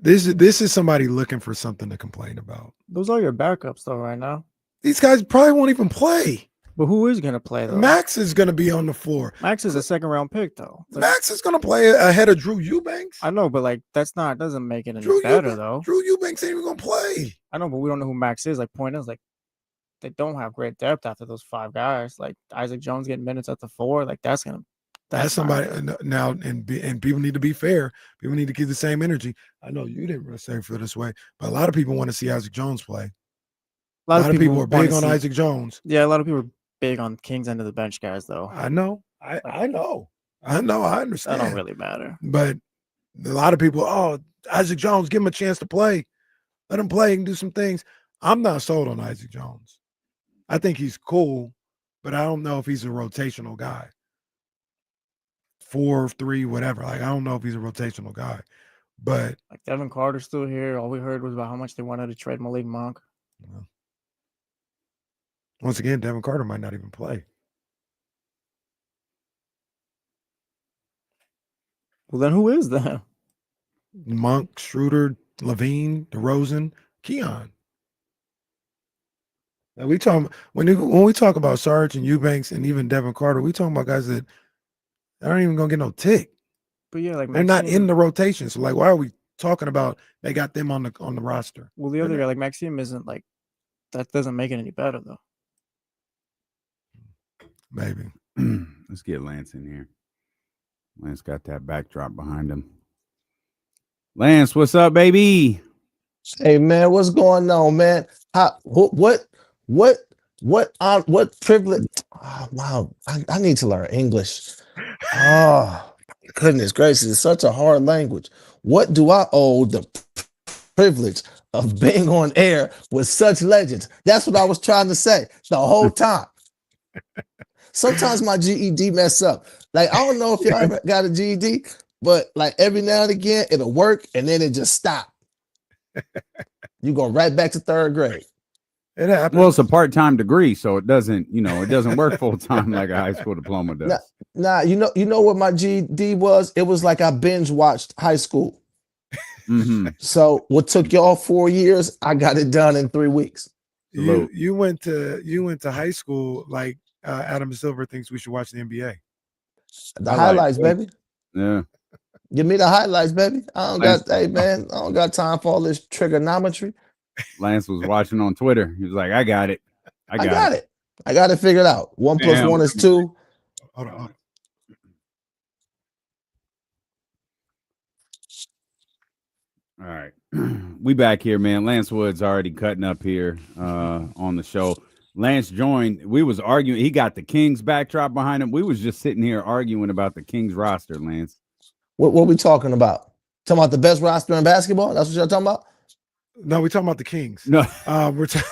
this. This is somebody looking for something to complain about. Those are your backups though right now. These guys probably won't even play. But who is gonna play though? Max is gonna be on the floor. Max is a second-round pick though. Max is gonna play ahead of Drew Eubanks. I know, but like doesn't make it any Drew better though. Drew Eubanks ain't even gonna play. I know, but we don't know who Max is. Like, point is, like, they don't have great depth after those 5 guys. Like Isaac Jones getting minutes at the 4. Like that's somebody now, and people need to be fair. People need to keep the same energy. I know you didn't really feel this way, but a lot of people want to see Isaac Jones play. A lot of people are big on Isaac Jones. Yeah, a lot of people are big on King's end of the bench guys, though. I know. I know. I understand. That don't really matter. But a lot of people, Isaac Jones, give him a chance to play. Let him play and do some things. I'm not sold on Isaac Jones. I think he's cool, but I don't know if he's a rotational guy. 4, 3, whatever. Like, I don't know if he's a rotational guy. But like Devin Carter's still here. All we heard was about how much they wanted to trade Malik Monk. Yeah. Once again, Devin Carter might not even play. Well, then who is that? Monk, Schroeder, Levine, DeRozan, Keon. Now we talk when we talk about Sarge and Eubanks and even Devin Carter, we talking about guys that aren't even gonna get no tick. But yeah, like they're not in the rotation. So like, why are we talking about they got them on the roster? Well, the other guy, like Maxime, isn't like that. Doesn't make it any better though. Maybe. Let's get Lance in here. Lance got that backdrop behind him. Lance, what's up, baby? Hey man, what's going on, man? What privilege? Oh, wow, I need to learn English. Oh, goodness gracious, it's such a hard language. What do I owe the privilege of being on air with such legends? That's what I was trying to say the whole time. Sometimes my GED mess up. Like, I don't know if y'all ever got a GED, but like every now and again it'll work and then it just stop. You go right back to 3rd grade. It happens. Well, it's a part-time degree, so it doesn't work full-time like a high school diploma does. Nah, you know what my GED was? It was like I binge watched high school. Mm-hmm. So what took y'all 4 years, I got it done in 3 weeks. You went to high school like Adam Silver thinks we should watch the NBA. The highlights, baby. Yeah. Give me the highlights, baby. I don't got time for all this trigonometry. Lance was watching on Twitter. He was like, I got it. I got it. I got it figured out. 1 + 1 is 2. Hold on. All right. We back here, man. Lance Wood's already cutting up here on the show. Lance joined. We was arguing. He got the Kings backdrop behind him. We was just sitting here arguing about the Kings roster, Lance. What we talking about? Talking about the best roster in basketball? That's what you're talking about? No, we're talking about the Kings. No, we're talking.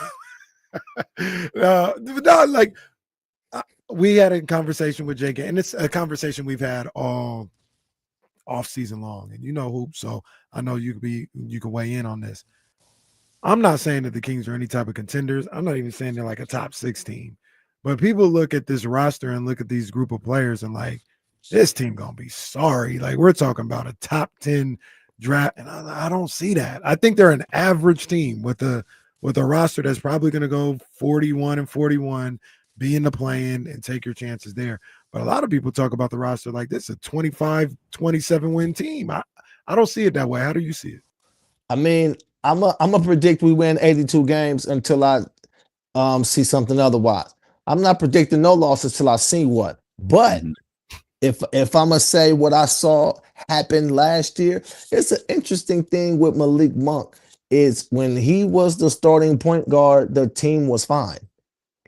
We had a conversation with Jake, and it's a conversation we've had all off season long. And you know hoops, so I know you can weigh in on this. I'm not saying that the Kings are any type of contenders. I'm not even saying they're like a top 6 team. But people look at this roster and look at these group of players and like, this team gonna be sorry. Like, we're talking about a top 10 draft, and I don't see that. I think they're an average team with a roster that's probably gonna go 41-41, be in the play-in and take your chances there. But a lot of people talk about the roster like this, a 25-27 win team. I don't see it that way. How do you see it? I mean, I'm a predict we win 82 games until I see something otherwise. I'm not predicting no losses till I see one. But if I'm gonna say what I saw happen last year, it's an interesting thing with Malik Monk is when he was the starting point guard, the team was fine.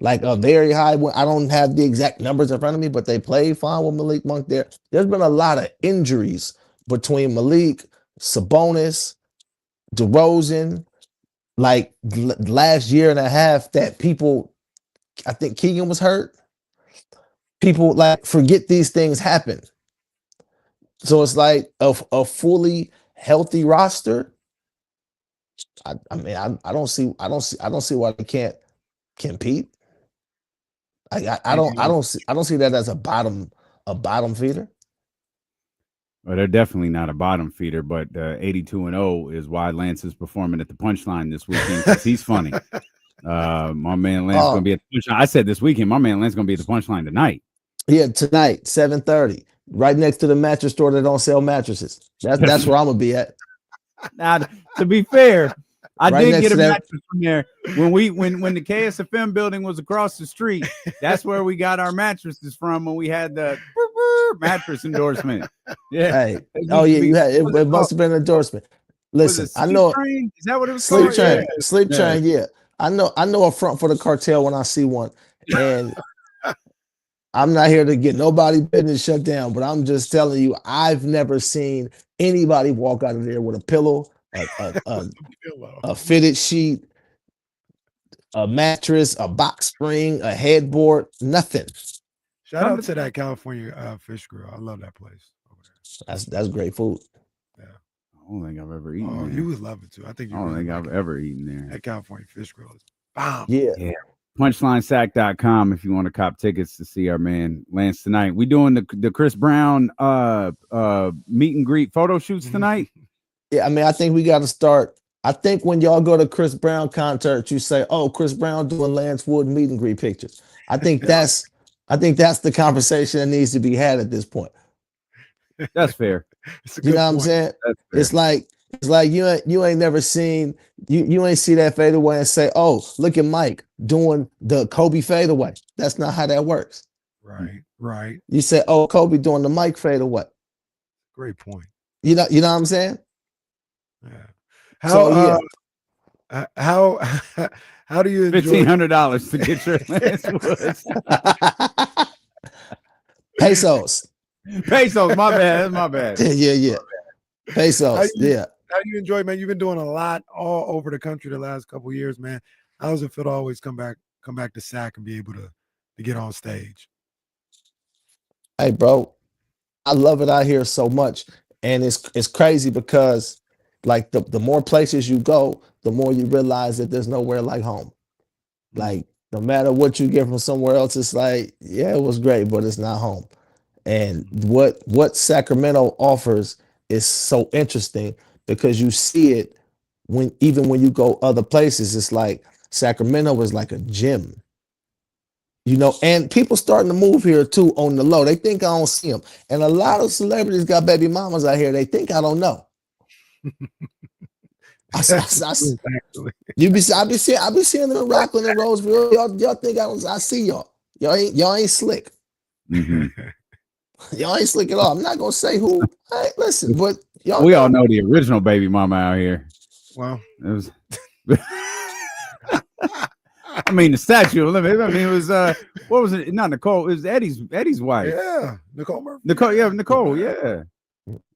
like a very high one. I don't have the exact numbers in front of me, but they played fine with Malik Monk there. There's been a lot of injuries between Malik, Sabonis, DeRozan, like last year and a half that people, I think Keegan was hurt. People like forget these things happen. So it's like a fully healthy roster. I don't see why they can't compete. I don't see that as a bottom feeder. Well, they're definitely not a bottom feeder, but 82-0 is why Lance is performing at the Punchline this weekend because he's funny. My man Lance going to be at the Punchline. I said this weekend, my man Lance going to be at the Punchline tonight. Yeah, tonight, 7:30, right next to the mattress store that don't sell mattresses. That's where I'm gonna be at. Now, to be fair, I Right did get a next to that- mattress from there when the KSFM building was across the street. That's where we got our mattresses from when we had the mattress endorsement. Yeah. Hey, you had it must have been an endorsement. Listen, I know Train? Is that what it was Sleep called? Train, Yeah. Sleep Train. Yeah, I know a front for the cartel when I see one, and I'm not here to get nobody business shut down, but I'm just telling you, I've never seen anybody walk out of there with a pillow, a fitted sheet, a mattress, a box spring, a headboard, nothing. Shout out to that California fish grill. I love that place. That's great food. I don't think I've ever eaten there. You would love it too. I think I don't think I've ever eaten there. That California fish grill is bomb. Yeah. punchlinesack.com if you want to cop tickets to see our man Lance tonight. We doing the Chris Brown meet and greet photo shoots tonight. Yeah, I mean, I think we got to start. I think when y'all go to Chris Brown concert, you say, "Oh, Chris Brown doing Lance Wood meet and greet pictures." I think that's the conversation that needs to be had at this point. That's fair. You know what I'm saying? It's like you ain't never seen you ain't see that fadeaway and say, "Oh, look at Mike doing the Kobe fadeaway." That's not how that works. Right. You say, "Oh, Kobe doing the Mike fadeaway." Great point. You know what I'm saying? Yeah. How do you enjoy $1,500 to get your Lance Woods? Pesos. My bad. That's my bad. Yeah. Pesos. How do you enjoy, man? You've been doing a lot all over the country the last couple of years, man. How does it feel to always come back to SAC and be able to get on stage? Hey, bro, I love it out here so much, and it's crazy because like the more places you go, the more you realize that there's nowhere like home. Like no matter what you get from somewhere else, it's like, yeah, it was great, but it's not home. And what Sacramento offers is so interesting because you see it even when you go other places. It's like Sacramento is like a gym, and people starting to move here too on the low. They think I don't see them, and a lot of celebrities got baby mamas out here. They think I don't know. I be seeing them in Rockland and Roseville. Y'all think I see y'all. Y'all ain't slick. Mm-hmm. Y'all ain't slick at all. I'm not gonna say who. Hey, listen, but y'all. We all know the original baby mama out here. Well, it was. I mean, the statue of limit. I mean, it was what was it? Not Nicole. It was Eddie's wife. Yeah, Nicole Murphy. Nicole. Yeah,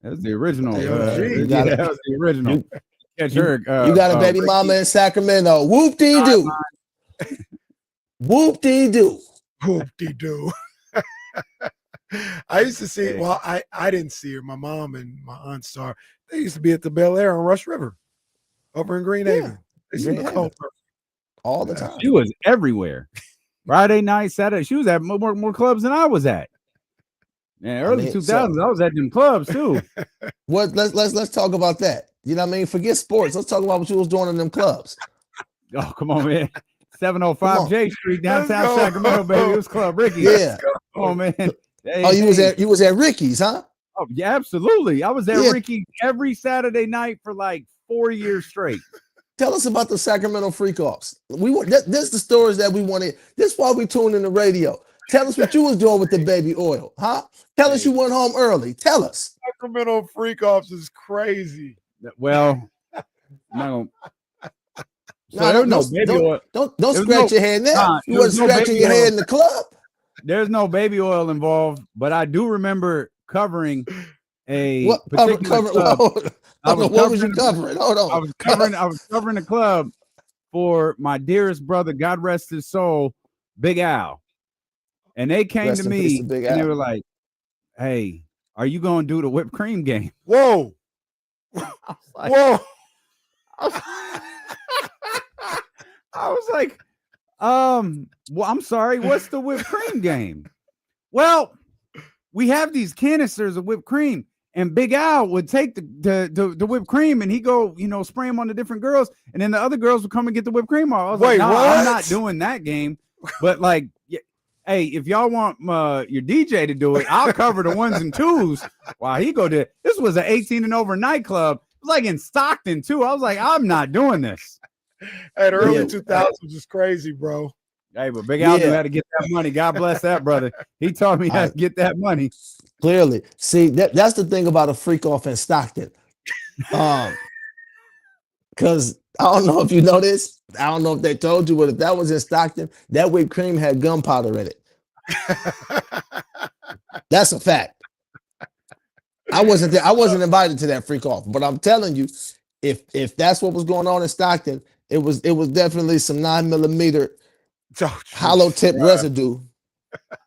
that was the original. That was the original. You got a baby mama in Sacramento. Whoop dee doo. Whoop dee doo. Whoop dee doo. I used to see. Well, I didn't see her. My mom and my aunt saw her. They used to be at the Bel Air on Rush River, over in Green Haven. They see Nicole Murphy all the time. She was everywhere. Friday night, Saturday. She was at more clubs than I was at. Man, early 2000s, I was at them clubs too. Let's talk about that. You know what I mean? Forget sports. Let's talk about what you was doing in them clubs. Oh, come on, man. 705 J Street, downtown Sacramento, baby. It was Club Ricky's. Yeah. Come on, man. Hey, you was at Ricky's, huh? Oh, yeah, absolutely. I was at Ricky's every Saturday night for like 4 years straight. Tell us about the Sacramento freak-offs. This is the stories that we wanted. This is why we tuned in the radio. Tell us what you was doing with the baby oil, huh? Tell us you went home early. Tell us. Sacramento freak-offs is crazy. Well, no. So there was no baby oil. Don't scratch your head now. You wasn't scratching your head in the club. There's no baby oil involved, but I do remember covering a what particular club. What was you covering? Hold on. I was covering a club for my dearest brother, God rest his soul, Big Al. And they came to me and they were like, "Hey, are you going to do the whipped cream game?" Whoa. Whoa. I was like, well, I'm sorry, what's the whipped cream game? Well, we have these canisters of whipped cream, and Big Al would take the whipped cream and he go, spray them on the different girls, and then the other girls would come and get the whipped cream off. I was like, no, I'm not doing that game. But like, hey, if y'all want your DJ to do it, I'll cover the ones and twos while he go to. This was an 18 and over nightclub. It was like in Stockton too. I was like, I'm not doing this. Hey, the early 2000s was crazy, bro. Hey, but Big Al knew how to get that money. God bless that brother. He taught me how to get that money. Clearly. See, that's the thing about a freak off in Stockton. Because I don't know if you know this. I don't know if they told you, but if that was in Stockton, that whipped cream had gunpowder in it. That's a fact. I wasn't there. I wasn't invited to that freak off, but I'm telling you, if that's what was going on in Stockton, it was definitely some 9mm hollow tip residue.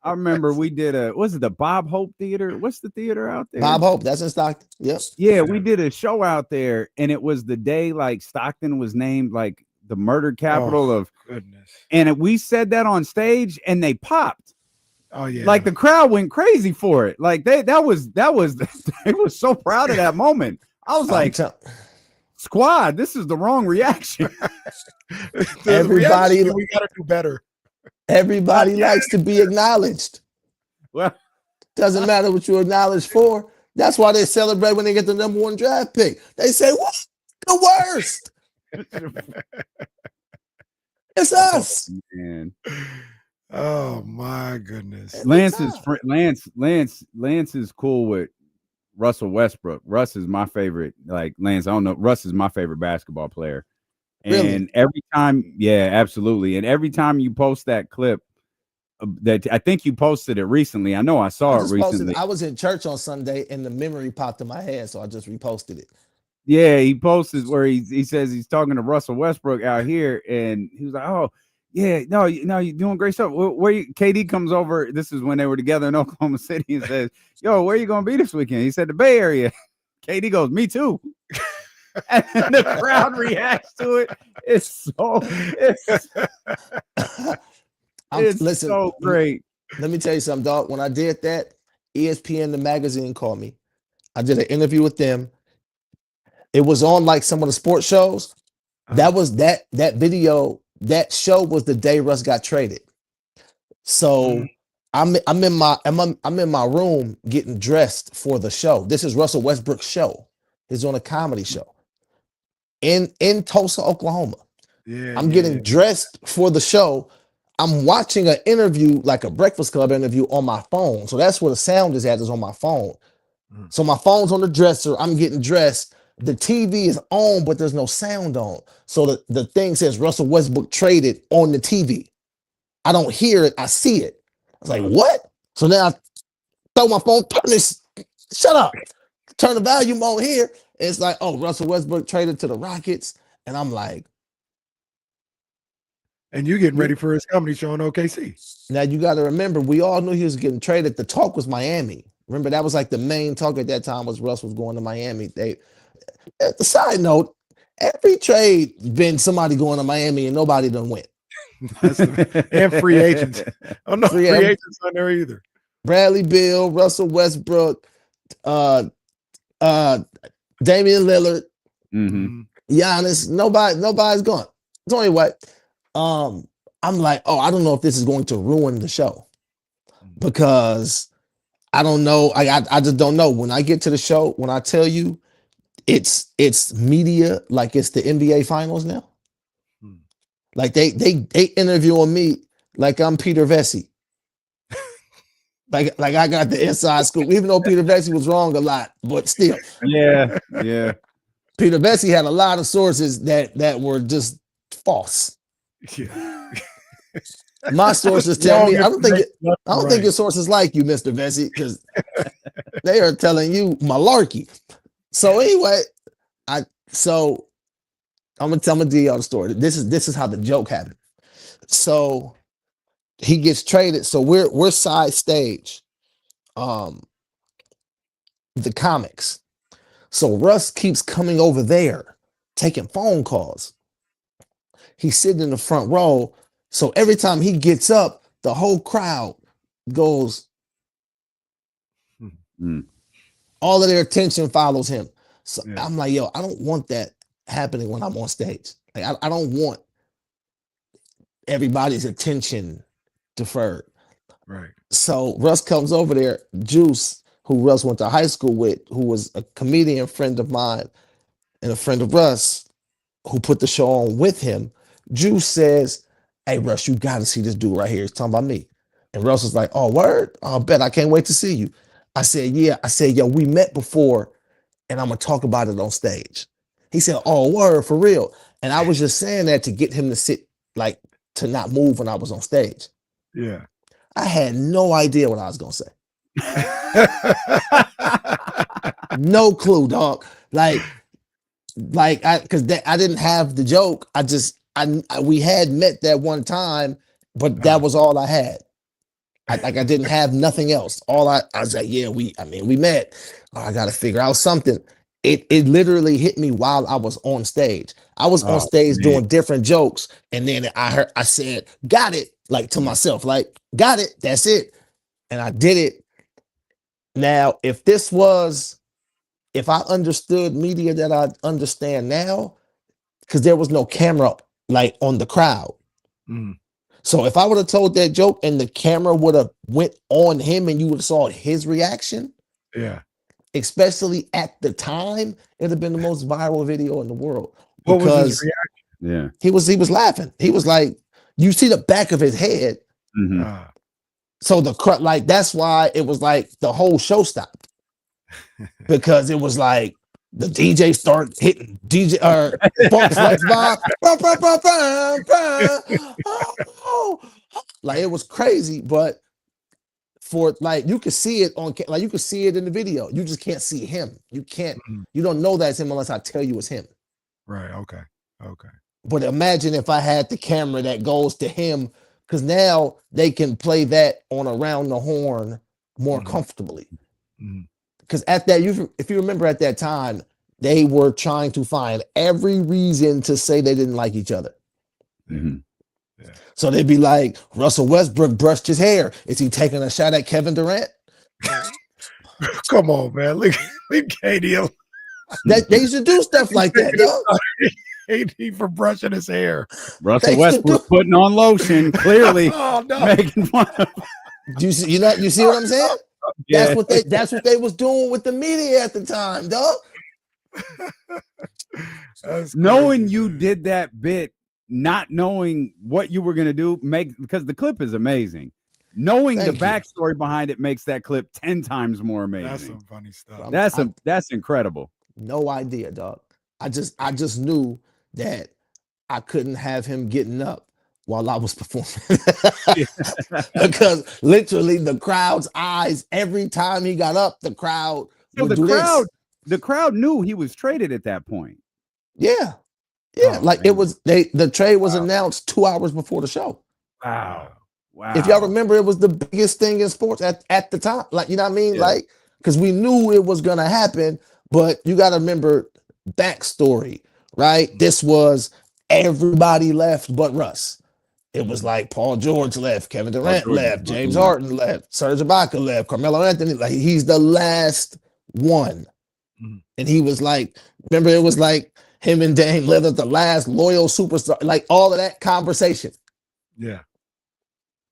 I remember we did was it the Bob Hope Theater? What's the theater out there? Bob Hope, that's in Stockton. Yep. Yeah, we did a show out there, and it was the day like Stockton was named like the murder capital of goodness. And we said that on stage, and they popped. Oh yeah, like the crowd went crazy for it. Like that was they was so proud of that moment. I was like, squad, this is the wrong reaction. Everybody, we gotta do better. Everybody likes to be acknowledged. Well, doesn't matter what you're acknowledged for. That's why they celebrate when they get the #1 draft pick. They say, "What the worst? It's us." Man. Oh my goodness. Lance is cool with Russell Westbrook. Russ is my favorite. Like Lance, I don't know. Russ is my favorite basketball player. Really? And every time, yeah, absolutely. And every time you post that clip, that I think you posted it recently. I know I saw it recently. I was in church on Sunday and the memory popped in my head, so I just reposted it. Yeah, he posted where he says he's talking to Russell Westbrook out here, and he was like, "Oh, yeah, no, you're doing great stuff." Where KD comes over. This is when they were together in Oklahoma City, and says, "Yo, where you gonna be this weekend?" He said, "The Bay Area." KD goes, "Me too." And the crowd reacts to it. It's listen, so great. Let me tell you something, dog. When I did that, ESPN, the magazine, called me. I did an interview with them. It was on like some of the sports shows. That was that video. That show was the day Russ got traded. So I'm in my room getting dressed for the show. This is Russell Westbrook's show. He's on a comedy show in Tulsa, Oklahoma. Yeah, I'm getting dressed for the show. I'm watching an interview, like a Breakfast Club interview, on my phone. So that's where the sound is at, is on my phone. So my phone's on the dresser. I'm getting dressed. The TV is on, but there's no sound on. So the thing says Russell Westbrook traded on the TV. I don't hear it. I see it. I was like, what? So then I throw my phone, shut up. Turn the volume on here. It's like, oh, Russell Westbrook traded to the Rockets. And I'm like. And you getting ready for his comedy show in OKC. Now you got to remember, we all knew he was getting traded. The talk was Miami. Remember, that was like the main talk at that time was Russ was going to Miami. At the side note, every trade been somebody going to Miami and nobody done went. And free agents. Oh no, free agents on there either. Bradley Beal, Russell Westbrook, Damian Lillard, Giannis. Nobody's gone. So anyway, I'm like, oh, I don't know if this is going to ruin the show because I don't know. I just don't know. When I get to the show, when I tell you it's media like it's the NBA finals now. Like they interviewing me like I'm Peter Vesey. like I got the inside scoop, even though Peter Vesey was wrong a lot, but still. Yeah. Peter Vesey had a lot of sources that were just false. Yeah. My sources tell me. I don't think Right. your sources like you, Mr. Vesey, because they are telling you malarkey. So anyway, I'm gonna tell y'all the story. This is how the joke happened. So he gets traded. So we're side stage, the comics. So Russ keeps coming over there, taking phone calls. He's sitting in the front row. So every time he gets up, the whole crowd goes. All of their attention follows him. So I'm like, yo, I don't want that happening when I'm on stage. Like, I don't want everybody's attention deferred. Right. So Russ comes over there. Juice, who Russ went to high school with, who was a comedian friend of mine and a friend of Russ, who put the show on with him. Juice says, hey, Russ, you got to see this dude right here. He's talking about me. And Russ was like, oh, word? Oh, I bet. I can't wait to see you. I said, yeah. I said, yo, we met before, and I'm going to talk about it on stage. He said, oh, word, for real. And I was just saying that to get him to sit, like, to not move when I was on stage. Yeah. I had no idea what I was going to say. No clue, dog. Because I didn't have the joke. We had met that one time, but that was all I had. I didn't have nothing else. I was like, yeah, we met. Oh, I got to figure out something. It literally hit me while I was on stage. I was on stage doing different jokes, and then I said, got it, like to myself, like, got it, that's it. And I did it. Now, if I understood media that I understand now, because there was no camera like on the crowd. So if I would have told that joke and the camera would have went on him and you would have saw his reaction, yeah, especially at the time, it'd have been the most viral video in the world. What was his reaction? Yeah, he was laughing. He was like, you see the back of his head. So the crowd, like, that's why it was like the whole show stopped, because it was like the DJ started hitting bumps like like it was crazy. But for like, you could see it you could see it in the video. You just can't see him. You don't know that's him unless I tell you it's him. Right. Okay. But imagine if I had the camera that goes to him, because now they can play that on Around the Horn more comfortably. Because at that, if you remember at that time, they were trying to find every reason to say they didn't like each other. So they'd be like, Russell Westbrook brushed his hair. Is he taking a shot at Kevin Durant? Come on, man. Look KD. They used to do stuff like that, dog. KD for brushing his hair. Russell Westbrook putting on lotion, clearly making fun of. You see what I'm saying? Yeah. That's what they was doing with the media at the time, dog. Knowing you did that bit, not knowing what you were gonna do, because the clip is amazing. Knowing the backstory behind it makes that clip 10 times more amazing. That's some funny stuff. That's incredible. No idea, dog. I just knew that I couldn't have him getting up while I was performing. Because literally the crowd's eyes, every time he got up, the crowd would do this. The crowd knew he was traded at that point. Yeah. The trade was announced 2 hours before the show. Wow. If y'all remember, it was the biggest thing in sports at the time. Like, you know what I mean? Yeah. Like, because we knew it was gonna happen, but you gotta remember backstory, right? This was everybody left but Russ. It was like Paul George left, Kevin Durant left, James Harden left, Serge Ibaka left, Carmelo Anthony. Like, he's the last one. And he was like, remember, it was like him and Dame Lillard, the last loyal superstar, like all of that conversation. Yeah.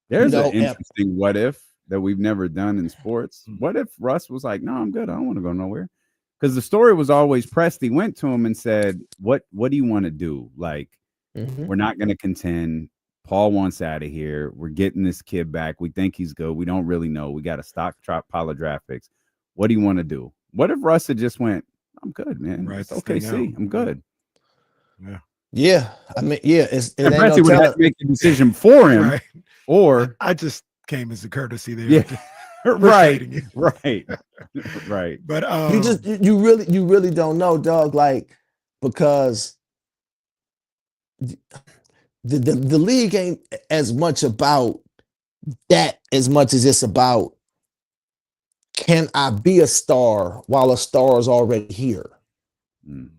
There's an interesting what if that we've never done in sports. What if Russ was like, no, I'm good. I don't want to go nowhere. Because the story was always Presti went to him and said, what do you want to do? Like, we're not going to contend. Paul wants out of here. We're getting this kid back. We think he's good. We don't really know. We got a pile of draft picks. What do you want to do? What if Russ had just went, I'm good, man. Right, it's OKC. I'm good. Yeah. Yeah, I mean, yeah, it And ain't Presti no would have to telling. make the decision for him, Right. or I just came as a courtesy there. yeah, For right, trading it. right, right. But You really don't know, dog. Like, because the league ain't as much about that as much as it's about, can I be a star while a star is already here? Mm.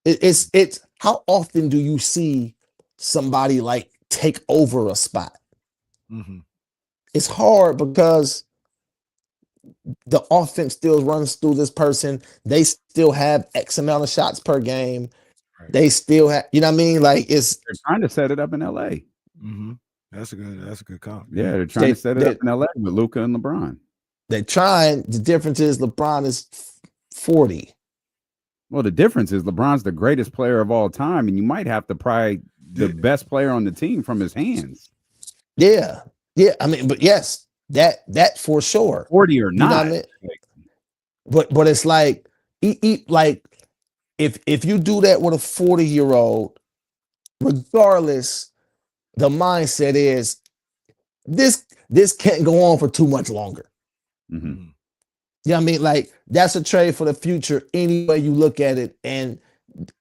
It's how often do you see somebody like take over a spot? Mhm. It's hard because the offense still runs through this person. They still have X amount of shots per game. Right. They still have, you know what I mean? Like, it's They're trying to set it up in LA. Mm-hmm. That's a good comp. Yeah, they're trying to set it up in LA with Luka and LeBron. They're trying. The difference is LeBron is 40. Well, the difference is LeBron's the greatest player of all time, and you might have to pry the best player on the team from his hands. Yeah. Yeah. I mean, but yes, that for sure. 40 or not. You know what I mean? But it's like, like if you do that with a 40-year-old, regardless, the mindset is this can't go on for too much longer. Mm-hmm. You know what I mean? Like, that's a trade for the future any way you look at it. And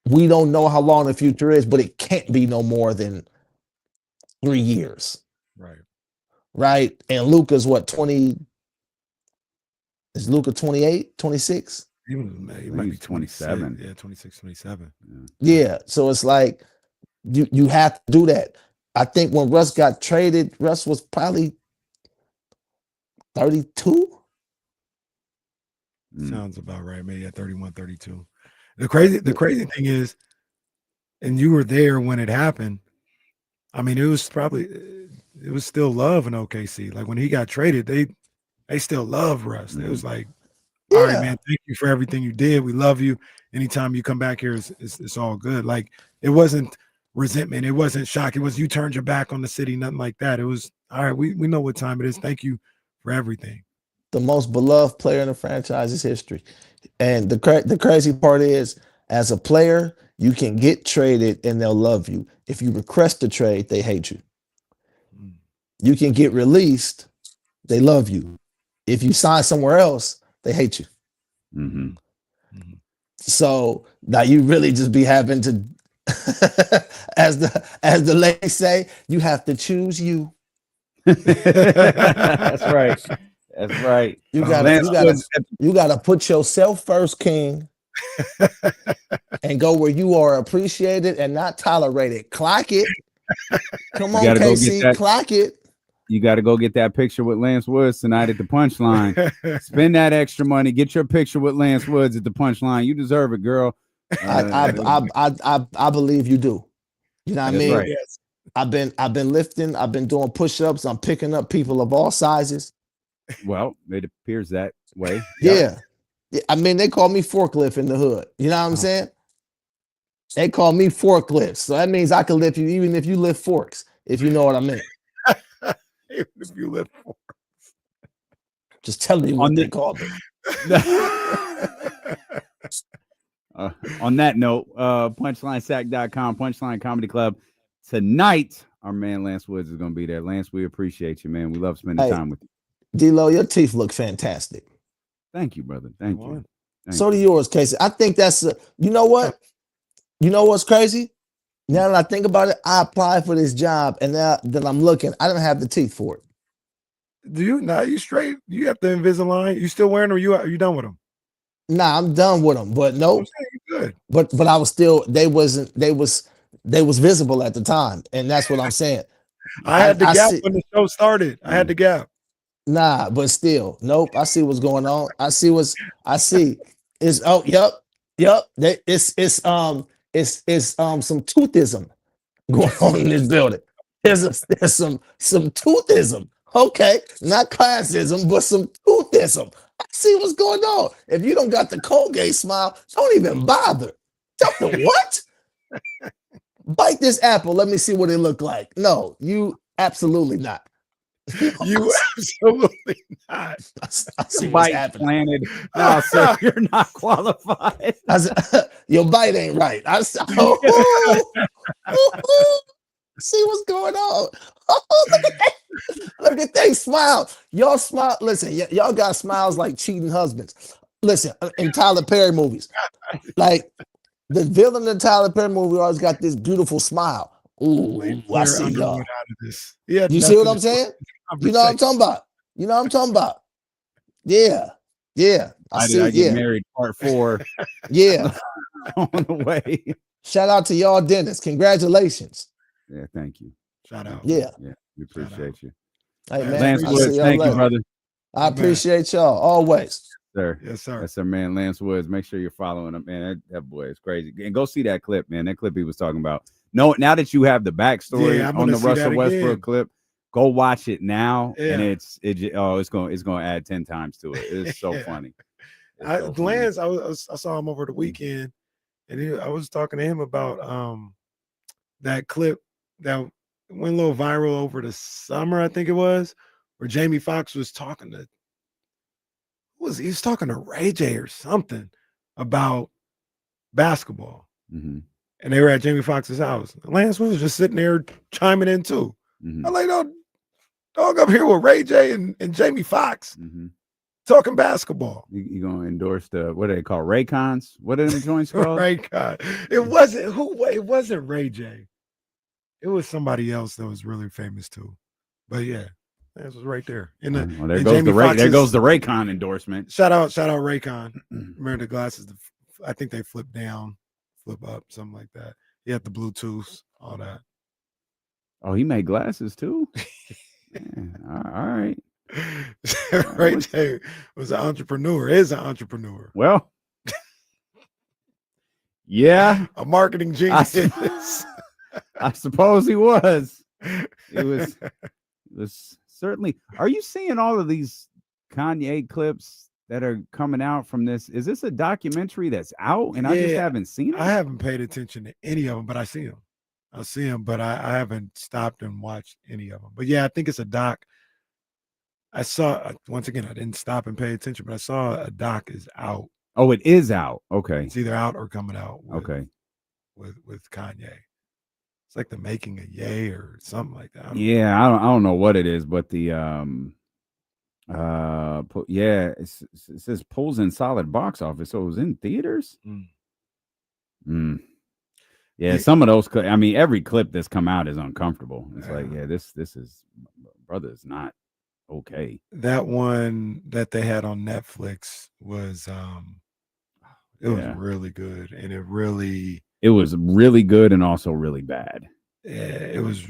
we don't know how long the future is, but it can't be no more than 3 years. Right. Right. And Luka's what, 20? Is Luka 28, 26? He might be 27. Yeah, 26, 27. Yeah. So it's like you have to do that. I think when Russ got traded, Russ was probably 32. Sounds about right. Maybe at 31, 32. The crazy thing is, and you were there when it happened. I mean, it was still love in OKC. Like when he got traded, they still love Russ. It was like, all right, man, thank you for everything you did. We love you. Anytime you come back here, it's all good. Like, it wasn't resentment. It wasn't shock. It was you turned your back on the city, nothing like that. It was, all right, we know what time it is. Thank you for everything. The most beloved player in the franchise's history. And the crazy part is, as a player, you can get traded and they'll love you. If you request a trade, they hate you. You can get released, they love you. If you sign somewhere else, they hate you. Mm-hmm. So now you really just be having to, as the ladies say, you have to choose you. That's right. That's right. You gotta put yourself first, King, and go where you are appreciated and not tolerated. Clock it. Come on, KC, clock it. You got to go get that picture with Lance Woods tonight at the Punchline. Spend that extra money. Get your picture with Lance Woods at the Punchline. You deserve it, girl. I believe you do. You know what I mean? Right. Yes. I've been lifting. I've been doing push-ups. I'm picking up people of all sizes. Well, it appears that way. Yeah. I mean, they call me forklift in the hood. You know what I'm saying? They call me forklift. So that means I can lift you even if you lift forks, if you know what I mean. Even if you lift forks. Just tell me what they call me. On that note, punchlinesack.com, Punchline Comedy Club. Tonight, our man Lance Woods is going to be there. Lance, we appreciate you, man. We love spending time with you. D-Lo, your teeth look fantastic. Thank you, brother. Thank you. So do yours, Casey. I think that's you know what? You know what's crazy? Now that I think about it, I applied for this job, and now that I'm looking, I don't have the teeth for it. Do you? Nah, you straight? You have the Invisalign? You still wearing them? Or are you done with them? Nah, I'm done with them. But nope. Good. But I was still. They was visible at the time, and that's what I'm saying. I had the gap when the show started. I had the gap. Nah, but still, nope. I see what's going on. I see. It's yep. It's some toothism going on in this building. There's some toothism. Okay, not classism, but some toothism. I see what's going on. If you don't got the Colgate smile, don't even bother. Tell them what? Bite this apple. Let me see what it look like. No, you absolutely not. You absolutely not. I see what's Bite happening. planted. No, sir, you're not qualified. I said, your bite ain't right. See what's going on. Look at they smile. Y'all smile. Listen, y'all got smiles like cheating husbands. Listen, in Tyler Perry movies, like the villain in the Tyler Perry movie always got this beautiful smile. Ooh, I see y'all. You see what I'm saying? You know what I'm talking about? You know what I'm talking about? Yeah. I see. I get married part 4. Yeah. On the way. Shout out to y'all dentists. Congratulations. Yeah, thank you. Shout out. Yeah. We appreciate you. Hey, man. Lance Woods, thank you, brother. I appreciate y'all always. Sir. Yes, sir. That's our man, Lance Woods. Make sure you're following him, man. That boy is crazy. And go see that clip, man. That clip he was talking about. No, now that you have the backstory on the Russell Westbrook clip, go watch it now. Yeah. And it's gonna add 10 times to it. It's so funny. Lance, I saw him over the weekend, and I was talking to him about that clip that went a little viral over the summer, I think it was, where Jamie Foxx was talking to he was talking to Ray J or something about basketball. Mm-hmm. And they were at Jamie Foxx's house. Lance was just sitting there chiming in too. Mm-hmm. I'm like, no, dog up here with Ray J and Jamie Foxx talking basketball. You gonna endorse what do they call Raycons? What are them joints called? Raycon. It wasn't Ray J. It was somebody else that was really famous too. But yeah, Lance was right there. There goes the Raycon endorsement. Shout out Raycon. Remember the glasses? I think they flip down, flip up, something like that. He had the Bluetooth, all that. Oh, he made glasses too. All right. Ray J was an entrepreneur. Is an entrepreneur. Well, yeah, a marketing genius. I suppose he was. It was certainly. Are you seeing all of these Kanye clips that are coming out from this? Is this a documentary that's out and I just haven't seen it? I haven't paid attention to any of them, but I see them. But I haven't stopped and watched any of them. But yeah, I think it's a doc. I saw, once again, I didn't stop and pay attention, but I saw a doc is out. Oh, it is out. Okay. It's either out or coming out. With Kanye. It's like the making of Ye or something like that. I don't know what it is, but the it says pulls in solid box office, so it was in theaters. Yeah, some of those. I mean, every clip that's come out is uncomfortable. It's like, this is brother's not okay. That one that they had on Netflix was was really good, and it was really good and also really bad. It was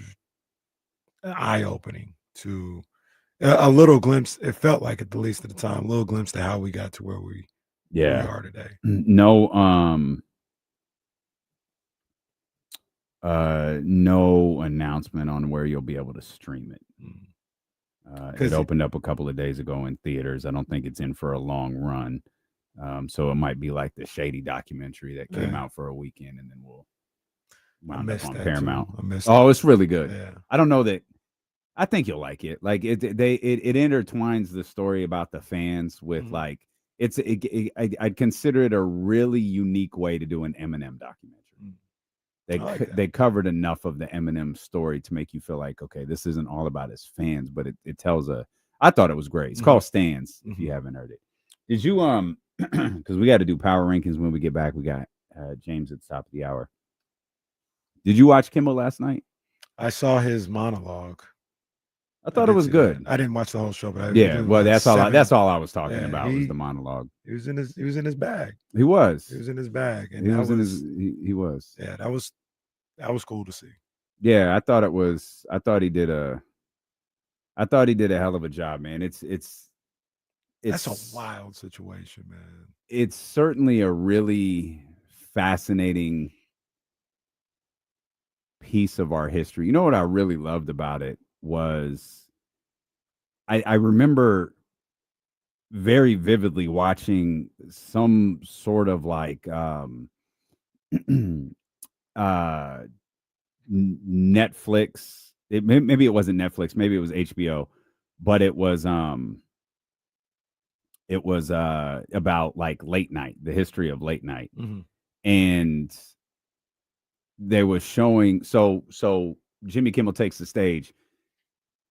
eye-opening to a little glimpse. It felt like, at the least at the time, a little glimpse to how we got to where we are today. No announcement on where you'll be able to stream it. It opened up a couple of days ago in theaters. I don't think it's in for a long run. So it might be like the Shady documentary that came out for a weekend and then we'll wound up on Paramount. It's really good. Yeah. I don't know that. I think you'll like it. Like it intertwines the story about the fans with like I'd consider it a really unique way to do an Eminem documentary. They covered enough of the Eminem story to make you feel like, okay, this isn't all about his fans, but it tells I thought it was great. It's called Stands. If you haven't heard it, did you because we got to do power rankings when we get back. We got James at the top of the hour. Did you watch Kimmel last night? I saw his monologue. I thought it was good. I didn't watch the whole show, but that's all I was talking about was the monologue. He was in his bag. He was in his bag, and he was. Yeah, that was cool to see. Yeah, I thought he did a hell of a job, man. It's that's a wild situation, man. It's certainly a really fascinating piece of our history. You know what I really loved about it was I remember very vividly watching some sort of like Netflix. Maybe it wasn't Netflix, maybe it was HBO, but it was about like late night, the history of late night. Mhm. And they were showing so Jimmy Kimmel takes the stage,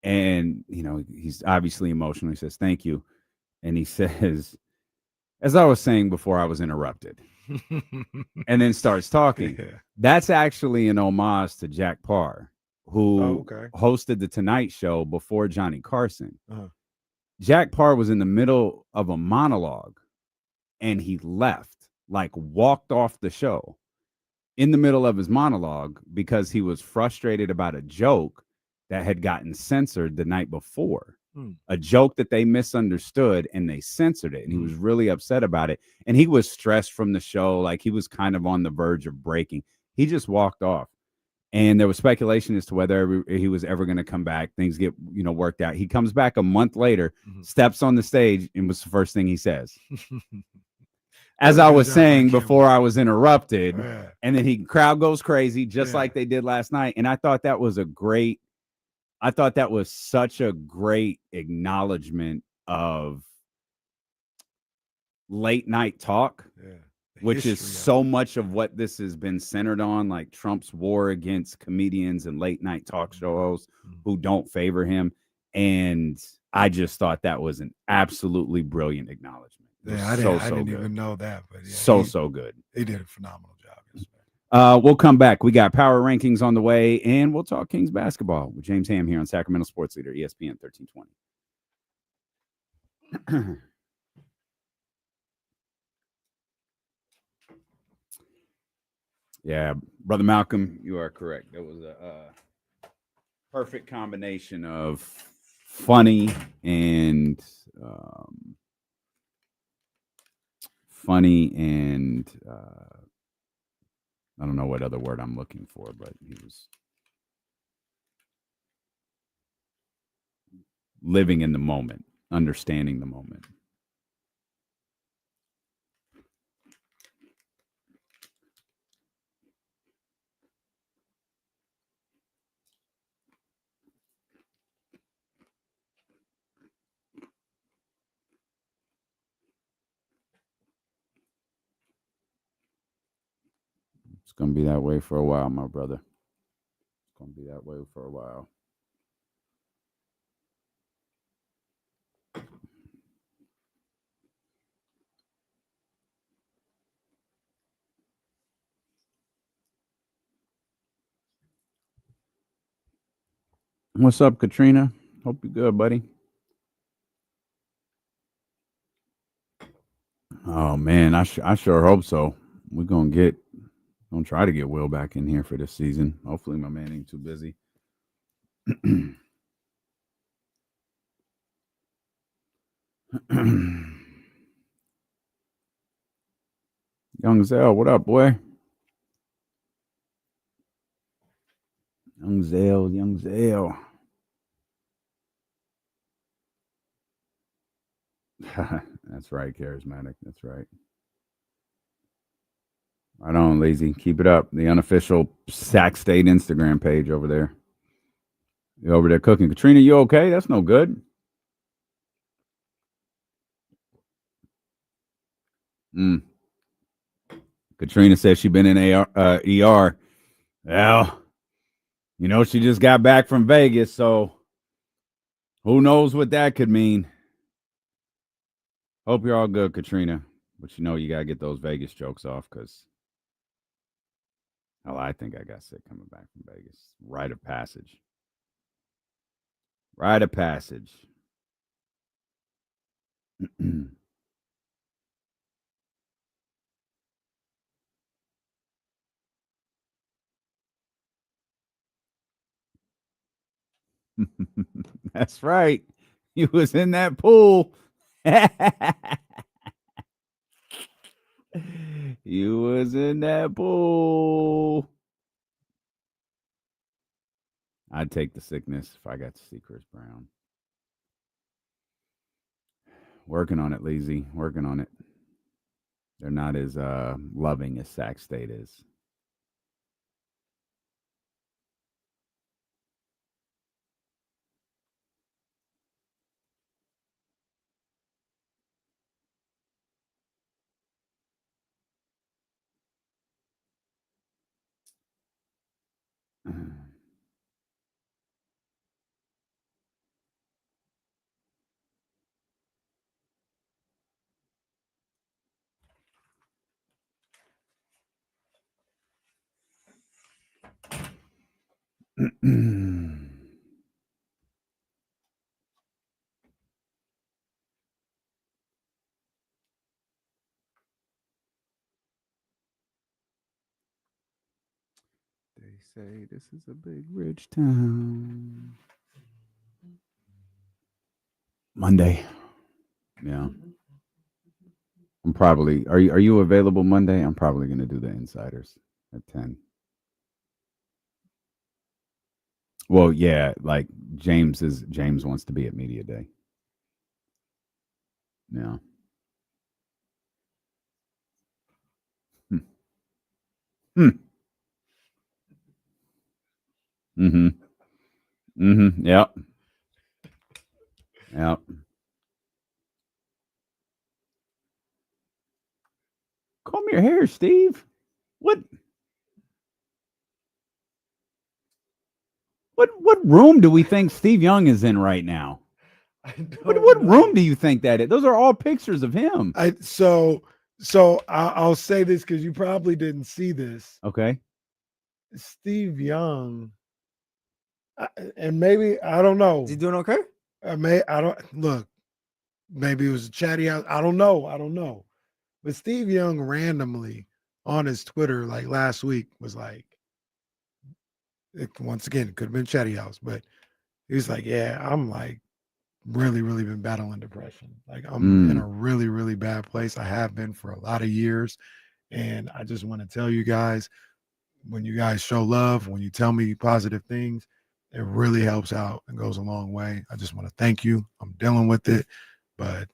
and he's obviously emotional. He says thank you, and he says, as I was saying before I was interrupted, and then starts talking. Yeah. That's actually an homage to Jack Parr, who okay. hosted the Tonight Show before Johnny Carson. Uh-huh. Jack Parr was in the middle of a monologue, and he left, like walked off the show in the middle of his monologue because he was frustrated about a joke that had gotten censored the night before. A joke that they misunderstood and they censored it. And he was really upset about it. And he was stressed from the show. Like he was kind of on the verge of breaking. He just walked off. And there was speculation as to whether he was ever going to come back. Things get, worked out. He comes back a month later, steps on the stage, and what's the first thing he says? As I was saying before I was interrupted, and then crowd goes crazy, just like they did last night. And I thought that was such a great acknowledgement of late night talk, which is so much of what this has been centered on, like Trump's war against comedians and late night talk show hosts who don't favor him. And I just thought that was an absolutely brilliant acknowledgement. Yeah, I didn't even know that, but yeah, so good. He did a phenomenal job yesterday. We'll come back. We got power rankings on the way, and we'll talk Kings basketball with James Ham here on Sacramento Sports Leader, ESPN 1320. Yeah, Brother Malcolm, you are correct. That was a perfect combination of funny and I don't know what other word I'm looking for, but he was living in the moment, understanding the moment. It's going to be that way for a while, my brother. It's going to be that way for a while. What's up, Katrina? Hope you're good, buddy. Oh, man, I sure hope so. We're going to try to get Will back in here for this season. Hopefully my man ain't too busy. Young Zell, what up, boy? Young Zell. That's right, charismatic. That's right. Right on, Lazy. Keep it up. The unofficial Sac State Instagram page over there. You over there cooking. Katrina, you okay? That's no good. Katrina says she's been in ER. Well, she just got back from Vegas, so who knows what that could mean. Hope you're all good, Katrina. But you got to get those Vegas jokes off because, hell, I think I got sick coming back from Vegas. Rite of passage. Rite of passage. That's right. He was in that pool. You was in that pool. I'd take the sickness if I got to see Chris Brown. Working on it, Lazy. Working on it. They're not as loving as Sac State is. They say this is a big rich town. Monday. Yeah. I'm probably are you available Monday? I'm probably gonna do the insiders at 10. Well, yeah, like James wants to be at Media Day. Yeah. Mm-hmm. Mm-hmm. Yep. Yep. Comb your hair, Steve. What room do we think Steve Young is in right now? What room do you think that is? Those are all pictures of him. So I'll say this because you probably didn't see this. Okay. Steve Young, and maybe I don't know. Is he doing okay? Maybe it was a chatty house. I don't know. But Steve Young randomly on his Twitter, like last week, was like, once again, it could have been chatty house, but he was like, yeah, I'm like really, really been battling depression. Like I'm in a really, really bad place. I have been for a lot of years. And I just want to tell you guys, when you guys show love, when you tell me positive things, it really helps out and goes a long way. I just want to thank you. I'm dealing with it, but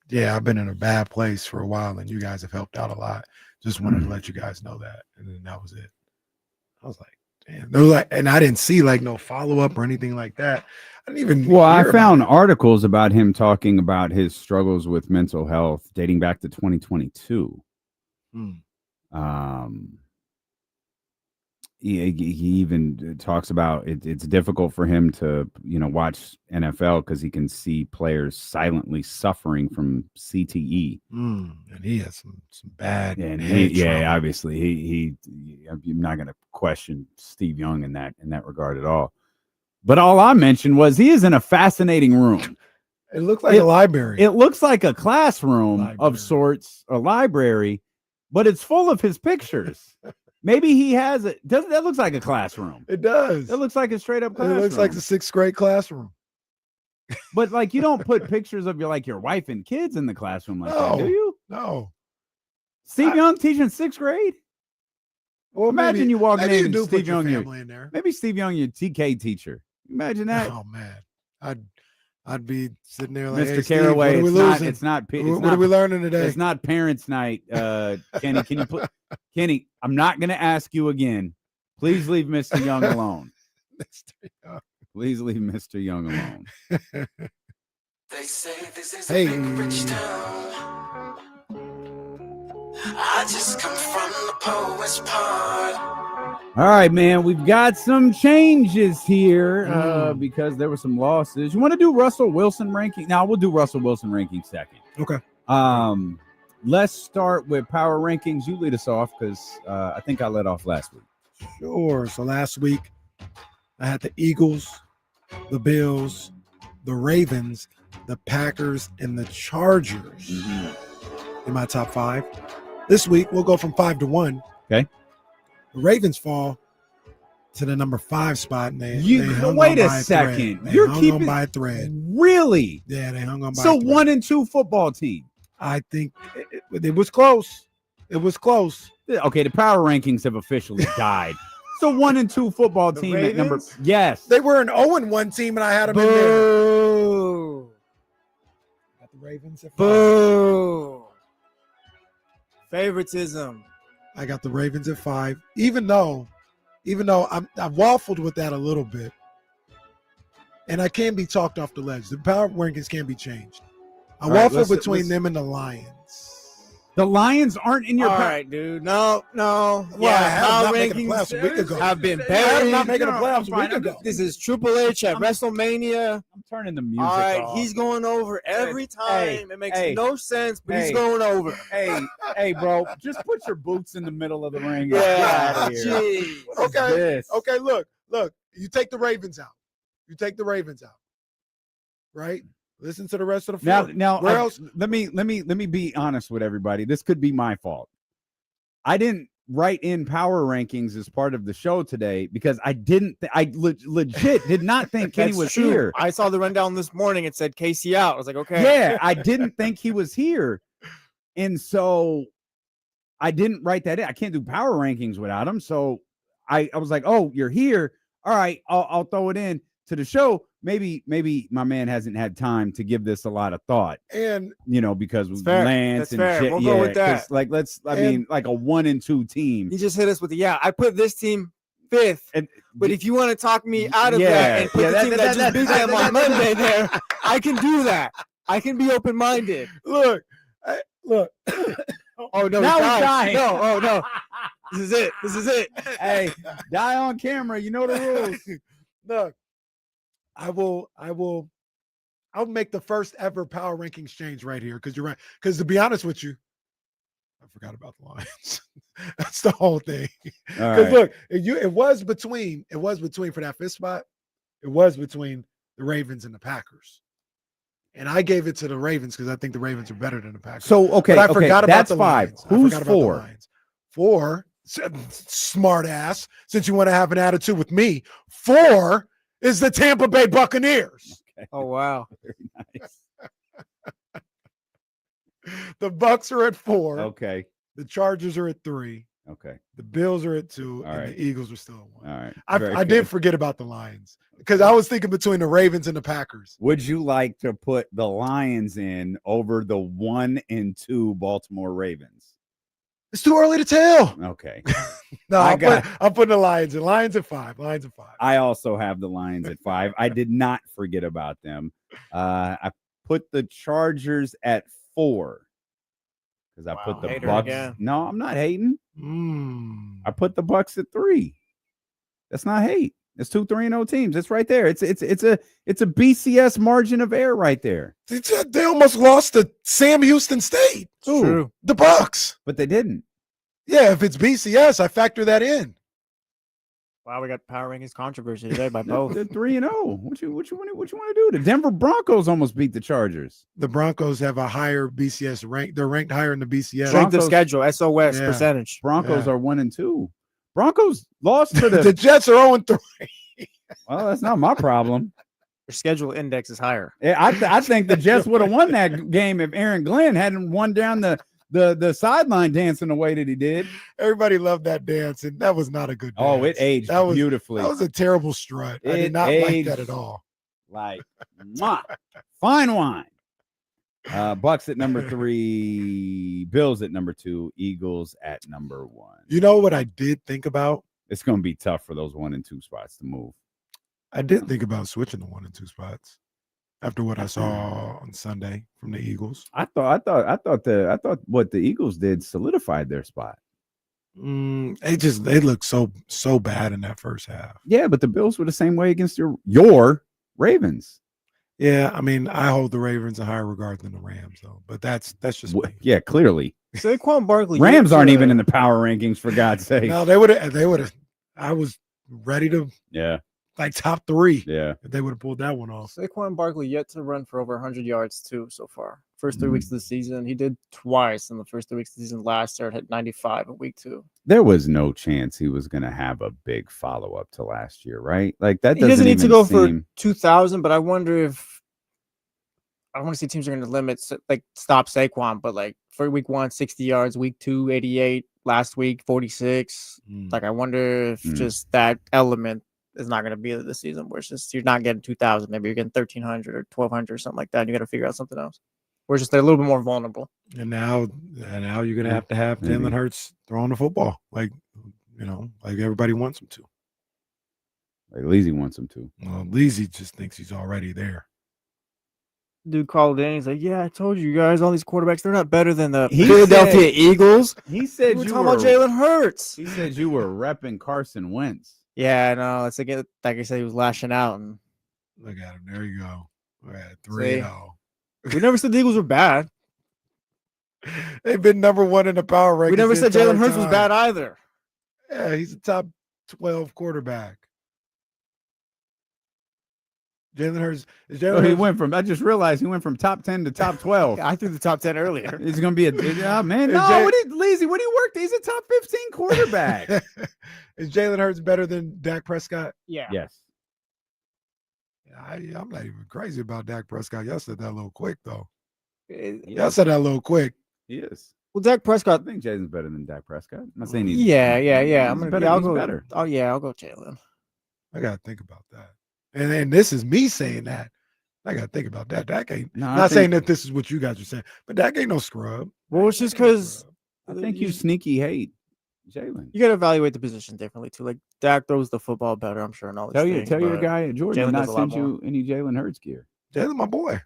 yeah, I've been in a bad place for a while and you guys have helped out a lot. Just wanted to let you guys know that. And then that was it. I was like, damn. They were like, and I didn't see like no follow-up or anything like that. I didn't even Well, I found articles about him talking about his struggles with mental health dating back to 2022. He even talks about it's difficult for him to, watch NFL because he can see players silently suffering from CTE. And he has some bad. And trauma. obviously I'm not going to question Steve Young in that regard at all. But all I mentioned was he is in a fascinating room. It looks like a library. It looks like a classroom of sorts, a library, but it's full of his pictures. Maybe he has it. That looks like a classroom. It does. It looks like a straight up classroom. It looks like the 6th grade classroom. But like you don't put pictures of your wife and kids in the classroom like that, do you? No. Steve Young teaching 6th grade? Well, imagine you walking in and Steve Steve Young, in there. Maybe Steve Young, your TK teacher. Imagine that. Oh man, I'd be sitting there like, Mr. hey, Caraway, Steve, it's not. What are we learning today? It's not parents' night. Kenny, can you put Kenny? I'm not going to ask you again. Please leave Mr. Young alone. Mr. Young. Please leave Mr. Young alone. They say this is a big rich town. I just come from the poet's part. All right, man. We've got some changes here because there were some losses. You want to do Russell Wilson ranking? Now we'll do Russell Wilson ranking second. Okay. Let's start with power rankings. You lead us off because I think I led off last week. Sure. So last week I had the Eagles, the Bills, the Ravens, the Packers, and the Chargers in my top 5. This week we'll go from 5 to 1. Okay. The Ravens fall to the number 5 spot. And they hung wait on a by second. Thread. You're hung keeping on by a thread. Really? Yeah, they hung on by so a thread. 1 and 2 football team. I think it was close. It was close. Okay, the power rankings have officially died. So 1 and 2 football team at number. Yes. They were an 0-1 team, and I had them in there. Boo. Got the Ravens at 5. Boo. Favoritism. I got the Ravens at 5, even though I waffled with that a little bit, and I can be talked off the ledge. The power rankings can be changed. I waffled between them and the Lions. The Lions aren't in your All power. right, dude. No. Well, I Yeah, have power not making the rankings playoffs a week ago. have been I have buried. not making the playoffs a week ago. This is Triple H at WrestleMania. I'm turning the music All right, off. he's going over every time. Hey, it makes hey, no sense, but he's hey. going over. Hey, bro, just put your boots in the middle of the ring. Yeah, Get out of here. jeez. What is Okay. this? Okay, look. You take the Ravens out. Right? Listen to the rest of the floor. Now, Where else? let me be honest with everybody. This could be my fault. I didn't write in power rankings as part of the show today because I didn't. Legit did not think Kenny That's was true. here. I saw the rundown this morning. It said Casey out. I was like, okay. Yeah, I didn't think he was here, and so I didn't write that in. I can't do power rankings without him. So I was like, oh, you're here. All right, I'll throw it in to the show. Maybe my man hasn't had time to give this a lot of thought, And because That's with fair. Lance That's and fair. shit, We'll go with 'cause, that. I mean, like a 1-2 team. He just hit us with I put this team 5th. And But if you want to talk me out of that and put the team that just beat them on Monday there, I can do that. I can be open-minded. look. Oh, no. Now he's we're dying. No, oh, no. This is it. Hey, die on camera. You know the rules. Look, I'll make the first ever power rankings change right here because you're right. Because to be honest with you, I forgot about the Lions. That's the whole thing. All Because right. look, it was between for that fifth spot. It was between the Ravens and the Packers, and I gave it to the Ravens because I think the Ravens are better than the Packers. So okay, But I forgot about that's the 5. Lions. I Who's forgot about the 4? Lions. 4, smart ass. Since you want to have an attitude with me, 4 is the Tampa Bay Buccaneers. Oh, wow. Very nice. The Bucks are at 4. Okay. The Chargers are at 3. Okay. The Bills are at 2, All and right. the Eagles are still at 1. All right. I Very did good. forget about the Lions because I was thinking between the Ravens and the Packers. Would you like to put the Lions in over the 1-2 Baltimore Ravens? It's too early to tell. Okay. No, I I'm putting the Lions in. Lions at 5. Lions at 5. I also have the Lions at 5. I did not forget about them. I put the Chargers at 4 because I put the hater Bucks. again. No, I'm not hating. Mm. I put the Bucks at 3. That's not hate. It's 2 3-0 teams. It's right there. It's a BCS margin of error right there. They almost lost to Sam Houston State. True. The Bucks. But they didn't. Yeah, if it's BCS, I factor that in. Wow, we got power rankings controversy today by No, both. they're 3-0. What you want to do? The Denver Broncos almost beat the Chargers. The Broncos have a higher BCS rank. They're ranked higher in the BCS. Strength of Broncos- schedule, SOS Yeah. percentage. Broncos Yeah. are 1-2. Broncos lost to The the. Jets are 0-3. Well, that's not my problem. Your schedule index is higher. Yeah, I think the Jets would have won that game if Aaron Glenn hadn't won down the sideline dancing the way that he did. Everybody loved that dance, and that was not a good dance. Oh, it aged That was- beautifully. That was a terrible strut. I It did not like aged that at all. Like mwah, fine wine. Bucks at number 3, Bills at number 2, Eagles at number 1. You know what I did think about? It's going to be tough for those 1 and 2 spots to move. I did think about switching to 1 and 2 spots after what I saw on Sunday from the Eagles. I thought what the Eagles did solidified their spot. They looked so bad in that first half. Yeah, but the Bills were the same way against your Ravens. Yeah, I mean, I hold the Ravens in higher regard than the Rams, though. But that's just me. Yeah, clearly. Saquon Barkley. Rams aren't even in the power rankings, for God's sake. No, they would have. I was ready to Yeah, top 3 yeah. if they would have pulled that one off. Saquon Barkley yet to run for over 100 yards too so far. First 3 weeks of the season, he did twice in the first 3 weeks of the season. Last year, hit 95 in week 2. There was no chance he was going to have a big follow up to last year, right? Like that He doesn't need to even go seem... for 2,000, but I wonder if I want to see teams are going to limit stop Saquon, but like for week 1, 60 yards, week 2, 88, last week 46. Like I wonder if just that element is not going to be this season, where it's just you're not getting 2,000, maybe you're getting 1,300 or 1,200 or something like that. And you got to figure out something else. Where it's just they're a little bit more vulnerable. And now you're gonna have to have Jalen Hurts throwing the football, like everybody wants him to. Like Leezy wants him to. Well, Leezy just thinks he's already there. dude called in. He's like, "Yeah, I told you guys, all these quarterbacks, they're not better than the He Philadelphia said- Eagles." He said We were you talking were about Jalen Hurts. He said you were repping Carson Wentz. Yeah, I know. It's like I said, he was lashing out, and Look at him. There you go. We're at See? 3-0. we never said the Eagles were bad. They've been number one in the power rankings. We never the said Jalen entire Hurts was time. bad either. Yeah, he's a top 12 quarterback. Jalen Hurts. Is So Jalen he Hurts? went from. I just realized he went from top 10 to top 12. I threw the top 10 earlier. He's gonna be man. Is No, Jay- Lazy? What do you work? He's a top 15 quarterback. Is Jalen Hurts better than Dak Prescott? Yeah. Yes. I'm not even crazy about Dak Prescott. Y'all said that a little quick, though. It- Y'all said that a little quick. He is. Well, Dak Prescott. I think Jason's better than Dak Prescott. I'm not saying he's. Yeah. He's better. I'll He's go better. Oh yeah, I'll go Jalen. I got to think about that. And then this is me saying that. I got to think about that. Dak ain't. No, I not saying think- that this is what you guys are saying, but Dak ain't no scrub. Well, it's just because I think you sneaky hate Jalen. you got to evaluate the position differently too. Like Dak throws the football better, I'm sure, and all these Tell things, your but guy at Jordan Jalen to not does a lot send you any Jalen Hurts gear. Jalen, my boy.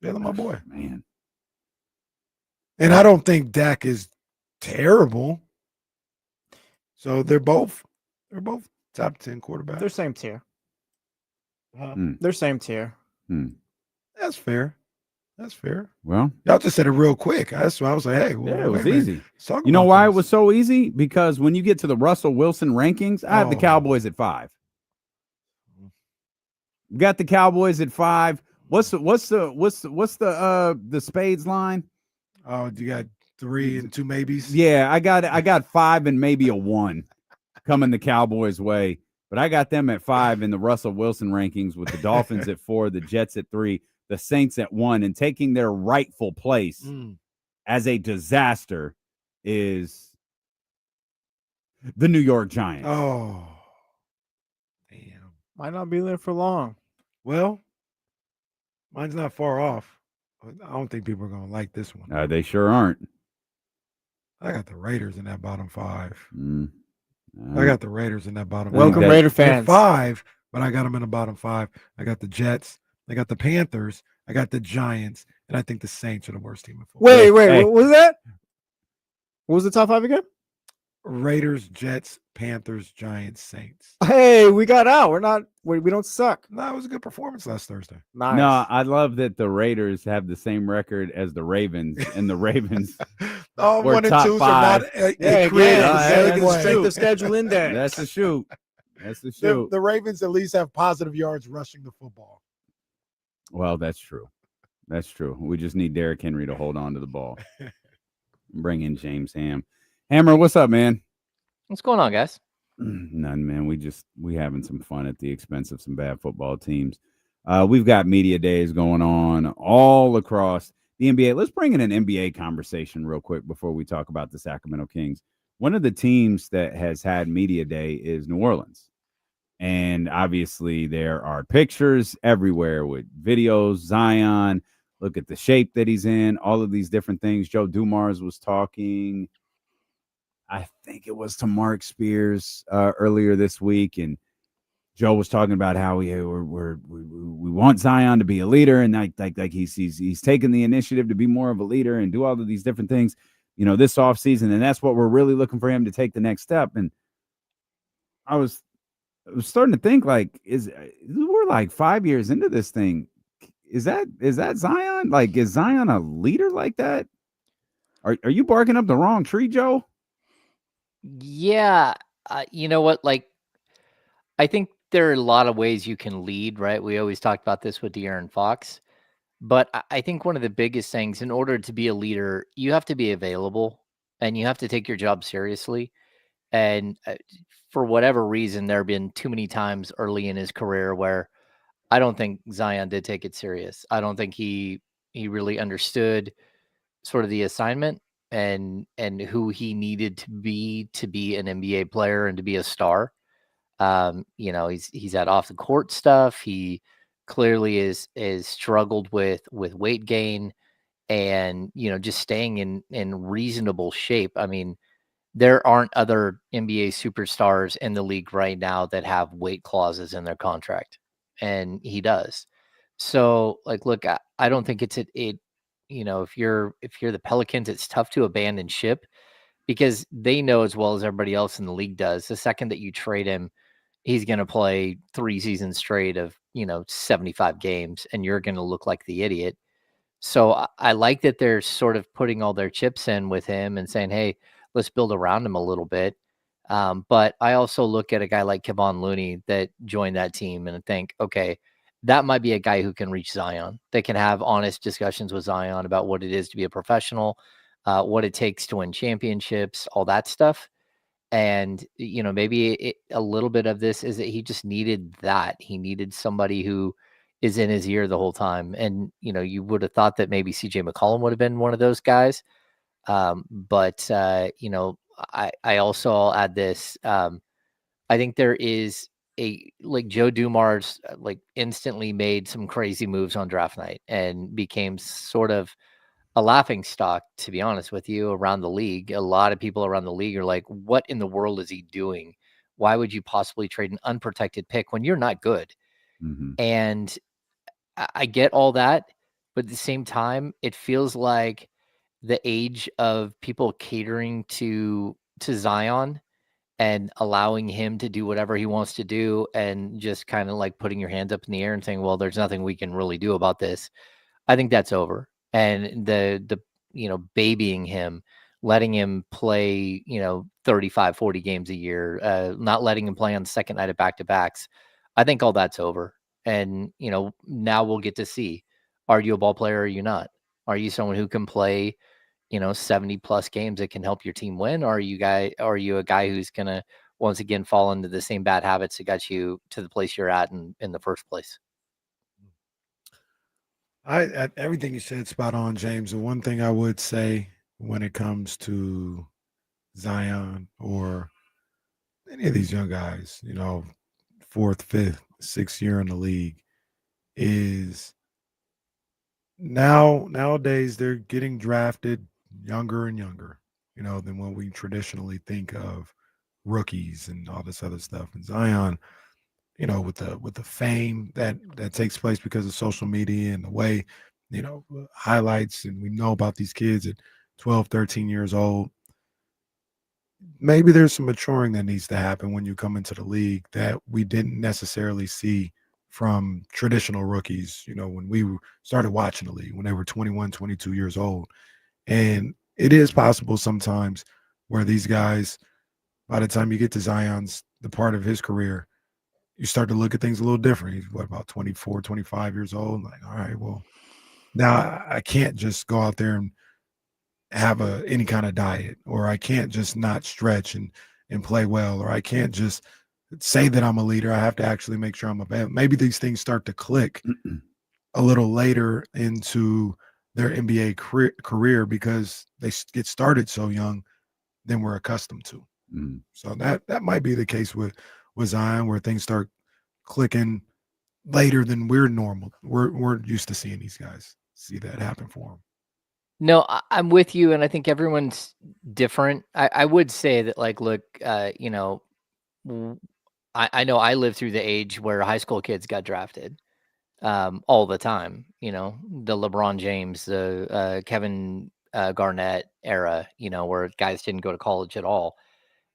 Jalen, my boy. Man. And I don't think Dak is terrible. So they're both top 10 quarterbacks. They're same tier. Hmm. They're same tier. That's fair. That's fair. Well, Y'all just said it real quick. That's why I was like, hey, yeah, it wait was a minute. easy. Let's talk You know about why it this. was so easy? Because when you get to the Russell Wilson rankings, I have the Oh. Cowboys at 5. Got the Cowboys at 5. What's the Spades line? Oh, you got 3 and 2 maybes? Yeah, I got 5 and maybe a 1 coming the Cowboys' way. But I got them at 5 in the Russell Wilson rankings with the Dolphins at 4, the Jets at 3, the Saints at 1, and taking their rightful place as a disaster is the New York Giants. Oh. Damn. Might not be there for long. Well, mine's not far off. I don't think people are going to like this one. They sure aren't. I got the Raiders in that bottom 5. Mm. I got the Raiders in that bottom Welcome, 5. Raider They're fans. 5, but I got them in the bottom 5. I got the Jets. I got the Panthers. I got the Giants. And I think the Saints are the worst team in football. Wait, Hey. what was that? What was the top 5 again? Raiders, Jets, Panthers, Giants, Saints. Hey, we got out. We don't suck. No, it was a good performance last Thursday. Nice. No, I love that the Raiders have the same record as the Ravens, and the Ravens All We're 1 and top 2s are five. not Yeah, created again, the yeah, same that's way. strength of schedule index. that's the shoot. That's the The, shoot. the Ravens at least have positive yards rushing the football. Well, that's true. That's true. We just need Derrick Henry to hold on to the ball. Bring in James Ham. Hammer, what's up, man? What's going on, guys? None, man. We having some fun at the expense of some bad football teams. We've got media days going on all across the NBA. Let's bring in an NBA conversation real quick before we talk about the Sacramento Kings. One of the teams that has had media day is New Orleans. And obviously there are pictures everywhere with videos, Zion, look at the shape that he's in, all of these different things. Joe Dumars was talking, I think it was to Mark Spears earlier this week, and Joe was talking about how we want Zion to be a leader, and like he's taking the initiative to be more of a leader and do all of these different things, this offseason, and that's what we're really looking for him to take the next step. And I was starting to think, like, we're like 5 years into this thing. Is that Zion? Like, is Zion a leader like that? Are you barking up the wrong tree, Joe? Yeah, you know what? Like, I think there are a lot of ways you can lead, right? We always talked about this with De'Aaron Fox, but I think one of the biggest things, in order to be a leader, you have to be available and you have to take your job seriously. And for whatever reason, there have been too many times early in his career where I don't think Zion did take it serious. I don't think he really understood sort of the assignment and who he needed to be an NBA player and to be a star. He's had off the court stuff. He clearly is struggled with weight gain and, just staying in reasonable shape. I mean, there aren't other NBA superstars in the league right now that have weight clauses in their contract, and he does. So like, look, I don't think it's it. You know, if you're the Pelicans, it's tough to abandon ship because they know as well as everybody else in the league does. The second that you trade him, he's going to play 3 seasons straight of 75 games, and you're going to look like the idiot. So I like that they're sort of putting all their chips in with him and saying, hey, let's build around him a little bit. But I also look at a guy like Kevon Looney that joined that team and think, okay, that might be a guy who can reach Zion. They can have honest discussions with Zion about what it is to be a professional, what it takes to win championships, all that stuff. And, maybe a little bit of this is that he just needed that. He needed somebody who is in his ear the whole time. And, you would have thought that maybe CJ McCollum would have been one of those guys. But I also, I'll add this. I think there is like Joe Dumars instantly made some crazy moves on draft night and became sort of a laughing stock, to be honest with you, around the league. A lot of people around the league are like, what in the world is he doing? Why would you possibly trade an unprotected pick when you're not good? Mm-hmm. And I get all that, but at the same time, it feels like the age of people catering to Zion and allowing him to do whatever he wants to do and just kind of like putting your hands up in the air and saying, well, there's nothing we can really do about this. I think that's over. And the babying him, letting him play 35 40 games a year, not letting him play on the second night of back-to-backs, I think all that's over. And now we'll get to see, are you a ball player or are you not? Are you someone who can play 70 plus games that can help your team win? Or are you a guy who's gonna once again fall into the same bad habits that got you to the place you're at in the first place? Everything you said spot on, James. The one thing I would say when it comes to Zion or any of these young guys, 4th, 5th, 6th year in the league, is nowadays they're getting drafted younger and younger, than what we traditionally think of rookies and all this other stuff. And Zion, with the fame that takes place because of social media and the way, highlights, and we know about these kids at 12, 13 years old. Maybe there's some maturing that needs to happen when you come into the league that we didn't necessarily see from traditional rookies, when we started watching the league when they were 21, 22 years old. And it is possible sometimes where these guys, by the time you get to Zion's, the part of his career, you start to look at things a little different. He's about 24, 25 years old. Like, all right, well, now I can't just go out there and have any kind of diet, or I can't just not stretch and play well, or I can't just say that I'm a leader. I have to actually make sure I'm a maybe these things start to click a little later into their NBA career because they get started so young than we're accustomed to. Mm-hmm. So that might be the case with Zion, where things start clicking later than we're used to seeing these guys see that happen for them. No, I'm with you, and I think everyone's different. I would say that, like, look, I know I lived through the age where high school kids got drafted all the time. The LeBron James, the Kevin Garnett era. Where guys didn't go to college at all.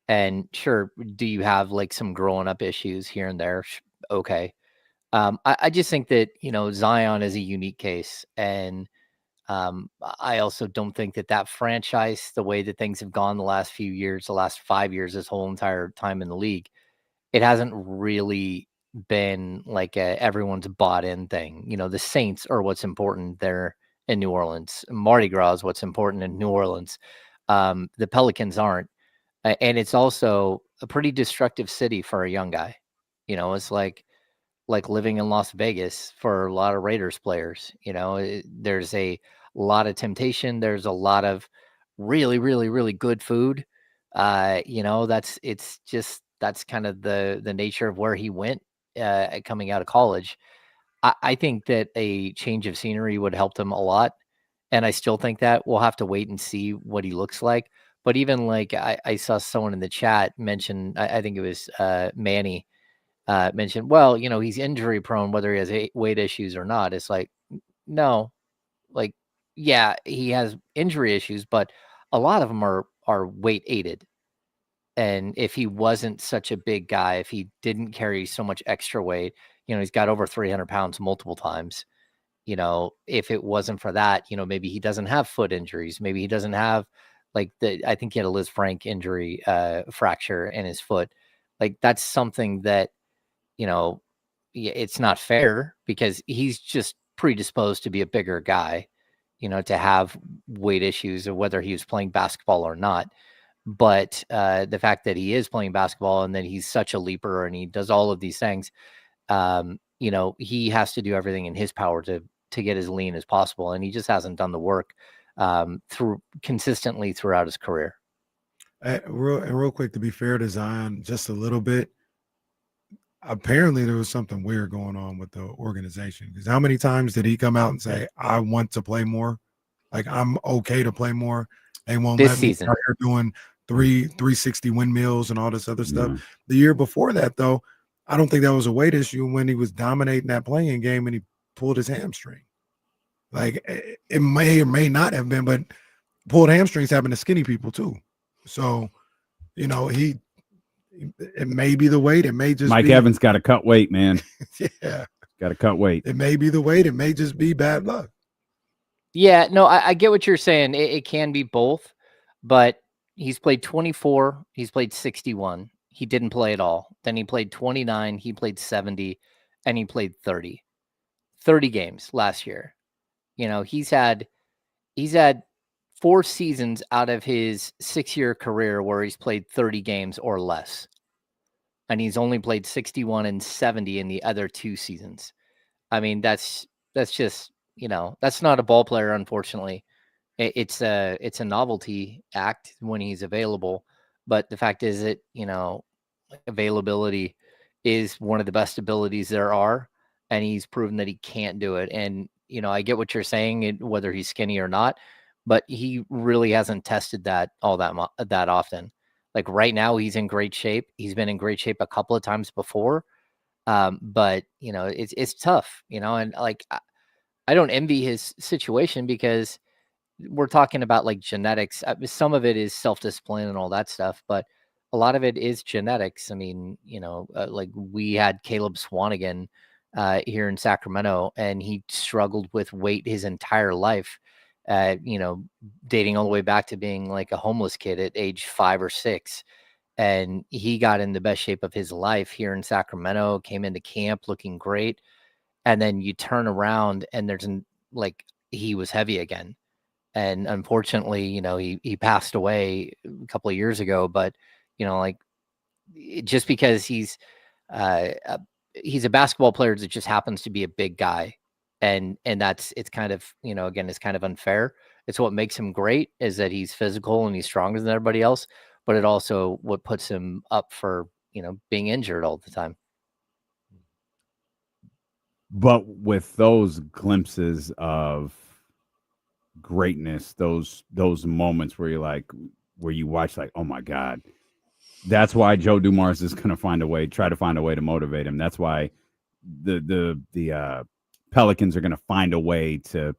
And sure, do you have like some growing up issues here and there? Okay. I just think that, Zion is a unique case. And I also don't think that franchise, the way that things have gone the last few years, the last 5 years, this whole entire time in the league, it hasn't really been like everyone's bought in thing. The Saints are what's important there in New Orleans. Mardi Gras is what's important in New Orleans. The Pelicans aren't. And it's also a pretty destructive city for a young guy. It's like living in Las Vegas for a lot of Raiders players. There's a lot of temptation. There's a lot of really, really, really good food. That's kind of the nature of where he went coming out of college. I think that a change of scenery would help him a lot. And I still think that we'll have to wait and see what he looks like. But even like I saw someone in the chat mention, I think it was Manny, mentioned, well, he's injury prone, whether he has weight issues or not. It's like, no, like, yeah, he has injury issues, but a lot of them are weight aided. And if he wasn't such a big guy, if he didn't carry so much extra weight, he's got over 300 pounds multiple times. If it wasn't for that, maybe he doesn't have foot injuries. Maybe he doesn't have I think he had a Liz Frank injury, fracture in his foot. Like, that's something that, it's not fair because he's just predisposed to be a bigger guy, to have weight issues, or whether he was playing basketball or not. But the fact that he is playing basketball and that he's such a leaper and he does all of these things, he has to do everything in his power to get as lean as possible. And he just hasn't done the work consistently throughout his career. Real quick, to be fair to Zion, just a little bit. Apparently, there was something weird going on with the organization. Because how many times did he come out and say, "I want to play more, like I'm okay to play more"? They won't this let season. me out here doing 360 windmills and all this other stuff. The year before that, though, I don't think that was a weight issue when he was dominating that playing game and he pulled his hamstring. Like, it may or may not have been, but pulled hamstrings happen to skinny people too. So, it may be the weight. It may just Mike Evans got to cut weight, man. Yeah. Got to cut weight. It may be the weight. It may just be bad luck. Yeah, no, I get what you're saying. It can be both, but he's played 24. He's played 61. He didn't play at all. Then he played 29. He played 70, and he played 30. 30 games last year. He's had 4 seasons out of his 6-year career where he's played 30 games or less. And he's only played 61 and 70 in the other 2 seasons. I mean, that's just, that's not a ball player, unfortunately. It's a novelty act when he's available. But the fact is that, availability is one of the best abilities there are. And he's proven that he can't do it. And, I get what you're saying, whether he's skinny or not, but he really hasn't tested that all that often. Like, right now, he's in great shape. He's been in great shape a couple of times before. But, it's tough, and like, I don't envy his situation because we're talking about like genetics. Some of it is self-discipline and all that stuff, but a lot of it is genetics. I mean, like, we had Caleb Swanigan here in Sacramento, and he struggled with weight his entire life, dating all the way back to being like a homeless kid at age 5 or 6. And he got in the best shape of his life here in Sacramento, came into camp looking great. And then you turn around and he was heavy again. And unfortunately, he passed away a couple of years ago, but, just because he's a basketball player that just happens to be a big guy. And it's kind of, again, it's kind of unfair. It's what makes him great is that he's physical and he's stronger than everybody else, but it also what puts him up for, being injured all the time. But with those glimpses of greatness, those moments where you watch like, oh my God, that's why Joe Dumars is going to try to find a way to motivate him. That's why the Pelicans are going to find a way to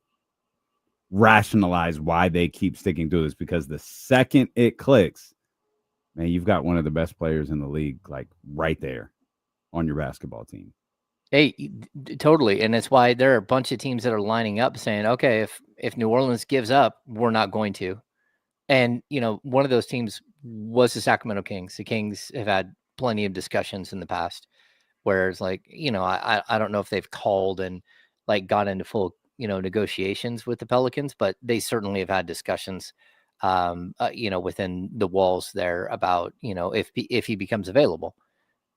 rationalize why they keep sticking through this, because the second it clicks, man, you've got one of the best players in the league, like right there on your basketball team. Hey, totally. And it's why there are a bunch of teams that are lining up saying, okay, if New Orleans gives up, we're not going to. And, one of those teams was the Sacramento Kings. The Kings have had plenty of discussions in the past where it's like, I don't know if they've called and like got into full, negotiations with the Pelicans, but they certainly have had discussions, within the walls there about, if he becomes available.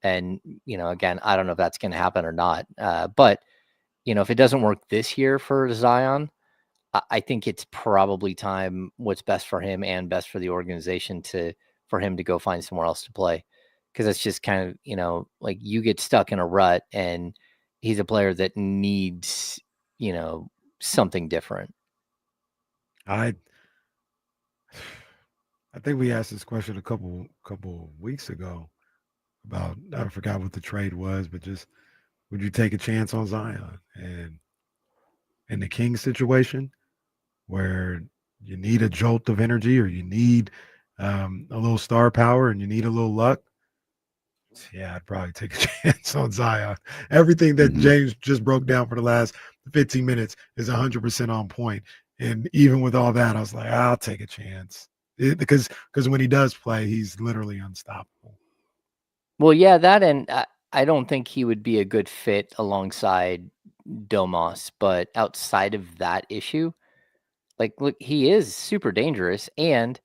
And, again, I don't know if that's going to happen or not. But, if it doesn't work this year for Zion, I think it's probably time what's best for him and best for the organization for him to go find somewhere else to play. Because it's just kind of, like you get stuck in a rut and he's a player that needs, something different. I think we asked this question a couple weeks ago about, I forgot what the trade was, but just would you take a chance on Zion? And in the King situation, where you need a jolt of energy or you need a little star power and you need a little luck, yeah, I'd probably take a chance on Zion. Everything that James just broke down for the last 15 minutes is 100% on point. And even with all that, I was like, I'll take a chance. Because when he does play, he's literally unstoppable. Well, yeah, that, and I don't think he would be a good fit alongside Domas, but outside of that issue, like, look, he is super dangerous, and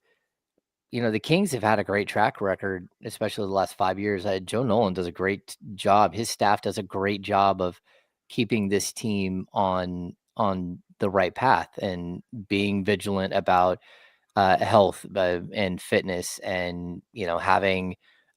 the Kings have had a great track record, especially the last 5 years. Joe Nolan does a great job. His staff does a great job of keeping this team on the right path and being vigilant about health and fitness, and having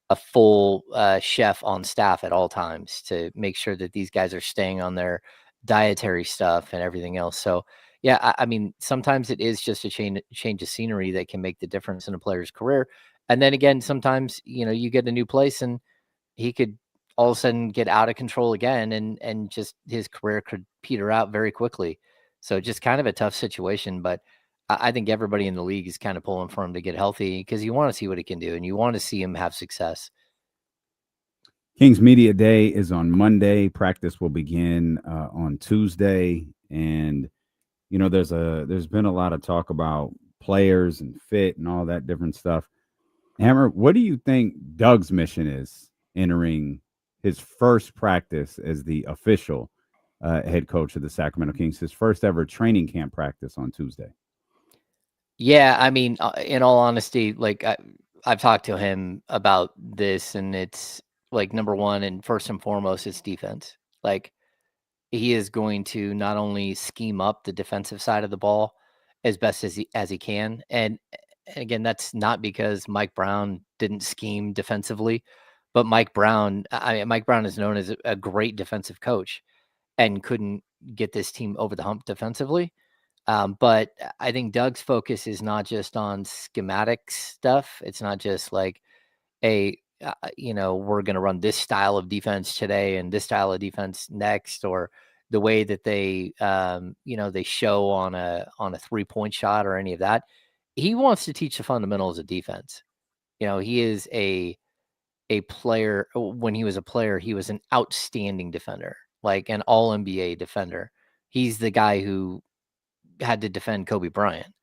a full chef on staff at all times to make sure that these guys are staying on their dietary stuff and everything else. So yeah, I mean, sometimes it is just a change of scenery that can make the difference in a player's career. And then again, sometimes you get a new place and he could all of a sudden get out of control again, and just his career could peter out very quickly. So just kind of a tough situation, but I think everybody in the league is kind of pulling for him to get healthy because you want to see what he can do and you want to see him have success. Kings Media Day is on Monday. Practice will begin on Tuesday. And, there's been a lot of talk about players and fit and all that different stuff. Hammer, what do you think Doug's mission is entering his first practice as the official head coach of the Sacramento Kings, his first ever training camp practice on Tuesday? Yeah, I mean, in all honesty, like I've talked to him about this, and it's like number one and first and foremost, it's defense. Like he is going to not only scheme up the defensive side of the ball as best as he can, and again, that's not because Mike Brown didn't scheme defensively, but Mike Brown is known as a great defensive coach and couldn't get this team over the hump defensively. But I think Doug's focus is not just on schematic stuff. It's not just like, we're going to run this style of defense today and this style of defense next, or the way that they, they show on a 3-point shot or any of that. He wants to teach the fundamentals of defense. He is a player. When he was a player, he was an outstanding defender, like an all NBA defender. He's the guy who had to defend Kobe Bryant.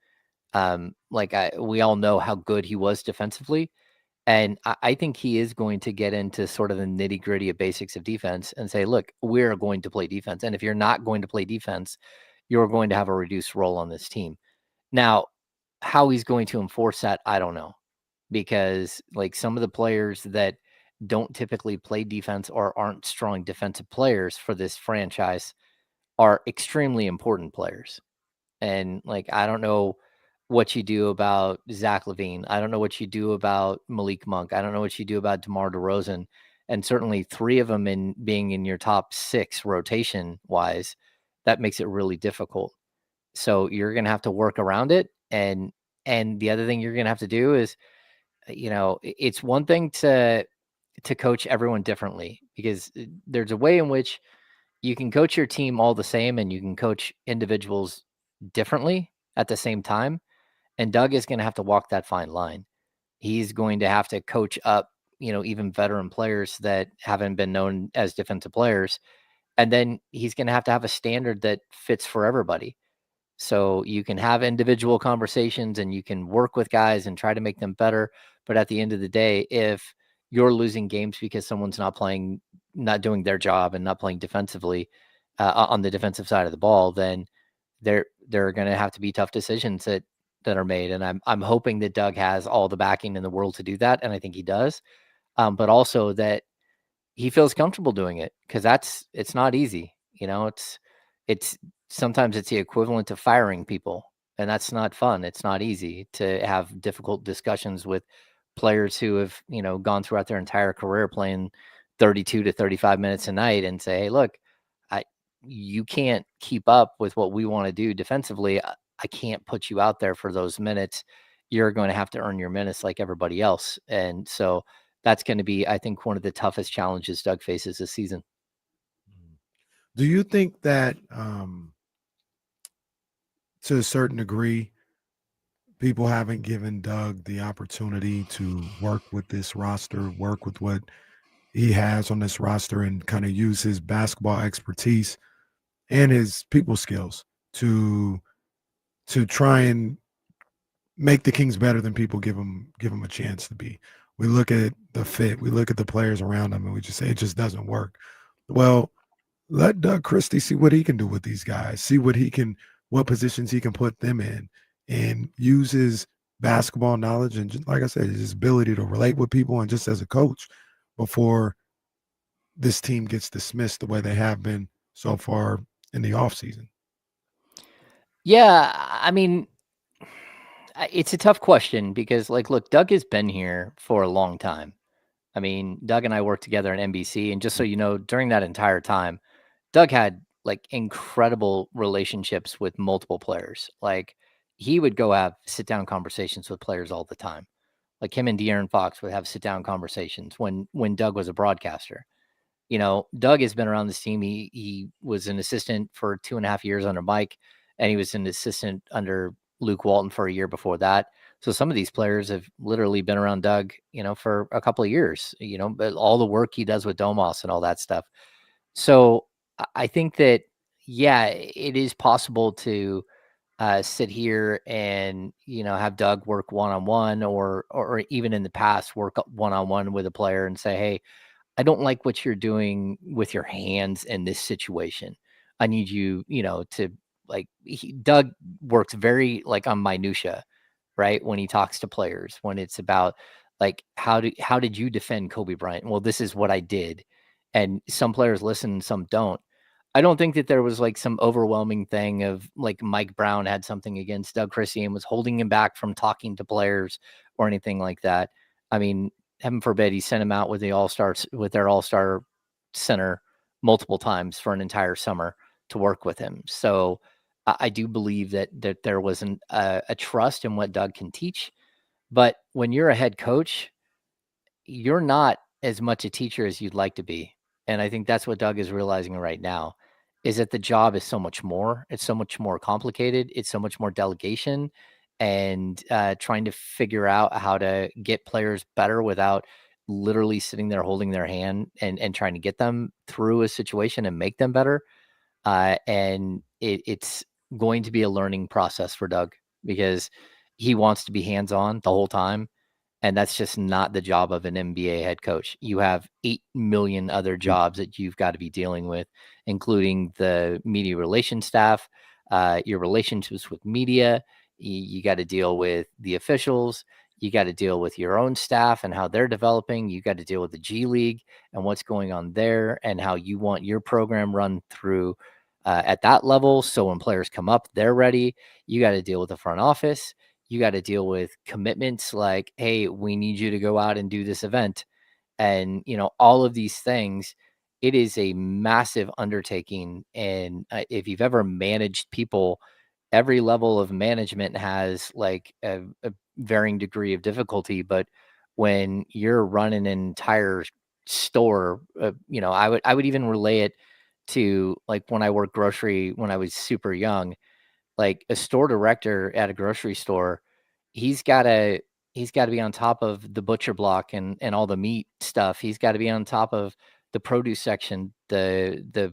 We all know how good he was defensively. And I think he is going to get into sort of the nitty gritty of basics of defense and say, look, we're going to play defense. And if you're not going to play defense, you're going to have a reduced role on this team. Now, how he's going to enforce that, I don't know, because like some of the players that don't typically play defense or aren't strong defensive players for this franchise are extremely important players. And like, I don't know what you do about Zach LaVine. I don't know what you do about Malik Monk. I don't know what you do about DeMar DeRozan. And certainly 3 of them being in your top 6 rotation wise, that makes it really difficult. So you're going to have to work around it. And the other thing you're going to have to do is, it's one thing to coach everyone differently, because there's a way in which you can coach your team all the same and you can coach individuals differently at the same time. And Doug is going to have to walk that fine line. He's going to have to coach up, even veteran players that haven't been known as defensive players. And then he's going to have a standard that fits for everybody. So you can have individual conversations and you can work with guys and try to make them better. But at the end of the day, if you're losing games because someone's not doing their job and not playing defensively on the defensive side of the ball, then there are going to have to be tough decisions that are made. And I'm hoping that Doug has all the backing in the world to do that. And I think he does. But also that he feels comfortable doing it, because it's not easy. It's sometimes it's the equivalent of firing people, and that's not fun. It's not easy to have difficult discussions with players who have, gone throughout their entire career playing 32 to 35 minutes a night and say, hey, look, you can't keep up with what we want to do defensively. I can't put you out there for those minutes. You're going to have to earn your minutes like everybody else. And so that's going to be, I think, one of the toughest challenges Doug faces this season. Do you think that to a certain degree, people haven't given Doug the opportunity to work with this roster, work with what he has on this roster, and kind of use his basketball expertise and his people skills to try and make the Kings better than people give them a chance to be? We look at the fit, we look at the players around them, and we just say it just doesn't work. Well, let Doug Christie see what he can do with these guys, see what positions he can put them in, and use his basketball knowledge and, just like I said, his ability to relate with people and just as a coach before this team gets dismissed the way they have been so far in the offseason. Yeah, I mean, it's a tough question because, like, look, Doug has been here for a long time. I mean, Doug and I worked together at NBC, and just so you know, during that entire time, Doug had like incredible relationships with multiple players. Like, he would go have sit-down conversations with players all the time. Like, him and De'Aaron Fox would have sit-down conversations when Doug was a broadcaster. You know, Doug has been around this team. He was an assistant for 2.5 years under Mike, and he was an assistant under Luke Walton for a year before that. So some of these players have literally been around Doug, you know, for a couple of years, you know, but all the work he does with Domas and all that stuff. So I think that, yeah, it is possible to sit here and, you know, have Doug work one-on-one or even in the past work one-on-one with a player and say, hey, I don't like what you're doing with your hands in this situation. I need you, you know, to like, Doug works very like on minutia, right? When he talks to players, when it's about like, how did you defend Kobe Bryant? Well, this is what I did. And some players listen, some don't. I don't think that there was like some overwhelming thing of like Mike Brown had something against Doug Christie and was holding him back from talking to players or anything like that. I mean, heaven forbid he sent him out with their all-star center multiple times for an entire summer to work with him. So I do believe that there wasn't a trust in what Doug can teach. But when you're a head coach, you're not as much a teacher as you'd like to be. And I think that's what Doug is realizing right now, is that the job is so much more. It's so much more complicated. It's so much more delegation and trying to figure out how to get players better without literally sitting there holding their hand and trying to get them through a situation and make them better. And it's going to be a learning process for Doug because he wants to be hands-on the whole time. And that's just not the job of an NBA head coach. You have 8 million other jobs that you've got to be dealing with, including the media relations staff, your relationships with media. You got to deal with the officials. You got to deal with your own staff and how they're developing. You got to deal with the G League and what's going on there and how you want your program run through at that level. So when players come up, they're ready. You got to deal with the front office. You got to deal with commitments like, hey, we need you to go out and do this event. And, you know, all of these things, it is a massive undertaking. And if you've ever managed people, every level of management has like a varying degree of difficulty. But when you're running an entire store, you know, I would even relay it to like when I worked grocery when I was super young. Like a store director at a grocery store, he's got to be on top of the butcher block and all the meat stuff. He's got to be on top of the produce section, the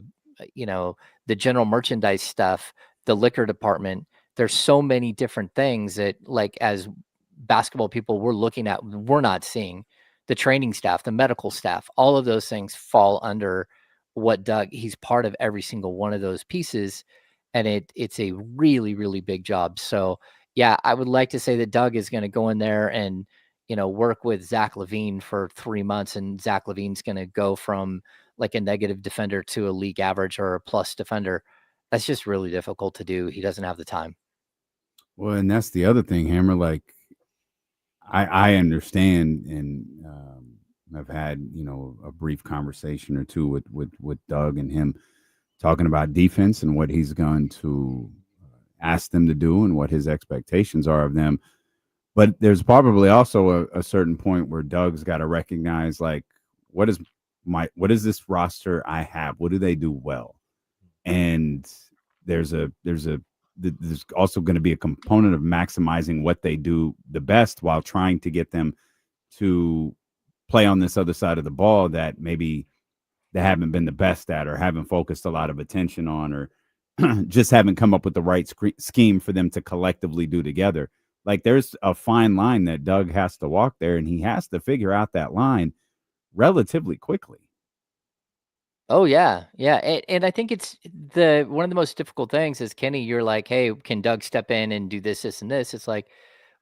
you know, the general merchandise stuff, the liquor department. There's so many different things that, like, as basketball people, we're looking at, we're not seeing. The training staff, the medical staff, all of those things fall under what Doug, he's part of every single one of those pieces. And it's a really, really big job. So yeah, I would like to say that Doug is going to go in there and, you know, work with Zach LaVine for 3 months, and Zach LaVine's going to go from like a negative defender to a league average or a plus defender. That's just really difficult to do. He doesn't have the time. Well, and that's the other thing, Hammer. Like, I understand, and I've had, you know, a brief conversation or two with Doug and him talking about defense and what he's going to ask them to do and what his expectations are of them. But there's probably also a certain point where Doug's got to recognize, like, what is this roster I have? What do they do well? And there's also going to be a component of maximizing what they do the best while trying to get them to play on this other side of the ball that maybe they haven't been the best at, or haven't focused a lot of attention on, or just haven't come up with the right scheme for them to collectively do together. Like, there's a fine line that Doug has to walk there, and he has to figure out that line relatively quickly. Oh yeah, yeah, and I think it's one of the most difficult things is, Kenny, you're like, hey, can Doug step in and do this, this, and this? It's like,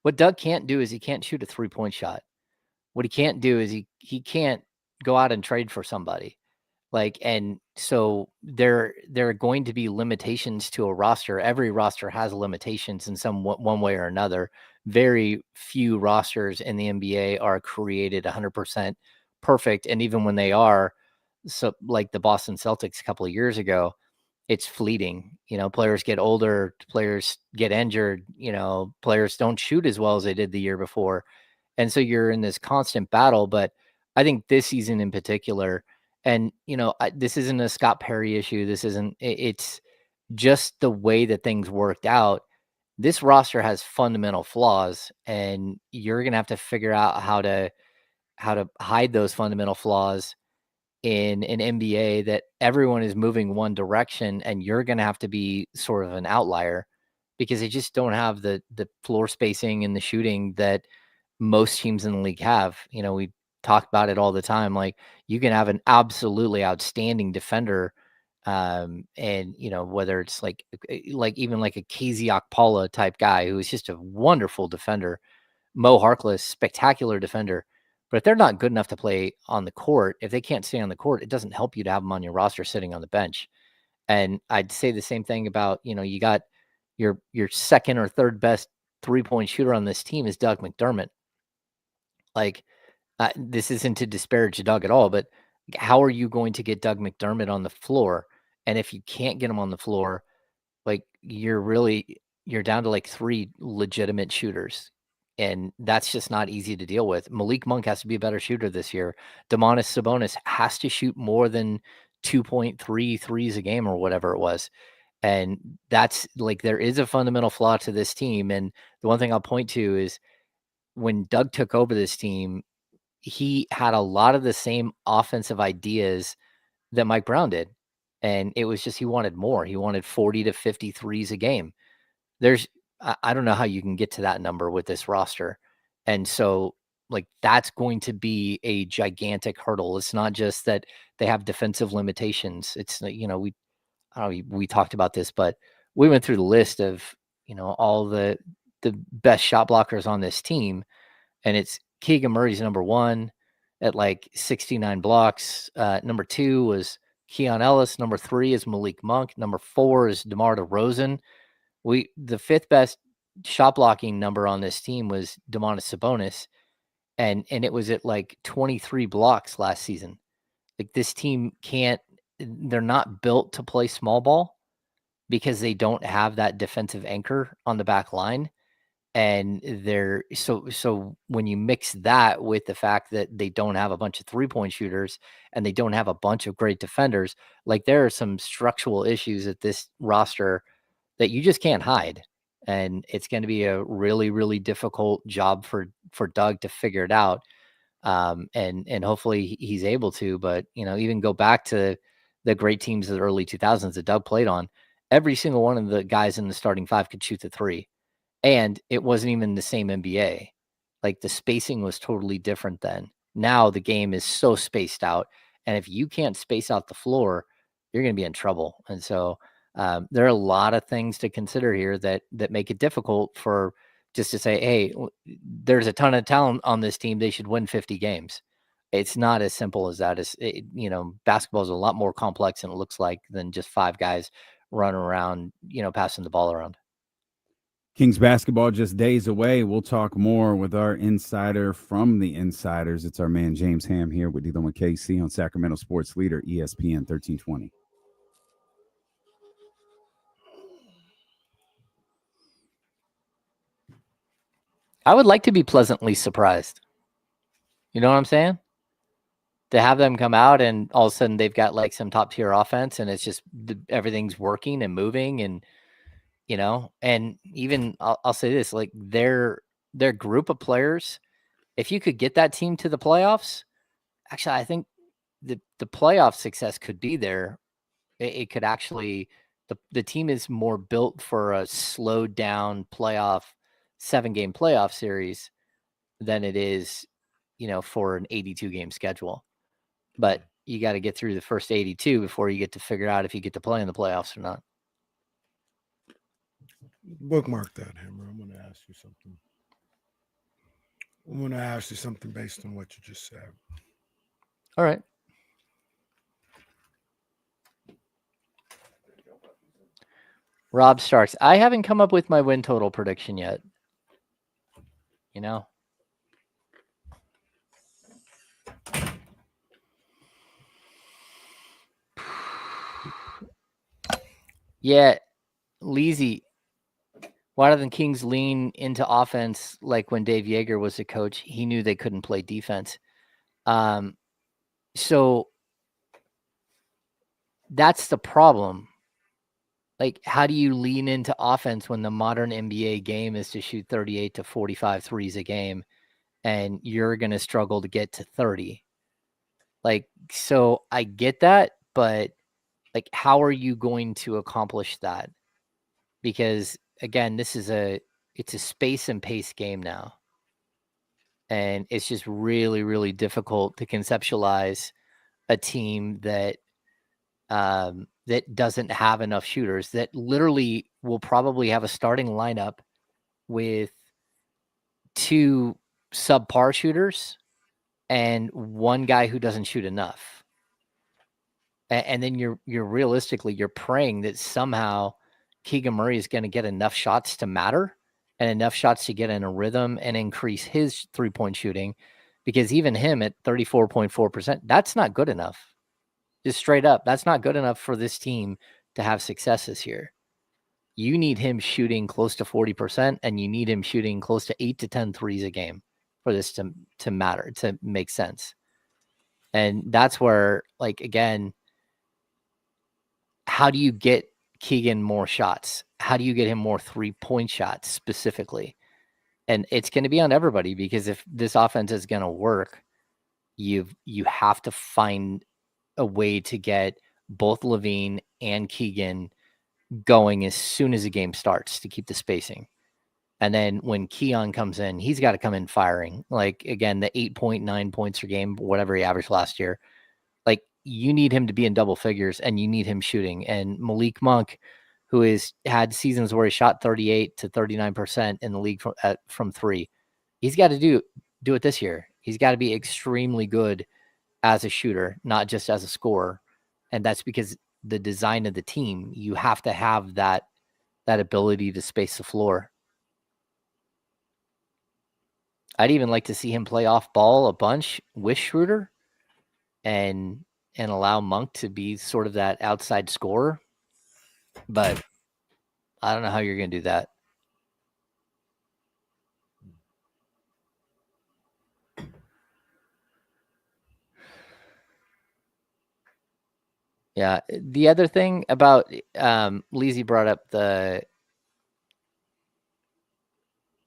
what Doug can't do is he can't shoot a 3-point shot. What he can't do is he can't go out and trade for somebody. Like, and so there are going to be limitations to a roster. Every roster has limitations in one way or another. Very few rosters in the NBA are created 100% perfect, and even when they are, so like the Boston Celtics a couple of years ago, it's fleeting. Players get older, players get injured, players don't shoot as well as they did the year before. And so you're in this constant battle. But I think this season in particular, and, this isn't a Scott Perry issue. It's just the way that things worked out. This roster has fundamental flaws, and you're going to have to figure out how to hide those fundamental flaws in an NBA that everyone is moving one direction, and you're going to have to be sort of an outlier because they just don't have the floor spacing and the shooting that most teams in the league have. We talk about it all the time. Like, you can have an absolutely outstanding defender, and whether it's like even like a KZ Okpala type guy who is just a wonderful defender, Mo Harkless, spectacular defender. But if they're not good enough to play on the court, if they can't stay on the court, it doesn't help you to have them on your roster sitting on the bench. And I'd say the same thing about, you got your second or third best 3-point shooter on this team is Doug McDermott. Like, this isn't to disparage Doug at all, but how are you going to get Doug McDermott on the floor? And if you can't get him on the floor, like, you're down to like 3 legitimate shooters. And that's just not easy to deal with. Malik Monk has to be a better shooter this year. Domantas Sabonis has to shoot more than 2.3 threes a game or whatever it was. And that's like, there is a fundamental flaw to this team. And the one thing I'll point to is when Doug took over this team, he had a lot of the same offensive ideas that Mike Brown did. And it was just, he wanted more. He wanted 40 to 50 threes a game. I don't know how you can get to that number with this roster. And so, like, that's going to be a gigantic hurdle. It's not just that they have defensive limitations. It's, we talked about this, but we went through the list of, all the best shot blockers on this team. And it's Keegan Murray's number 1 at like 69 blocks. Number 2 was Keon Ellis. Number 3 is Malik Monk. Number 4 is DeMar DeRozan. The 5th best shot blocking number on this team was Domantas Sabonis, and it was at like 23 blocks last season. Like, this team they're not built to play small ball because they don't have that defensive anchor on the back line. And so when you mix that with the fact that they don't have a bunch of 3-point shooters and they don't have a bunch of great defenders, like, there are some structural issues at this roster that you just can't hide. And it's going to be a really, really difficult job for Doug to figure it out. And hopefully he's able to, but, even go back to the great teams of the early 2000s that Doug played on, every single one of the guys in the starting 5 could shoot the 3. And it wasn't even the same NBA. Like, the spacing was totally different then. Now the game is so spaced out. And if you can't space out the floor, you're going to be in trouble. And so, there are a lot of things to consider here that make it difficult for just to say, hey, there's a ton of talent on this team, they should win 50 games. It's not as simple as that. Basketball is a lot more complex than it looks like than just 5 guys running around, passing the ball around. Kings basketball just days away. We'll talk more with our insider from the Insiders. It's our man James Ham here with Dealing with KC on Sacramento Sports Leader, ESPN 1320. I would like to be pleasantly surprised. You know what I'm saying? To have them come out and all of a sudden they've got like some top tier offense and it's just everything's working and moving and, you know, and even I'll say this, like their group of players, if you could get that team to the playoffs, actually, I think the playoff success could be there. It could actually, the team is more built for a slowed down playoff, 7-game playoff series than it is, you know, for an 82 game schedule. But you got to get through the first 82 before you get to figure out if you get to play in the playoffs or not. Bookmark that, Hammer. I'm going to ask you something. I'm going to ask you something based on what you just said. All right. Rob Starks. I haven't come up with my win total prediction yet. You know? Yeah, Leezy. Why didn't Kings lean into offense like when Dave Yeager was the coach? He knew they couldn't play defense. So that's the problem. Like, how do you lean into offense when the modern NBA game is to shoot 38 to 45 threes a game and you're going to struggle to get to 30? Like, so I get that, but like, how are you going to accomplish that? Because again, it's a space and pace game now. And it's just really, really difficult to conceptualize a team that that doesn't have enough shooters, that literally will probably have a starting lineup with 2 subpar shooters and 1 guy who doesn't shoot enough. And then you're realistically, you're praying that somehow Keegan Murray is going to get enough shots to matter and enough shots to get in a rhythm and increase his 3-point shooting, because even him at 34.4%, that's not good enough. Just straight up, that's not good enough for this team to have success this year. You need him shooting close to 40%, and you need him shooting close to 8 to 10 threes a game for this to matter, to make sense. And that's where, like, again, how do you get Keegan more shots? How do you get him more 3-point shots specifically? And it's going to be on everybody, because if this offense is going to work, you have to find a way to get both Levine and Keegan going as soon as the game starts to keep the spacing. And then when Keon comes in, he's got to come in firing. Like, again, the 8.9 points per game, whatever he averaged last year, like, you need him to be in double figures and you need him shooting. And Malik Monk, who has had seasons where he shot 38 to 39% in the league from 3, he's got to do it this year. He's got to be extremely good as a shooter, not just as a scorer. And that's because the design of the team, you have to have that ability to space the floor. I'd even like to see him play off ball a bunch with Schroeder and allow Monk to be sort of that outside scorer. But I don't know how you're going to do that. Yeah. The other thing about Leezy brought up the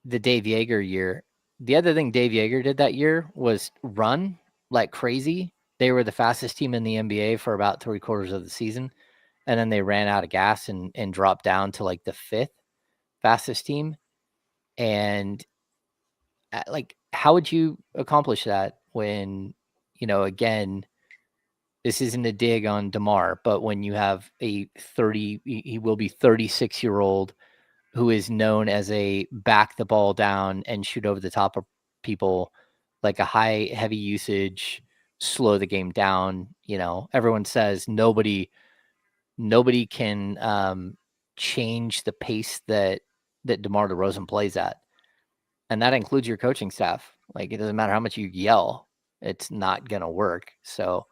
Dave Yeager year. The other thing Dave Yeager did that year was run like crazy. They were the fastest team in the NBA for about 3/4 of the season. And then they ran out of gas and dropped down to like the 5th fastest team. And like, how would you accomplish that when, you know, again, this isn't a dig on DeMar, but when you have he will be 36-year-old who is known as a back the ball down and shoot over the top of people, like a heavy usage, slow the game down. You know, everyone says nobody can change the pace that DeMar DeRozan plays at. And that includes your coaching staff. Like, it doesn't matter how much you yell, it's not going to work. So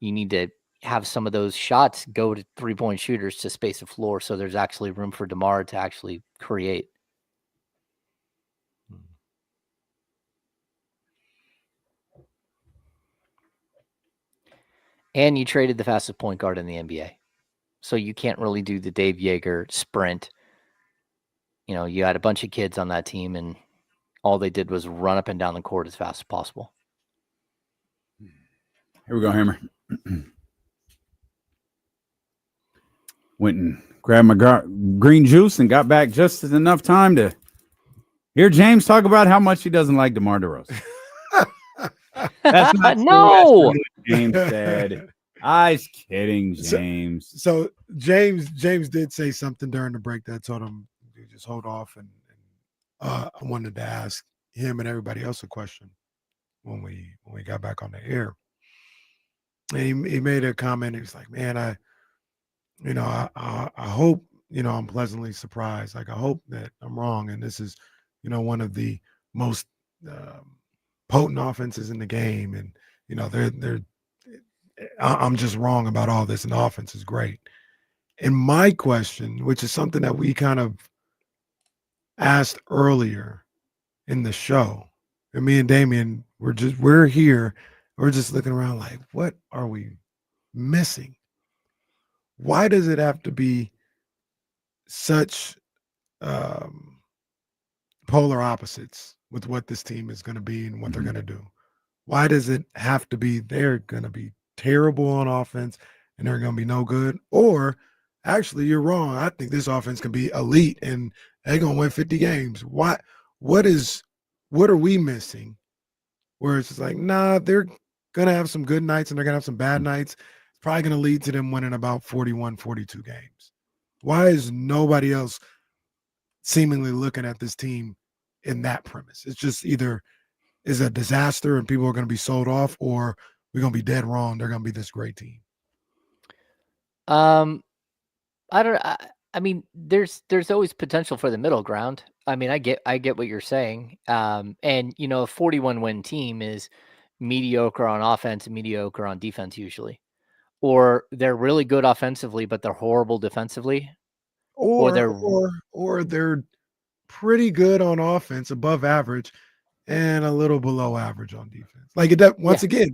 you need to have some of those shots go to 3-point shooters to space the floor, so there's actually room for DeMar to actually create. And you traded the fastest point guard in the NBA. So you can't really do the Dave Yeager sprint. You had a bunch of kids on that team, and all they did was run up and down the court as fast as possible. Here we go, Hammer. Went and grabbed my green juice and got back just enough time to hear James talk about how much he doesn't like DeMar DeRozan. That's not no. True. James said. I was kidding, James. So James did say something during the break that told him to just hold off, and I wanted to ask him and everybody else a question when we got back on the air. And he made a comment. He was like, "Man, I hope I'm pleasantly surprised. Like I hope that I'm wrong, and this is one of the most potent offenses in the game, and I'm just wrong about all this, and the offense is great." And my question, which is something that we kind of asked earlier in the show, and me and Damian, we're here, we're just looking around like, what are we missing? Why does it have to be such polar opposites with what this team is going to be and what they're going to do? Why does it have to be they're going to be terrible on offense and they're going to be no good? Or actually, you're wrong. I think this offense can be elite and they're going to win 50 games. What are we missing? Where it's just like, nah, they're going to have some good nights and they're going to have some bad nights. It's probably going to lead to them winning about 41, 42 games. Why is nobody else seemingly looking at this team in that premise? It's just either is a disaster and people are going to be sold off, or we're going to be dead wrong. They're going to be this great team. I mean, there's always potential for the middle ground. I mean, I get what you're saying. And a 41 win team is mediocre on offense and mediocre on defense usually, or they're really good offensively, but they're horrible defensively, or they're pretty good on offense, above average, and a little below average on defense. Like again,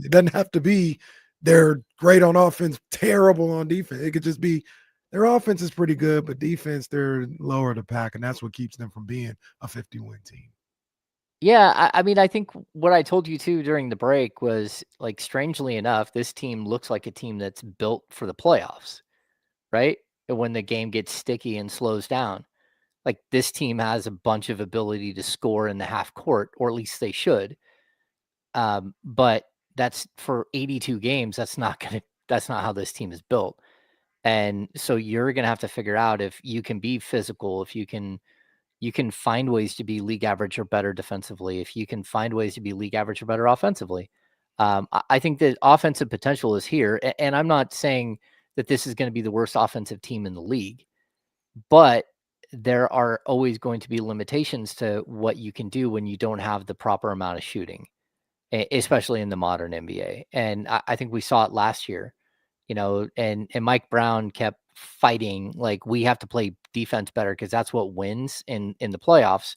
it doesn't have to be they're great on offense, terrible on defense. It could just be their offense is pretty good, but defense, they're lower the pack, and that's what keeps them from being a 50-win team. Yeah, I mean, I think what I told you too during the break was, like, strangely enough, this team looks like a team that's built for the playoffs, right? And when the game gets sticky and slows down, like, this team has a bunch of ability to score in the half court, or at least they should. But that's for 82 games. That's not how this team is built. And so you're going to have to figure out if you can be physical, if you can find ways to be league average or better defensively, if you can find ways to be league average or better offensively. I think that offensive potential is here. And I'm not saying that this is going to be the worst offensive team in the league, but there are always going to be limitations to what you can do when you don't have the proper amount of shooting, especially in the modern NBA. And I think we saw it last year, and Mike Brown kept fighting, like, we have to play defense better because that's what wins in the playoffs.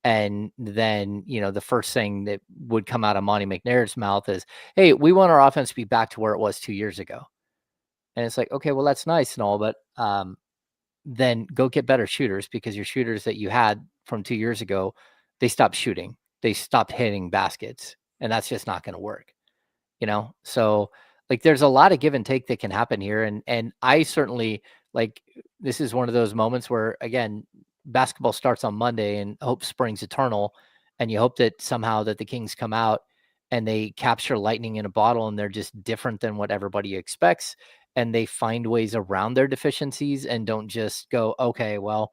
And then, the first thing that would come out of Monty McNair's mouth is, hey, we want our offense to be back to where it was 2 years ago. And it's like, okay, well, that's nice and all, but then go get better shooters, because your shooters that you had from 2 years ago, they stopped shooting. They stopped hitting baskets, and that's just not going to work, So, like, there's a lot of give and take that can happen here. And I certainly, like, this is one of those moments where, again, basketball starts on Monday and hope springs eternal. And you hope that somehow that the Kings come out and they capture lightning in a bottle, and they're just different than what everybody expects. And they find ways around their deficiencies and don't just go, okay, well,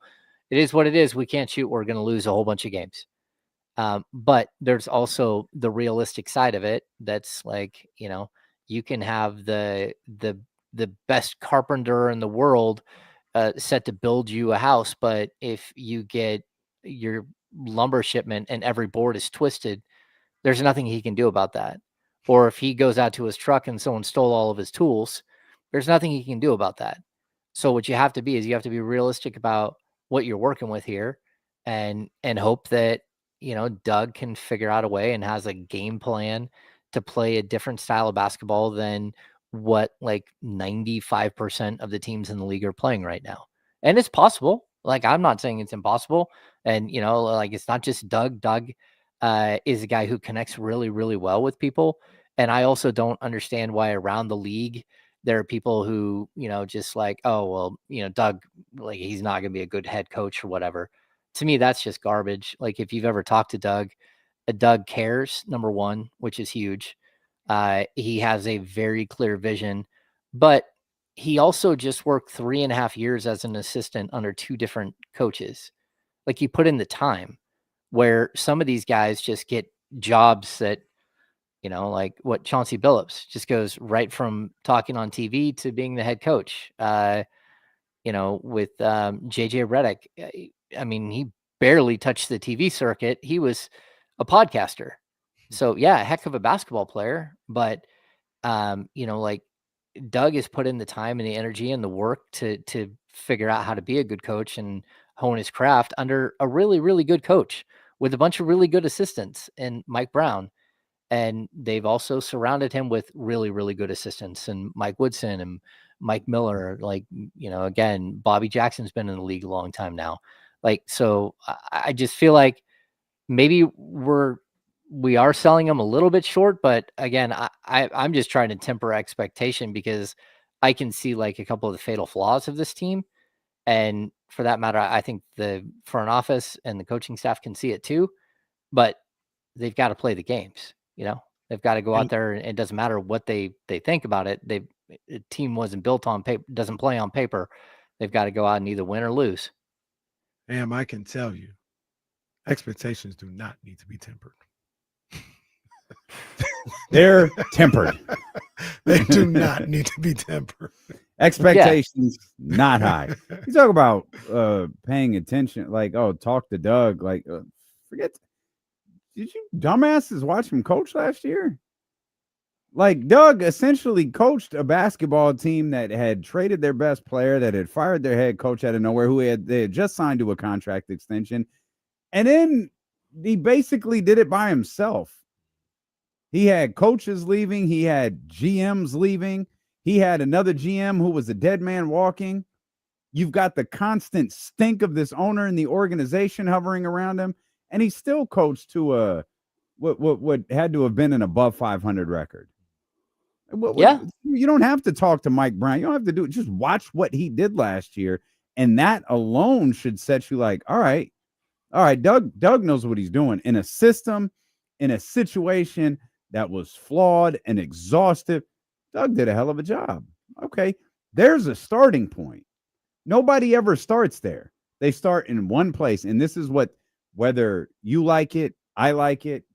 it is what it is. We can't shoot. We're going to lose a whole bunch of games. But there's also the realistic side of it. That's like, you can have the best carpenter in the world set to build you a house, but if you get your lumber shipment and every board is twisted, there's nothing he can do about that. Or if he goes out to his truck and someone stole all of his tools, there's nothing he can do about that. So what you have to be is you have to be realistic about what you're working with here, and hope that, Doug can figure out a way and has a game plan to play a different style of basketball than what like 95% of the teams in the league are playing right now. And it's possible. Like, I'm not saying it's impossible. And, you know, like, it's not just Doug. Doug is a guy who connects really, really well with people. And I also don't understand why around the league there are people who, you know, just like, oh, well, you know, Doug, like, he's not going to be a good head coach or whatever. To me, that's just garbage. Like, if you've ever talked to Doug, Doug cares, number one, which is huge. He has a very clear vision, but he also just worked 3.5 years as an assistant under 2 different coaches. Like, he put in the time, where some of these guys just get jobs that, you know, like what Chauncey Billups just goes right from talking on TV to being the head coach. You know, with JJ Redick, I mean, he barely touched the TV circuit. He was a podcaster. So yeah, a heck of a basketball player, but you know, like, Doug has put in the time and the energy and the work to figure out how to be a good coach and hone his craft under a really, really good coach with a bunch of really good assistants and Mike Brown. And they've also surrounded him with really, really good assistants and Mike Woodson and Mike Miller. Like, you know, again, Bobby Jackson's been in the league a long time now. Like, so I just feel like maybe we are selling them a little bit short, but again, I'm just trying to temper expectation because I can see like a couple of the fatal flaws of this team. And for that matter, I think the front office and the coaching staff can see it too, but they've got to play the games. You know, they've got to go out there, and it doesn't matter what they think about it. The team wasn't built on paper, doesn't play on paper. They've got to go out and either win or lose. I can tell you, expectations do not need to be tempered. They're tempered. They do not need to be tempered. Expectations not high. You talk about paying attention, like, oh, talk to Doug. Like, forget. Did you dumbasses watch him coach last year? Like, Doug essentially coached a basketball team that had traded their best player, that had fired their head coach out of nowhere, they had just signed to a contract extension, and then he basically did it by himself. He had coaches leaving. He had GMs leaving. He had another GM who was a dead man walking. You've got the constant stink of this owner and the organization hovering around him. And he still coached to what had to have been an above 500 record. You don't have to talk to Mike Brown. You don't have to do it. Just watch what he did last year. And that alone should set you like, all right, Doug knows what he's doing in a system, in a situation that was flawed and exhaustive. Doug did a hell of a job. Okay, there's a starting point. Nobody ever starts there. They start in one place. And this is what, whether you like it, I like it,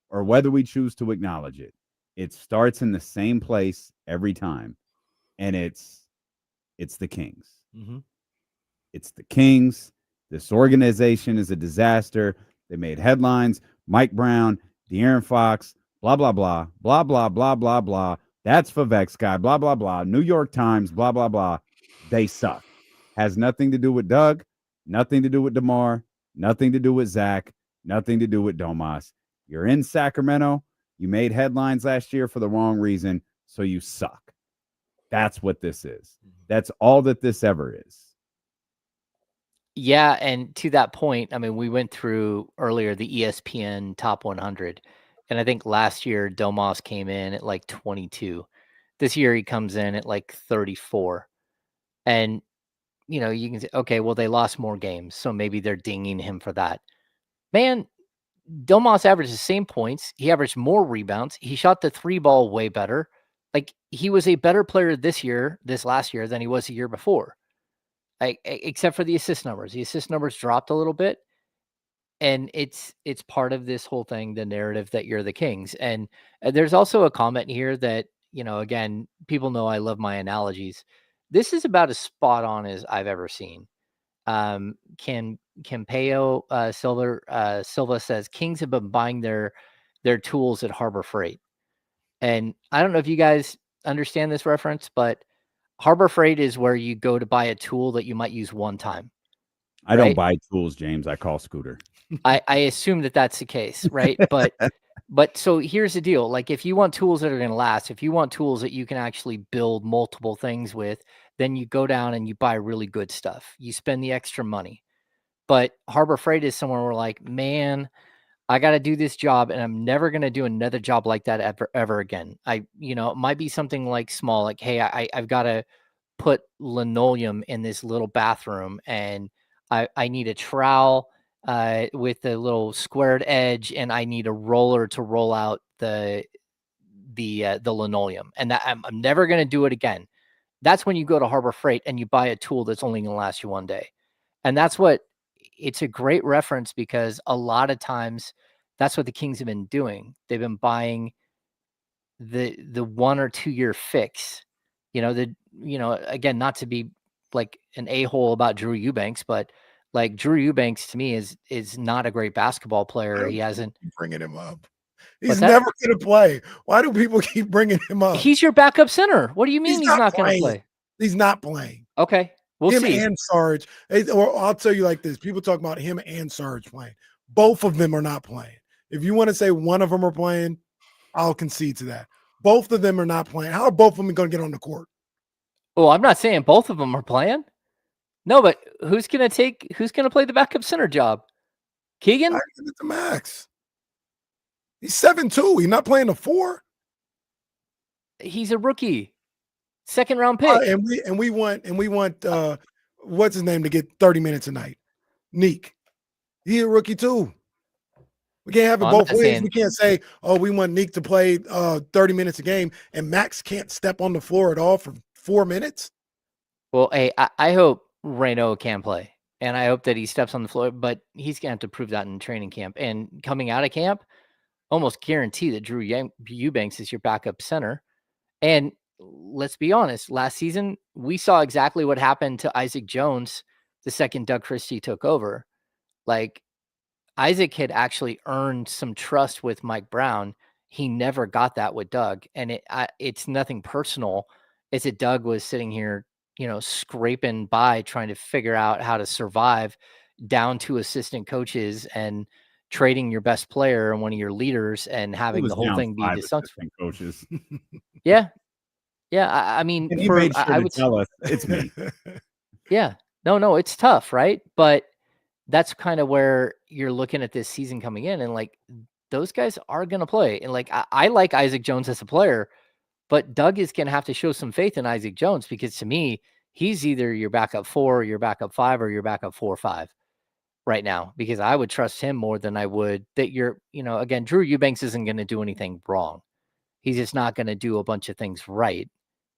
or whether we choose to acknowledge it, it starts in the same place every time. And it's the Kings. Mm-hmm. It's the Kings. This organization is a disaster. They made headlines. Mike Brown, De'Aaron Fox, blah, blah, blah, blah, blah, blah, blah, blah. That's Favex guy, blah, blah, blah. New York Times, blah, blah, blah. They suck. Has nothing to do with Doug, nothing to do with DeMar, nothing to do with Zach, nothing to do with Domas. You're in Sacramento. You made headlines last year for the wrong reason, so you suck. That's what this is. That's all that this ever is. Yeah, and to that point, I mean, we went through earlier the ESPN Top 100, and I think last year Domas came in at like 22. This year he comes in at like 34. And, you know, you can say, okay, well, they lost more games, so maybe they're dinging him for that. Man, Domas averaged the same points. He averaged more rebounds. He shot the 3 ball way better. Like, he was a better player this last year, than he was the year before. Except for the assist numbers. The assist numbers dropped a little bit. And it's part of this whole thing, the narrative that you're the Kings. And there's also a comment here that, you know, again, people know I love my analogies. This is about as spot on as I've ever seen. Campeo Silva says Kings have been buying their tools at Harbor Freight. And I don't know if you guys understand this reference, but Harbor Freight is where you go to buy a tool that you might use one time. I don't buy tools, James. I call Scooter. I assume that that's the case, right? But But so here's the deal. Like, if you want tools that are going to last, if you want tools that you can actually build multiple things with, then you go down and you buy really good stuff. You spend the extra money. But Harbor Freight is somewhere where, like, man, I got to do this job and I'm never going to do another job like that ever again. It might be something like small, like, hey, I've got to put linoleum in this little bathroom and I need a trowel with a little squared edge and I need a roller to roll out the linoleum, and that I'm never going to do it again. That's when you go to Harbor Freight and you buy a tool that's only going to last you one day. And it's a great reference because a lot of times that's what the Kings have been doing. They've been buying the 1 or 2 year fix. Again, not to be like an a-hole about Drew Eubanks, but like Drew Eubanks to me is not a great basketball player. He hasn't bringing him up. He's never going to play. Why do people keep bringing him up? He's your backup center. What do you mean he's not going to play? He's not playing. Okay. We'll see. Him and Sarge. Or I'll tell you like this. People talk about him and Sarge playing. Both of them are not playing. If you want to say one of them are playing, I'll concede to that. Both of them are not playing. How are both of them going to get on the court? Oh, I'm not saying both of them are playing. No, but who's going to play the backup center job? Keegan? I give it to Max. He's 7'2". He's not playing the 4. He's a rookie. Second round pick. And we want what's his name to get 30 minutes a night? Neek. He's a rookie too. We can't have it both ways. We can't say, oh, we want Neek to play 30 minutes a game and Max can't step on the floor at all for 4 minutes. Well, hey, I hope Reno can play. And I hope that he steps on the floor, but he's going to have to prove that in training camp. And coming out of camp, almost guarantee that Drew Eubanks is your backup center. And let's be honest, last season, we saw exactly what happened to Isaac Jones the second Doug Christie took over. Like, Isaac had actually earned some trust with Mike Brown. He never got that with Doug. And it's nothing personal. It's that Doug was sitting here, scraping by, trying to figure out how to survive down to assistant coaches and trading your best player and one of your leaders and having the whole thing be dysfunctional. Coaches. Yeah. Yeah. I mean, and he made sure to tell us it's me. Yeah. No, it's tough, right? But that's kind of where you're looking at this season coming in, and like those guys are going to play. And like, I like Isaac Jones as a player, but Doug is going to have to show some faith in Isaac Jones because to me, he's either your backup 4, or your backup 5, or your backup 4 or 5 right now, because I would trust him more than I would that again, Drew Eubanks isn't going to do anything wrong. He's just not going to do a bunch of things right.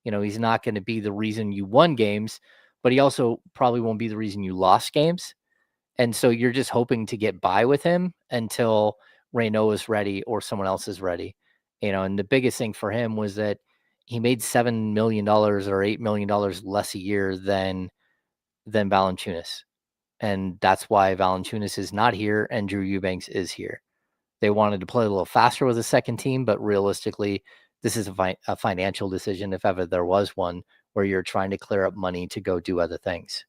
He's not going to be the reason you won games, but he also probably won't be the reason you lost games. And so you're just hoping to get by with him until Reno is ready or someone else is ready. And the biggest thing for him was that he made $7 million or $8 million less a year than Valanciunas. And that's why Valanciunas is not here and Drew Eubanks is here. They wanted to play a little faster with the second team, but realistically, this is a financial decision, if ever there was one, where you're trying to clear up money to go do other things.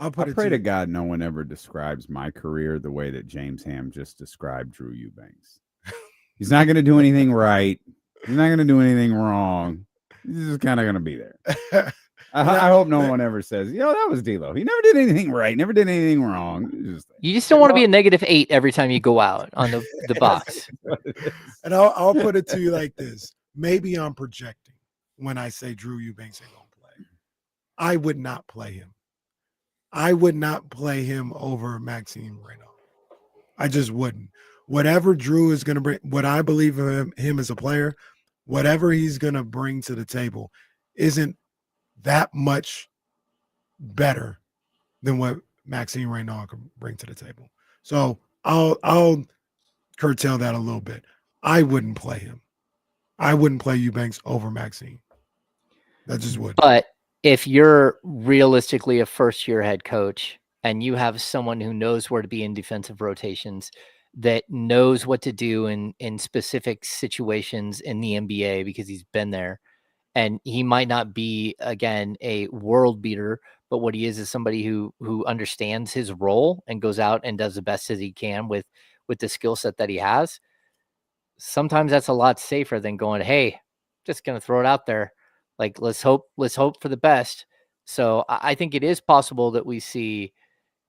I pray to God no one ever describes my career the way that James Ham just described Drew Eubanks. He's not going to do anything right. He's not going to do anything wrong. He's just kind of going to be there. I hope no one ever says, that was D'Lo. He never did anything right, never did anything wrong. You just don't want to be a -8 every time you go out on the box. And I'll put it to you like this. Maybe I'm projecting when I say Drew Eubanks ain't going to play. I would not play him. I would not play him over Maxime Reno. I just wouldn't. Whatever Drew is going to bring, what I believe of him as a player, whatever he's going to bring to the table isn't that much better than what Maxime Reno can bring to the table. So I'll curtail that a little bit. I wouldn't play him. I wouldn't play Eubanks over Maxime. That just wouldn't. But if you're realistically a first-year head coach and you have someone who knows where to be in defensive rotations, that knows what to do in specific situations in the NBA because he's been there, and he might not be, again, a world beater, but what he is somebody who understands his role and goes out and does the best that he can with the skill set that he has, sometimes that's a lot safer than going, hey, just going to throw it out there. Like, let's hope for the best. So I think it is possible that we see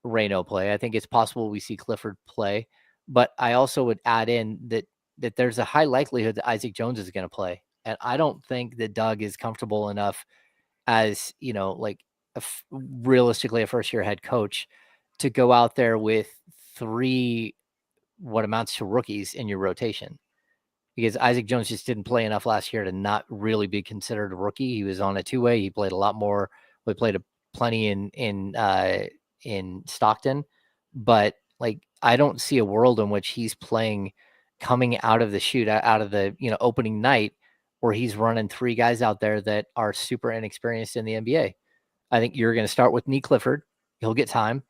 Reno play. I think it's possible we see Clifford play, but I also would add in that there's a high likelihood that Isaac Jones is going to play. And I don't think that Doug is comfortable enough as, like realistically a first-year head coach to go out there with 3 what amounts to rookies in your rotation, because Isaac Jones just didn't play enough last year to not really be considered a rookie. He was on a 2-way. He played a lot more. We played plenty in Stockton, but like, I don't see a world in which he's playing coming out of the shoot, out of the, opening night, where he's running 3 guys out there that are super inexperienced in the NBA. I think you're going to start with Nee Clifford. He'll get time.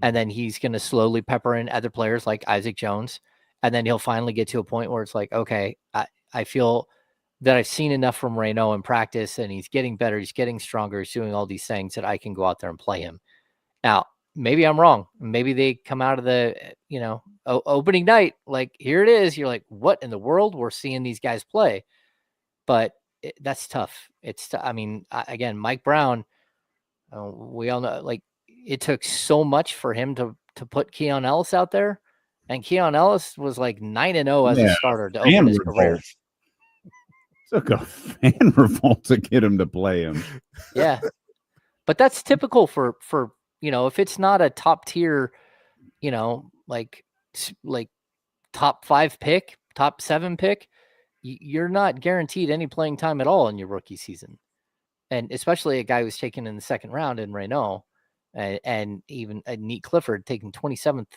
And then he's going to slowly pepper in other players like Isaac Jones. And then he'll finally get to a point where it's like, okay, I feel that I've seen enough from Reno in practice, and he's getting better. He's getting stronger. He's doing all these things that I can go out there and play him. Now, maybe I'm wrong. Maybe they come out of the, opening night, like, here it is. You're like, what in the world? We're seeing these guys play. But that's tough. I mean, again, Mike Brown, we all know, like, it took so much for him to put Keon Ellis out there. And Keon Ellis was like 9-0 as a starter to open his career. Took a fan revolt to get him to play him. Yeah. But that's typical for if it's not a top tier, like top 5 pick, top 7 pick, you're not guaranteed any playing time at all in your rookie season. And especially a guy who's taken in the 2nd round in Reno, and even a Nee Clifford taking 27th,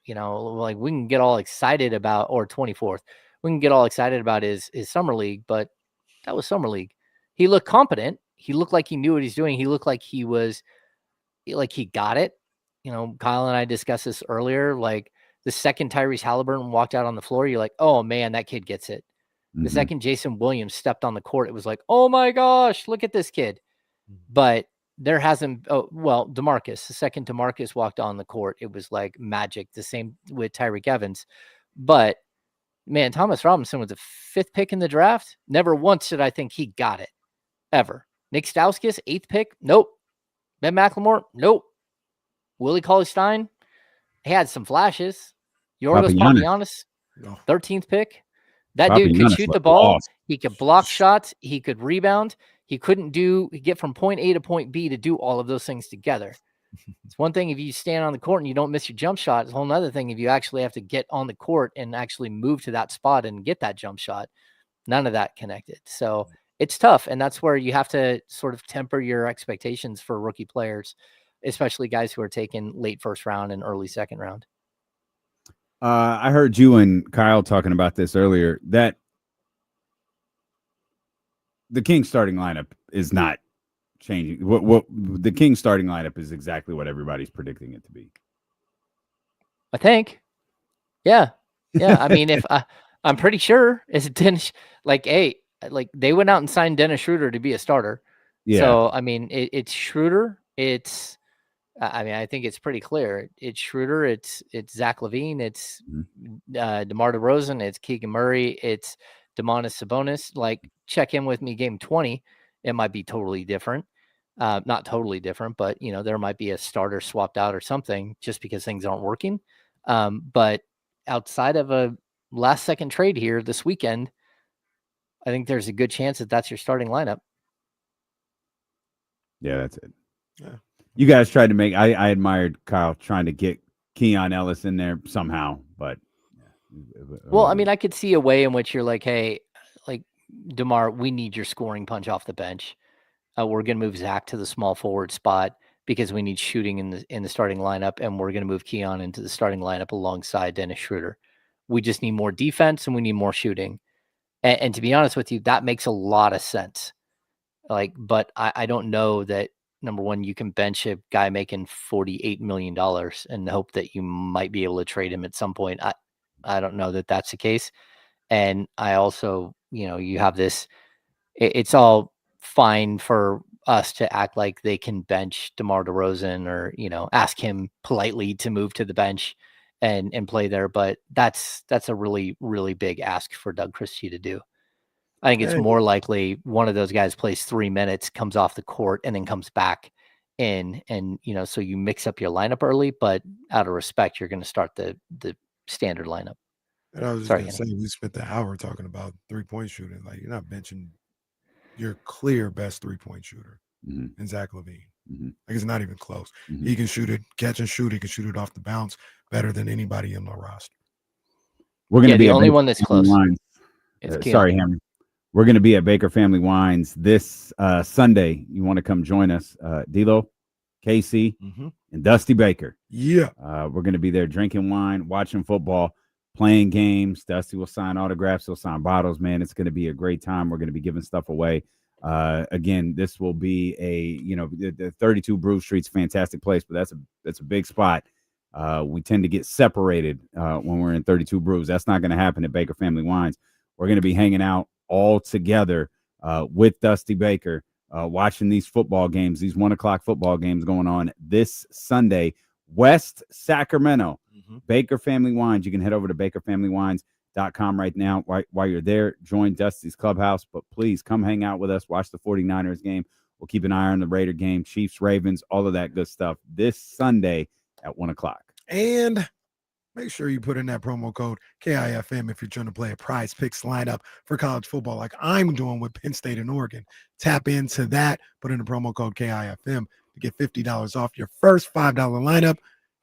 like, we can get all excited about, or 24th, we can get all excited about his summer league, but that was summer league. He looked competent. He looked like he knew what he's doing. He looked like he got it. Kyle and I discussed this earlier. Like, the second Tyrese Halliburton walked out on the floor, you're like, oh man, that kid gets it. Mm-hmm. The second Jason Williams stepped on the court, it was like, oh my gosh, look at this kid. But there hasn't, DeMarcus, the second DeMarcus walked on the court, it was like magic. The same with Tyreek Evans. But man, Thomas Robinson was the 5th pick in the draft. Never once did I think he got it, ever. Nick Stauskas, 8th pick. Nope. Ben McLemore. Nope. Willie Cauley-Stein, he had some flashes. Yorgos Papagiannis, 13th pick. That dude could shoot the ball. Awesome. He could block shots. He could rebound. He couldn't get from point A to point B to do all of those things together. It's one thing if you stand on the court and you don't miss your jump shot. It's a whole other thing if you actually have to get on the court and actually move to that spot and get that jump shot. None of that connected. So it's tough. And that's where you have to sort of temper your expectations for rookie players, especially guys who are taken late 1st round and early 2nd round. I heard you and Kyle talking about this earlier, that the Kings starting lineup is not changing. What the Kings starting lineup is exactly what everybody's predicting it to be. I think. Yeah. I mean, if I'm pretty sure it's Dennis, like they went out and signed Dennis Schroeder to be a starter. Yeah. So, I mean, it's Schroeder. I think it's pretty clear. It's Schroeder. It's Zach LaVine. It's DeMar DeRozan. It's Keegan Murray. It's Domantas Sabonis. Like, check in with me game 20. It might be totally different. Not totally different, but, there might be a starter swapped out or something just because things aren't working. But outside of a last-second trade here this weekend, I think there's a good chance that that's your starting lineup. Yeah, that's it. Yeah. You guys tried to make. I admired Kyle trying to get Keon Ellis in there somehow, but. Well, I mean, I could see a way in which you're like, hey, like, DeMar, we need your scoring punch off the bench. We're going to move Zach to the small forward spot because we need shooting in the starting lineup, and we're going to move Keon into the starting lineup alongside Dennis Schroeder. We just need more defense and we need more shooting. And to be honest with you, that makes a lot of sense. Like, but I don't know that, number one, you can bench a guy making $48 million and hope that you might be able to trade him at some point. I don't know that that's the case. And I also, you have this, it's all fine for us to act like they can bench DeMar DeRozan or, ask him politely to move to the bench and play there. But that's a really, really big ask for Doug Christie to do. I think it's more likely one of those guys plays 3 minutes, comes off the court, and then comes back in, and so you mix up your lineup early. But out of respect, you're going to start the standard lineup. And I was just going to say, we spent the hour talking about 3-point shooting. Like, you're not benching your clear best 3-point shooter in Zach LaVine. Like, it's not even close. He can shoot it, catch and shoot. He can shoot it off the bounce better than anybody in the roster. We're going to be the only one that's close. Sorry, Hammer. We're going to be at Baker Family Wines this Sunday. You want to come join us, D'Lo, Casey, and Dusty Baker. Yeah. We're going to be there drinking wine, watching football, playing games. Dusty will sign autographs. He'll sign bottles, man. It's going to be a great time. We're going to be giving stuff away. Again, this will be the 32 Brew Street's a fantastic place, but that's a big spot. We tend to get separated when we're in 32 Brews. That's not going to happen at Baker Family Wines. We're going to be hanging out all together with Dusty Baker, watching these football games, these 1:00 football games going on this Sunday, West Sacramento. Baker Family Wines. You can head over to bakerfamilywines.com right now. While you're there, join Dusty's clubhouse, but please come hang out with us, watch the 49ers game. We'll keep an eye on the Raider game, Chiefs, Ravens, all of that good stuff this Sunday at 1:00. And make sure you put in that promo code KIFM if you're trying to play a Prize Picks lineup for college football like I'm doing with Penn State and Oregon. Tap into that, put in the promo code KIFM to get $50 off your first $5 lineup.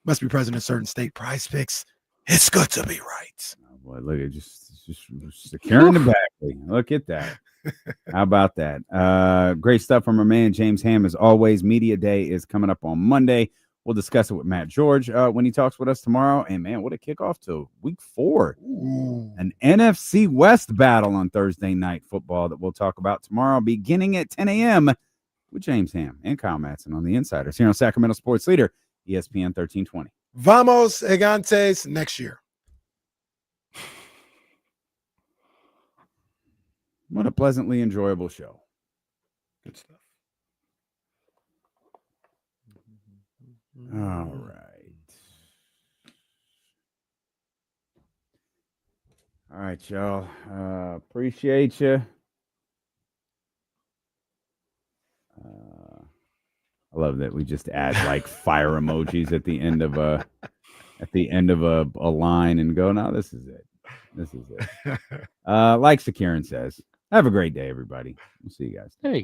Must be present in a certain state. Prize Picks. It's good to be right. Oh boy, look at just securing the back. Look at that. How about that? Great stuff from our man James Ham. As always, Media Day is coming up on Monday. We'll discuss it with Matt George when he talks with us tomorrow. And man, what a kickoff to week 4. An NFC West battle on Thursday night football that we'll talk about tomorrow, beginning at 10 a.m. with James Ham and Kyle Madsen on the Insiders here on Sacramento Sports Leader, ESPN 1320. Vamos, Gigantes, next year. What a pleasantly enjoyable show. Good stuff. All right. All right, y'all. Appreciate you. I love that we just add like fire emojis at the end of a line and go, no, this is it. This is it. Like Shakiran says, have a great day, everybody. We'll see you guys. There you go.